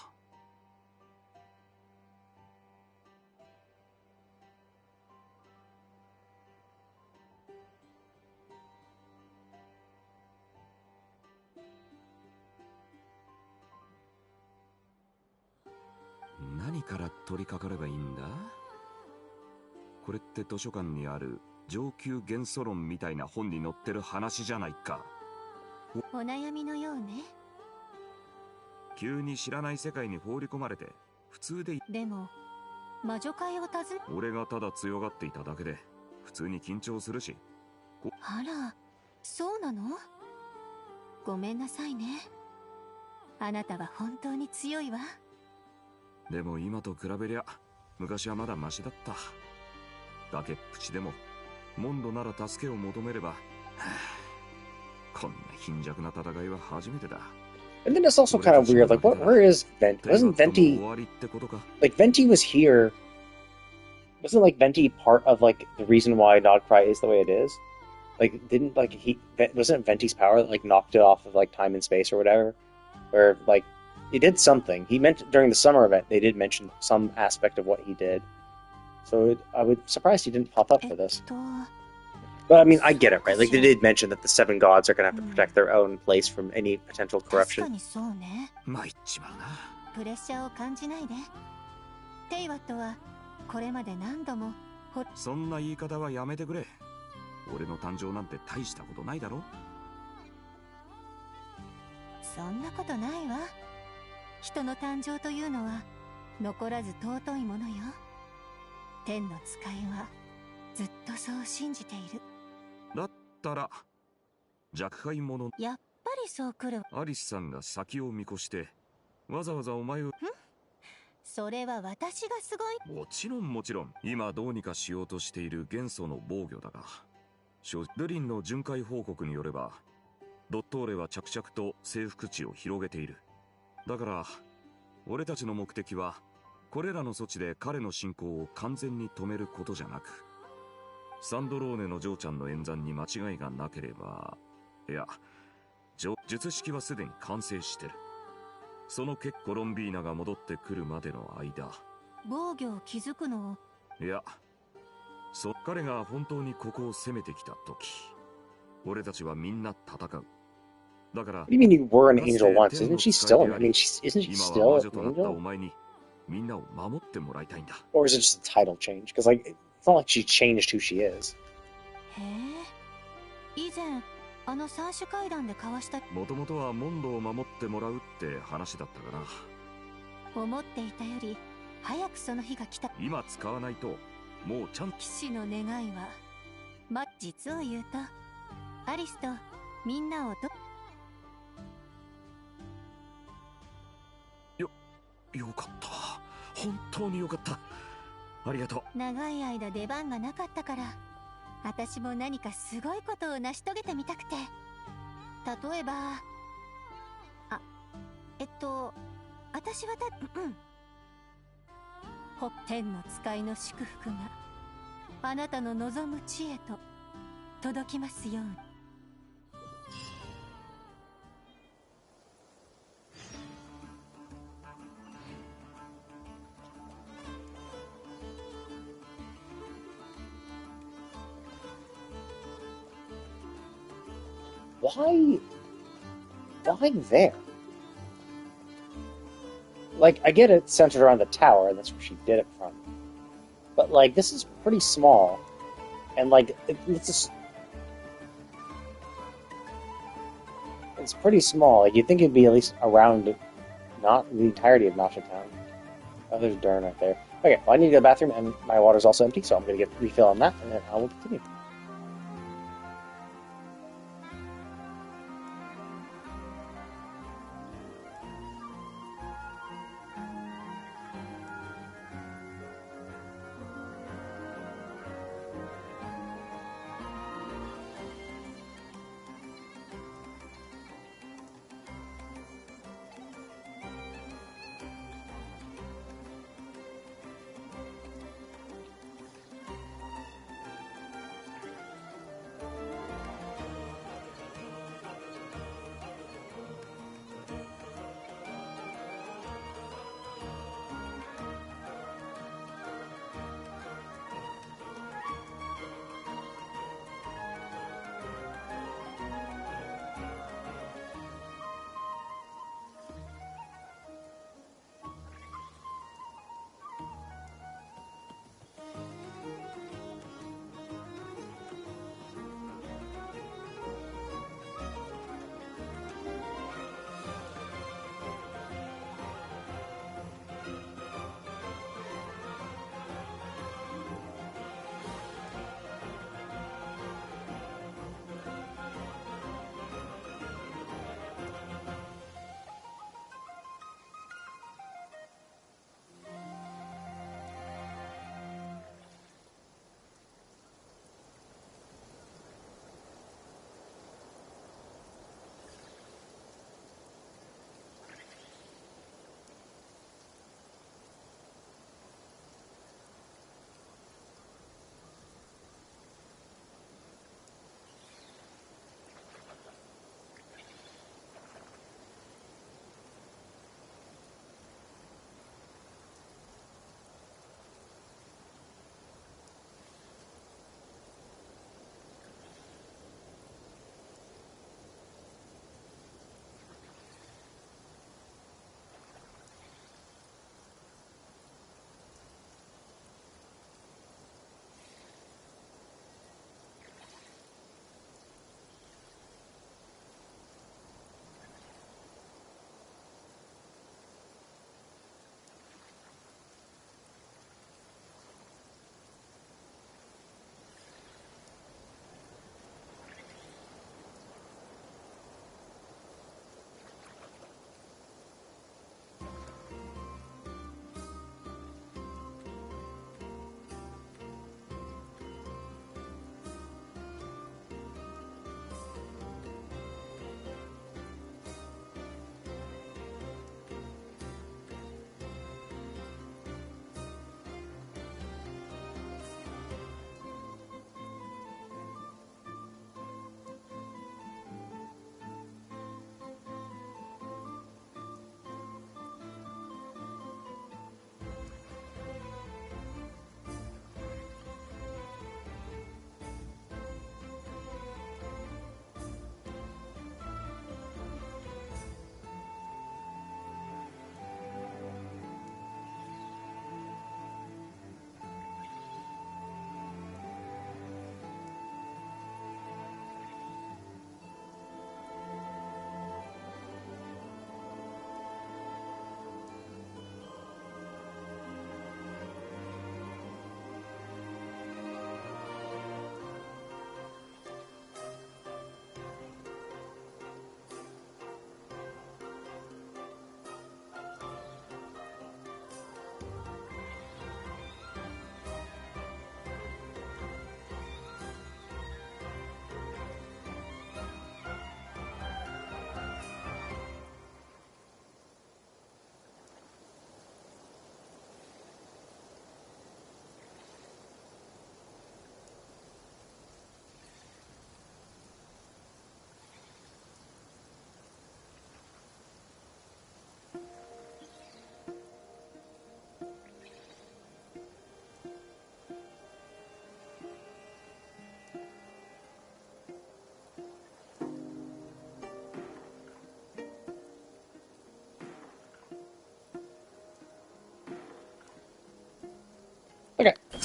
何から取り掛かればいいんだ？これって図書館にある上級元素論みたいな本に載ってる話じゃないか。お悩みのようね。急に知らない世界に放り込まれて普通で。でも魔女界を訪ね。俺がただ強がっていただけで普通に緊張するし。あら、そうなの？ごめんなさいね。あなたは本当に強いわ。でも今と比べりゃ昔はまだマシだった。崖っぷちでもモンドなら助けを求めれば、こんな貧弱な戦いは初めてだ。And then it's also kind of weird, like, where is Venti? Wasn't Venti, like, Venti was here. Wasn't, like, Venti part of, like, the reason why Nodcry is the way it is? Like, wasn't Venti's power that, like, knocked it off of, like, time and space or whatever? Or, like, he did something. He meant, during the summer event, they did mention some aspect of what he did. So I would surprised he didn't pop up for this. But I mean, I get it, right? Like, they did mention that the 7 gods are going to have to protect their own place from any potential corruption. 確かにそうね。参っちまうな。プレッシャーを感じないで。テイワットはこれまで何度もそんな言い方はやめてくれ。俺の誕生なんて大したことないだろ。そんなことないわ。人の誕生というのは残らず尊いものよ。天の使いはずっとそう信じている。だったら若輩者。やっぱりそう来る。アリスさんが先を見越してわざわざお前を。それは私がすごい。もちろんもちろん、今どうにかしようとしている元素の防御だが、ルリンの巡回報告によればドットーレは着々と征服地を広げている。だから俺たちの目的はこれらの措置で彼の進行を完全に止めることじゃなく、サンドローネの嬢ちゃんの演算に間違いがなければ、いや術式はすでに完成してる。そのコロンビーナが戻ってくるまでの間、防御を築くのを。いや、彼が本当にここを攻めてきた時、俺たちはみんな戦う。だから。What do you mean you were an angel once? Isn't she still? I mean, isn't she still an angel? お前にみんなを守ってもらいたいんだ。Or is it just a title change? Because like it's not like she changed who she is. へえ。以前三種階段で交わした。もともとはモンドを守ってもらうって話だったかな。思っていたより早くその日が来た。今使わないともうちゃんと。騎士の願いは実を言うとアリスとみんなをよかった。本当によかった。ありがとう。長い間出番がなかったから、私も何かすごいことを成し遂げてみたくて。例えば私は天の使いの祝福があなたの望む地へと届きますように。Why there? Like, I get it centered around the tower, and that's where she did it from. But, like, this is pretty small. And, like, it's pretty small. Like, you'd think it'd be at least around, not the entirety of Nasha Town. Oh, there's Dern right there. Okay, well, I need to go to the bathroom, and my water's also empty, so I'm going to get refill on that, and then I will continue.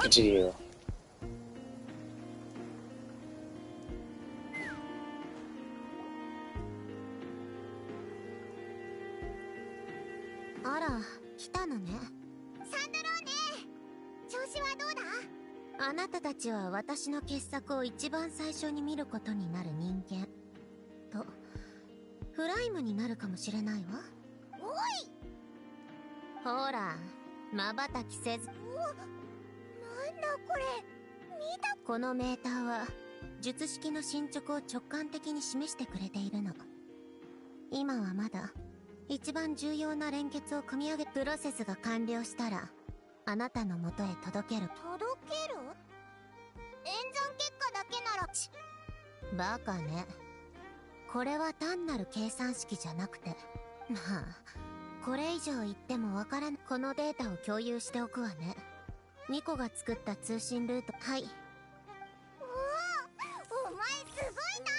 continue. あら、来たのね。サンドローネ、調子はどうだ？あなたたちは私の傑作を一番最初に見ることになる人間とフライムになるかもしれないわ。おい、ほら、瞬きせず。なんだこれ、見た。このメーターは術式の進捗を直感的に示してくれているの。今はまだ一番重要な連結を組み上げ、プロセスが完了したらあなたの元へ届ける。届ける？演算結果だけなら。バカね。これは単なる計算式じゃなくて、まあこれ以上言ってもわからん。このデータを共有しておくわね。ニコが作った通信ルート。はい。お前すごいな。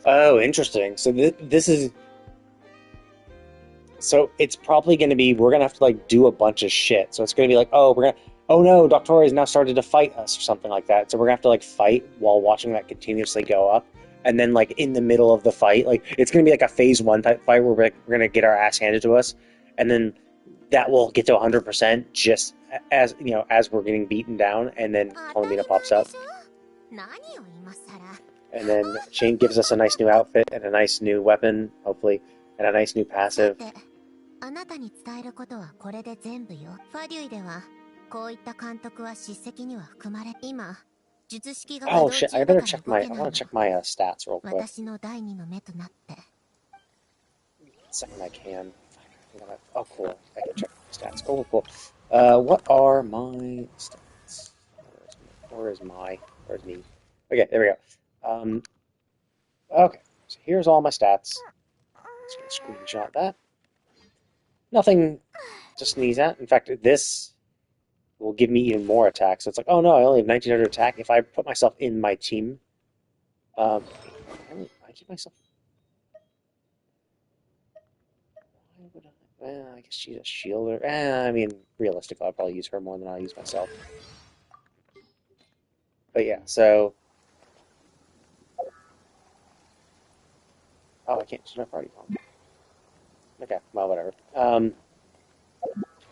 Oh, interesting. So this is... So it's probably going to be, we're going to have to, like, do a bunch of shit. So it's going to be like, oh, we're going to... Oh no, Doctor has now started to fight us or something like that. So we're going to have to, like, fight while watching that continuously go up. And then, like, in the middle of the fight, like, it's going to be like a phase 1 type fight where we're going to get our ass handed to us. And then that will get to 100% just as, you know, as we're getting beaten down. And then Columbina pops up. And then Shane gives us a nice new outfit and a nice new weapon, hopefully, and a nice new passive. あなたに伝えることはこれで全部よ。ファデュイではこういった監督は叱責には含まれ、今術式が Oh shit, I better check my, I want to check my stats real quick. 私の第二の目となって。 Second I can. Oh cool, I can check my stats. Cool, cool. What are my stats? Where's me? Okay, there we go. Okay, so here's all my stats. Just gonna screenshot that. Nothing to sneeze at. In fact, this will give me even more attack. So it's like, oh no, I only have 1900 attack. If I put myself in my team, I keep myself. Why would I? I guess she's a shielder. I mean, realistically, I'll probably use her more than I'll use myself. But yeah, so. Oh, I can't choose my party phone. Okay, well, whatever.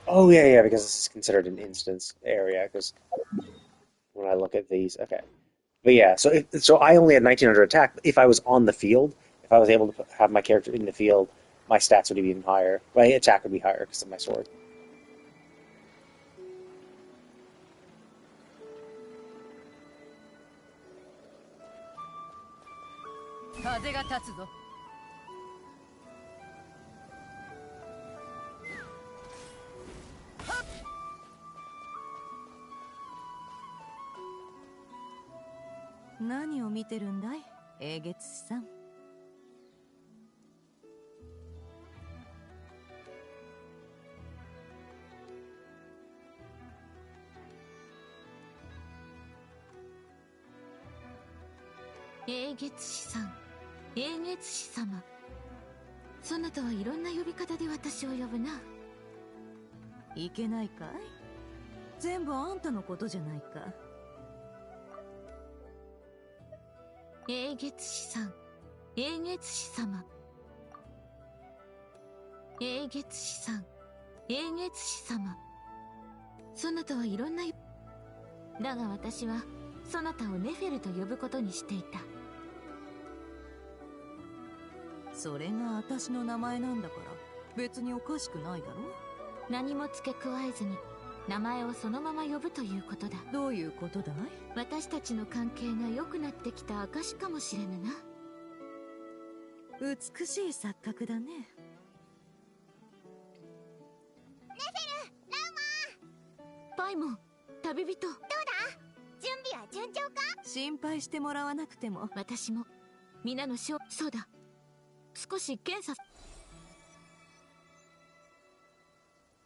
Oh, yeah, because this is considered an instance area, because when I look at these, okay. But yeah, so I only had 1900 attack. If I was on the field, if I was able to have my character in the field, my stats would be even higher. My attack would be higher because of my sword. What 何を見てるんだい、英月さん。英月師さん、英月師様。そなたはいろんな呼び方で私を呼ぶな。いけないかい？全部あんたのことじゃないか。英月師さん、英月師様。英月師さん、英月師様。そなたはいろんなだが私はそなたをネフェルと呼ぶことにしていた。それが私の名前なんだから別におかしくないだろ。何も付け加えずに名前をそのまま呼ぶということだ。どういうことだい？私たちの関係が良くなってきた証かもしれぬな。美しい錯覚だね。ネフェル、ラウマー。パイモン、旅人。どうだ？準備は順調か？心配してもらわなくても。私も皆のそうだ。少し検査。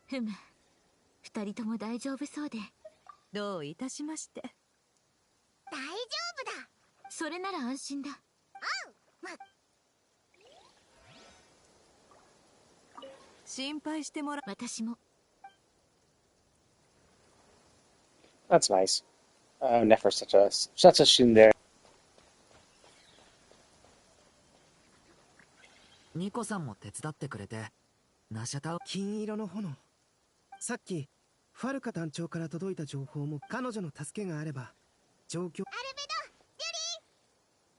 ふむ、二人とも大丈夫そうで。どういたしまして。大丈夫だ。それなら安心だ。心配してもら。私も。That's nice. Nefer such a tsundere. ニコさんも手伝ってくれて、ナシャタを金色の炎。さっきファルカ団長から届いた情報も彼女の助けがあれば状況。アルベ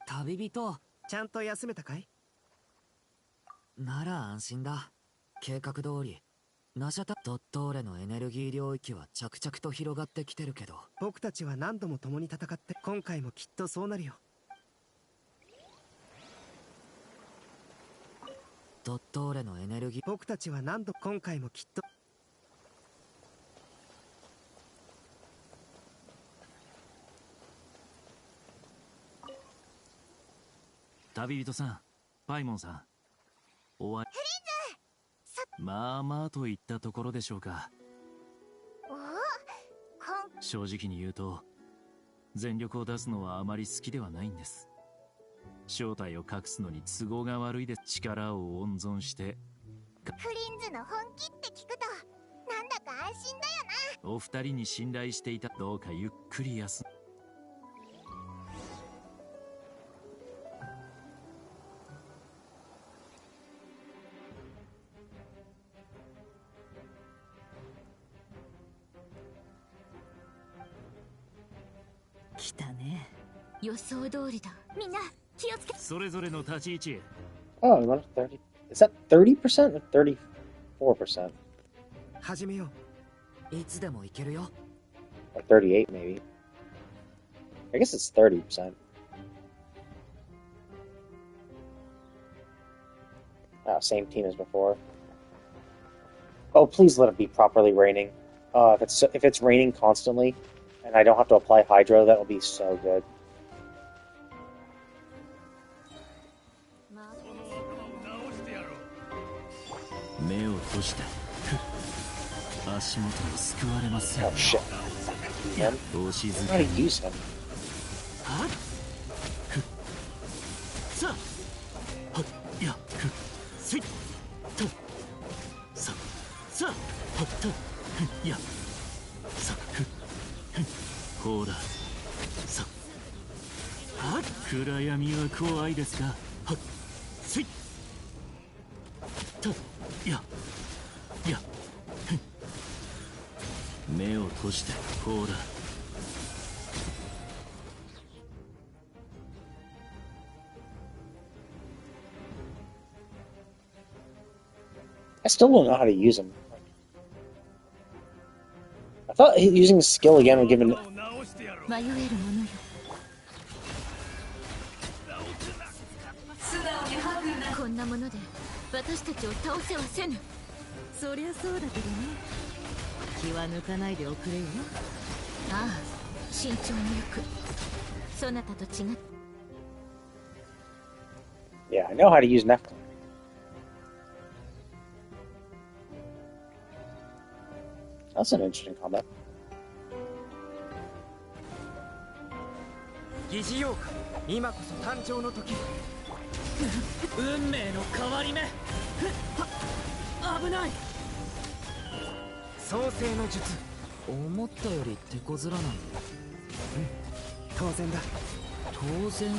ド、旅人、ちゃんと休めたかい？なら安心だ。計画通り、ナシャタ・ドットーレのエネルギー領域は着々と広がってきてるけど、僕たちは何度も共に戦って今回もきっとそうなるよ。ドットーレのエネルギー、僕たちは今回もきっと。旅人さん、パイモンさん、おわフリンズ、まあまあといったところでしょうか。正直に言うと、全力を出すのはあまり好きではないんです。正体を隠すのに都合が悪いです。力を温存して。フリンズの本気って聞くとなんだか安心だよな。お二人に信頼していた。どうかゆっくり休ん。来たね。予想通りだ。みんな気をつけ。それぞれの立ち位置へ。Oh, we went up 30. Is that 30% or 34%? 始めよう。いつでもいけるよ。Or 38 maybe. I guess it's 30%. Oh, same team as before. Oh, please let it be properly raining. If it's raining constantly, and I don't have to apply hydro, that will be so good. 目を閉じて足元を救われますよ。押しづけにはっふっさあはっやふっせいとささはっとふっやさふっふっほらさはっ暗闇は怖いですか。はっせいとやや目を閉じてほら。I still don't know how to use them. I thought using the skill again would give an... 迷えるものよ。こんなもので私たちを倒せはせぬ。そりゃそうだけどね。気は抜かないでおくれよ。ああ、慎重に行く。そなたと違っ。Yeah, I know how to use Nephilim. That's an interesting combat. 疑似妖怪、今こそ誕生の時。運命の変わり目。危ない。創世の術。思ったより手こずらなんだ。当然だ。当然？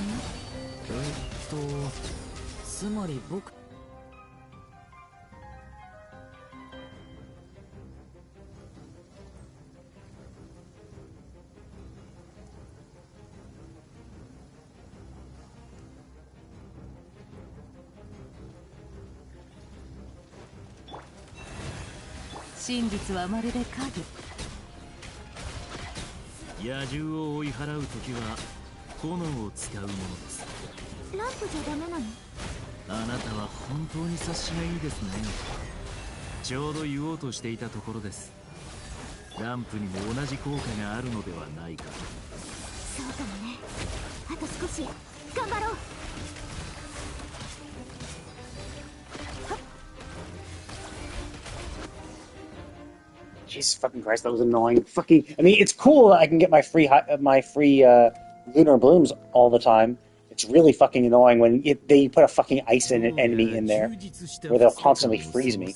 つまり僕。真実はまるで影。野獣を追い払うときは炎を使うものです。ランプじゃダメなの？あなたは本当に察しがいいですね。ちょうど言おうとしていたところです。ランプにも同じ効果があるのではないかと。そうかもね。あと少し頑張ろう。Jesus fucking Christ, that was annoying. Fucking, I mean, it's cool that I can get my free lunar blooms all the time. It's really fucking annoying when they put a fucking ice enemy in there, where they'll constantly freeze me.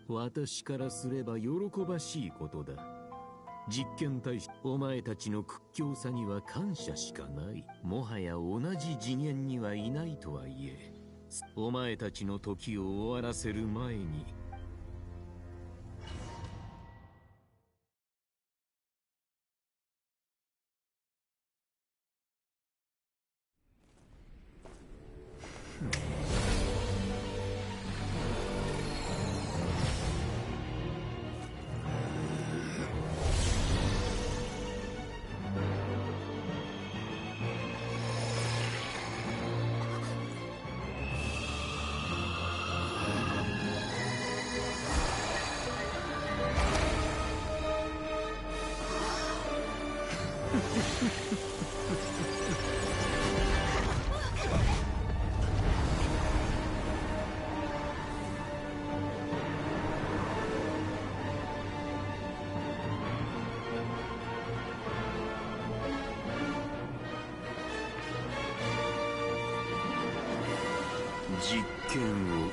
私からすれば喜ばしいことだ。実験対しお前たちの屈強さには感謝しかない。もはや同じ次元にはいないとはいえ、お前たちの時を終わらせる前に。実験を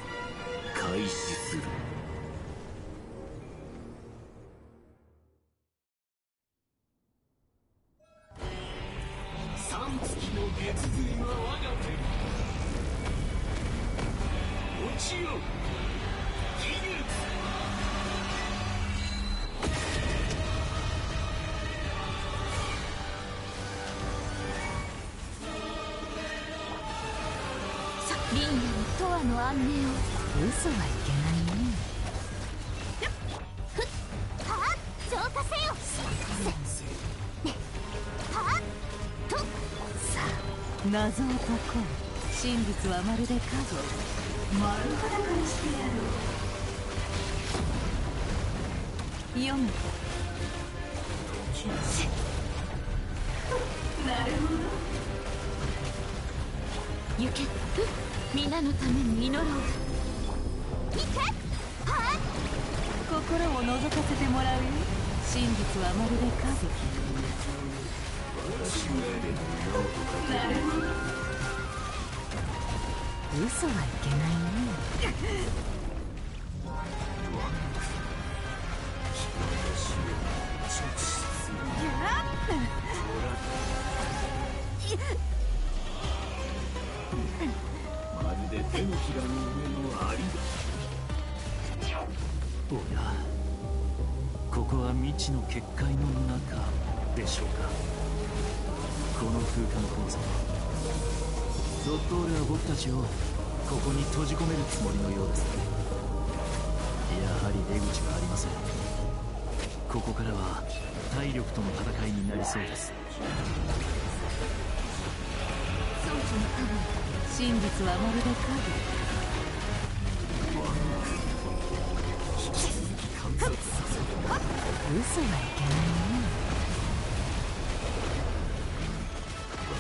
開始する。三月の月髄は我が手に。落ちよ技術。リーナに永遠の安寧を。嘘はいけないね。はっ浄化せよ。はっとさあ謎を解こう。真実はまるで影。丸裸にしてやろう。読む。なるほど。行け。皆のために祈ろう。行け。はっ心を覗かせてもらうよ。真実はまるで影。なるほど。嘘はいけないね。まるで手のひらの上のアリだ。おや、ここは未知の結界の中でしょうか。この空間構造、ドットーレは僕たちをここに閉じ込めるつもりのようですね。やはり出口はありません。ここからは体力との戦いになりそうです。装置の影。真実はまるで影。嘘はいけないね。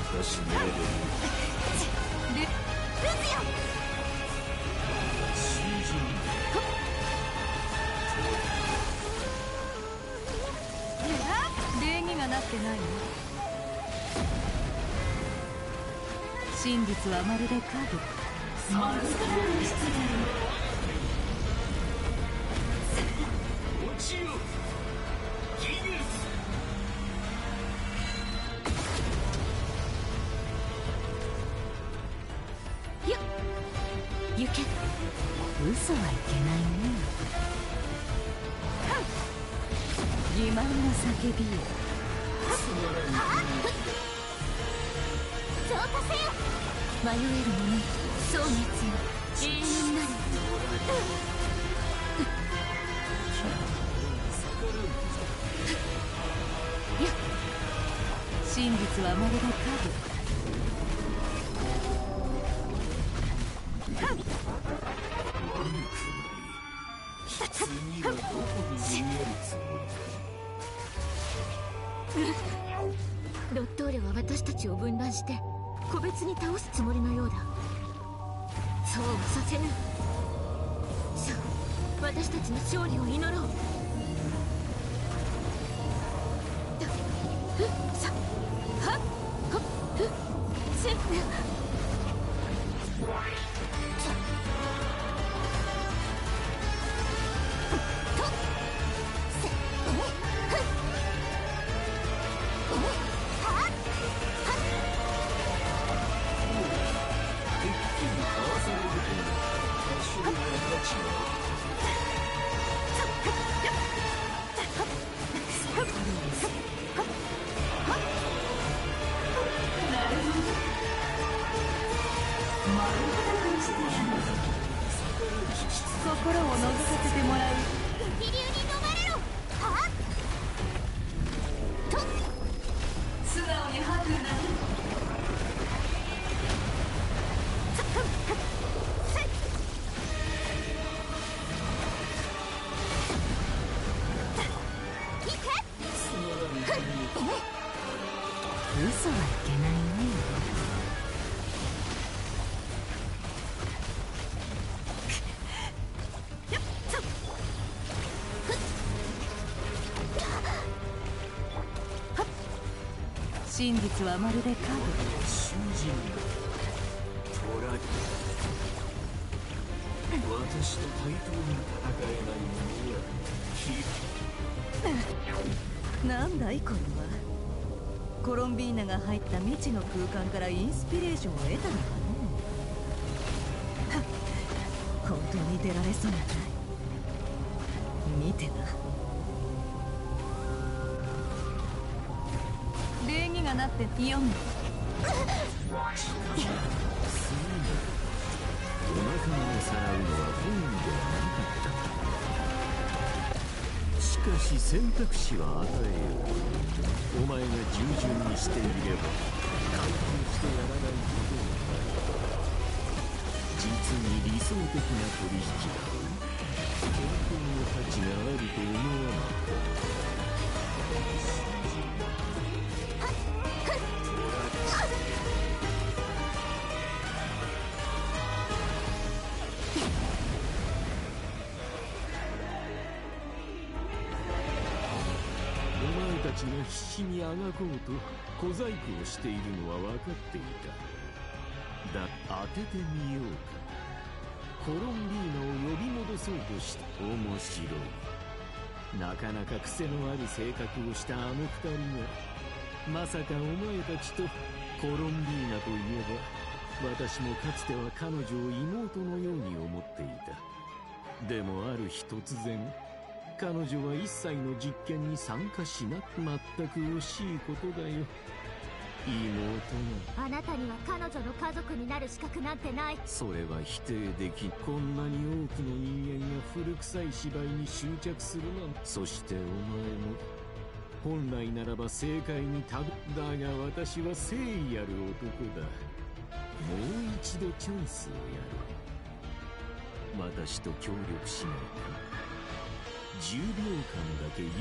私のレベルルズよ。礼儀がなってないの。真実はまるで影。落ちよ技術。行け。嘘はいけないね。欺瞞の叫びよ。浄化せよ。迷える者、蒼熱よ、永遠なる。真実はまるで影。次はどこに逃げるつもりだ。ロットーレは私たちを分断して個別に倒すつもりのようだ。そうはさせぬ。さあ、私たちの勝利を祈ろう。さはっはっせっ嘘はいけないね。真実はまるで影。囚人が捕らえ私と対等に戦えないものはなんだいこれは。コロンビーナが入った未知の空間からインスピレーションを得たのかね。本当に出られそうもない。見てな。礼儀がなって読む。お腹をさらうのは本意ではなかった。しかし選択肢は与えよう。お前が従順にしていれば関係してやらないこともない。実に理想的な取引だ。健康の価値があると思わなかった。たちが必死にあがこうと小細工をしているのは分かっていた。だ、当ててみようか。コロンビーナを呼び戻そうとして。面白い。なかなか癖のある性格をしたあの二人が、まさかお前たちとコロンビーナといえば、私もかつては彼女を妹のように思っていた。でもある日突然、彼女は一切の実験に参加しなく。全く惜しいことだよ。妹が。あなたには彼女の家族になる資格なんてない。それは否定できん。こんなに多くの人間が古臭い芝居に執着するなんて。そしてお前も本来ならば正解にたど。だが私は誠意ある男だ。もう一度チャンスをやろう。私と協力しないか。10秒間だけ1、2、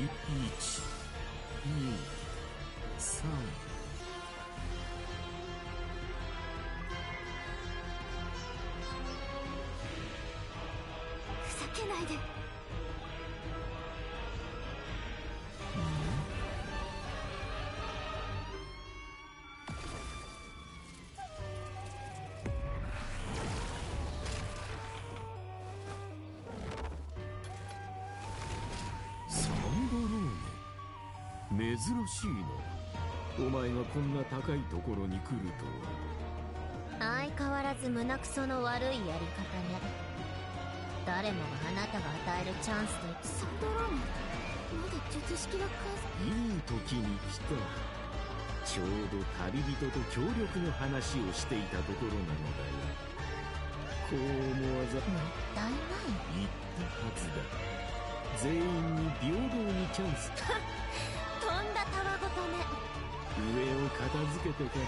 3。ふざけないで。珍しいな。お前がこんな高いところに来るとは。相変わらず胸くその悪いやり方ね。誰もがあなたが与えるチャンスと。サンドローン、まだ術式がいい時に来た。ちょうど旅人と協力の話をしていたところなのだよ。こう思わざもったいない。言ったはずだ。全員に平等にチャンス。とんだたわごとね。上を片付けてから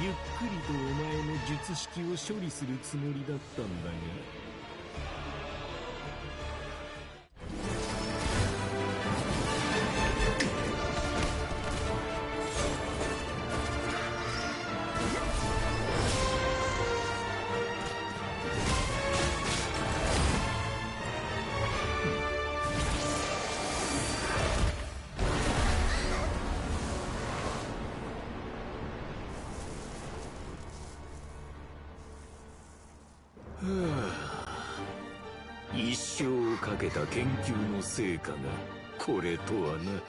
ゆっくりとお前の術式を処理するつもりだったんだが。一生をかけた研究の成果がこれとはな。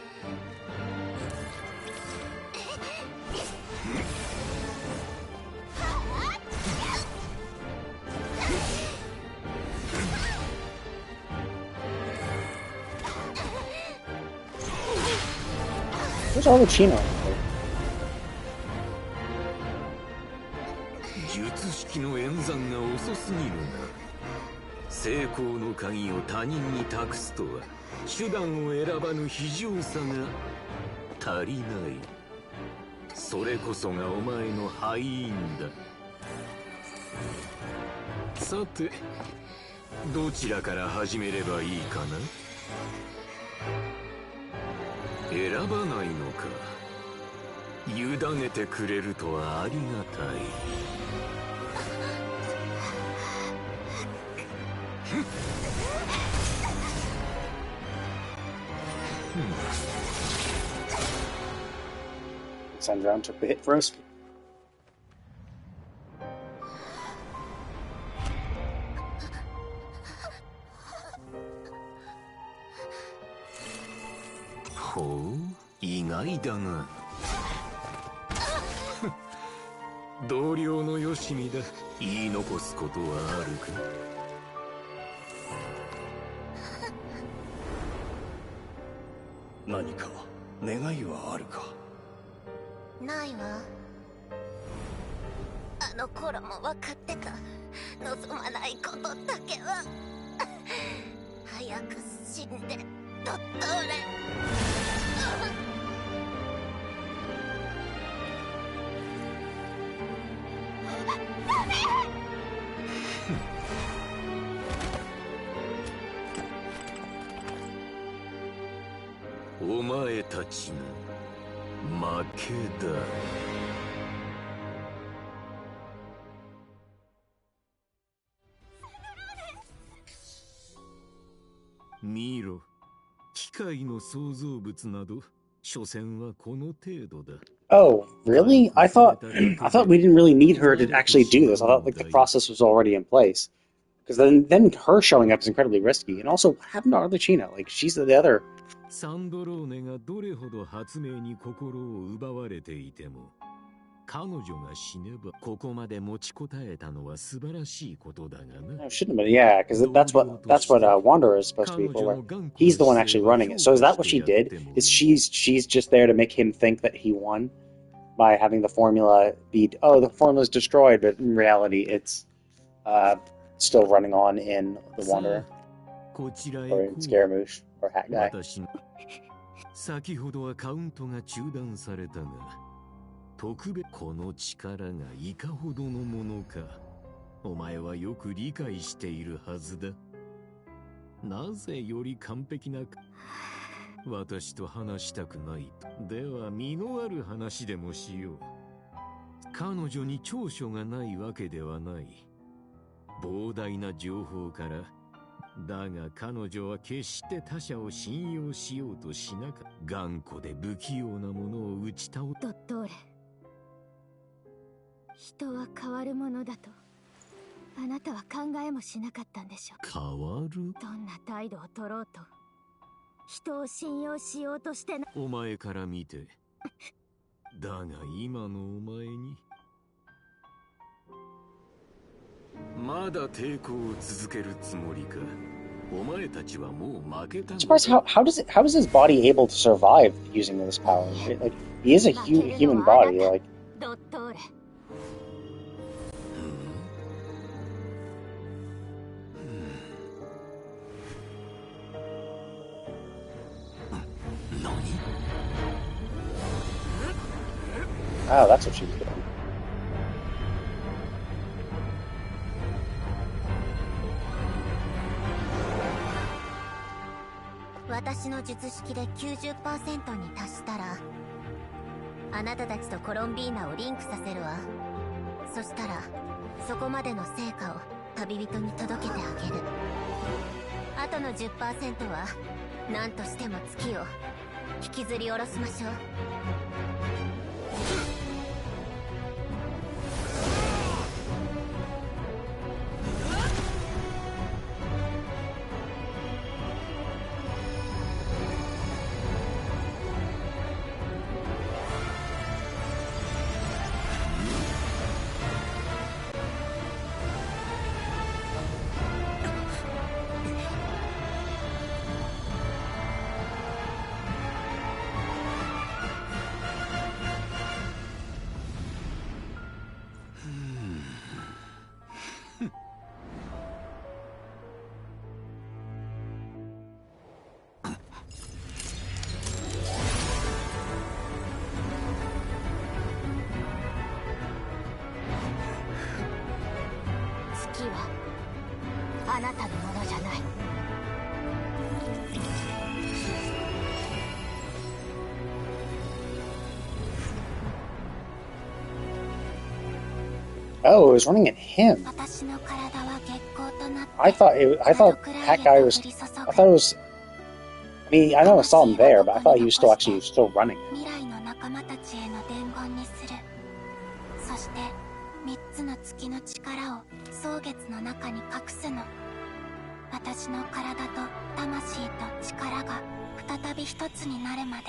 Where's all the Chino? 術式の演算が遅すぎるな。成功の鍵を他人に託すとは手段を選ばぬ非情さが足りない。それこそがお前の敗因だ。さてどちらから始めればいいかな。選ばないのか。委ねてくれるとはありがたい。Sandron took the hit first. Oh, 意外だが。同僚のよしみだ。言い残すことはあるか？何か願いはあるか？ないわ。あの頃も分かってた。望まないことだけは早く死んでドットーレ。ダメ。お前たちの負けだ。見ろ、機械の創造物など所詮はこの程度だ。 Oh, really? I thought we didn't really need her to actually do this. I thought like the process was already in place. Because then her showing up is incredibly risky. And also, what happened to Arlecchino? Like, she's the other. サンドローネがどれほど発明に心を奪われていても、彼女が死ねばここまで持ちこたえたのは素晴らしいことだがな。Shouldn't have been, yeah, because that's what Wanderer is supposed to be for. Where he's the one actually running it. So is that what she did? Is she's just there to make him think that he won by having the formula be, oh, the formula's destroyed, but in reality it's still running on in the Wanderer or in Scaramouche or Hat Guy. 先ほどはカウントが中断されたが、特別この力がいかほどのものか、お前はよく理解しているはずだ。なぜより完璧な私と話したくないと。では身のある話でもしよう。彼女に長所がないわけではない。膨大な情報から。だが彼女は決して他者を信用しようとしなかった。頑固で不器用なものを打ち倒す。ドットーレ、人は変わるものだとあなたは考えもしなかったんでしょう。変わる？どんな態度を取ろうと人を信用しようとしてな。お前から見てだが今のお前にまだ抵抗を続けるつもりか。お前たちはもう負けた。I'm surprised how is his body able to survive using this power? Right? Like he is a human body. Like ドットーレ。Oh, that's what she was doing. 私の術式で 90% に達したら、あなたたちとコロンビーナをリンクさせるわ。そしたらそこまでの成果を旅人に届けてあげる。あとの 10% は何としても月を引きずり下ろしましょう。月はあなたのものじゃない。Oh, it was running at him. 私の体は月光となって I thought that guy was. I thought it was. I mean, I know I saw him there, but I thought he was still running. 未来の仲間たちへの伝言にする。そして3つの月の力を蒼月の中に隠すの。私の体と魂と力が再び一つになるまで。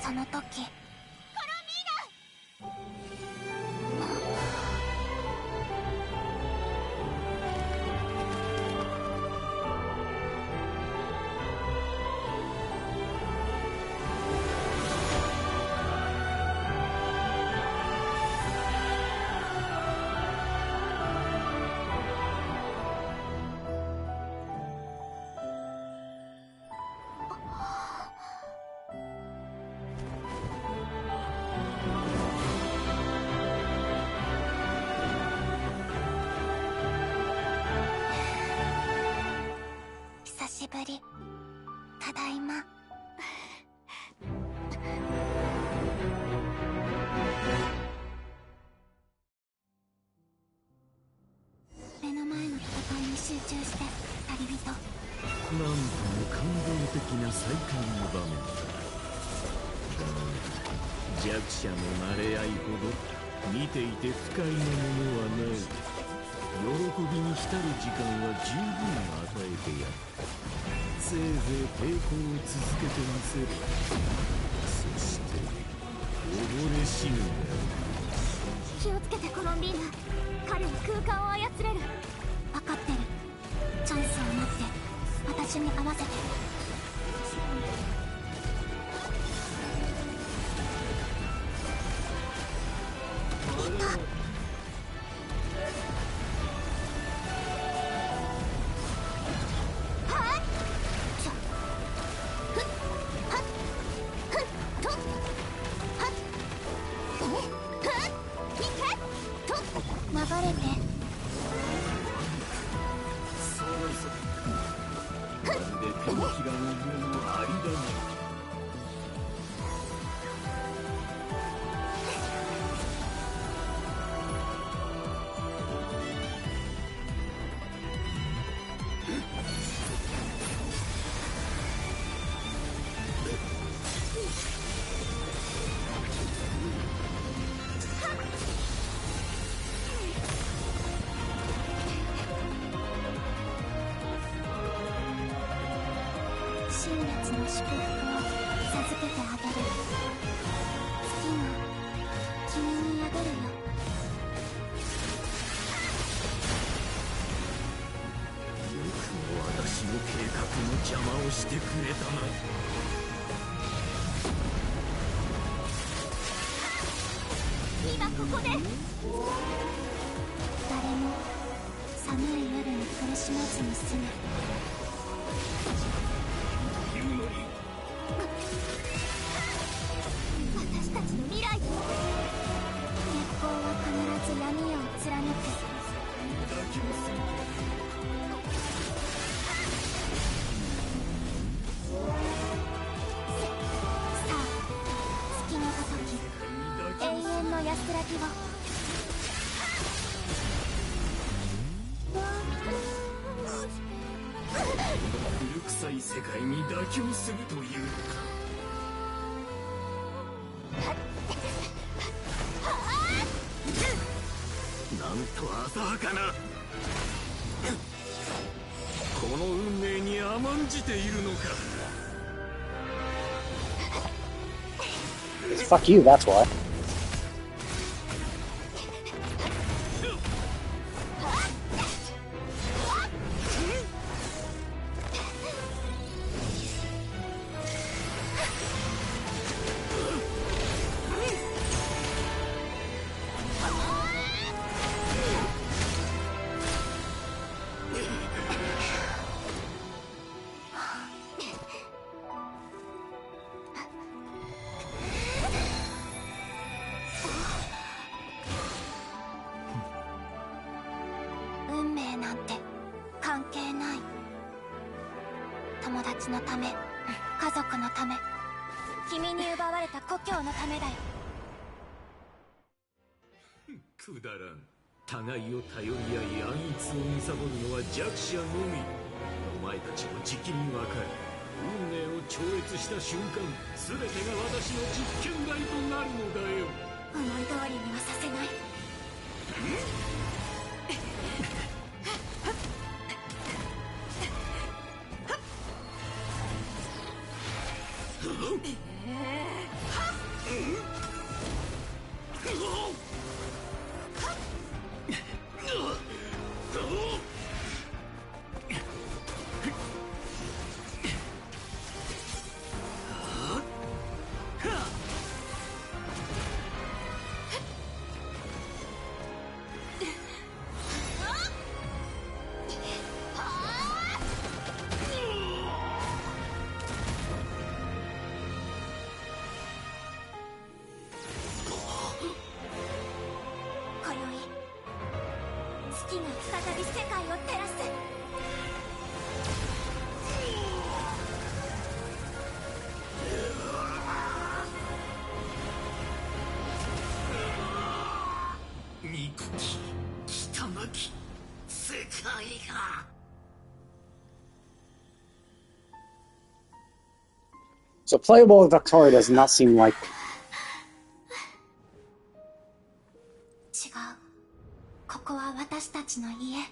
その時久しぶり。ただいま。目の前の戦いに集中して旅人。なんとも感動的な再会の場面だ。弱者の慣れ合いほど見ていて不快なものはない。喜びに浸る時間は十分与えてやった。せいぜい抵抗を続けてみせる。そして溺れ死ぬが気をつけてコロンビーナ。彼は空間を操れる。分かってる。チャンスを待って私に合わせて。新月の祝福を授けてあげる。月が君に宿るよ。よくも私の計画の邪魔をしてくれたな。今ここで。誰も寒い夜に苦しまずに済む。私たちの未来。月光は必ず闇夜を貫く。さあ、月のごとき永遠の安らぎを。古臭い世界に妥協するというのか。なんと浅はかな。この運命に甘んじているのか。Fuck you, that's why.のため、家族のため、君に奪われた故郷のためだよ。くだらん。互いを頼り合い暗逸を貪るのは弱者のみ。お前たちもじきにわかる。運命を超越した瞬間、全てが私の実験台となるのだよ。思い通りにはさせない。月が再び世界を照らす。憎き汚き世界が。So playable with Victoria does not seem likely. 違う。ここは私たちの家。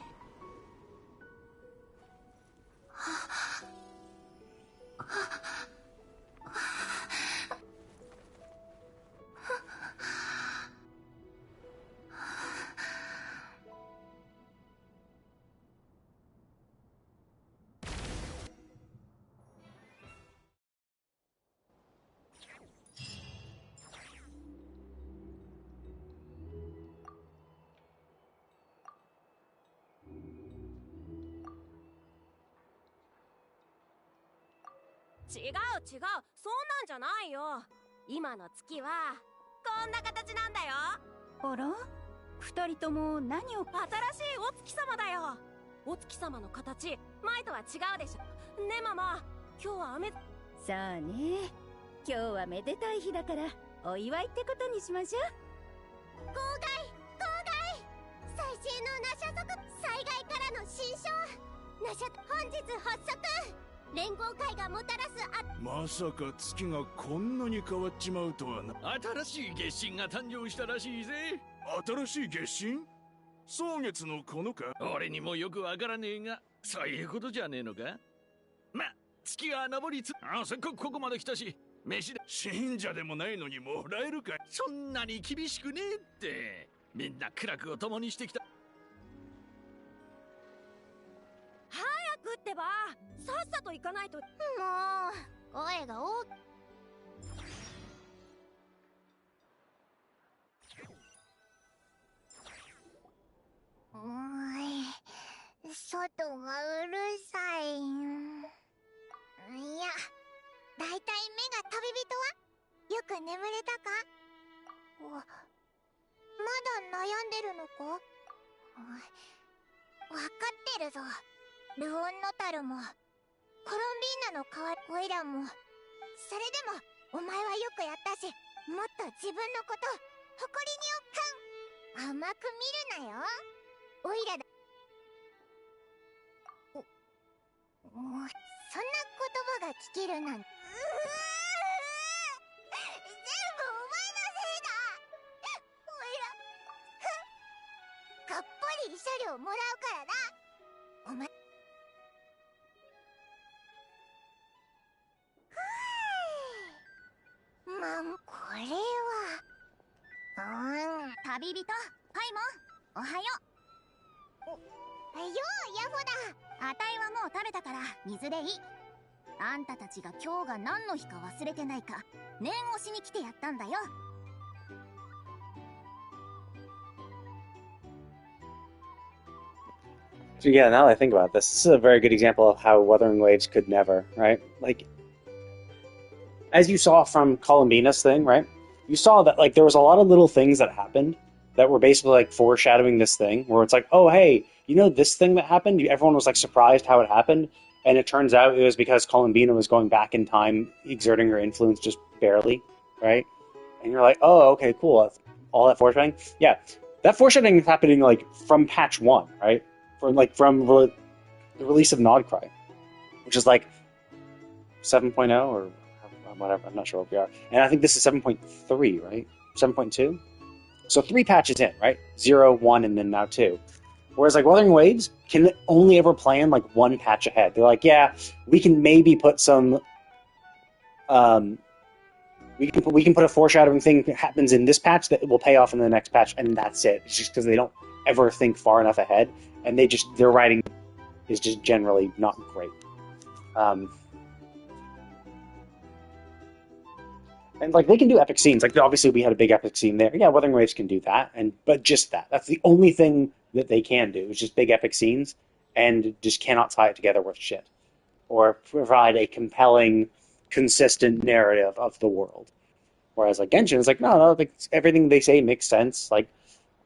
違う、そんなんじゃないよ。今の月はこんな形なんだよ。あら、二人とも何を。新しいお月様だよ。お月様の形、前とは違うでしょ。ねママ、今日は雨。さあね、今日はめでたい日だからお祝いってことにしましょう。号外最新のナシャ族、災害からの新章ナシャ本日発足。連合会がもたらすまさか月がこんなに変わっちまうとはな。新しい月神が誕生したらしいぜ。新しい月神？蒼月のこのか？俺にもよくわからねえが、そういうことじゃねえのか。ま、月が昇りつ、せっかくここまで来たし、飯だ。信者でもないのにもらえるかい？そんなに厳しくねえって。みんな苦楽を共にしてきた。早くってば、さっさと行かないと。もう声が大きい。外がうるさい。いや、だいたい目が旅人はよく眠れたか？まだ悩んでるのか？わかってるぞ。ルオンノタルもコロンビーナの代わりオイラも。それでもお前はよくやったし、もっと自分のこと誇りに甘く見るなよ。オイラだ。そんな言葉が聞けるなんて。全部お前のせいだ。オイラがっぽり慰謝料もらうからな。お前これは旅人パイモン、おはよう。ヤホだ。あたいはもう食べたから水でいい。あんたたちが今日が何の日か忘れてないか念押しに来てやったんだよ。So yeah, now that I think about this is a very good example of how Wuthering Waves could never, right? Like, as you saw from Columbina's thing, right? You saw that, like, there was a lot of little things that happened that were basically, like, foreshadowing this thing, where it's like, oh, hey, you know this thing that happened? Everyone was, like, surprised how it happened, and it turns out it was because Columbina was going back in time, exerting her influence just barely, right? And you're like, oh, okay, cool, all that foreshadowing? Yeah, that foreshadowing is happening like from patch 1, right? From the release of Nodcry, which is like 7.0 or whatever. I'm not sure what we are. And I think this is 7.3, right? 7.2. So 3 patches in, right? 0, 1, and then now 2. Whereas like Wuthering Waves can only ever plan like 1 patch ahead. They're like, yeah, we can maybe put some, we can put a foreshadowing thing that happens in this patch that will pay off in the next patch, and that's it. It's just because they don't ever think far enough ahead, and their writing is just generally not great. And like they can do epic scenes. Like obviously we had a big epic scene there. Yeah, Wuthering Waves can do that, but just that. That's the only thing that they can do. Is just big epic scenes, and just cannot tie it together with shit, or provide a compelling, consistent narrative of the world. Whereas like Genshin is like no, like everything they say makes sense. Like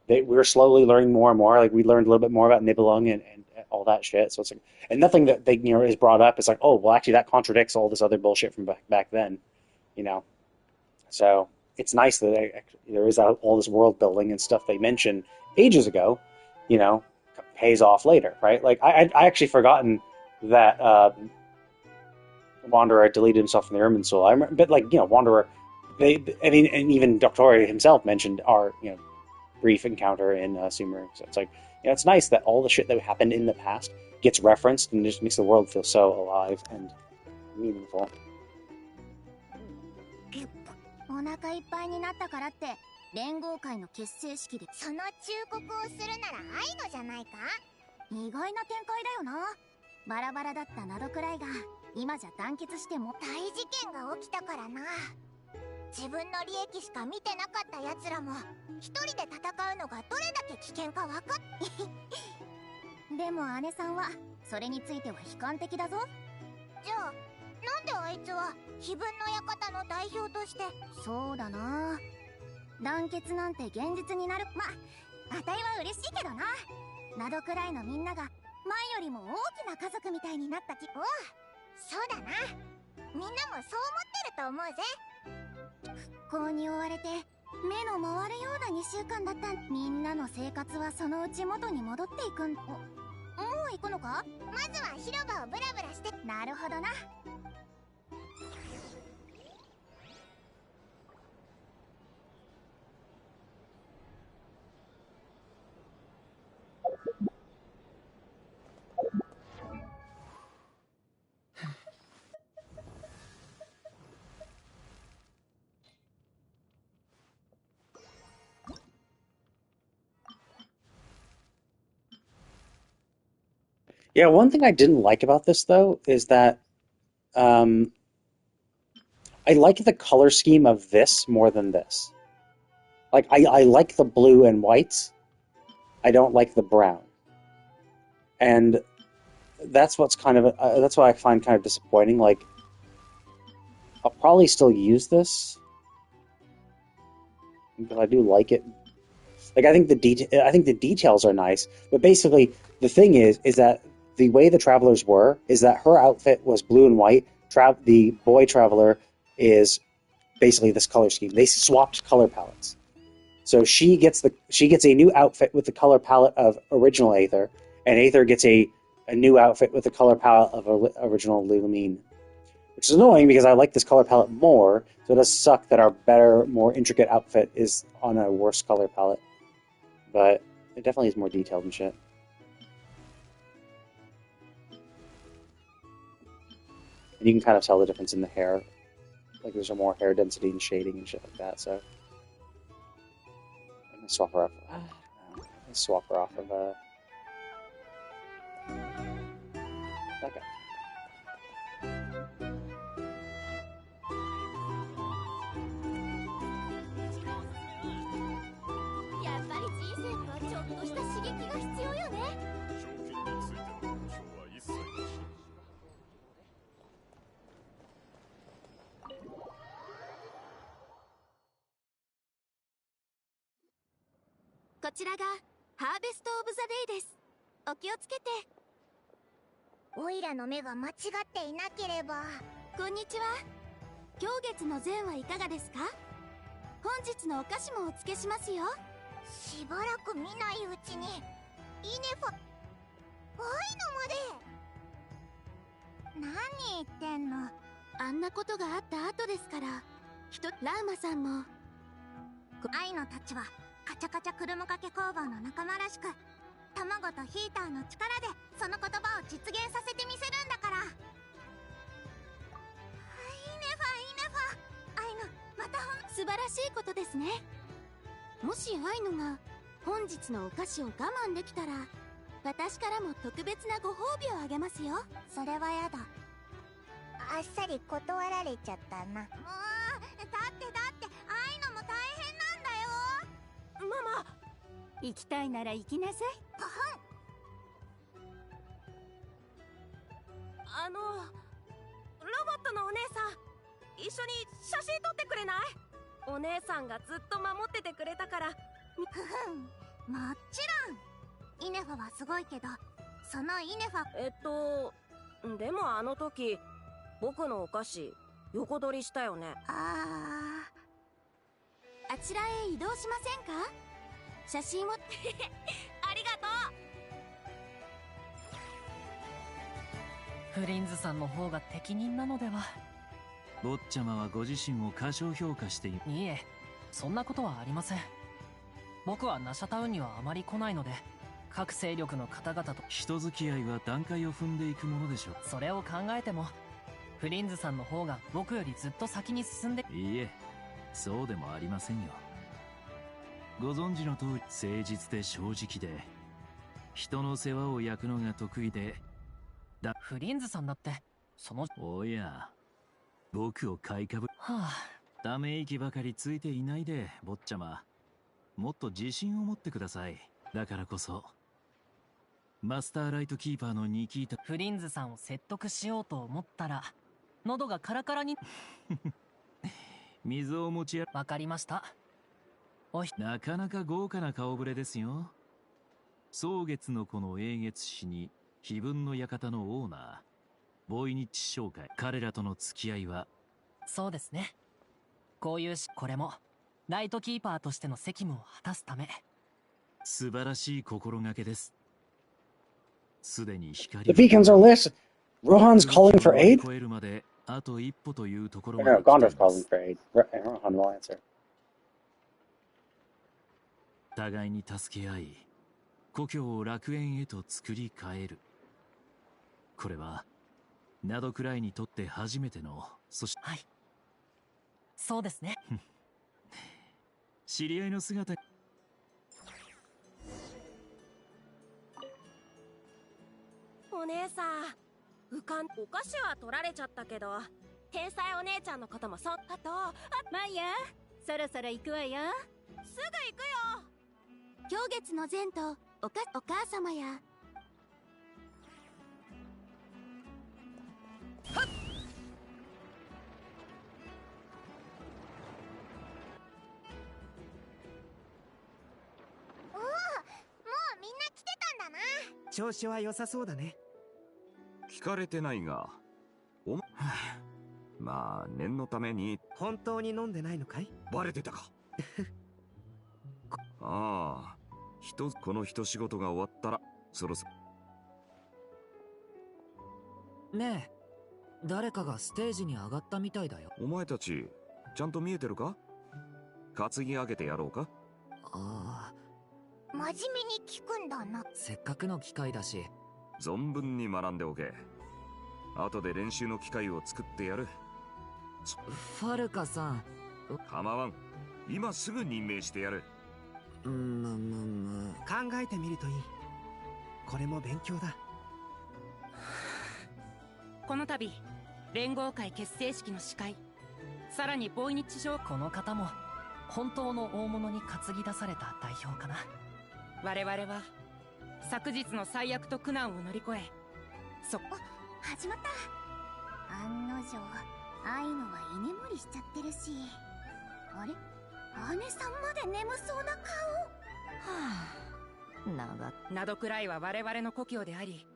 we're slowly learning more and more. Like we learned a little bit more about Nibelung and all that shit. So it's like, and nothing that they is brought up is like, oh well, actually that contradicts all this other bullshit from back then, you know. So it's nice that there is all this world building and stuff they mentioned ages ago, you know, pays off later, right? Like I actually forgotten that Wanderer deleted himself from the Ermin Soul. I remember, but like Wanderer, and even Doctori himself mentioned our brief encounter in Sumeru. So it's like it's nice that all the shit that happened in the past gets referenced and just makes the world feel so alive and meaningful. お腹いっぱいになったからって連合会の結成式でその忠告をするなら愛のじゃないか。意外な展開だよな。バラバラだったなどくらいが今じゃ団結しても大事件が起きたからな。自分の利益しか見てなかった奴らも一人で戦うのがどれだけ危険か分かっでも姉さんはそれについては悲観的だぞ。じゃあなんであいつは非分の館の代表として。そうだな、団結なんて現実になる。まああたいは嬉しいけどな。などくらいのみんなが前よりも大きな家族みたいになった気。おう、そうだな、みんなもそう思ってると思うぜ。復興に追われて目の回るような2週間だった。みんなの生活はそのうち元に戻っていくん。もう行くのか。まずは広場をブラブラして。なるほどな。Yeah, one thing I didn't like about this though is that I like the color scheme of this more than this. Like I like the blue and whites. I don't like the brown, and that's what's kind of that's what I find kind of disappointing. Like I'll probably still use this, but I do like it. Like I think the details are nice, but basically the thing is that the way the travelers were is that her outfit was blue and white. The boy traveler is basically this color scheme. They swapped color palettes, so she gets a new outfit with the color palette of original Aether, and Aether gets a new outfit with the color palette of original Lilumine, which is annoying because I like this color palette more. So it does suck that our better, more intricate outfit is on a worse color palette, but it definitely is more detailed and shit. And you can kind of tell the difference in the hair. Like there's more hair density and shading and shit like that, so I'm gonna swap her off. Swap her off of that guy. やっぱり人生にはちょっとした刺激が必要よね。こちらがハーベスト・オブ・ザ・デイです。お気をつけて。オイラの目が間違っていなければ。こんにちは。今月の膳はいかがですか？本日のお菓子もお付けしますよ。しばらく見ないうちにイネファ愛のまで。何言ってんの。あんなことがあった後ですから。ラウマさんも愛のたちはカチャカチャ車掛け工房の仲間らしく、卵とヒーターの力でその言葉を実現させてみせるんだから。イネファ愛の、また素晴らしいことですね。もし愛のが本日のお菓子を我慢できたら、私からも特別なご褒美をあげますよ。それはやだ。あっさり断られちゃったな。もうだって愛のも大変なんだよ。ママ、行きたいなら行きなさい。ロボットのお姉さん、一緒に写真撮ってくれない？お姉さんがずっと守っててくれたから。もちろん。イネファはすごいけど、そのイネファ、でもあの時僕のお菓子横取りしたよね。あちらへ移動しませんか？写真をありがとう。フリンズさんの方が適任なのでは。坊ちゃまはご自身を過小評価していいえ、そんなことはありません。僕はナシャタウンにはあまり来ないので、各勢力の方々と人付き合いは段階を踏んでいくものでしょう。それを考えてもフリンズさんの方が僕よりずっと先に進んで。いいえ、そうでもありませんよ。ご存知の通り、誠実で正直で人の世話を焼くのが得意でフリンズさんだってその。おや、僕を買いかぶため息ばかりついていないで、坊ちゃま。もっと自信を持ってください。だからこそマスターライトキーパーのニキータ。フリンズさんを説得しようと思ったら喉がカラカラに水を持ちわかりました。なかなか豪華な顔ぶれですよ。蒼月の子の英月氏に非分の館のオーナーボイニッチ商会、彼らとの付き合いは。そうですね。こういうこれもライトキーパーとしての責務を果たすため。素晴らしい心がけです。すでに光 The beacons are lit. Rohan's calling for aid? 超えるまであと一歩というところ No, Gondor's calling for aid. Rohan will answer. 互いに助け合い、故郷を楽園へと作り変える。これはナドクライにとって初めての、そしてはい、そうですね。知り合いの姿。お姉さん、お菓子は取られちゃったけど、天才お姉ちゃんのこともそっかと。マイヤ、そろそろ行くわよ。すぐ行くよ。今月の前途、お母様や。はっ。おお、もうみんな来てたんだな。調子は良さそうだね。聞かれてないが、まあ念のために。本当に飲んでないのかい？バレてたか。ああ、この一仕事が終わったらそろそろ。ねえ、誰かがステージに上がったみたいだよ。お前たちちゃんと見えてるか？担ぎ上げてやろうか？ああ、真面目に聞くんだな。せっかくの機会だし存分に学んでおけ。後で練習の機会を作ってやる。ファルカさん。構わん、今すぐ任命してやる。考えてみるといい。これも勉強だ。この度連合会結成式の司会、さらにボイニッチ上、この方も本当の大物に担ぎ出された代表かな。我々は昨日の最悪と苦難を乗り越え、始まった。案の定愛のは居眠りしちゃってるし。あれ、姉さんまで眠そうな顔。ナドクライは我々の故郷であり、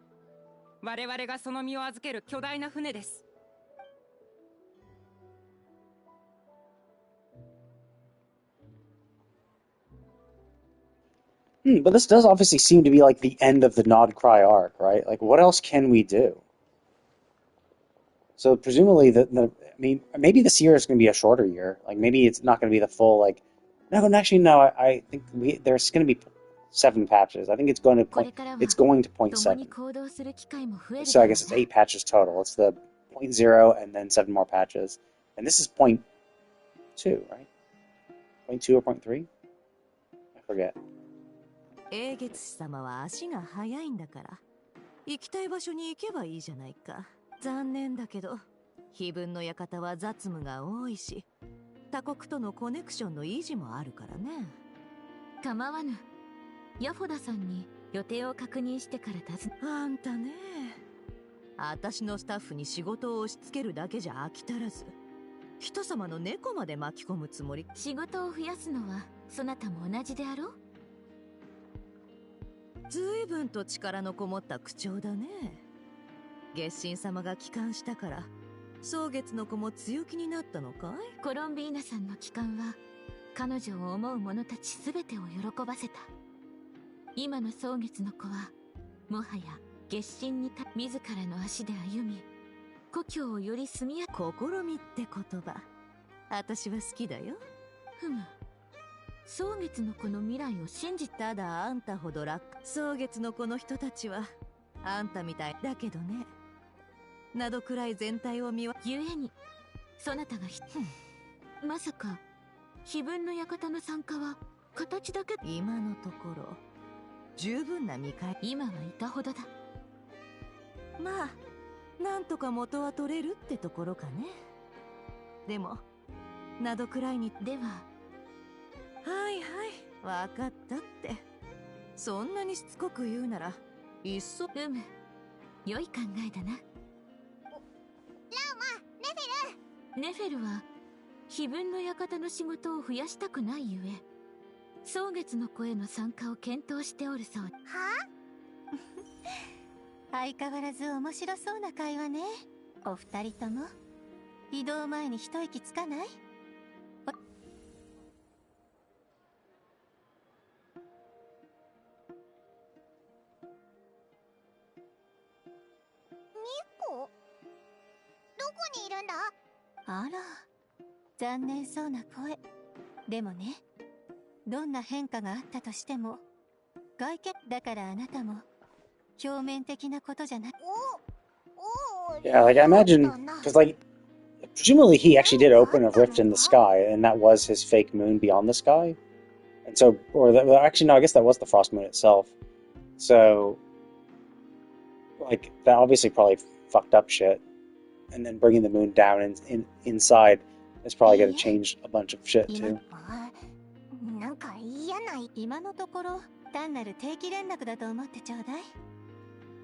我々がその身を預ける巨大な船です。But this does obviously seem to be like the end of the Nod Cry arc, right? Like, what else can we do? So presumably, I mean, maybe this year is going to be a shorter year. Like, maybe it's not going to be the full, like, no, actually, no, I think there's going to be 7 patches. I think it's going to point 0.7. So I guess it's 8 patches total. It's the 0.0 and then 7 more patches. And this is 0.2, right? 0.2 or 0.3? I forget. 英月氏様は足が速いんだから、行きたい場所に行けばいいじゃないか。残念だけど、非分の館は雑務が多いし、他国とのコネクションの維持もあるからね。構わぬ。ヤフォダさんに予定を確認してから尋ね。あんたね、私のスタッフに仕事を押し付けるだけじゃ飽き足らず、人様の猫まで巻き込むつもり。仕事を増やすのはそなたも同じであろう。随分と力のこもった口調だね。月神様が帰還したから蒼月の子も強気になったのかい？コロンビーナさんの帰還は彼女を思う者たち全てを喜ばせた。今の蒼月の子はもはや月神に自らの足で歩み、故郷をより住みや試みって言葉、私は好きだよ。ふむ、蒼月の子の未来を信じ。ただあんたほど蒼月の子の人たちはあんたみたいだけどね。などくらい全体を見ゆえにそなたがまさか非分の館の参加は形だけ。今のところ十分な見返り。今はいたほどだ。まあなんとか元は取れるってところかね。でもなどくらいに。でははいはい、分かったって。そんなにしつこく言うならいっそ。良い考えだな。ネフェルは非分の館の仕事を増やしたくないゆえ、蒼月の子への参加を検討しておるそう。は相変わらず面白そうな会話ね。お二人とも移動前に一息つかない？どこにいるんだ？あら、残念そうな声。でもね、どんな変化があったとしても外見だから、あなたも表面的なことじゃない。Yeah, like I imagine, because like presumably he actually did open a rift in the sky, and that was his fake moon beyond the sky. And so, well, actually, no, I guess that was the frost moon itself. So, like, that obviously probably fucked up shit. And then bringing the moon down inside is probably going to change a bunch of shit too. なんか嫌な。今のところ単なる定期連絡だと思ってちょうだい。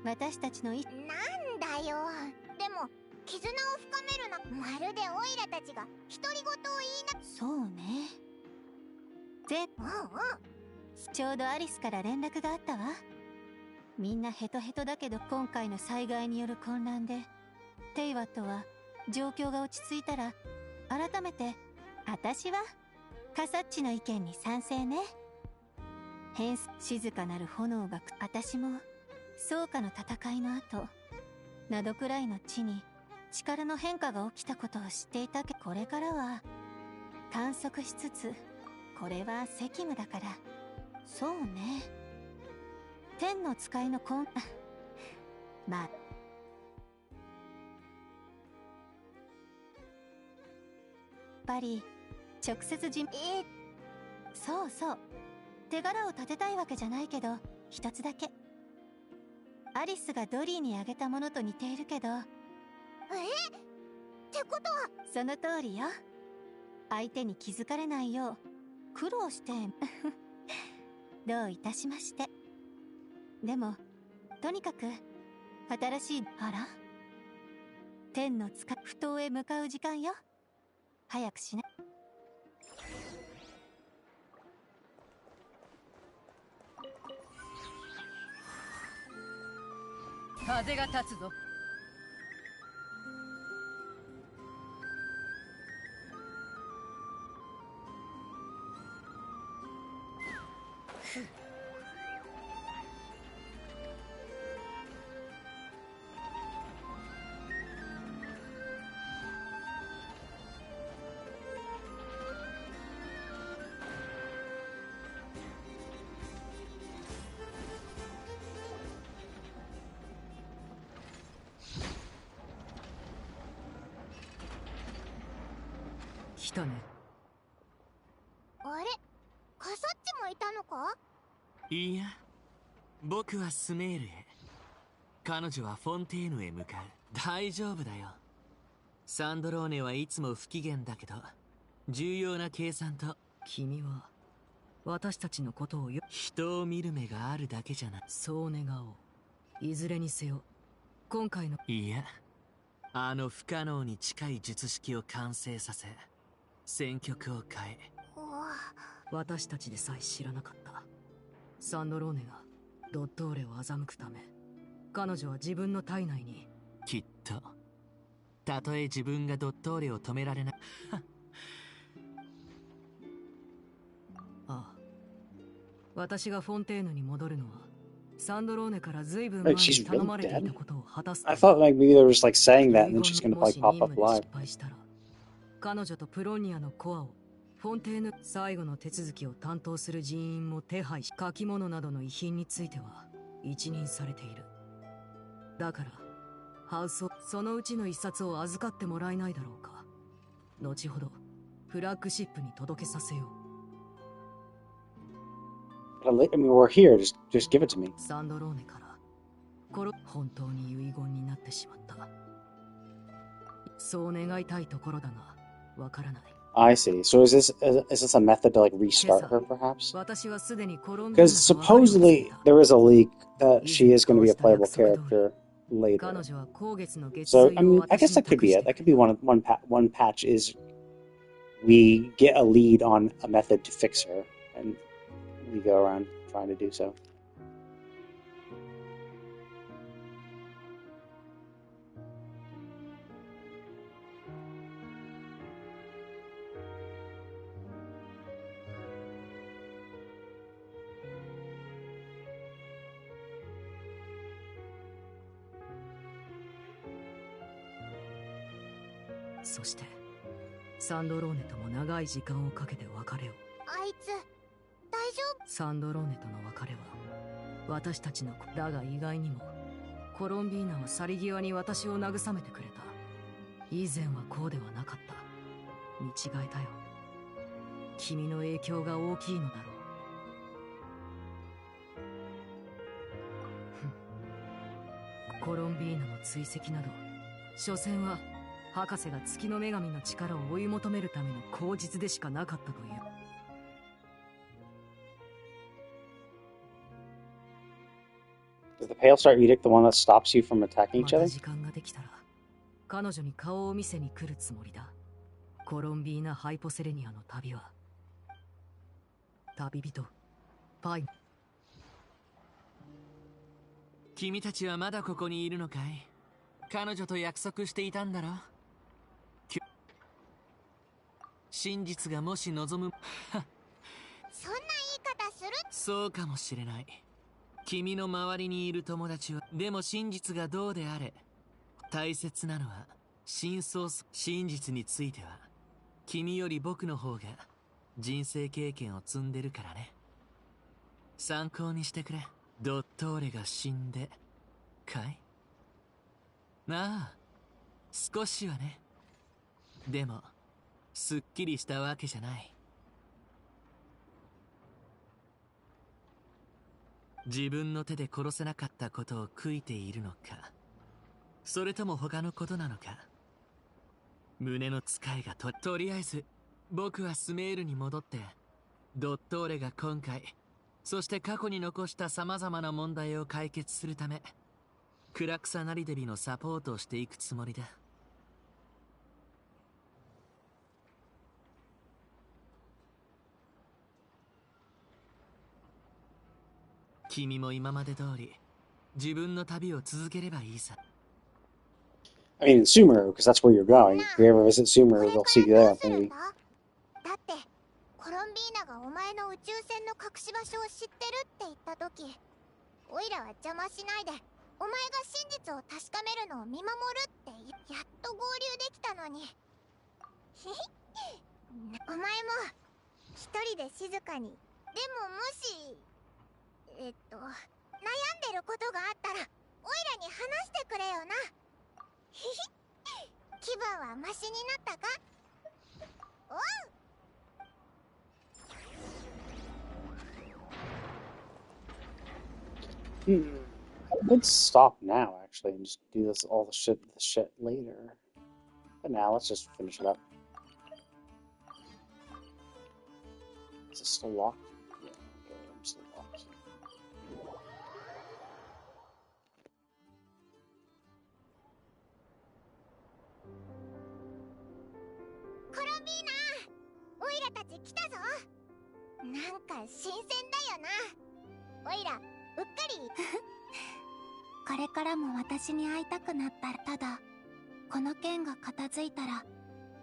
私たちのなんだよ。でも絆を深めるな。まるでオイラたちが独り言を言いな。そうね。ちょうどアリスから連絡があったわ。みんなヘトヘトだけど、今回の災害による混乱でテイワットは状況が落ち着いたら改めて。私はカサッチの意見に賛成ね。静かなる炎が。私も草加の戦いの後、などくらいの地に力の変化が起きたことを知っていたけど、これからは観測しつつ、これは責務だから。そうね、天の使いのまあやっぱり直接そうそう、手柄を立てたいわけじゃないけど、一つだけ。アリスがドリーにあげたものと似ているけど。ってことは。その通りよ。相手に気づかれないよう苦労してどういたしまして。でもとにかく新しい。あら、天の使い不当へ向かう時間よ。早くしな。風が立つぞ。来たね。あれ、カサッチもいたのか？いや、僕はスメールへ。彼女はフォンテーヌへ向かう。大丈夫だよ。サンドローネはいつも不機嫌だけど、重要な計算と。君は私たちのことを人を見る目があるだけじゃない。そう願おう。いずれにせよ今回の。いや、あの不可能に近い術式を完成させ、戦局を変え。私たちでさえ知らなかった。サンドローネがドットーレを欺くため、彼女は自分の体内に。きっとたとえ自分がドットーレを止められないああ、私がフォンテーヌに戻るのはサンドローネから随分前に頼まれていたことを果たす。I thought like maybe they were just like saying that and then she's gonna like pop up live. 彼女とプロニアのコアをフォンテーヌ最後の手続きを担当する人員も手配し、書き物などの遺品については一任されている。だからハウスをそのうちの一冊を預かってもらえないだろうか。後ほどフラッグシップに届けさせよう。 I mean, we're here. Just give it to me. サンドローネから本当に遺言になってしまった。そう願いたいところだがわからない。I see. So is this a method to like restart her, perhaps? Because supposedly there is a leak that she is going to be a playable character later. So I mean, I guess that could be it. That could be one patch is we get a lead on a method to fix her, and we go around trying to do so. .そしてサンドローネとも長い時間をかけて別れを。あいつ大丈夫？サンドローネとの別れは私たちのだが意外にもコロンビーナは去り際に私を慰めてくれた。以前はこうではなかった。見違えたよ。君の影響が大きいのだろう。コロンビーナの追跡など所詮は博士が月の女神の力を追い求めるための口実でしかなかったという。Is the Pale Star Edict the one that stops you from attacking each other? 時間ができたら彼女に顔を見せに来るつもりだ。コロンビーナ・ハイポセレニアの旅は旅人パイ。君たちはまだここにいるのかい？彼女と約束していたんだろ？真実がもし望むそんな言い方する？そうかもしれない。君の周りにいる友達は。でも真実がどうであれ大切なのは真実については君より僕の方が人生経験を積んでるからね。参考にしてくれ。ドットーレが死んでかい？ああ、少しはね。でもすっきりしたわけじゃない。自分の手で殺せなかったことを悔いているのか、それとも他のことなのか。胸の使いがとりあえず僕はスメールに戻ってドットーレが今回そして過去に残した様々な問題を解決するためクラクサナリデビのサポートをしていくつもりだ。君も今まで通り自分の旅を続ければいいさ。I mean, Sumeru, because that's where you're going. If you ever visit Sumeru, they'll see you there, maybe. だってコロンビーナがお前の宇宙船の隠し場所を知ってるって言った時、オイラは邪魔しないでお前が真実を確かめるのを見守るってやっと合流できたのにお前も一人で静かに。でももし悩んでることがあったらオイラに話してくれよな。気分はマシになったか？お I could stop now, actually, and just do all the shit later. But now, let's just finish it up. Is it still locked? Yeah, okay, I'm still locked.コロンビーナ、オイラたち来たぞ。なんか新鮮だよな。オイラ、うっかり。これからも私に会いたくなったら、ただこの件が片付いたら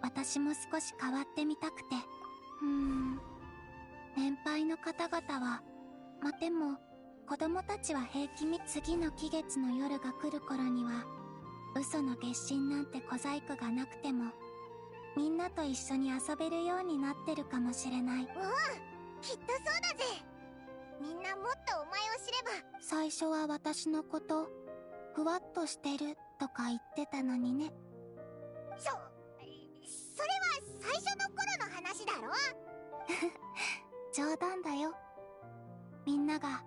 私も少し変わってみたくて。年配の方々はでも子供たちは平気み。次の期月の夜が来る頃には嘘の月薪なんて小細工がなくてもみんなと一緒に遊べるようになってるかもしれない。きっとそうだぜ。みんなもっとお前を知れば。最初は私のことふわっとしてるとか言ってたのにね。それは最初の頃の話だろ。冗談だよ。みんなが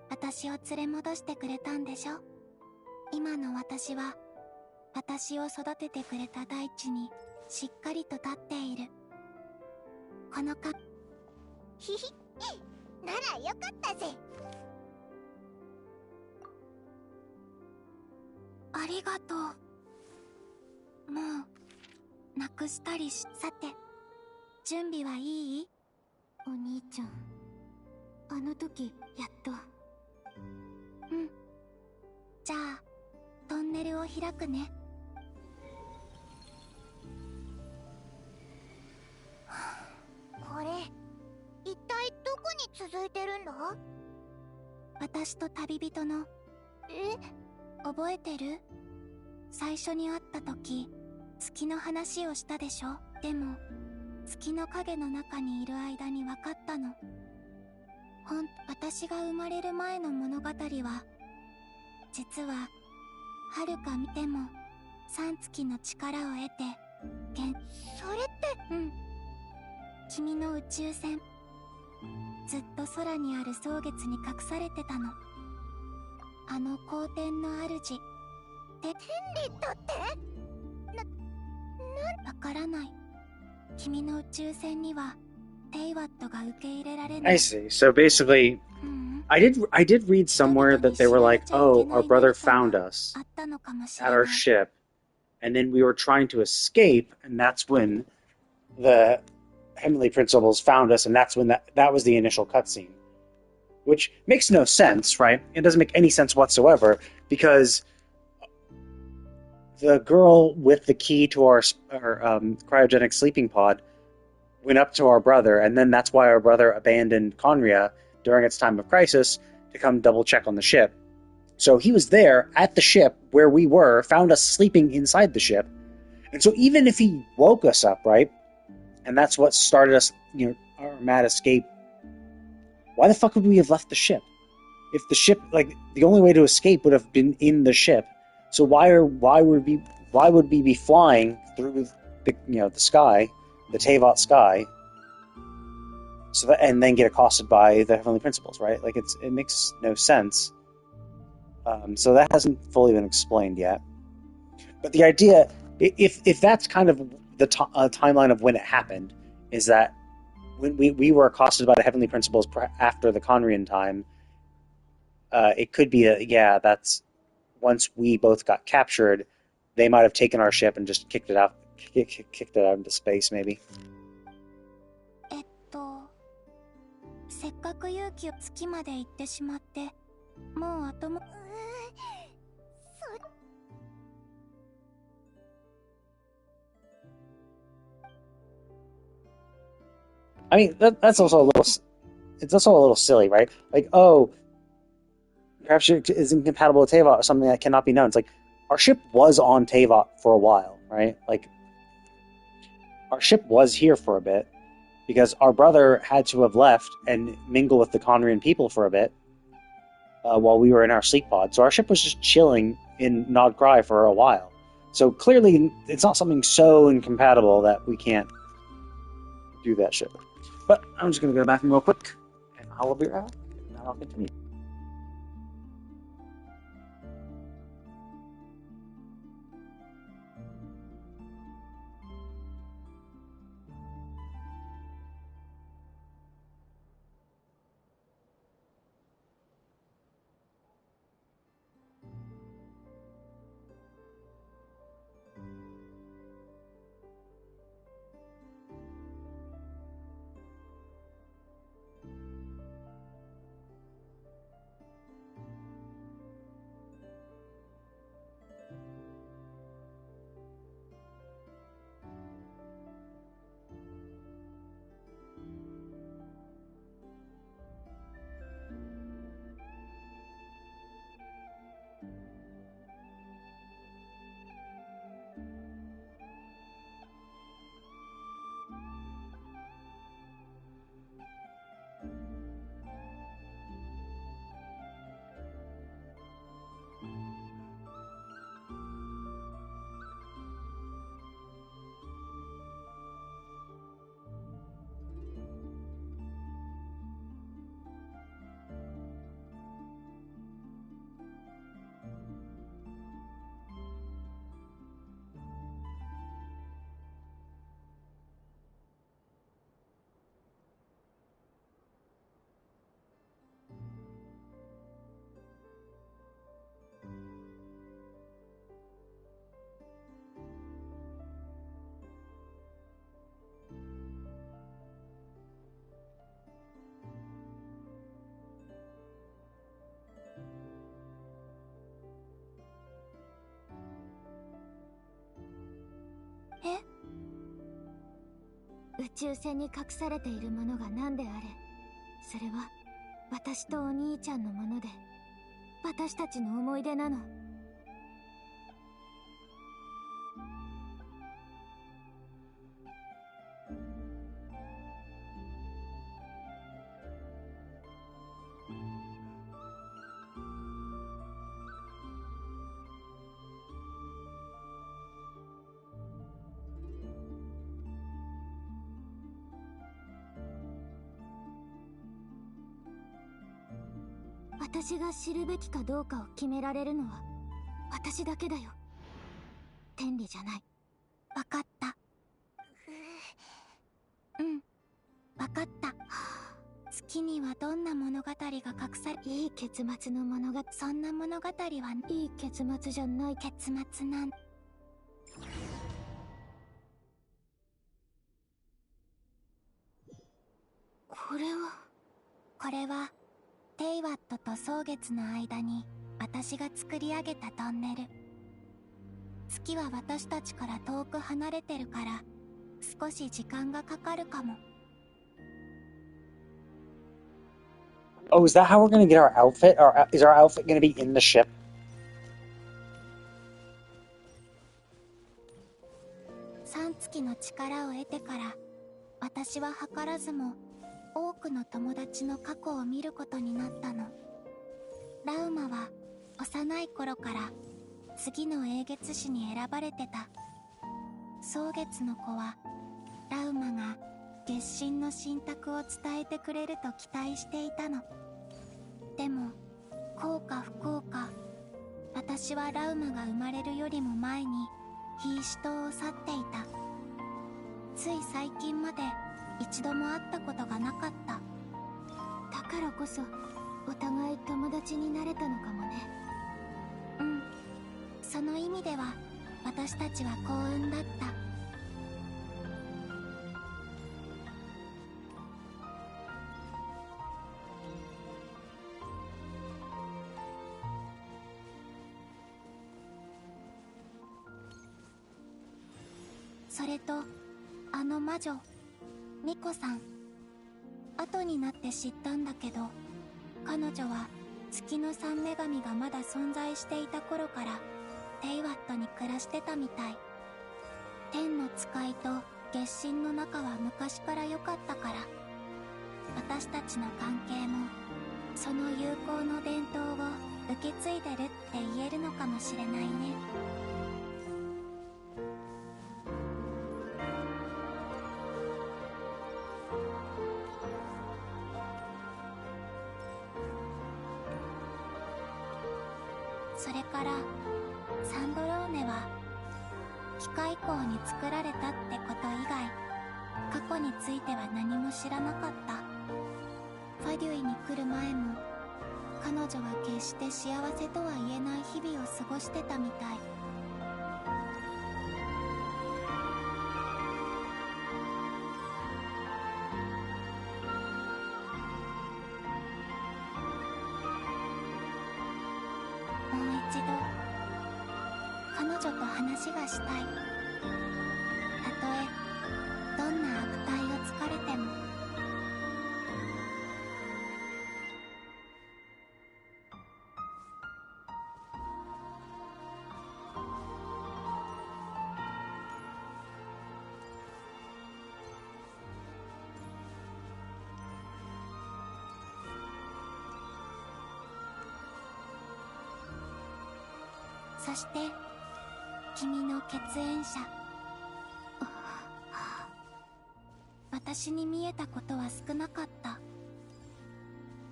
私を連れ戻してくれたんでしょ。今の私は私を育ててくれた大地にしっかりと立っている。このひひ、ならよかったぜ。ありがとう。もうなくしたりさて、準備はいい？お兄ちゃん、あの時やっと。じゃあトンネルを開くね。これ一体どこに続いてるんだ？私と旅人の。覚えてる？最初に会った時月の話をしたでしょ。でも月の影の中にいる間に分かったの。私が生まれる前の物語は実は遥か見ても3月の力を得てそれって君の宇宙船ずっと空にある蒼月に隠されてたの。あの皇天の主で。テンリットってわからない。君の宇宙船にはテイワットが受け入れられない。I see. So basically, I did read somewhere that they were like, oh, our brother found us at our ship, and then we were trying to escape, and that's when the Heavenly Principles found us, and that's when that was the initial cutscene. Which makes no sense, right? It doesn't make any sense whatsoever, because the girl with the key to our cryogenic sleeping pod went up to our brother, and then that's why our brother abandoned Conria during its time of crisis to come double check on the ship. So he was there at the ship where we were, found us sleeping inside the ship. And so even if he woke us up, right, and that's what started us, our mad escape, why the fuck would we have left the ship? If the ship, the only way to escape would have been in the ship. So why would we be flying through the sky, the Teyvat sky, and then get accosted by the Heavenly Principles, right? It makes no sense. So that hasn't fully been explained yet. But the idea, if that's kind of the timeline of when it happened, is that when we were accosted by the Heavenly Principles after the Conrian time, it could be that's once we both got captured, they might have taken our ship and just kicked it out into space, maybe. せっかく勇気を月まで行ってしまって、もう後も。I mean, that's also it's also a little silly, right? Perhaps it is incompatible with Teyvat or something that cannot be known. It's our ship was on Teyvat for a while, right? Our ship was here for a bit, because our brother had to have left and mingle with the Conrian people for a bit while we were in our sleep pod. So our ship was just chilling in Nod Cry for a while. So clearly, it's not something so incompatible that we can't do that shit. But I'm just going to go back and real quick, and I'll be right back, and I'll continue. 宇宙船に隠されているものが何であれ、それは私とお兄ちゃんのもので、私たちの思い出なの。私が知るべきかどうかを決められるのは私だけだよ。天理じゃない。わかった。うん、わかった。月にはどんな物語が隠され、いい結末の物語。そんな物語はいい結末じゃない。結末なん。これはテイワットと蒼月の間に私が作り上げたトンネル。月は私たちから遠く離れてるから少し時間がかかるかも。Oh, is that how we're gonna get our outfit? Or is our outfit gonna be in the ship? 3月の力を得てから私は図らずも多くの友達の過去を見ることになったの。ラウマは幼い頃から次の英月誌に選ばれてた。蒼月の子はラウマが月神の神託を伝えてくれると期待していたの。でも幸か不幸か、私はラウマが生まれるよりも前にヒーシュ島を去っていた。つい最近まで一度も会ったことがなかった。だからこそお互い友達になれたのかもね。うん、その意味では私たちは幸運だった。それとあの魔女ミコさん、後になって知ったんだけど、彼女は月の三女神がまだ存在していた頃からテイワットに暮らしてたみたい。天の使いと月神の仲は昔から良かったから、私たちの関係もその友好の伝統を受け継いでるって言えるのかもしれないね。それからサンドローネは機械工に作られたってこと以外過去については何も知らなかった。ファデュイに来る前も彼女は決して幸せとは言えない日々を過ごしてたみたい。もう一度彼女と話がしたい。たとえどんな悪態をつかれても。そして君の血縁者。私に見えたことは少なかった。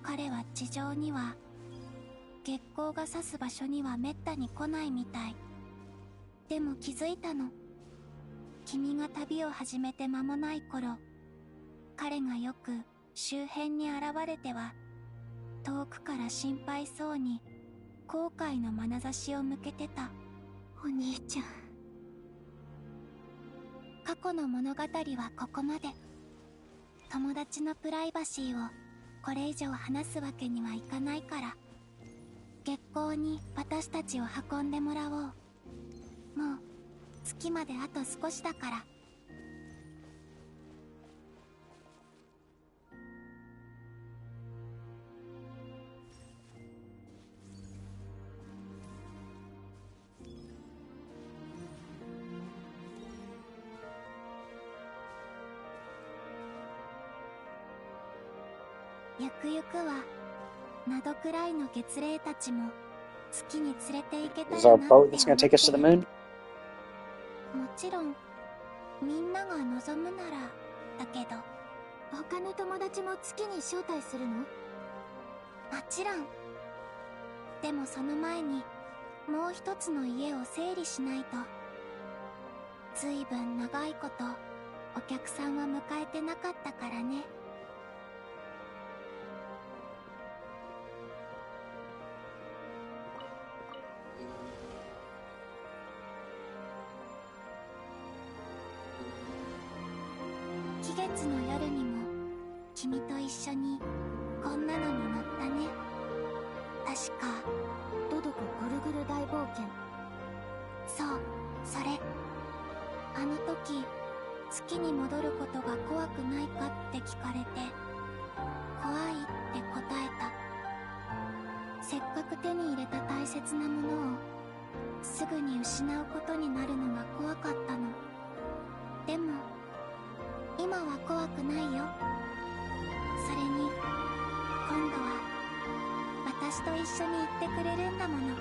彼は地上には月光が差す場所にはめったに来ないみたい。でも気づいたの。君が旅を始めて間もない頃、彼がよく周辺に現れては遠くから心配そうに後悔の眼差しを向けてた。お兄ちゃん。過去の物語はここまで。友達のプライバシーをこれ以上話すわけにはいかないから、月光に私たちを運んでもらおう。もう月まであと少しだから。ゆくゆくはなどくらいの月霊たちも月に連れて行けた Is ら our なって boat 思 that's って gonna take us to the る。 moon? もちろんみんなが望むならだけど。他の友達も月に招待するの？もちろん。でもその前にもう一つの家を整理しないと。ずいぶん長いことお客さんは迎えてなかったからね。季月の夜にも君と一緒にこんなのに乗ったね。確かドドコぐるぐる大冒険。そう、それ。あの時月に戻ることが怖くないかって聞かれて、怖いって答えた。せっかく手に入れた大切なものをすぐに失うことになるのが怖かったの。でも今は怖くないよ。それに今度は私と一緒に行ってくれるんだもの。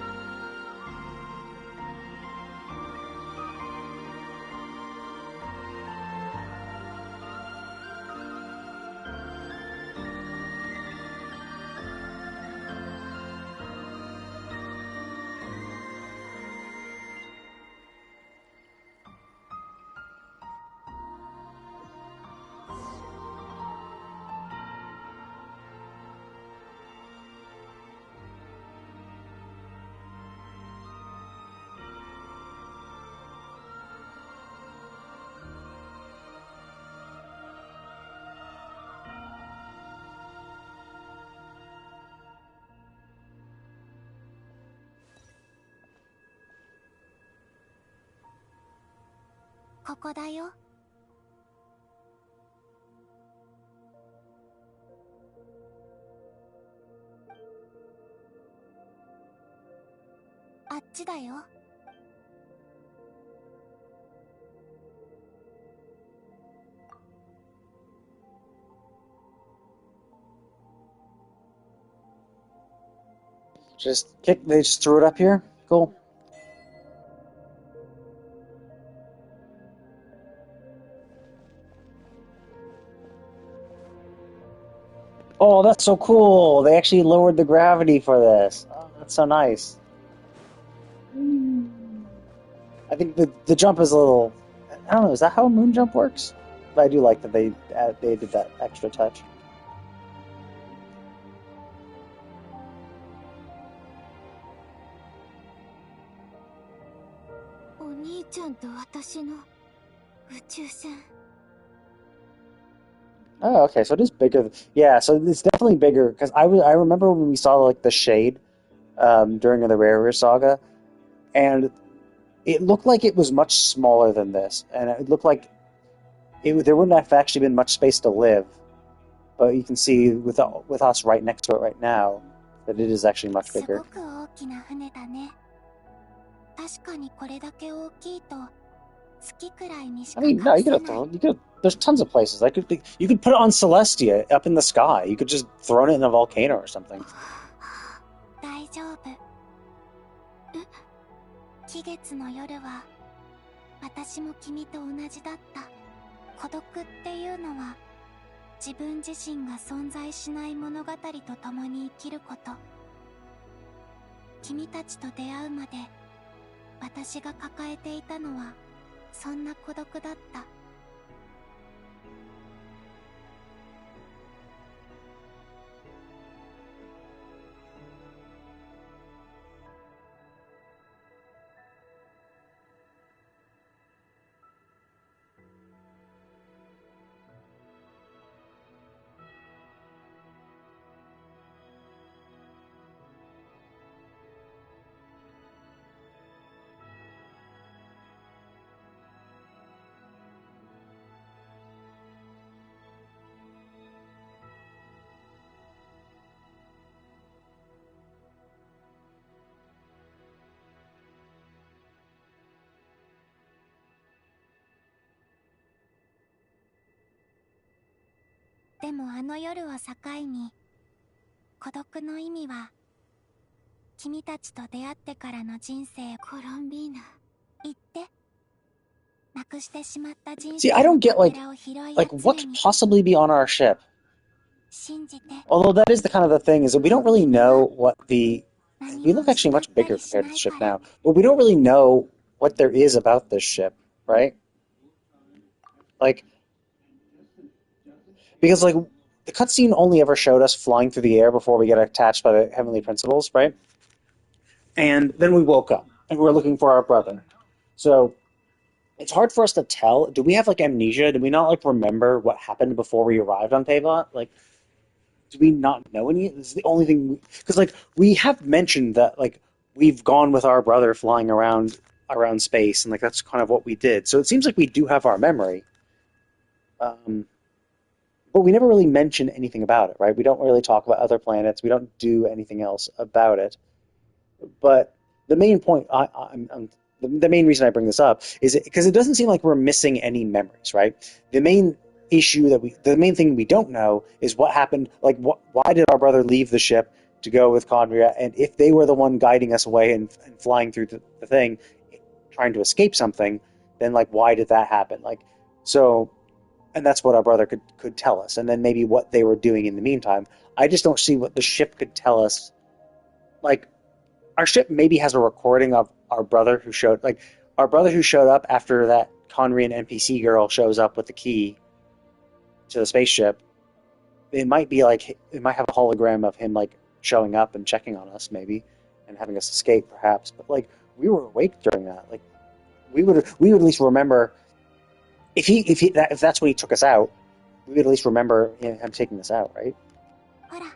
ここだよ。あっちだよ。They just threw it up here? Cool. Oh, that's so cool. They actually lowered the gravity for this. Oh, that's so nice. I think the jump is a little... I don't know, is that how a moon jump works? But I do like that they did that extra touch. お兄ちゃんと私の宇宙船。 Oh, okay, so it is bigger. Yeah, so it's definitely bigger, because I remember when we saw, like, the shade during the Rare Saga, and it looked like it was much smaller than this, and it looked like there wouldn't have actually been much space to live. But you can see with us right next to it right now that it is actually much す bigger. ごく大きな船だね。確かにこれだけ大きいと月くらいにしか I 隠 mean, no, せない。 there's tons of places. You could put it on Celestia up in the sky. You could just throw it in a volcano or something. 大丈夫。季月の夜は私も君と同じだった。孤独っていうのは自分自身が存在しない物語と共に生きること。君たちと出会うまで私が抱えていたのはそんな孤独だった。でもあの夜を境に孤独の意味は、君たちと出会ってからの人生。コロンビーナ。言って。なくしてしまった人 See, 生 I の don't get かけらを拾い like 集 what め could に。 possibly be on our ship. 信じて。 Although that is the kind of the thing is that we don't really know what the we look actually much bigger compared to the ship now, but we don't really know what there is about this ship, right? Like, because like the cutscene only ever showed us flying through the air before we get attached by the heavenly principles, right? And then we woke up and we were looking for our brother. So it's hard for us to tell. Do we have like amnesia? Do we not like remember what happened before we arrived on Teyvat? Like, do we not know any? This is the only thing because like we have mentioned that like we've gone with our brother flying around space and like that's kind of what we did. So it seems like we do have our memory. But we never really mention anything about it, right? We don't really talk about other planets. We don't do anything else about it. But the main point, the main reason I bring this up is because it doesn't seem like we're missing any memories, right? The main issue the main thing we don't know is what happened. Like, why did our brother leave the ship to go with Conria? And if they were the one guiding us away and flying through the thing, trying to escape something, then like, why did that happen? Like, so. And that's what our brother could tell us. And then maybe what they were doing in the meantime. I just don't see what the ship could tell us. Like, our ship maybe has a recording of our brother who showed up after that Conrian NPC girl shows up with the key to the spaceship. It might be like, it might have a hologram of him like showing up and checking on us maybe and having us escape perhaps. But like, we were awake during that. Like, we would at least remember. If that's when he took us out, we would at least remember him taking us out, right? ほら、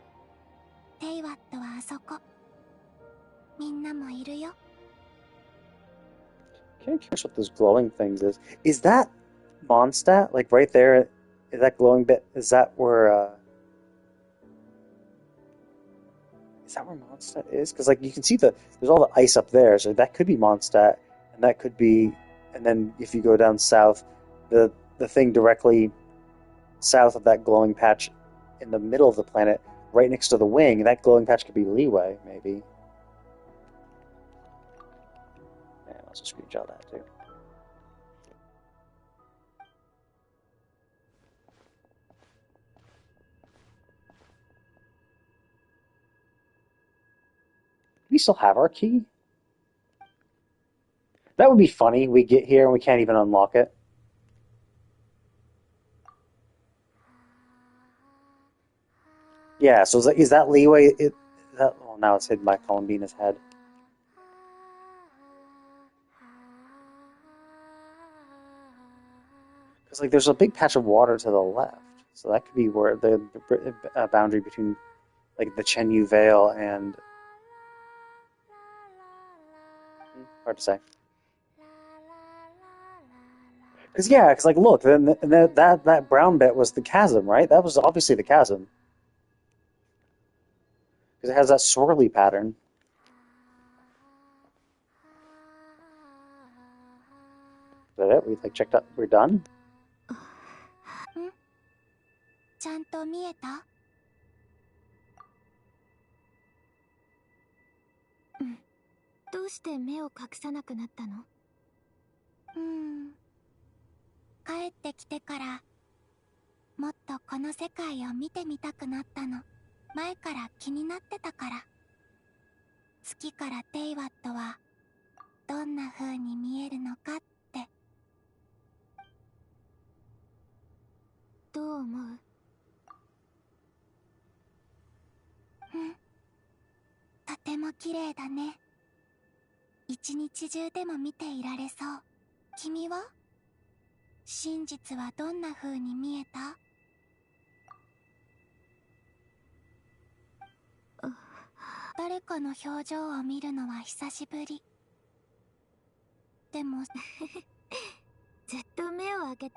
テイワットはあそこ。みんなもいるよ。 Kind of curious what those glowing things is. Is that Mondstadt? Like right there, is that glowing bit? Is that where Mondstadt is? Because like you can see there's all the ice up there, so that could be Mondstadt, and that could be. And then if you go down south, the thing directly south of that glowing patch in the middle of the planet, right next to the wing, that glowing patch could be Leeway, maybe. Yeah, let's just screenshot that too. Do we still have our key? That would be funny. We get here and we can't even unlock it. Yeah, so is that Leeway? Well, now it's hidden by Columbina's head. Because like there's a big patch of water to the left, so that could be where the boundary between like the Chenyu Vale and hard to say. Because like look, then that brown bit was the chasm, right? That was obviously the chasm. Because it has that swirly pattern. Is that it? We like checked out. We're done. ちゃんと見えた？うん。どうして目を隠さなくなったの？帰ってきてからもっとこの世界を見てみたくなったの。前から気になってたから。月からテイワットはどんな風に見えるのかって。どう思う？とても綺麗だね。一日中でも見ていられそう。君は？真実はどんな風に見えた？誰かの表情を見るのは久しぶり。でもずっと目を開けて。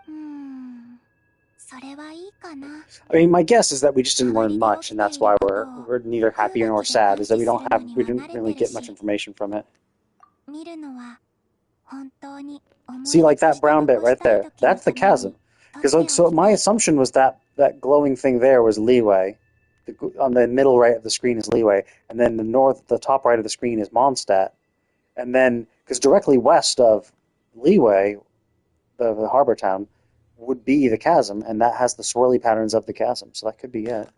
それはいいかな。I mean, my guess is that we just didn't learn much, and that's why we're neither happy nor sad. Is that we didn't really get much information from it. 見るのは本当に。See, like that brown bit right there, that's the chasm. Because like, so my assumption was that glowing thing there was Leeway, on the middle right of the screen is Liyue, and then the top right of the screen is Mondstadt, and then because directly west of Liyue, the harbor town, would be the chasm, and that has the swirly patterns of the chasm, so that could be it.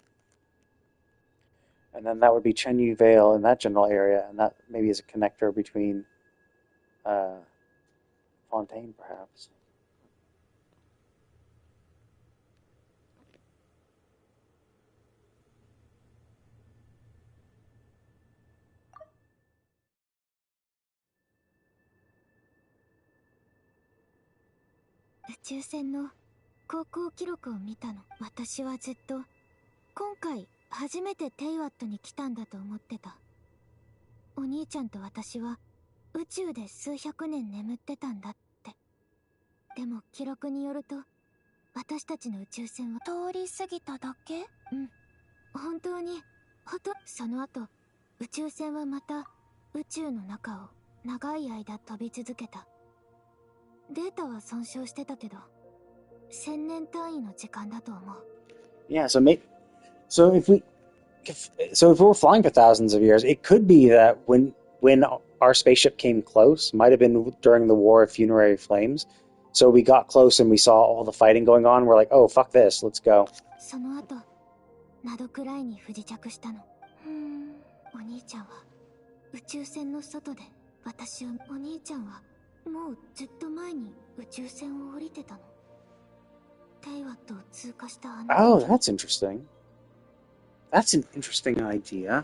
And then that would be Chenyu Vale in that general area, and that maybe is a connector between Fontaine, perhaps.宇宙船の航行記録を見たの。私はずっと今回初めてテイワットに来たんだと思ってた。お兄ちゃんと私は宇宙で数百年眠ってたんだって。でも記録によると私たちの宇宙船は通り過ぎただけ？うん、本当にその後宇宙船はまた宇宙の中を長い間飛び続けた。データは損傷してたけど1000年単位の時間だと思う。Yeah, so if we're flying for thousands of years, it could be that when our spaceship came close, might have been during the War of Funerary Flames. So we got close and we saw all the fighting going on. We're like, oh, fuck this, let's go. その後、窓くらいに不時着したの。お兄ちゃんは宇宙船の外で私を。お兄ちゃんはもうずっと前に宇宙船を降りてたの。テイワットを通過したあの。Oh, that's interesting. That's an interesting idea.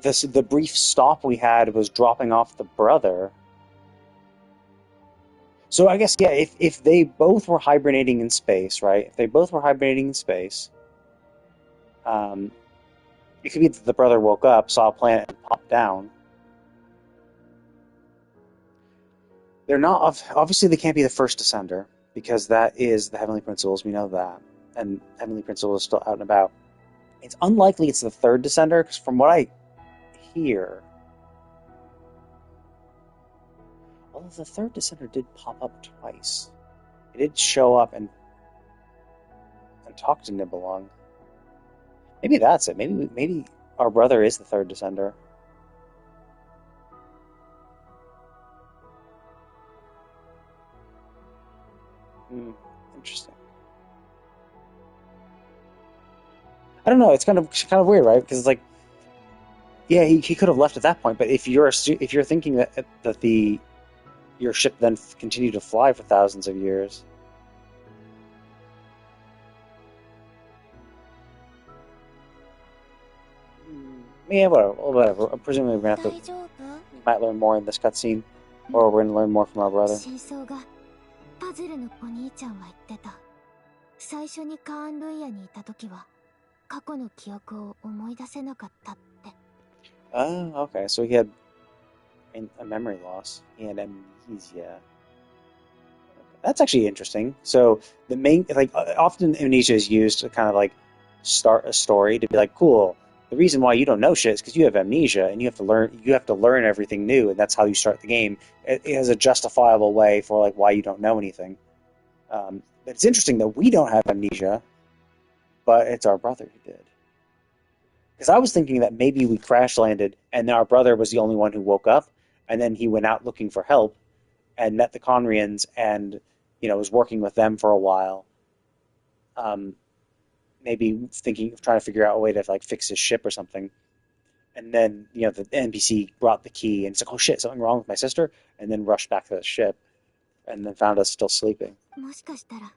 The brief stop we had was dropping off the brother. So I guess, yeah, if they both were hibernating in space, right? If they both were hibernating in space, it could be that the brother woke up, saw a planet, and popped down. They're not, obviously they can't be the first descender, because that is the Heavenly Principles, we know that. And Heavenly Principle is still out and about. It's unlikely it's the third descender, because from what I hear, although the third descender did pop up twice. It did show up and talk to Nibelung. Maybe that's it. Maybe our brother is the third descender. Interesting. I don't know. It's kind of weird, right? Because it's like, yeah, he could have left at that point. But if you're thinking that your ship then continued to fly for thousands of years. Yeah, whatever. Presumably we're gonna have to might learn more in this cutscene, or we're gonna learn more from our brother. パズルのお兄ちゃんは言ってた。最初にカーンルイヤにいた時は過去の記憶を思い出せなかったって。Oh, okay. So he had a memory loss. He had amnesia. That's actually interesting. So the main, often amnesia is used to kind of like start a story to be like, cool. The reason why you don't know shit is because you have amnesia and you have to learn everything new, and that's how you start the game. It has a justifiable way for like why you don't know anything. But it's interesting that we don't have amnesia, but it's our brother who did. Because I was thinking that maybe we crash landed and our brother was the only one who woke up, and then he went out looking for help and met the Conrians and, was working with them for a while. Maybe trying to figure out a way to like fix his ship or something. And then, the NPC brought the key and it's like, oh shit, something wrong with my sister? And then rushed back to the ship and then found us still sleeping. もしかしたら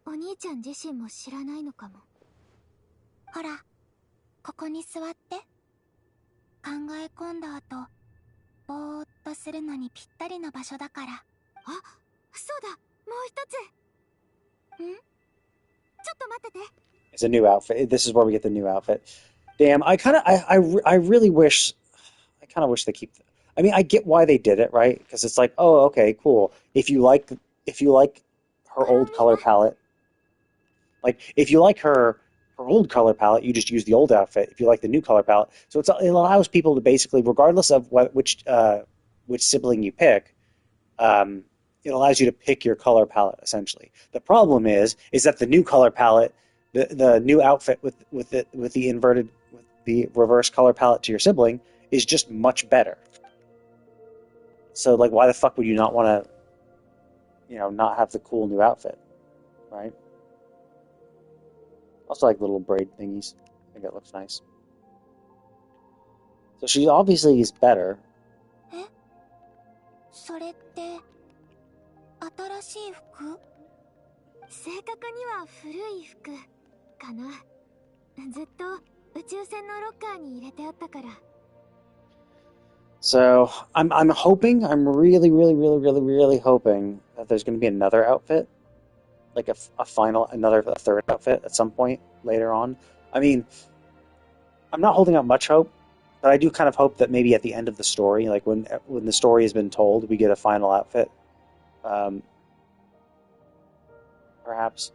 お兄ちゃん自身も知らないのかも。ほら、ここに座って。考え込んだ後、ぼーっとするのにぴったりな場所だから。あ、そうだ、もう一つ。ちょっと待ってて。It's a new outfit. This is where we get the new outfit. Damn, I really wish they keep. I mean, I get why they did it, right? Because it's like, oh, okay, cool. If you like her old color palette, old color palette, you just use the old outfit. If you like the new color palette, so it allows people to basically, regardless of which sibling you pick, it allows you to pick your color palette essentially. The problem is that the new color palette, the new outfit with the inverted, with the reverse color palette to your sibling is just much better. So like, why the fuck would you not want to, not have the cool new outfit, right? Also like little braid thingies. I think it looks nice. So she obviously is better. それって新しい服？正確には古い服かな。ずっと宇宙船のロッカーに入れてあったから。So I'm hoping, I'm really hoping that there's going to be another outfit, like a third outfit at some point later on. I mean, I'm not holding out much hope, but I do kind of hope that maybe at the end of the story, like when the story has been told, we get a final outfit. Perhaps.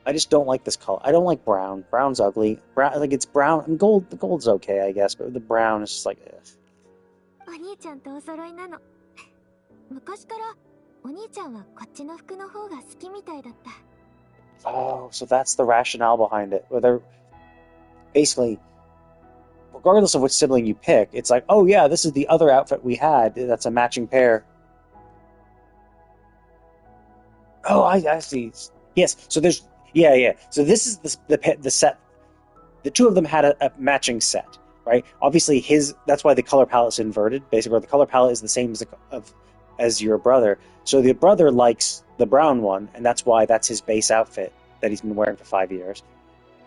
I just don't like this color. I don't like brown. Brown's ugly. Brown, like it's brown. I mean, gold. The gold's okay, I guess, but the brown is just like. Ugh. お兄ちゃんとお揃いなの。昔からお兄ちゃんはこっちの服の方が好きみたいだった。Oh, so that's the rationale behind it. Whether basically, regardless of which sibling you pick, it's like, oh yeah, this is the other outfit we had. That's a matching pair. Oh, I see. Yes. So there's yeah. So this is the set. The two of them had a matching set, right? Obviously, that's why the color palette's inverted. Basically, the color palette is the same as your brother. So the brother likes the brown one, and that's why that's his base outfit that he's been wearing for 5 years.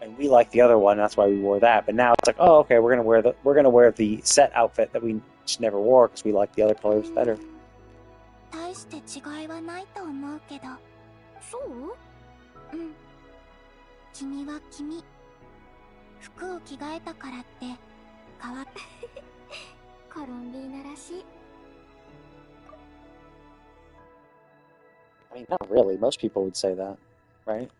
And we like the other one, and that's why we wore that. But now it's like, oh, okay, we're gonna wear the set outfit that we just never wore because we like the other colors better. 大して違いはないと思うけど。そう？うん。君は君。服を着替えたからって変わっコロンビーナらしい。I mean, not really. Most people would say that, right?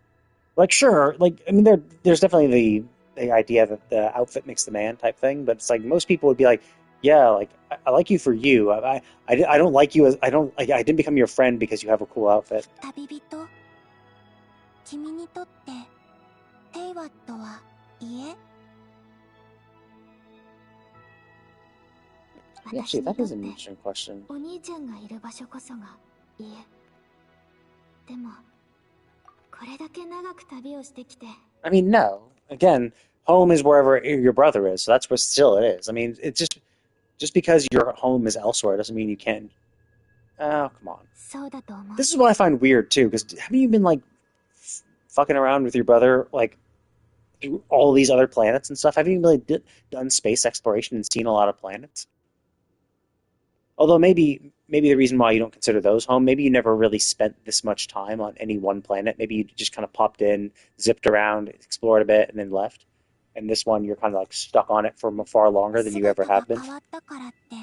Like, sure, like, I mean, there's definitely the idea that the outfit makes the man type thing, but it's like most people would be like, yeah, like I like you for you. I don't like you as I didn't become your friend because you have a cool outfit. 旅人、君にとってテイワットは家Actually, that is an interesting question. お兄ちゃんがいる場所こそが家。でも、これだけ長く旅をしてきて。I mean, no. Again, home is wherever your brother is, so that's where still it is. I mean, it's just because your home is elsewhere doesn't mean you can't. Oh, come on. This is what I find weird too, because haven't you been like fucking around with your brother like through all these other planets and stuff? Haven't you really done space exploration and seen a lot of planets? Although maybe the reason why you don't consider those home, maybe you never really spent this much time on any one planet. Maybe you just kind of popped in, zipped around, explored a bit, and then left. And this one, you're kind of like stuck on it for far longer than you ever have been. 変わったからって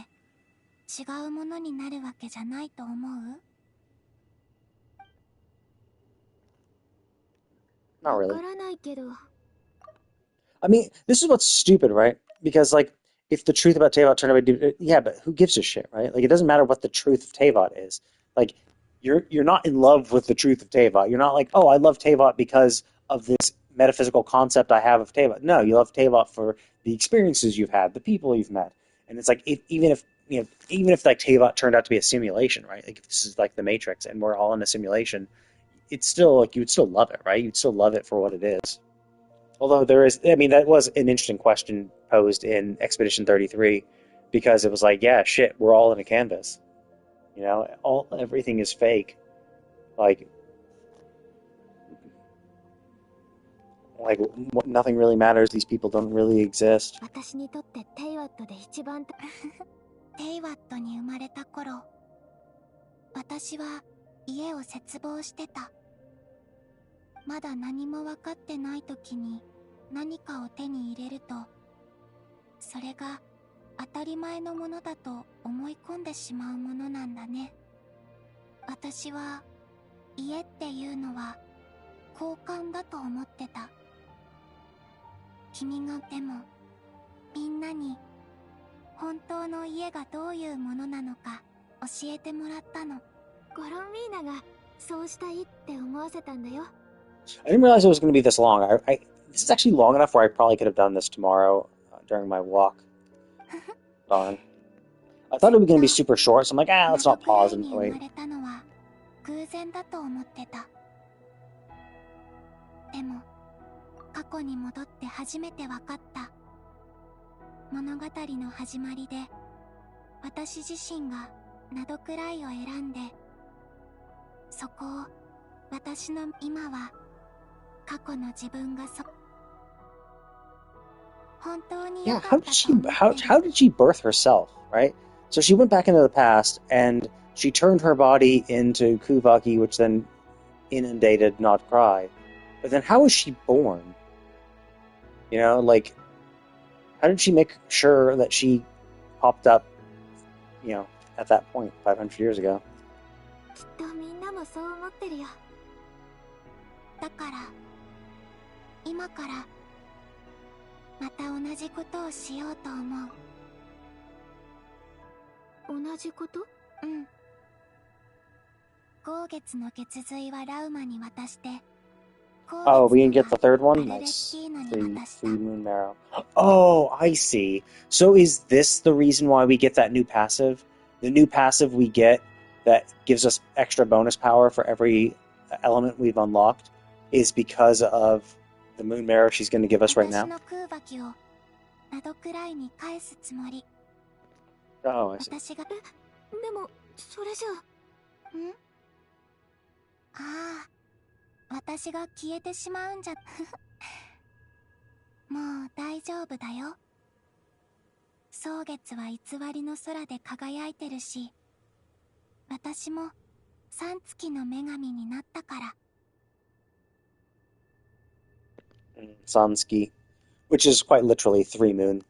違うものになるわけじゃないと思う？ Not really. わからないけど。I mean, this is what's stupid, right? Because like, if the truth about Teyvat turned out to be, yeah, but who gives a shit, right? Like, it doesn't matter what the truth of Teyvat is. Like, you're not in love with the truth of Teyvat. You're not like, oh, I love Teyvat because of this metaphysical concept I have of Teyvat. No, you love Teyvat for the experiences you've had, the people you've met. And it's like, even if like Teyvat turned out to be a simulation, right? Like, if this is like the Matrix and we're all in a simulation, it's still like, you would still love it, right? You'd still love it for what it is. Although that was an interesting question posed in Expedition 33, because it was like, yeah, shit, we're all in a canvas. You know, everything is fake. Like nothing really matters. These people don't really exist. 私にとってテイワットで一番テイワットに生まれた頃、私は家を切望してた。まだ何も分かってない時に何かを手に入れると、それが当たり前のものだと思い込んでしまうものなんだね。私は家っていうのは交換だと思ってた。君がでもみんなに本当の家がどういうものなのか教えてもらったの。ゴロンミーナがそうしたいって思わせたんだよ。 I didn't realize it was going to be this long. This is actually long enough where I probably could have done this tomorrow during my walk. Darn. I thought it was going to be super short, so I'm like, let's not pause and wait. 偶然だと思ってた。でも過去に戻って初めて分かった。物語の始まりで私自身がナドくらいを選んで、そこを私の今は過去の自分が本当に Yeah, how did she birth herself, right? So she went back into the past and she turned her body into Kuvaki, which then inundated Not Cry. But then how was she born? You know, like, how did she make sure that she popped up, you know, at that point 500 years ago? きっとみんなもそう思ってるよ。だから今からまた同じことをしようと思う。同じこと？うん。後月の血髄はラウマに渡して。Oh, we didn't get the third one? Nice. Free moon marrow. Oh, I see. So is this the reason why we get that new passive? The new passive we get that gives us extra bonus power for every element we've unlocked is because of the moon marrow she's going to give us right now? Oh, I see. でもそれじゃああ、私が消えてしまうんじゃ。もう大丈夫だよ。蒼月は偽りの空で輝いてるし、私も三月の女神になったから。Sanski, which is quite literally three moon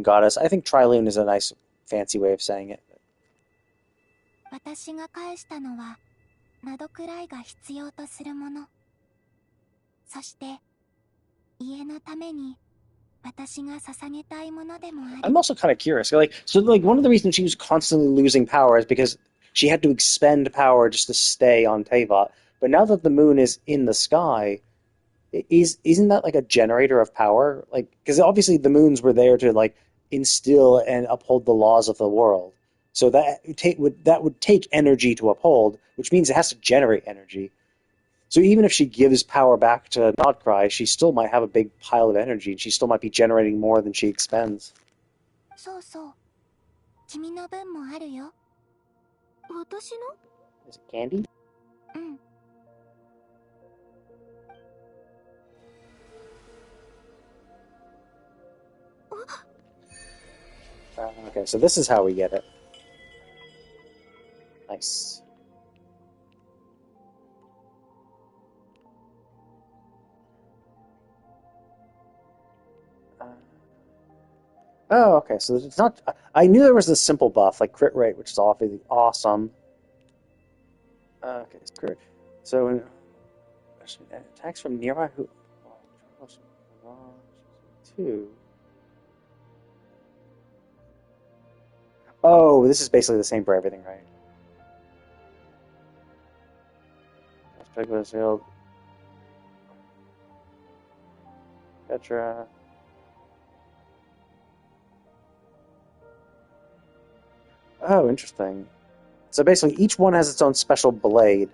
goddess. I think Trilune is a nice fancy way of saying it. 私が返したのはナドくらいが必要とするもの。そして家のために私が捧げたいものでもある。I'm also kind of curious. Like one of the reasons she was constantly losing power is because she had to expend power just to stay on Teyvat. But now that the moon is in the sky, isn't that like a generator of power? Like, because obviously the moons were there to like instill and uphold the laws of the world. So that would take energy to uphold, which means it has to generate energy. So even if she gives power back to Notcry, she still might have a big pile of energy, and she still might be generating more than she expends. そうそう。君の分もあるよ。私の？ Is it candy? うん。Okay, so this is how we get it. Nice. Oh, okay, so it's not... I knew there was this simple buff, like crit rate, which is awesome. Okay, it's crit. So, attacks from nearby who... 2... Oh, this is basically the same for everything, right? Petra. Oh, interesting. So basically, each one has its own special blade.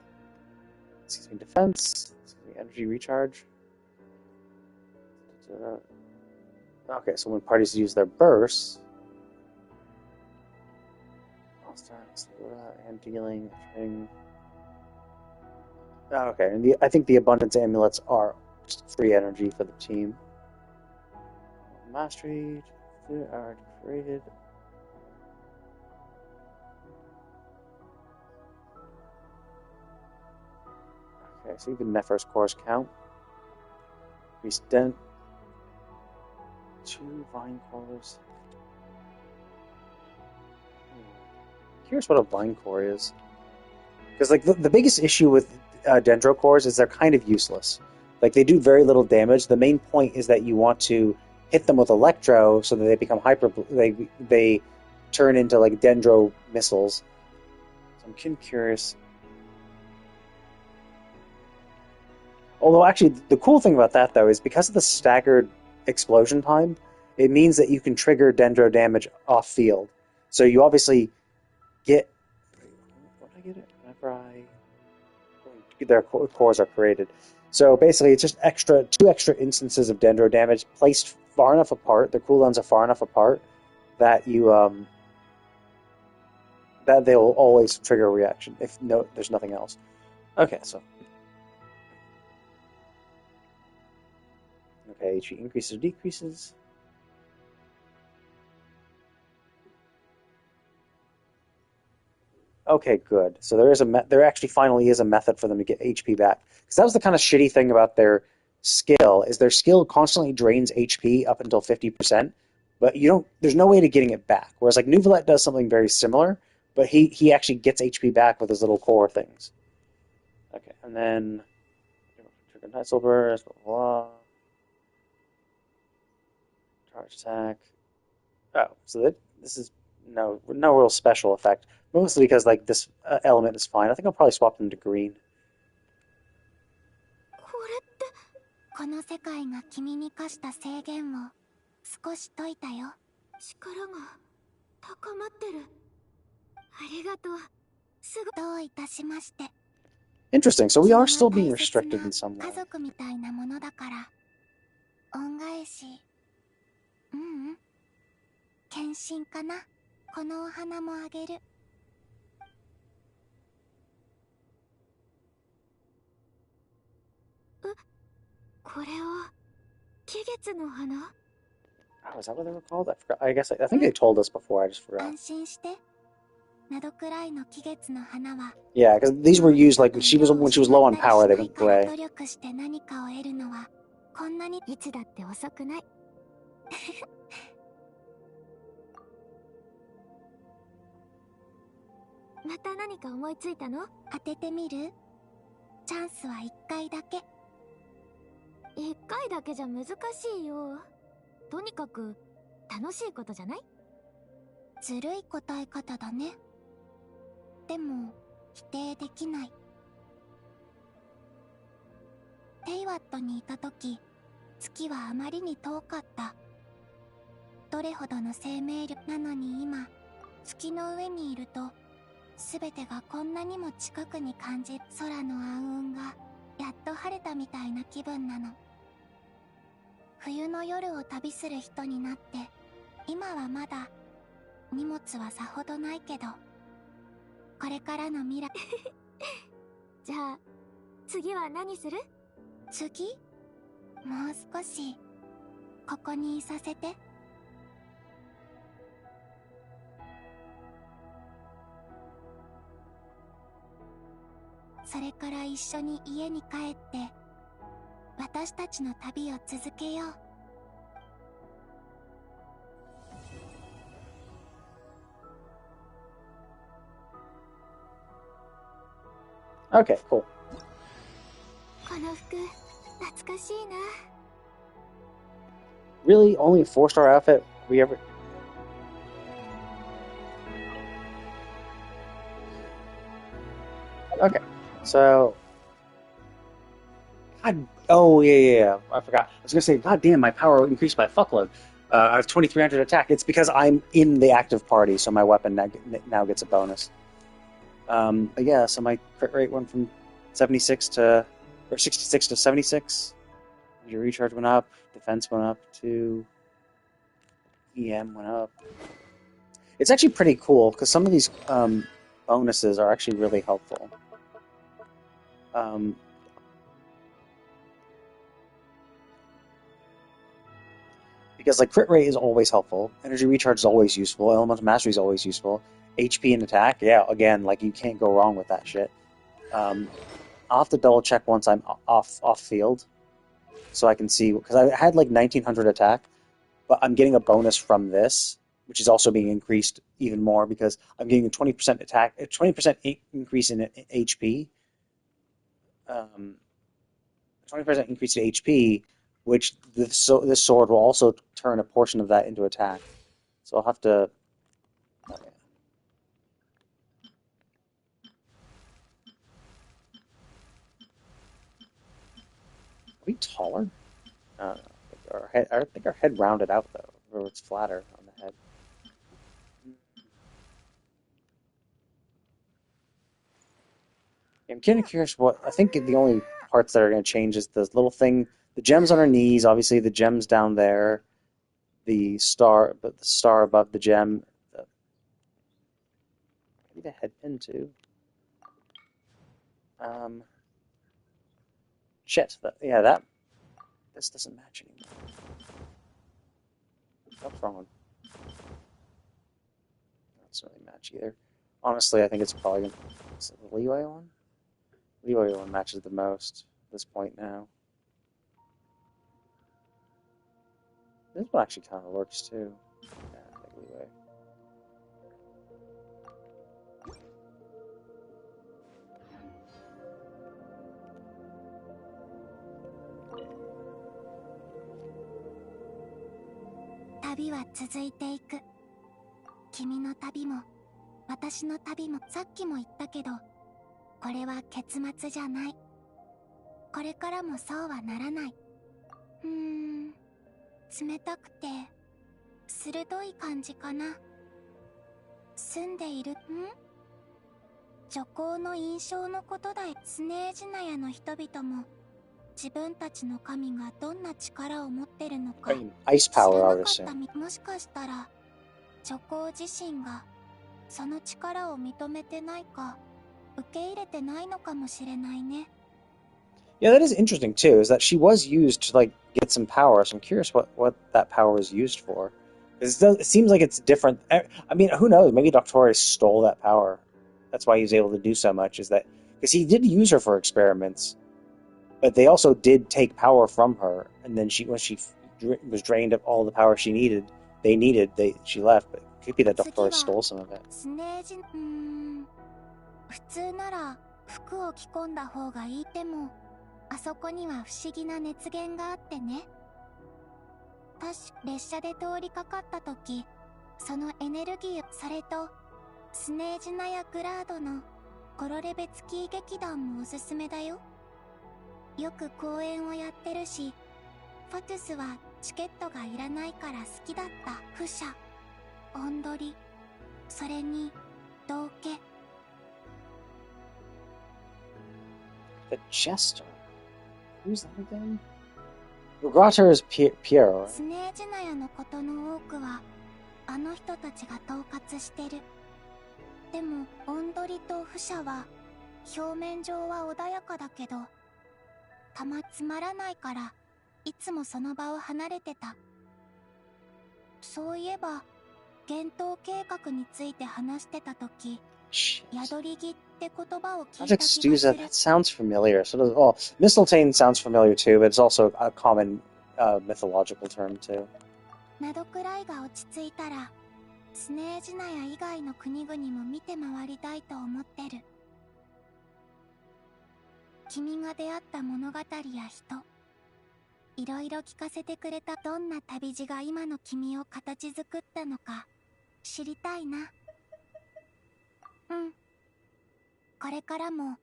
Excuse me, defense. Energy recharge. Okay, so when parties use their bursts. And dealing thing. Oh, okay, and I think the abundance amulets are just free energy for the team. Mastery are created. Okay, so even Nephros cores count. Increase dent. 2 vine cores. Here's what a vine core is. Because like the biggest issue with dendro cores is they're kind of useless. Like they do very little damage. The main point is that you want to hit them with electro so that they become they turn into like dendro missiles. I'm curious. Although, actually, the cool thing about that, though, is because of the staggered explosion time, it means that you can trigger dendro damage off-field. So you obviously get... When I get it? Whenever their cores are created. So basically, it's just two extra instances of dendro damage placed far enough apart, the cooldowns are far enough apart, that you, that they'll always trigger a reaction if there's nothing else. Okay, so... Okay, HP increases or decreases. Okay, good. So there actually finally is a method for them to get HP back. Because that was the kind of shitty thing about their skill, is their skill constantly drains HP up until 50%, but there's no way to getting it back. Whereas like Nuvalet does something very similar, but he actually gets HP back with his little core things. Okay, and then trigger Nightsoul Burst, blah, blah, blah. Charge attack. Oh, so this is no real special effect. Mostly because like this element is fine. I think I'll probably swap them to green. この世界が君に課した制限を少し解いたよ。力が高まってる。ありがとう。すぐどういたしまして。Interesting. So we are still being restricted in some way. 家族みたいなものだから。恩返し。献身かな。このお花もあげる。これは気月の花? Oh, is that what they were called? I forgot. I think they told us before. I just forgot. 安心して。などくらいの気月の花は。Yeah, because these were used like when she was low on power, they went gray. 努力して何かを得るのはこんなにいつだって遅くない。また何か思いついたの？当ててみる？チャンスは1回だけ。1回だけじゃ難しいよ。とにかく楽しいことじゃない？ずるい答え方だね。でも否定できない。テイワットにいた時、月はあまりに遠かった。どれほどの生命力なのに今、月の上にいると、すべてがこんなにも近くに感じ、空の暗雲がやっと晴れたみたいな気分なの。冬の夜を旅する人になって、今はまだ荷物はさほどないけど、これからの未来じゃあ次は何する？次？もう少しここにいさせて。それから一緒に家に帰って私たちの旅を続けよう。Okay, cool. この服懐かしいな。Really? Only a 4-star outfit we ever... Okay, so... God, oh, yeah. I forgot. I was going to say, God damn, my power increased by a fuckload. I have 2300 attack. It's because I'm in the active party, so my weapon now gets a bonus. But yeah, so my crit rate went from 66 to 76. Your recharge went up, defense went up, to EM went up. It's actually pretty cool, because some of these bonuses are actually really helpful. Because like crit rate is always helpful, energy recharge is always useful, elemental mastery is always useful, HP and attack, yeah, again, like you can't go wrong with that shit. I'll have to double check once I'm off field, so I can see, because I had like 1900 attack, but I'm getting a bonus from this, which is also being increased even more because I'm getting a 20% attack, a 20% increase in HP. 20% increase in HP, which this sword will also turn a portion of that into attack. So I'll have to... Okay. we taller? Our head, I think our head rounded out though, or it's flatter on the head. I'm kind of curious what, I think the only parts that are going to change is the little thing, the gems on her knees, obviously the gems down there, the star, but the star above the gem, maybe the head pin too. Shit, this doesn't match anymore. What's wrong with it? That doesn't really match either. Honestly, I think it's probably going to, is it the Leeway one? Leeway one matches the most at this point now. This one actually kind of works too. Yeah, I think Leeway.旅は続いていく。君の旅も私の旅も、さっきも言ったけど、これは結末じゃない。これからもそうはならない。冷たくて鋭い感じかな。住んでいる女皇の印象のことだよ。スネージナヤの人々も自分たちの神がどんな力を持ってるのか知らなかった。もしかしたら女皇自身がその力を認めてないか受け入れてないのかもしれないね。Yeah, that is interesting too, is that she was used to like get some power, so I'm curious what that power was used for. It seems like it's different. I mean, who knows? Maybe Doctorius stole that power. That's why he was able to do so much, is that because he did use her for experiments, but they also did take power from her, and then when she was drained of all the power she needed, she left. But it could be that Doctorius stole some of it. 普通なら服を着込んだ方がいい。でもあそこには不思議な熱源があってね。列車で通りかかった時、そのエネルギー、それとスネージナヤグラードのコロレベツキー劇団もおすすめだよ。よく公演をやってるし、ファトゥスはチケットがいらないから好きだった。不捨、音取り、それに道化。The Jester? Who's that again? Rograter is Pierre. スネージナヤのことの多くはあの人たちが統括してる。でも音取りと不捨は表面上は穏やかだけどつまらないからいつもその場を離れてた。そういえば幻冬計画について話してた時、宿り木って言葉を聞いた気がする。That sounds familiar. So does, well, Mistletoe sounds familiar too, but it's also a common mythological term too. ナドくらいが落ち着いたらスネージナヤ以外の国々も見て回りたいと思ってる。君が出会った物語や人、いろいろ聞かせてくれた。どんな旅路が今の君を形作ったのか知りたいな。これからも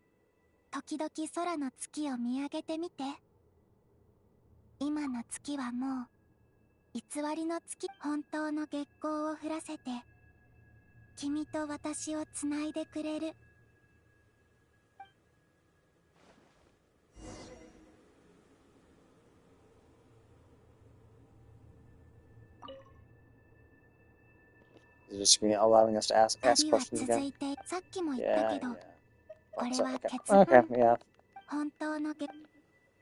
時々空の月を見上げてみて。今の月はもう偽りの月、本当の月光を降らせて君と私をつないでくれる。Is the screen allowing us to ask questions 旅は続 again? いて、さっきも言ったけど、これ So, は okay. 結論。 Okay, yeah. 本当の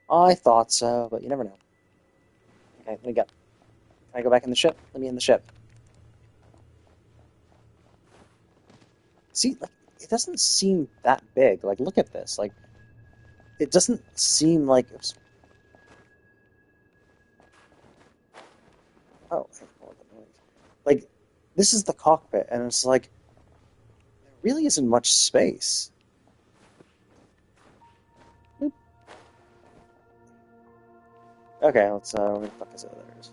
I thought so, but you never know. Okay, let me go. Can I go back in the ship? Let me in the ship. See, like, it doesn't seem that big. Like, look at this. Like, it doesn't seem like it's... Oh, like, this is the cockpit, and it's like, there really isn't much space. Oop. Okay, let's, where the fuck is it? There it is.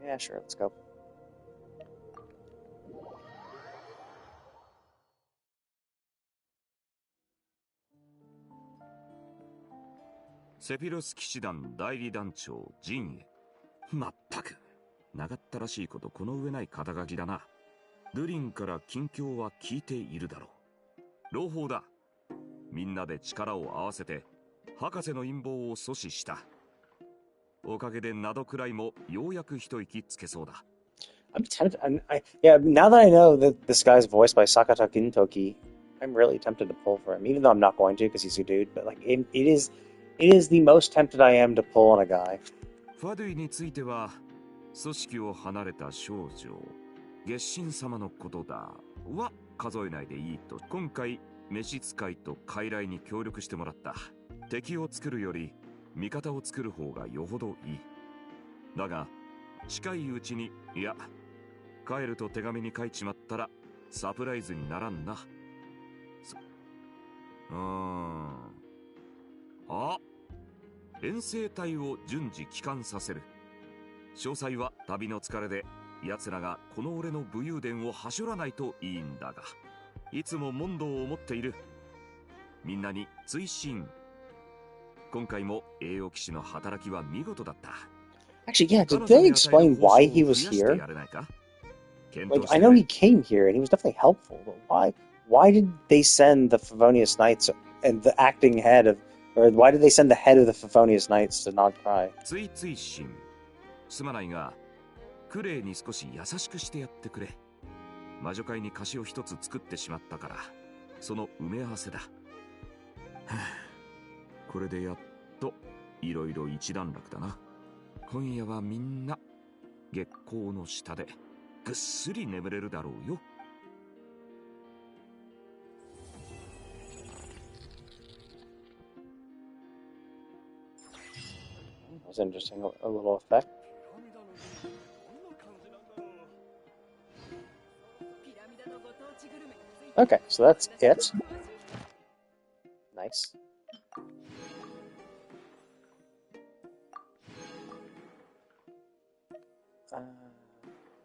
Yeah, sure, let's go. セピロス騎士団代理団長ジンへ。まったく長ったらしいことこの上ない肩書きだな。ルリンから近況は聞いているだろう。朗報だ。みんなで力を合わせて博士の陰謀を阻止した。おかげでナドくらいもようやく一息つけそうだ。I'm tempted. Yeah, now that I know that this guy's voiced by Sakata Gintoki, I'm really tempted to pull for him, even though I'm not going to because he's a dude. But like, it is the most tempted I am to pull on a guy. ファドゥイについては組織を離れた少女月神様のことだは数えないでいいと。今回召使いと傀儡に協力してもらった。敵を作るより味方を作る方がよほどいい。だが近いうちに、いや帰ると手紙に書いちまったらサプライズにならんな。遠征隊を順次帰還させる。詳細は旅の疲れで奴らがこの俺の武勇伝をはしょらないといいんだが、いつも問答を持っている。みんなに追伸。今回も栄養騎士の働きは見事だった。Actually, yeah, did they explain why he was here? Like, I know he came here and he was definitely helpful, but why did they send the Favonius Knights and the acting head of, or why did they send the head of the Favonius Knights to not cry? ついついしん。すまないが、クレイに少し優しくしてやってくれ。魔女会に菓子を一つ作ってしまったから、その埋め合わせだ。これでやっといろいろ一段落だな。今夜はみんな月光の下でぐっすり眠れるだろうよ。That was interesting, a little effect. Okay, so that's it. Nice.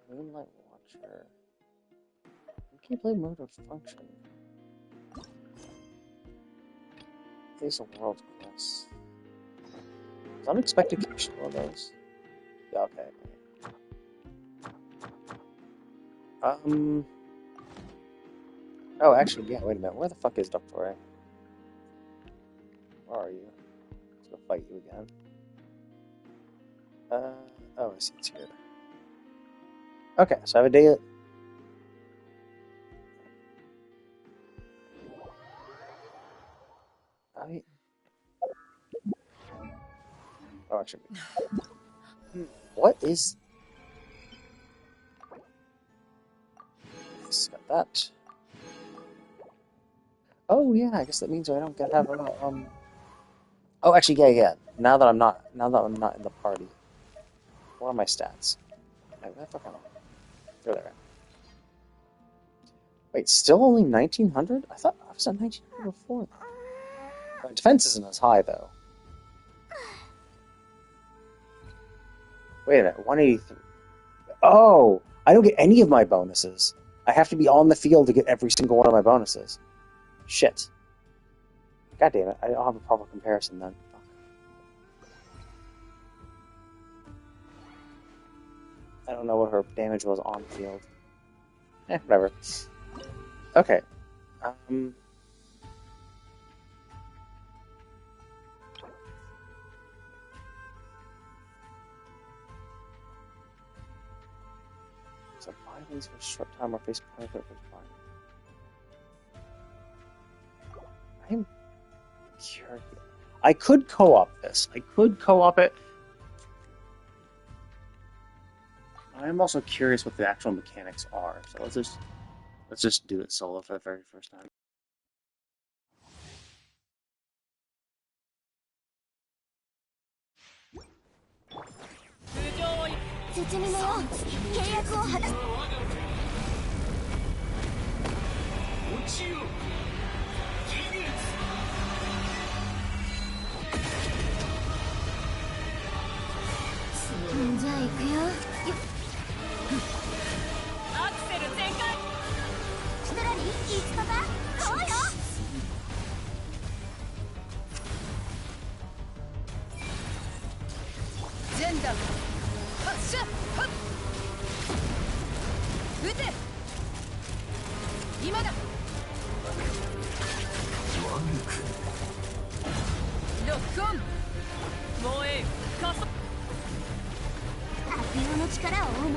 Moonlight Watcher. Gameplay mode or function? These are world quests. Was unexpected cash one of those? Yeah, okay. Oh, actually, yeah, wait a minute. Where the fuck is Doctor? Where are you? Let's go fight you again. Oh, I see it's here. Okay, so I have a day. Oh, actually. What is. Yes, got that. Oh, yeah, I guess that means I don't get to have a, Oh, actually, yeah. Now that I'm not in the party. What are my stats? Wait, where the fuck am I? They're there. Wait, still only 1900? I thought I was at 1900 before. My defense isn't as high, though. Wait a minute, 183. Oh! I don't get any of my bonuses. I have to be on the field to get every single one of my bonuses. Shit. God damn it, I don't have a proper comparison then. I don't know what her damage was on the field. Whatever. Okay. So buy these for a short time or face point for fine. I'm curious. I could co-op this. I could co-op it. I'm also curious what the actual mechanics are, so let's just do it solo for the very first time.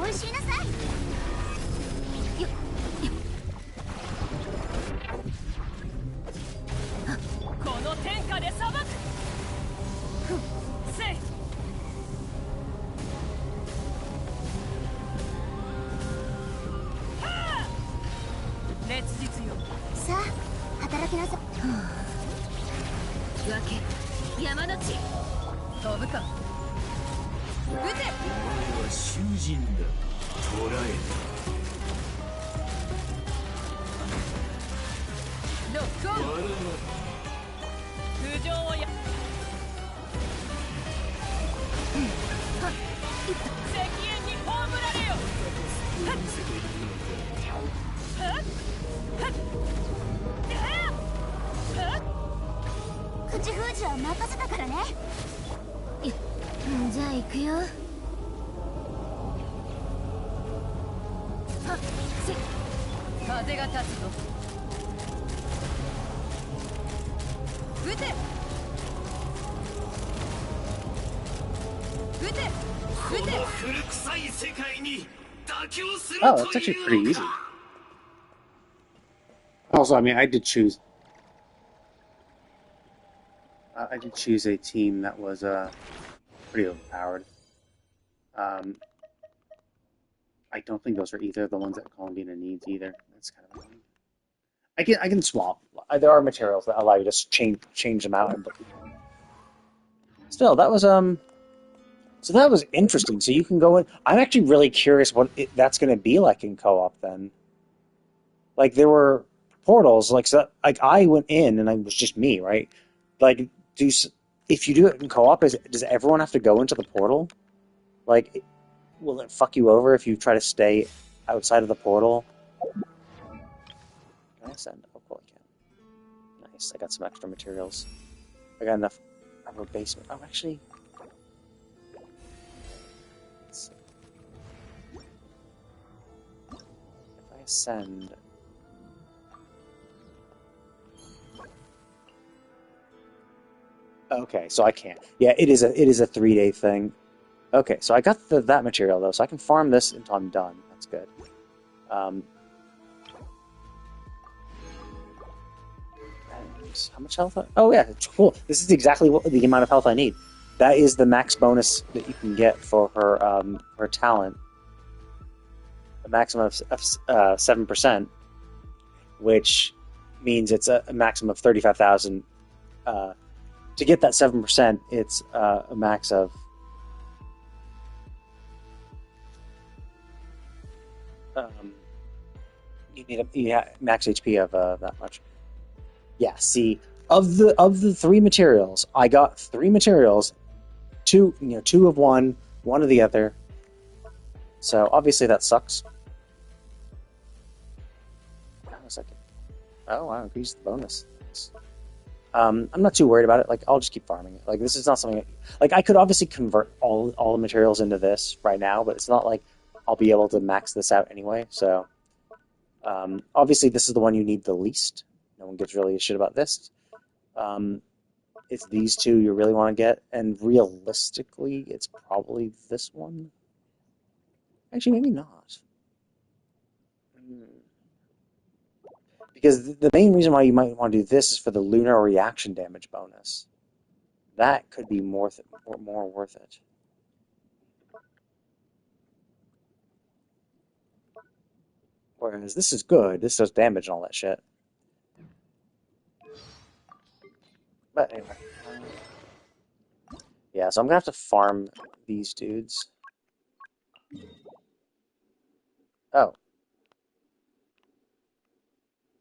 思い知りなさい。この天下で裁く。せい。烈日よ。さあ働きなさい。分け山の地飛ぶか。撃て。お前は囚人だ。捕らえロックオン。頭上をや。石煙に葬られよ。口封じは任せたからね。じゃあ行くよ。風が立つぞ。撃て。撃て。撃て。古臭い世界に妥協する Oh, と that's actually いう pretty の easy. か。 Also, I mean, I did choose a team that was pretty overpowered. I don't think those are either the ones that Columbina needs either. That's kind of annoying. I can swap. There are materials that allow you to change them out. But still, that was So that was interesting. So you can go in. I'm actually really curious what that's going to be like in co-op then. Like there were portals, like so, like I went in and I was just me, right? Like, if you do it in co-op, does everyone have to go into the portal? Like, will it fuck you over if you try to stay outside of the portal? Can I send? Oh, cool, I can. Nice, I got some extra materials. I got enough of a basement. Oh, actually, let's see. If I send. Okay, so I can't. Yeah, it is a 3-day thing. Okay, so I got that material though, so I can farm this until I'm done. That's good. And how much health? Oh yeah, it's cool. This is exactly the amount of health I need. That is the max bonus that you can get for her talent. The maximum of 7%, which means it's a maximum of 35,000. To get that 7%, it's a max of you need max HP of that much. Yeah. See, of the 3 materials, I got 3 materials, 2 of one of the other. So obviously that sucks. Hang on a second. Oh, I increased the bonus. I'm not too worried about it. Like, I'll just keep farming it. Like, this is not something like I could obviously convert all the materials into this right now, but it's not like I'll be able to max this out anyway. So, obviously, this is the one you need the least. No one gives really a shit about this. It's these 2 you really want to get, and realistically, it's probably this one. Actually, maybe not. Because the main reason why you might want to do this is for the lunar reaction damage bonus. That could be more worth it. Whereas this is good. This does damage and all that shit. But anyway. Yeah, so I'm going to have to farm these dudes. Oh.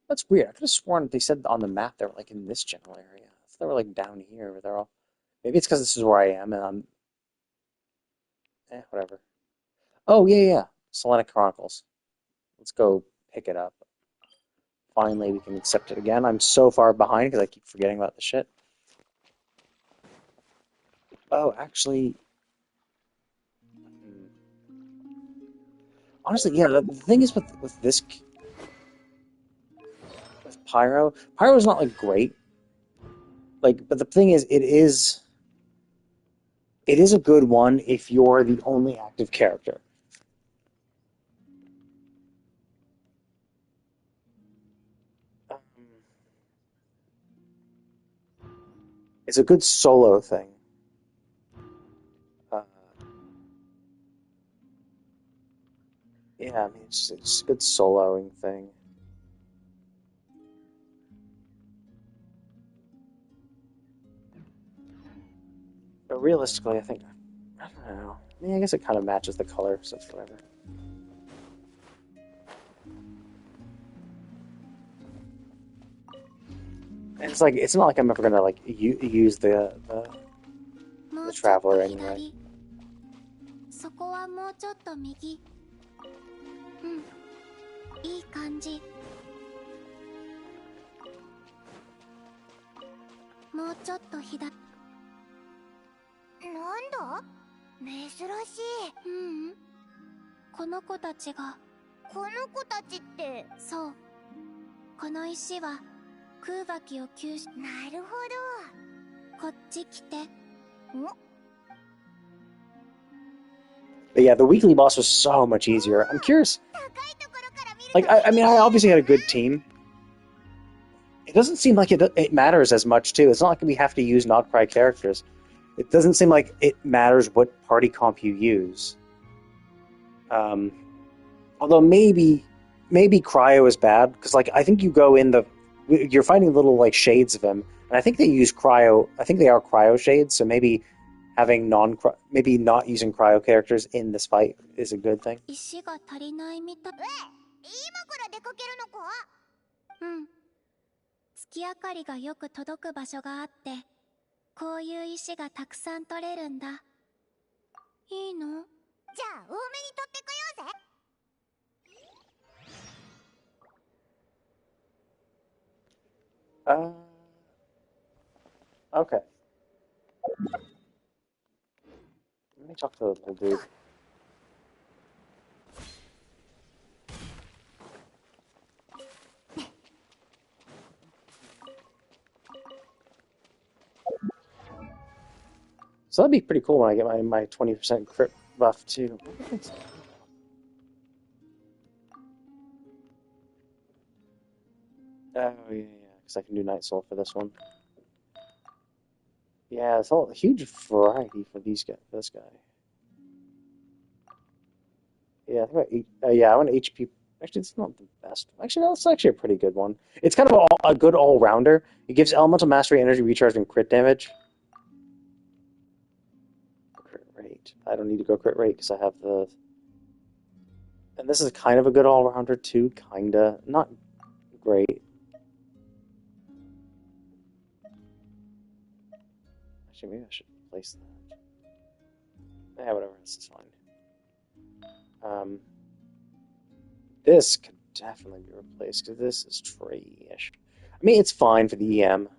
That's weird. I could have sworn they said on the map they were like in this general area. I thought they were like down here where they're all. Maybe it's because this is where I am and I'm. Whatever. Oh, yeah. Selenic Chronicles. Let's go pick it up. Finally, we can accept it again. I'm so far behind because I keep forgetting about the shit. Oh, actually. Honestly, yeah, the thing is with this. With Pyro's not like great. Like, but the thing is, it is a good one if you're the only active character. It's a good solo thing. Yeah, I mean, it's a good soloing thing. But realistically, I think, I don't know. I mean, I guess it kind of matches the color, so it's whatever. And it's like, it's not like I'm ever gonna like use the Traveler anyway. そこはもうちょっと右。うん、いい感じ。もうちょっと左。なんだ？珍しい。ううん。この子たちが。この子たちって。そう。この石は空爆を吸収。なるほど。こっち来て。んBut yeah, the weekly boss was so much easier. I'm curious. Like, I mean, I obviously had a good team. It doesn't seem like it matters as much, too. It's not like we have to use not-cry characters. It doesn't seem like it matters what party comp you use. Although maybe Cryo is bad, because, like, I think you go in you're finding little, like, shades of him, and I think they use Cryo. I think they are Cryo shades, so maybe having maybe not using Cryo characters in this fight is a good thing. 石が足りないみたい。今から出かけるのか？うん。月明かりがよく届く場所があって、こういう石がたくさん取れるんだ。いいの？じゃあ多めに取ってこようぜ。Okay. Let me talk to the little dude. So that'd be pretty cool when I get my 20% crit buff too. Oh yeah, because I can do Night Soul for this one. Yeah, it's a huge variety for this guy. Yeah, I think I want HP. Actually, it's not the best. Actually, no, it's actually a pretty good one. It's kind of a good all-rounder. It gives Elemental Mastery, Energy Recharge, and crit damage. Crit rate. I don't need to go crit rate because I have the... And this is kind of a good all-rounder too, kinda. Not great. Actually, maybe I should replace that. Yeah, whatever, this is fine. This could definitely be replaced, because this is trash. I mean, it's fine for the EM.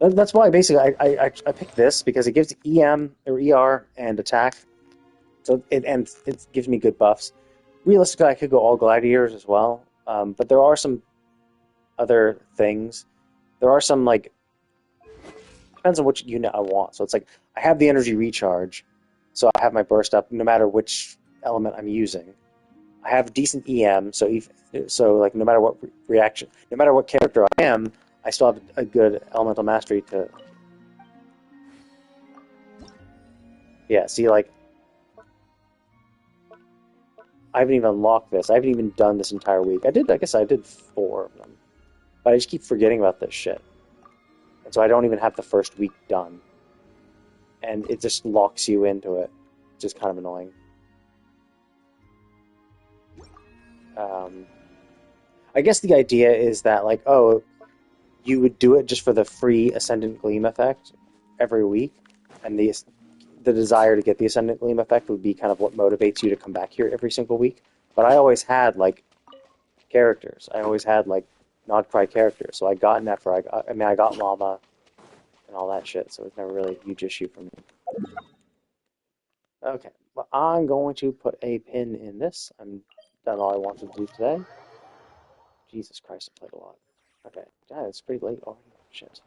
That's why, basically, I picked this, because it gives EM, or ER, and attack. So it gives me good buffs. Realistically, I could go all Gladiators as well, but there are some other things. There are some, like... Depends on which unit I want. So it's like, I have the energy recharge, so I have my burst up no matter which element I'm using. I have decent EM, so like no matter what reaction, no matter what character I am, I still have a good elemental mastery to... Yeah, see, like, I haven't even unlocked this. I haven't even done this entire week. I guess I did 4 of them. But I just keep forgetting about this shit. And so I don't even have the first week done. And it just locks you into it, which is kind of annoying. I guess the idea is that, like, oh, you would do it just for the free Ascendant Gleam effect every week, and the desire to get the Ascendant Gleam effect would be kind of what motivates you to come back here every single week. But I always had, like, characters. I always had, like, not-cry characters. So I got Nephra, I got Lava, and all that shit, so it's never really a huge issue for me. Okay, well, I'm going to put a pin in this. I'm done all I wanted to do today. Jesus Christ, I played a lot. Okay, yeah, it's pretty late already. Shit.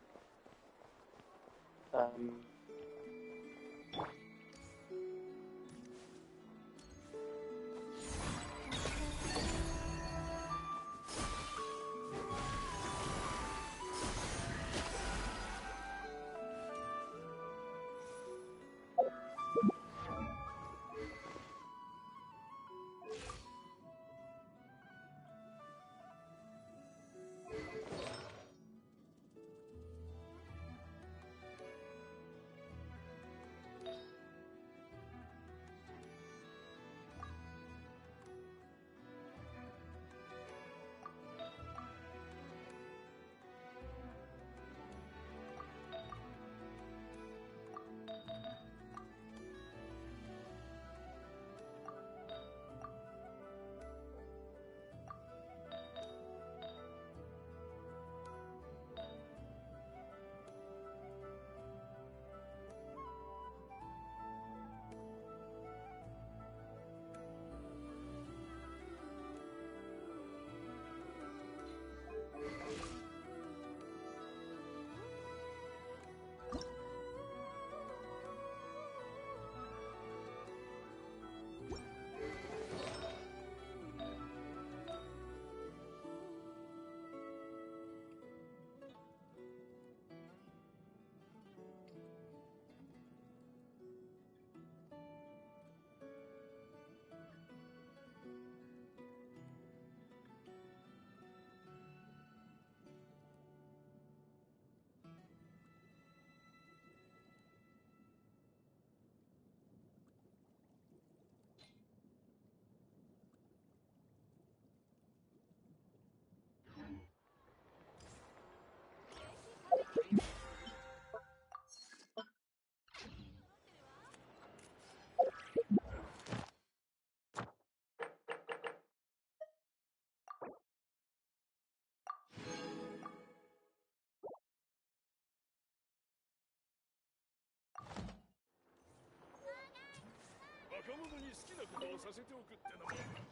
ことをさせておくってのも悪